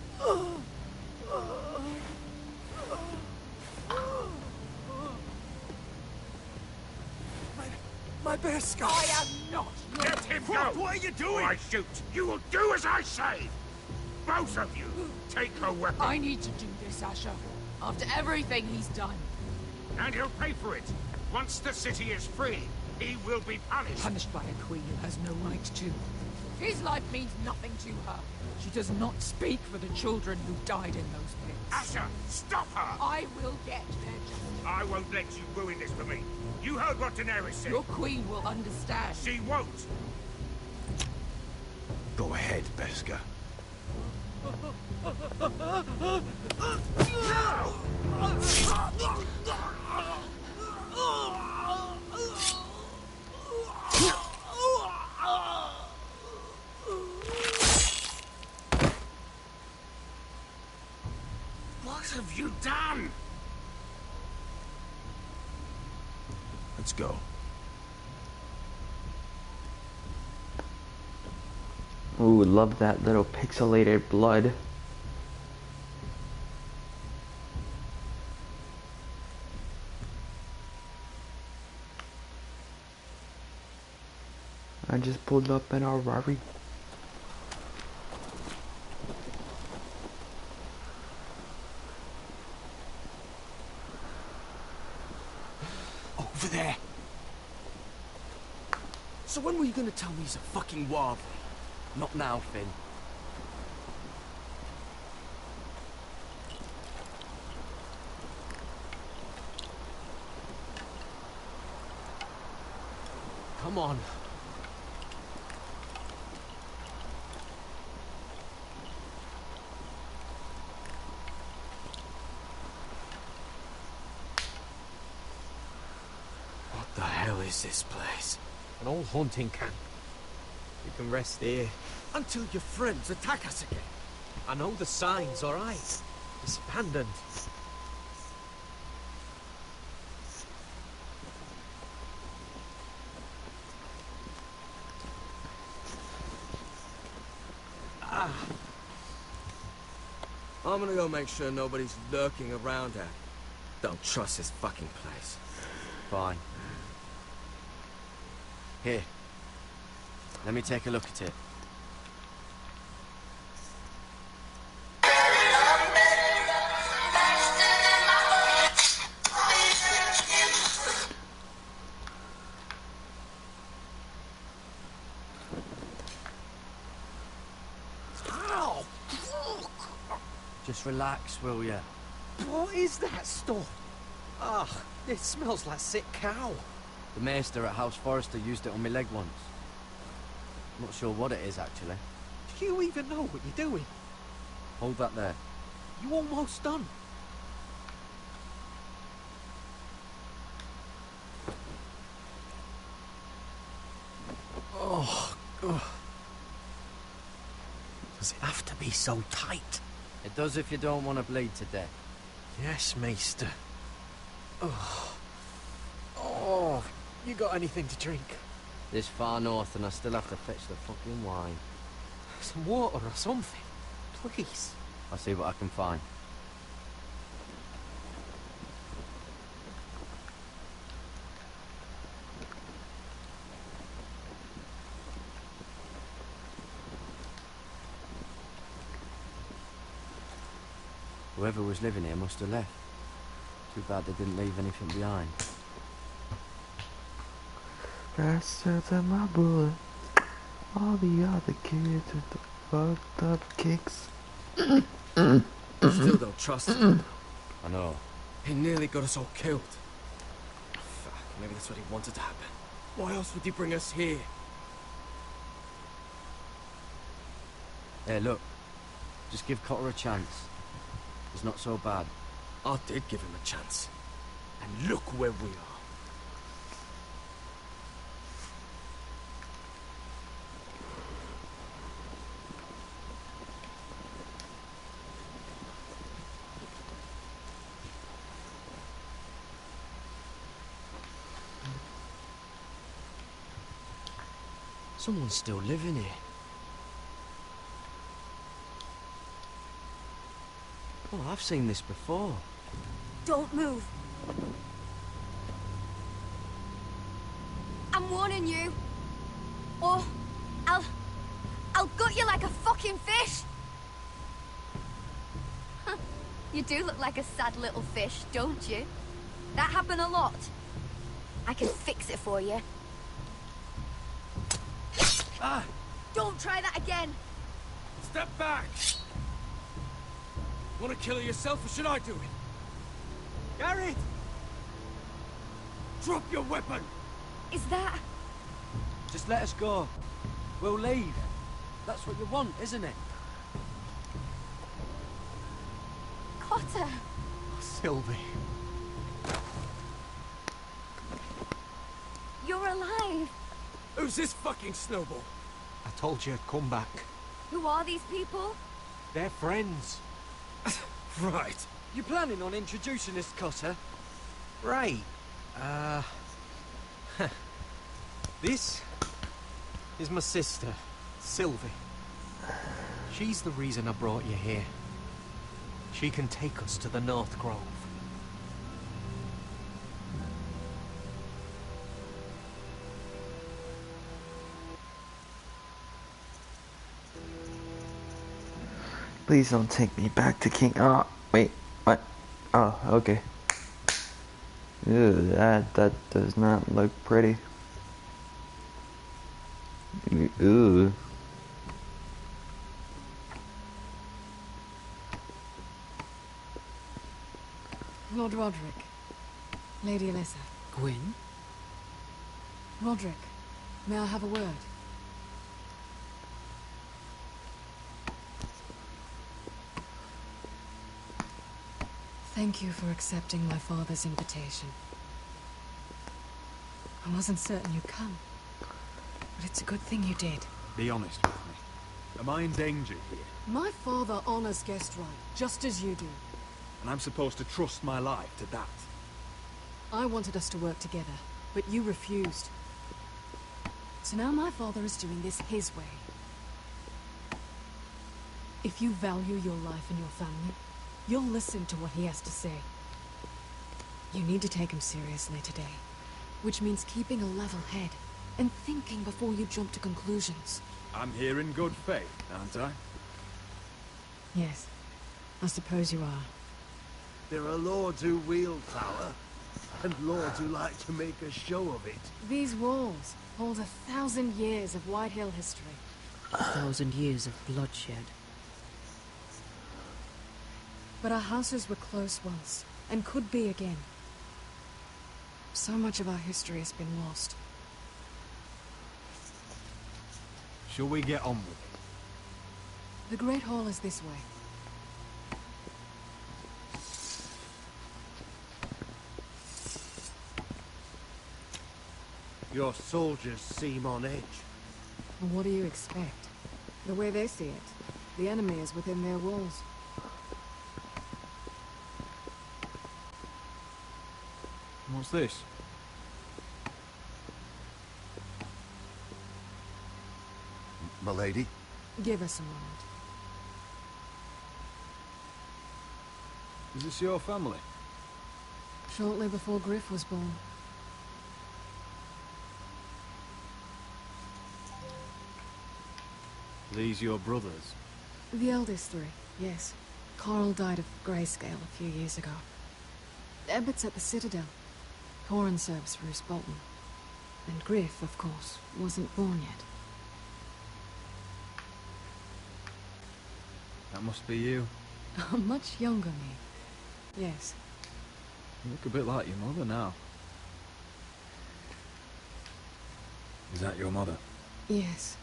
My best guy! I am not your... Let him go! What are you doing? I shoot. You will do as I say! Both of you, take her weapon. I need to do this, Asher. After everything he's done. And he'll pay for it. Once the city is free, he will be punished. Punished by a queen who has no right to. His life means nothing to her. She does not speak for the children who died in those pits. Asher, stop her! I will get their justice. I won't let you ruin this for me. You heard what Daenerys said. Your queen will understand. She won't. Go ahead, Beska. What have you done? Let's go. Ooh, love that little pixelated blood. I just pulled up in our Rari. Over there. So when were you gonna tell me he's a fucking wildling? Not now, Finn. Come on. What the hell is this place? An old hunting camp. We can rest here. Until your friends attack us again. I know the signs, all right? It's abandoned. I'm gonna go make sure nobody's lurking around here. Don't trust this fucking place. Fine. Here. Let me take a look at it. Ow! Just relax, will ya? What is that stuff? Ugh, it smells like sick cow. The maester at House Forrester used it on my leg once. Not sure what it is, actually. Do you even know what you're doing? Hold that there. You almost done. Oh, ugh. Does it have to be so tight? It does if you don't want to bleed to death. Yes, Maester. Oh. Oh, you got anything to drink? This far north and I still have to fetch the fucking wine. Some water or something, please. I'll see what I can find. Whoever was living here must have left. Too bad they didn't leave anything behind. Faster than my bullet. All the other kids with the fucked up kicks. Still don't trust him. I know. He nearly got us all killed. Fuck, maybe that's what he wanted to happen. Why else would he bring us here? Hey, look. Just give Cotter a chance. He's not so bad. I did give him a chance. And look where we are. Someone's still living here. Oh, I've seen this before. Don't move. I'm warning you. Or I'll gut you like a fucking fish. You do look like a sad little fish, don't you? That happen a lot. I can fix it for you. Ah! Don't try that again. Step back! Want to kill her yourself, or should I do it? Garrett! Drop your weapon! Is that... Just let us go. We'll leave. That's what you want, isn't it? Cotter! Sylvie. You're alive. Who's this fucking snowball? I told you I'd come back. Who are these people? They're friends. Right. You planning on introducing us, Cotter? Right. This is my sister, Sylvie. She's the reason I brought you here. She can take us to the North Grove. Please don't take me back to King. Oh, wait, what? Oh, okay. Ew, that does not look pretty. Ooh. Lord Roderick. Lady Alyssa. Gwyn? Roderick, may I have a word? Thank you for accepting my father's invitation. I wasn't certain you'd come, but it's a good thing you did. Be honest with me. Am I in danger here? My father honors guest right, just as you do. And I'm supposed to trust my life to that? I wanted us to work together, but you refused. So now my father is doing this his way. If you value your life and your family, you'll listen to what he has to say. You need to take him seriously today, which means keeping a level head and thinking before you jump to conclusions. I'm here in good faith, aren't I? Yes, I suppose you are. There are lords who wield power, and lords who like to make a show of it. These walls hold 1,000 years of White Hill history. 1,000 years of bloodshed. But our houses were close once, and could be again. So much of our history has been lost. Shall we get on with it? The Great Hall is this way. Your soldiers seem on edge. Well, what do you expect? The way they see it, the enemy is within their walls. What's this? Milady? Give us a moment. Is this your family? Shortly before Griff was born. These your brothers? The eldest three, yes. Carl died of grayscale a few years ago. Ebbett's at the Citadel. Corin serves Roose Bolton. And Griff, of course, wasn't born yet. That must be you. Much younger me. Yes. You look a bit like your mother now. Is that your mother? Yes.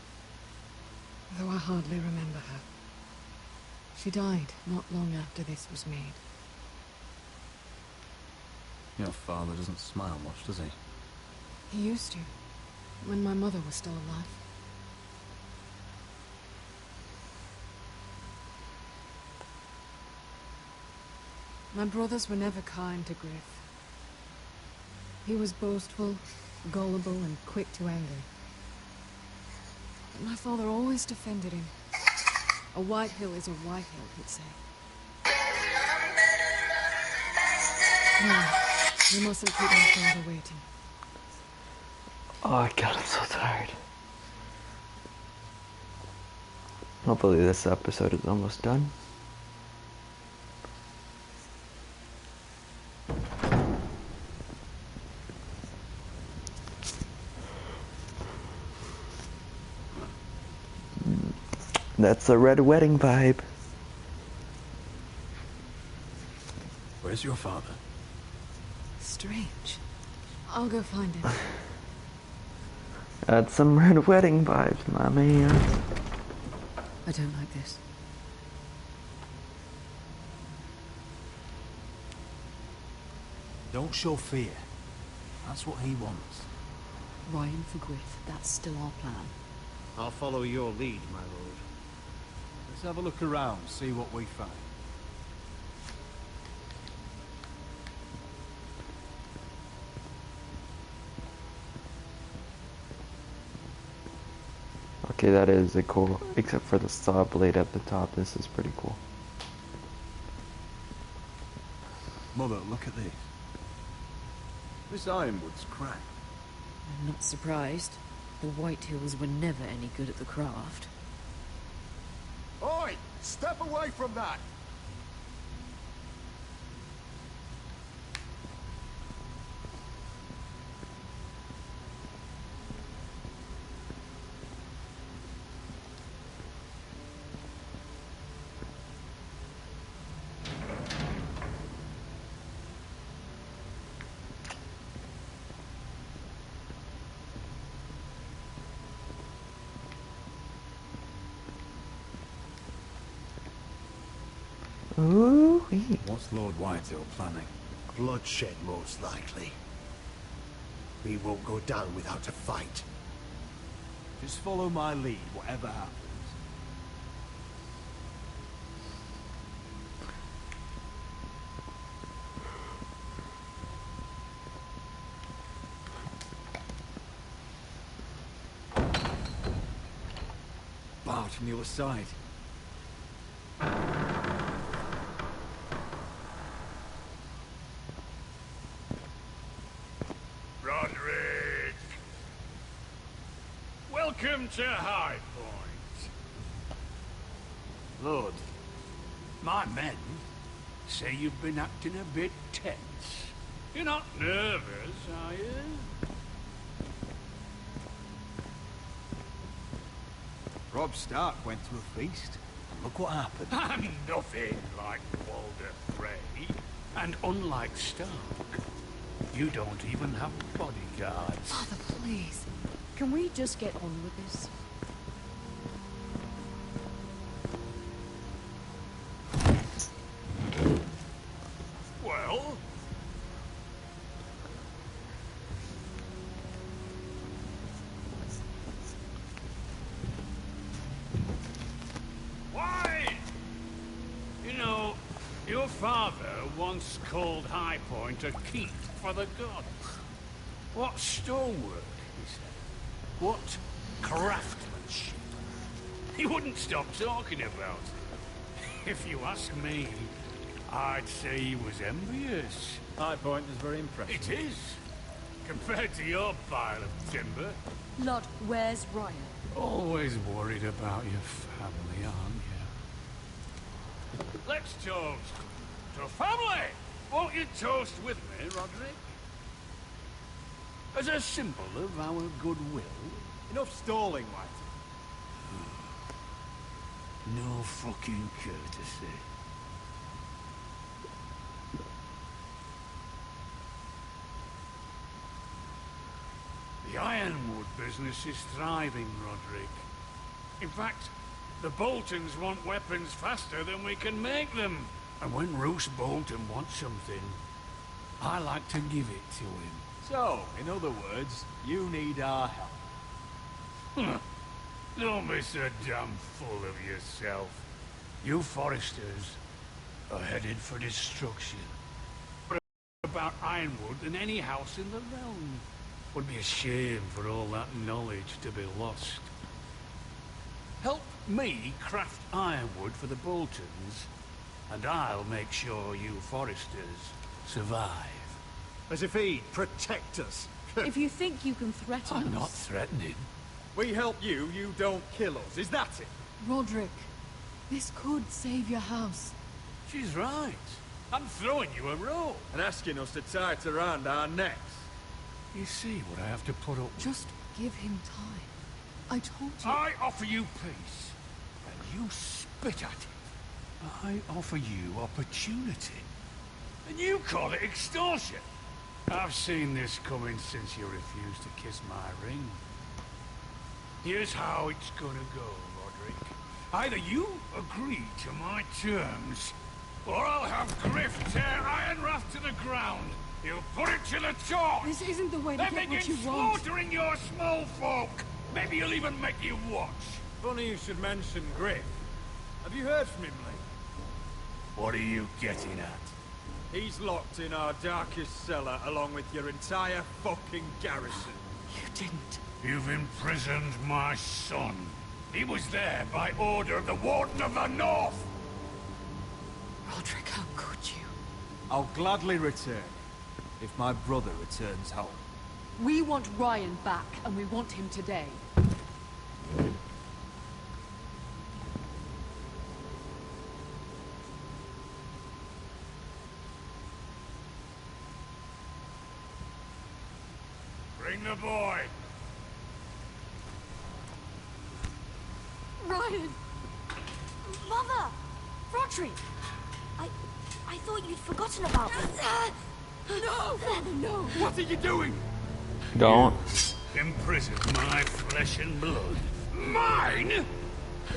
Though I hardly remember her. She died not long after this was made. Your father doesn't smile much, does he? He used to, when my mother was still alive. My brothers were never kind to Griff. He was boastful, gullible, and quick to anger. But my father always defended him. A white hill is a white hill, he'd say. No, we mustn't keep my father waiting. Oh god, I'm so tired. Hopefully this episode is almost done. That's a red wedding vibe. Where's your father? Strange. I'll go find him. That's some red wedding vibes, my man. I don't like this. Don't show fear. That's what he wants. Ryan for Griff, that's still our plan. I'll follow your lead, my lord. Let's have a look around, see what we find. Okay, that is a cool, except for the saw blade at the top. This is pretty cool. Mother, look at this. This ironwood's cracked. I'm not surprised. The White Hills were never any good at the craft. Oi! Step away from that! Ooh-wee. What's Lord Whitehill planning? Bloodshed, most likely. We won't go down without a fight. Just follow my lead, whatever happens. Barred from the other side. Roderick! Welcome to High Point. Lord, my men say you've been acting a bit tense. You're not nervous, are you? Robb Stark went to a feast, and look what happened. I'm nothing like Walder Frey. And unlike Stark, you don't even have bodyguards. Father, please. Can we just get on with this? Well? Why? You know, your father once called High Point a keep for the gods. What stonework, he said. What craftsmanship. He wouldn't stop talking about it. If you ask me, I'd say he was envious. High Point is very impressive. It is. Compared to your pile of timber. Lord, where's Ryan? Always worried about your family, aren't you? Let's toast to family! Won't you toast with me, Roderick? As a symbol of our goodwill. Enough stalling, White. No fucking courtesy. The ironwood business is thriving, Roderick. In fact, the Boltons want weapons faster than we can make them. And when Roose Bolton wants something, I like to give it to him. So, in other words, you need our help. Don't be so damn full of yourself. You Foresters are headed for destruction. But about Ironwood than any house in the realm. Would be a shame for all that knowledge to be lost. Help me craft ironwood for the Boltons, and I'll make sure you Foresters survive. As if he'd protect us. If you think you can threaten us... I'm not threatening. We help you, you don't kill us. Is that it? Roderick, this could save your house. She's right. I'm throwing you a rope. And asking us to tie it around our necks. You see what I have to put up with? Just give him time. I told you. I offer you peace, and you spit at it. I offer you opportunity, and you call it extortion. I've seen this coming since you refused to kiss my ring. Here's how it's gonna go, Roderick. Either you agree to my terms, or I'll have Griff tear Ironrath to the ground. He'll put it to the torch. This isn't the way to then get what begin you want. slaughtering your small folk. Maybe he'll even make you watch. Funny you should mention Griff. Have you heard from him lately? What are you getting at? He's locked in our darkest cellar along with your entire fucking garrison. You didn't. You've imprisoned my son. He was there by order of the Warden of the North. Roderick, how could you? I'll gladly return if my brother returns home. We want Ryan back, and we want him today. Bring the boy. Ryan! Mother! Roderick! I thought you'd forgotten about me. No! No! What are you doing? Don't. Imprison my flesh and blood. Mine?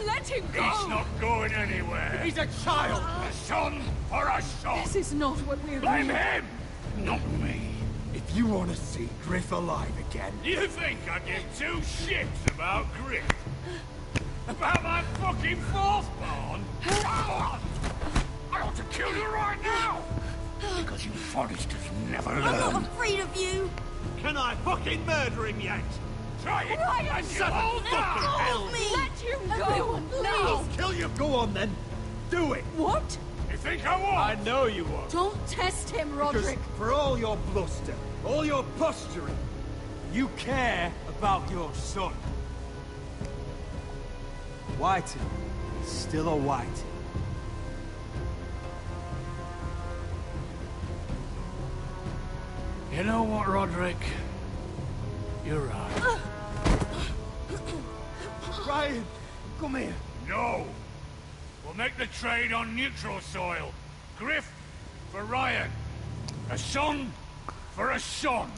Let him go! He's not going anywhere. He's a child! A son for a son. This is not what we Blame agreed. him, not me. If you want to see Griff alive again... You think I give two shits about Griff? About my fucking fourth-born? I ought to kill you right now! Because you Foresters never learn. I'm not afraid of you! Can I fucking murder him yet? Try it! Ryan, and son you of all a die! hell! Let him go! Everyone, Please! I'll kill you! Go on then! Do it! What? You think I won't? I know you won't. Don't test him, Because Roderick! for all your bluster, all your posturing, you care about your son. Whiting is still a Whiting. You know what, Roderick? You're right. Ryan, come here. No! We'll make the trade on neutral soil. Griff for Ryan. A son for a son.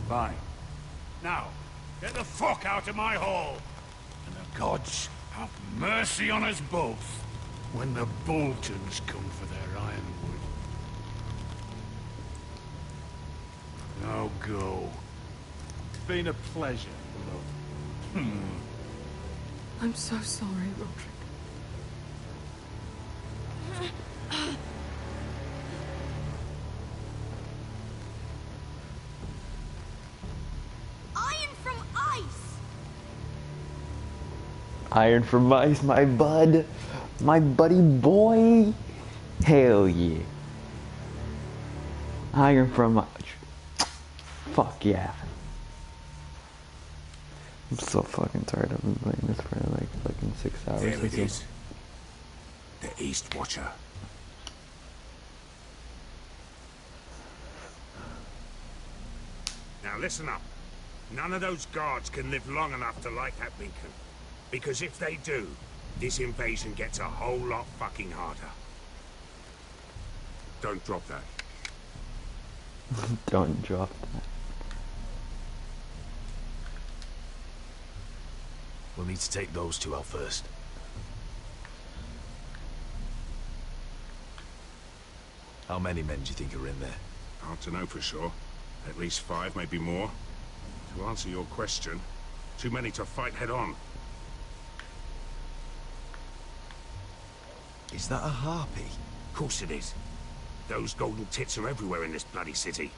Fine. Now, get the fuck out of my hall. And the gods have mercy on us both when the Boltons come for their ironwood. Now go. It's been a pleasure, love. I'm so sorry, Roderick. Iron from ice! Iron from Ice, my bud. My buddy boy. Hell yeah. Iron from Ice. Fuck yeah. I'm so fucking tired. I've been playing this for like fucking 6 hours. There it is. The East Watcher. Now listen up. None of those guards can live long enough to light that beacon. Because if they do, this invasion gets a whole lot fucking harder. Don't drop that. Don't drop that. We'll need to take those two out first. How many men do you think are in there? Hard to know for sure. At least 5, maybe more. To answer your question, too many to fight head on. Is that a harpy? Of course it is. Those golden tits are everywhere in this bloody city.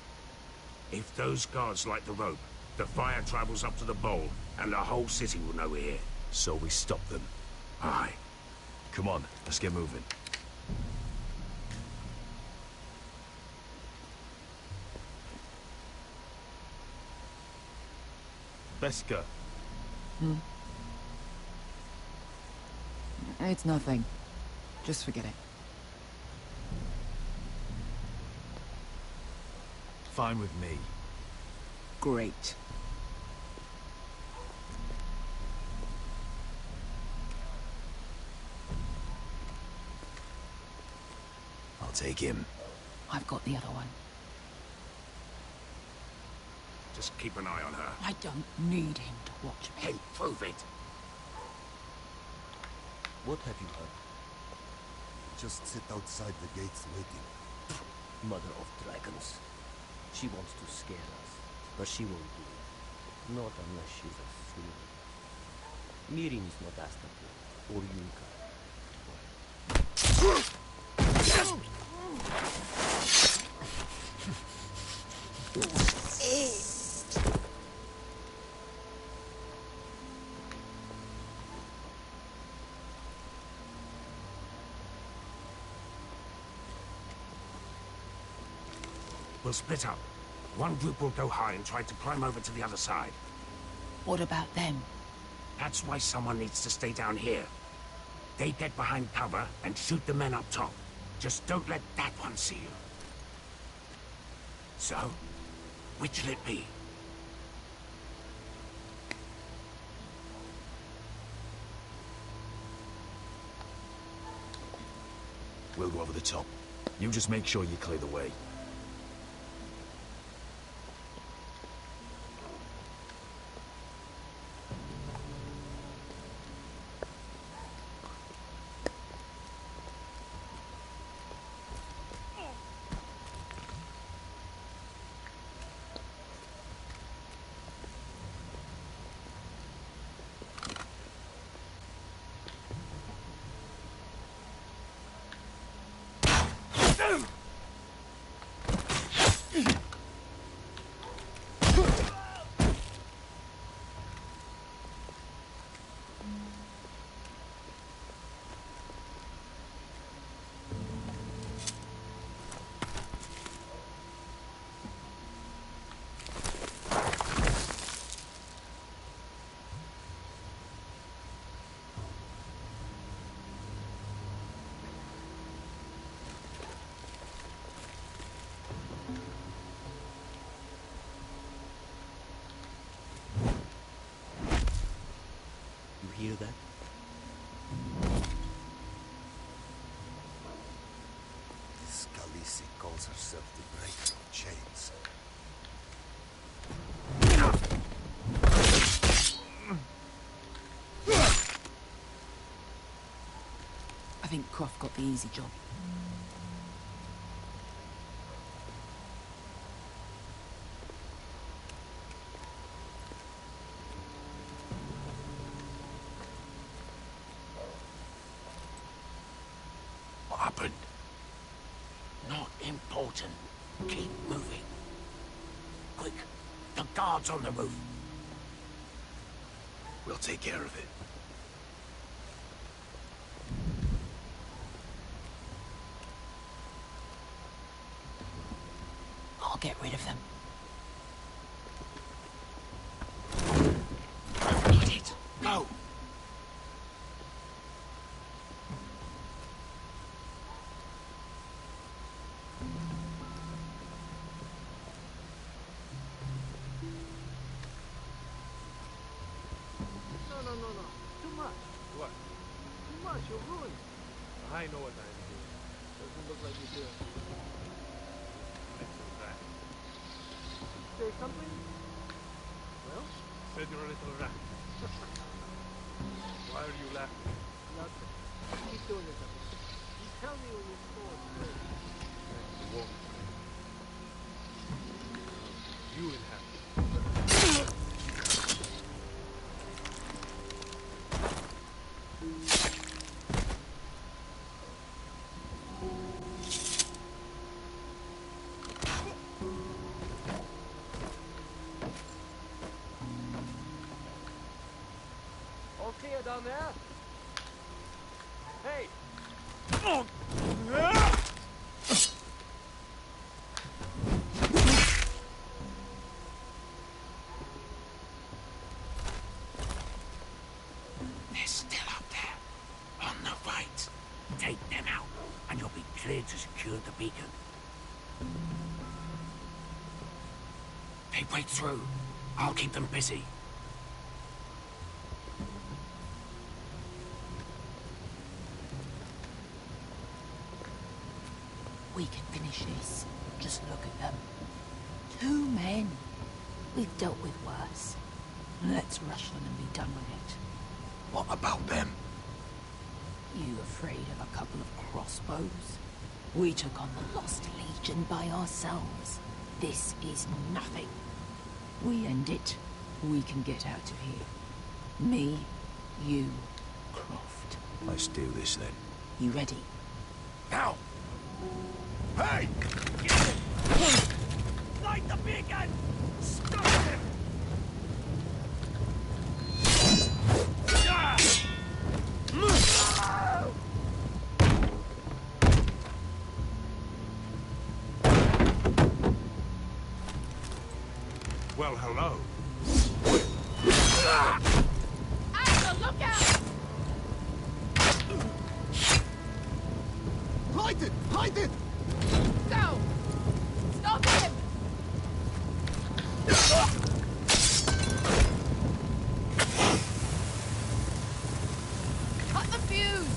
If those guards light the rope, the fire travels up to the bowl, and the whole city will know we're here. So we stop them. Aye. Come on, let's get moving. Beska. It's nothing. Just forget it. Fine with me. Great. I'll take him. I've got the other one. Just keep an eye on her. I don't need him to watch me. Hey, prove it! What have you heard? Just sit outside the gates waiting. Mother of dragons. She wants to scare us, but she won't do it. Not unless she's a fool. Mirin is not Astapor, or Yunka. We'll split up. One group will go high and try to climb over to the other side. What about them? That's why someone needs to stay down here. They get behind cover and shoot the men up top. Just don't let that one see you. So, which'll it be? We'll go over the top. You just make sure you clear the way. Hear that? Scalisi calls herself the breaker of chains. I think Croft got the easy job. What happened? Not important. Keep moving. Quick, the guards on the roof. We'll take care of it. I'll get rid of them. Need it. Go! no. Too much. What? Too much, you're ruined. I know what I'm doing. Doesn't look like you do. Little rat. Say something? Well? Said you're a little rat. Why are you laughing? Nothing. Keep doing it, Uncle. You tell me when your score's good. You won't. You will have it. All clear down there? Hey! They're still up there, on the right. Take them out, and you'll be cleared to secure the beacon. They break through. I'll keep them busy. We can finish this. Just look at them. 2 men. We've dealt with worse. Let's rush them and be done with it. What about them? You afraid of a couple of crossbows? We took on the Lost Legion by ourselves. This is nothing. We end it, we can get out of here. Me, you, Croft. Let's do this then. You ready? Now! Hey! Get it! Light the beacon! Stop him! Well, hello. Asher, look out! Hide it! Hide it! Go! Stop him! Cut the fuse!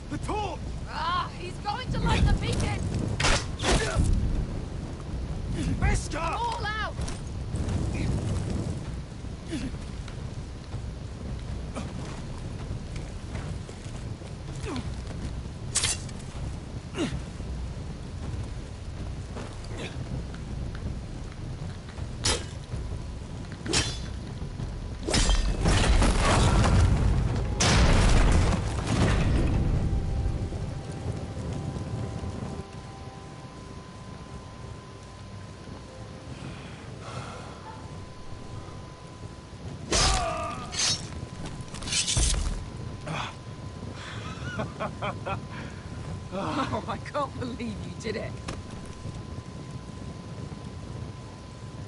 The torch! Ah, he's going to light the beacon! Beskar! All out! Oh, I can't believe you did it.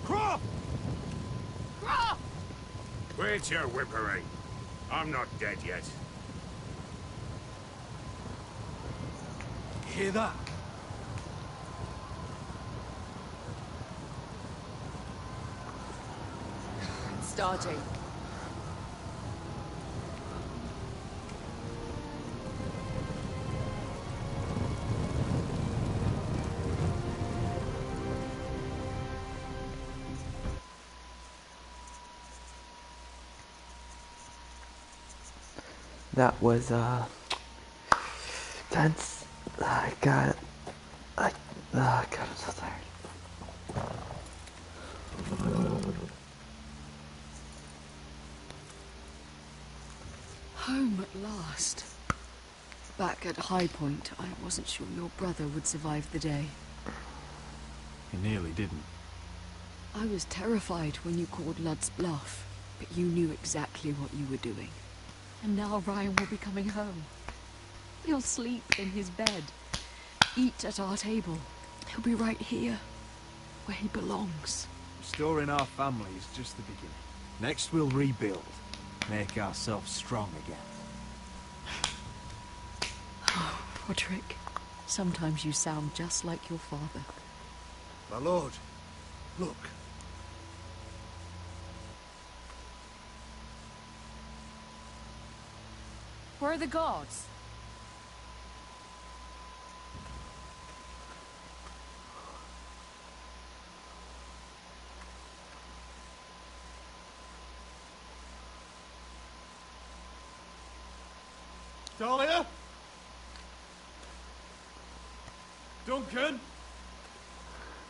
Croft! Croft! Quit your whimpering. I'm not dead yet. Hear that? Starting. That was tense. God, I'm so tired. Home at last. Back at High Point, I wasn't sure your brother would survive the day. He nearly didn't. I was terrified when you called Ludd's bluff, but you knew exactly what you were doing. And now Ryan will be coming home. He'll sleep in his bed, eat at our table. He'll be right here, where he belongs. Restoring our family is just the beginning. Next we'll rebuild. make ourselves strong again. Oh, Roderick. Sometimes you sound just like your father. My lord, look. Where are the guards? Dahlia? Duncan?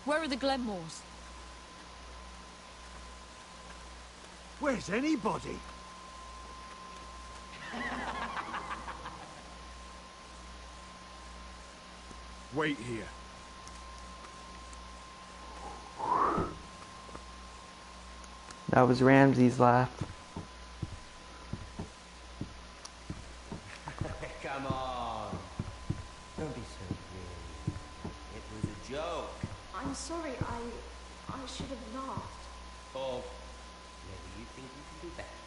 Where are the Glenmores? Where's anybody? Wait here. That was Ramsay's laugh. Come on. Don't be so weary. It was a joke. I'm sorry, I should have laughed. Or maybe you think you can do better.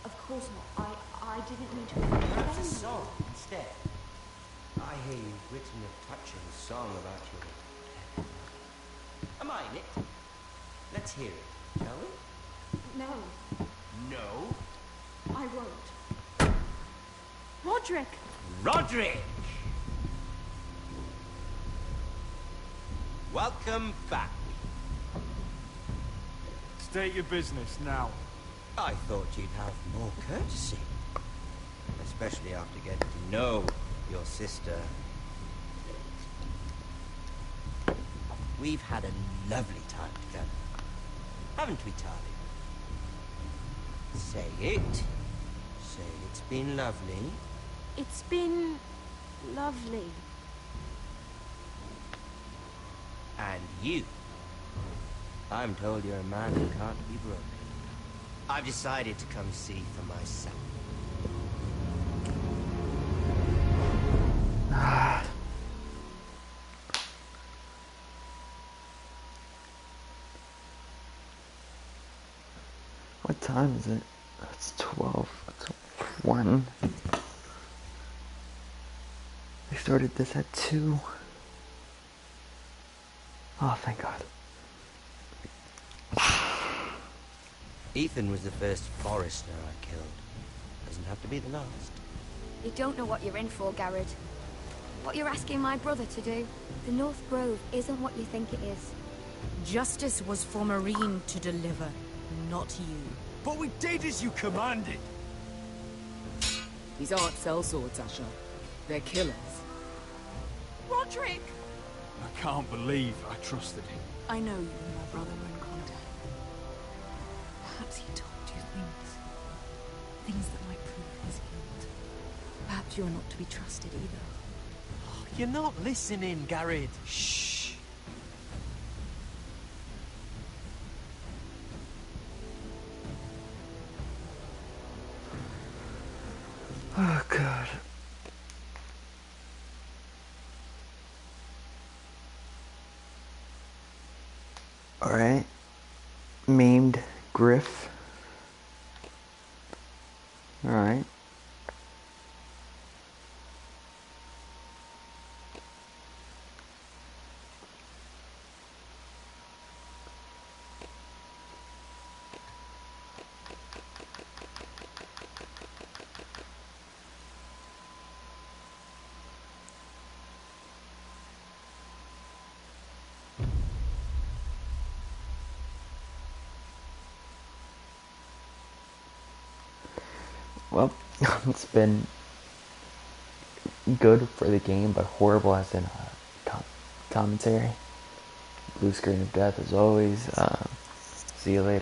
Of course not. I didn't mean to Perhaps a offend you. song instead. I hear you've written a touching song about your... Am I in it? Let's hear it, shall we? No, No? I won't. Roderick! Roderick! Welcome back. State your business now. I thought you'd have more courtesy. Especially after getting to know your sister. We've had a lovely time together. Haven't we, Talia? Say it. Say it's been lovely. It's been lovely. And you. I'm told you're a man who can't be broken. I've decided to come see for myself. What time is it? It's 12. It's 1. They started this at 2. Oh, thank God. Ethan was the first forester I killed. Doesn't have to be the last. You don't know what you're in for, Garrett. What you're asking my brother to do. The North Grove isn't what you think it is. Justice was for Marine to deliver, not you. But we did as you commanded. These aren't sellswords, Asher. They're killers. Roderick! I can't believe I trusted him. I know you and my brother were in contact. Perhaps he told you things. Things that might prove his guilt. Perhaps you're not to be trusted either. Oh, you're not listening, Garrett. Shh. Oh, God. Alright. Maimed Griff. Alright. Well, it's been good for the game, but horrible as in commentary. Blue screen of death as always. See you later.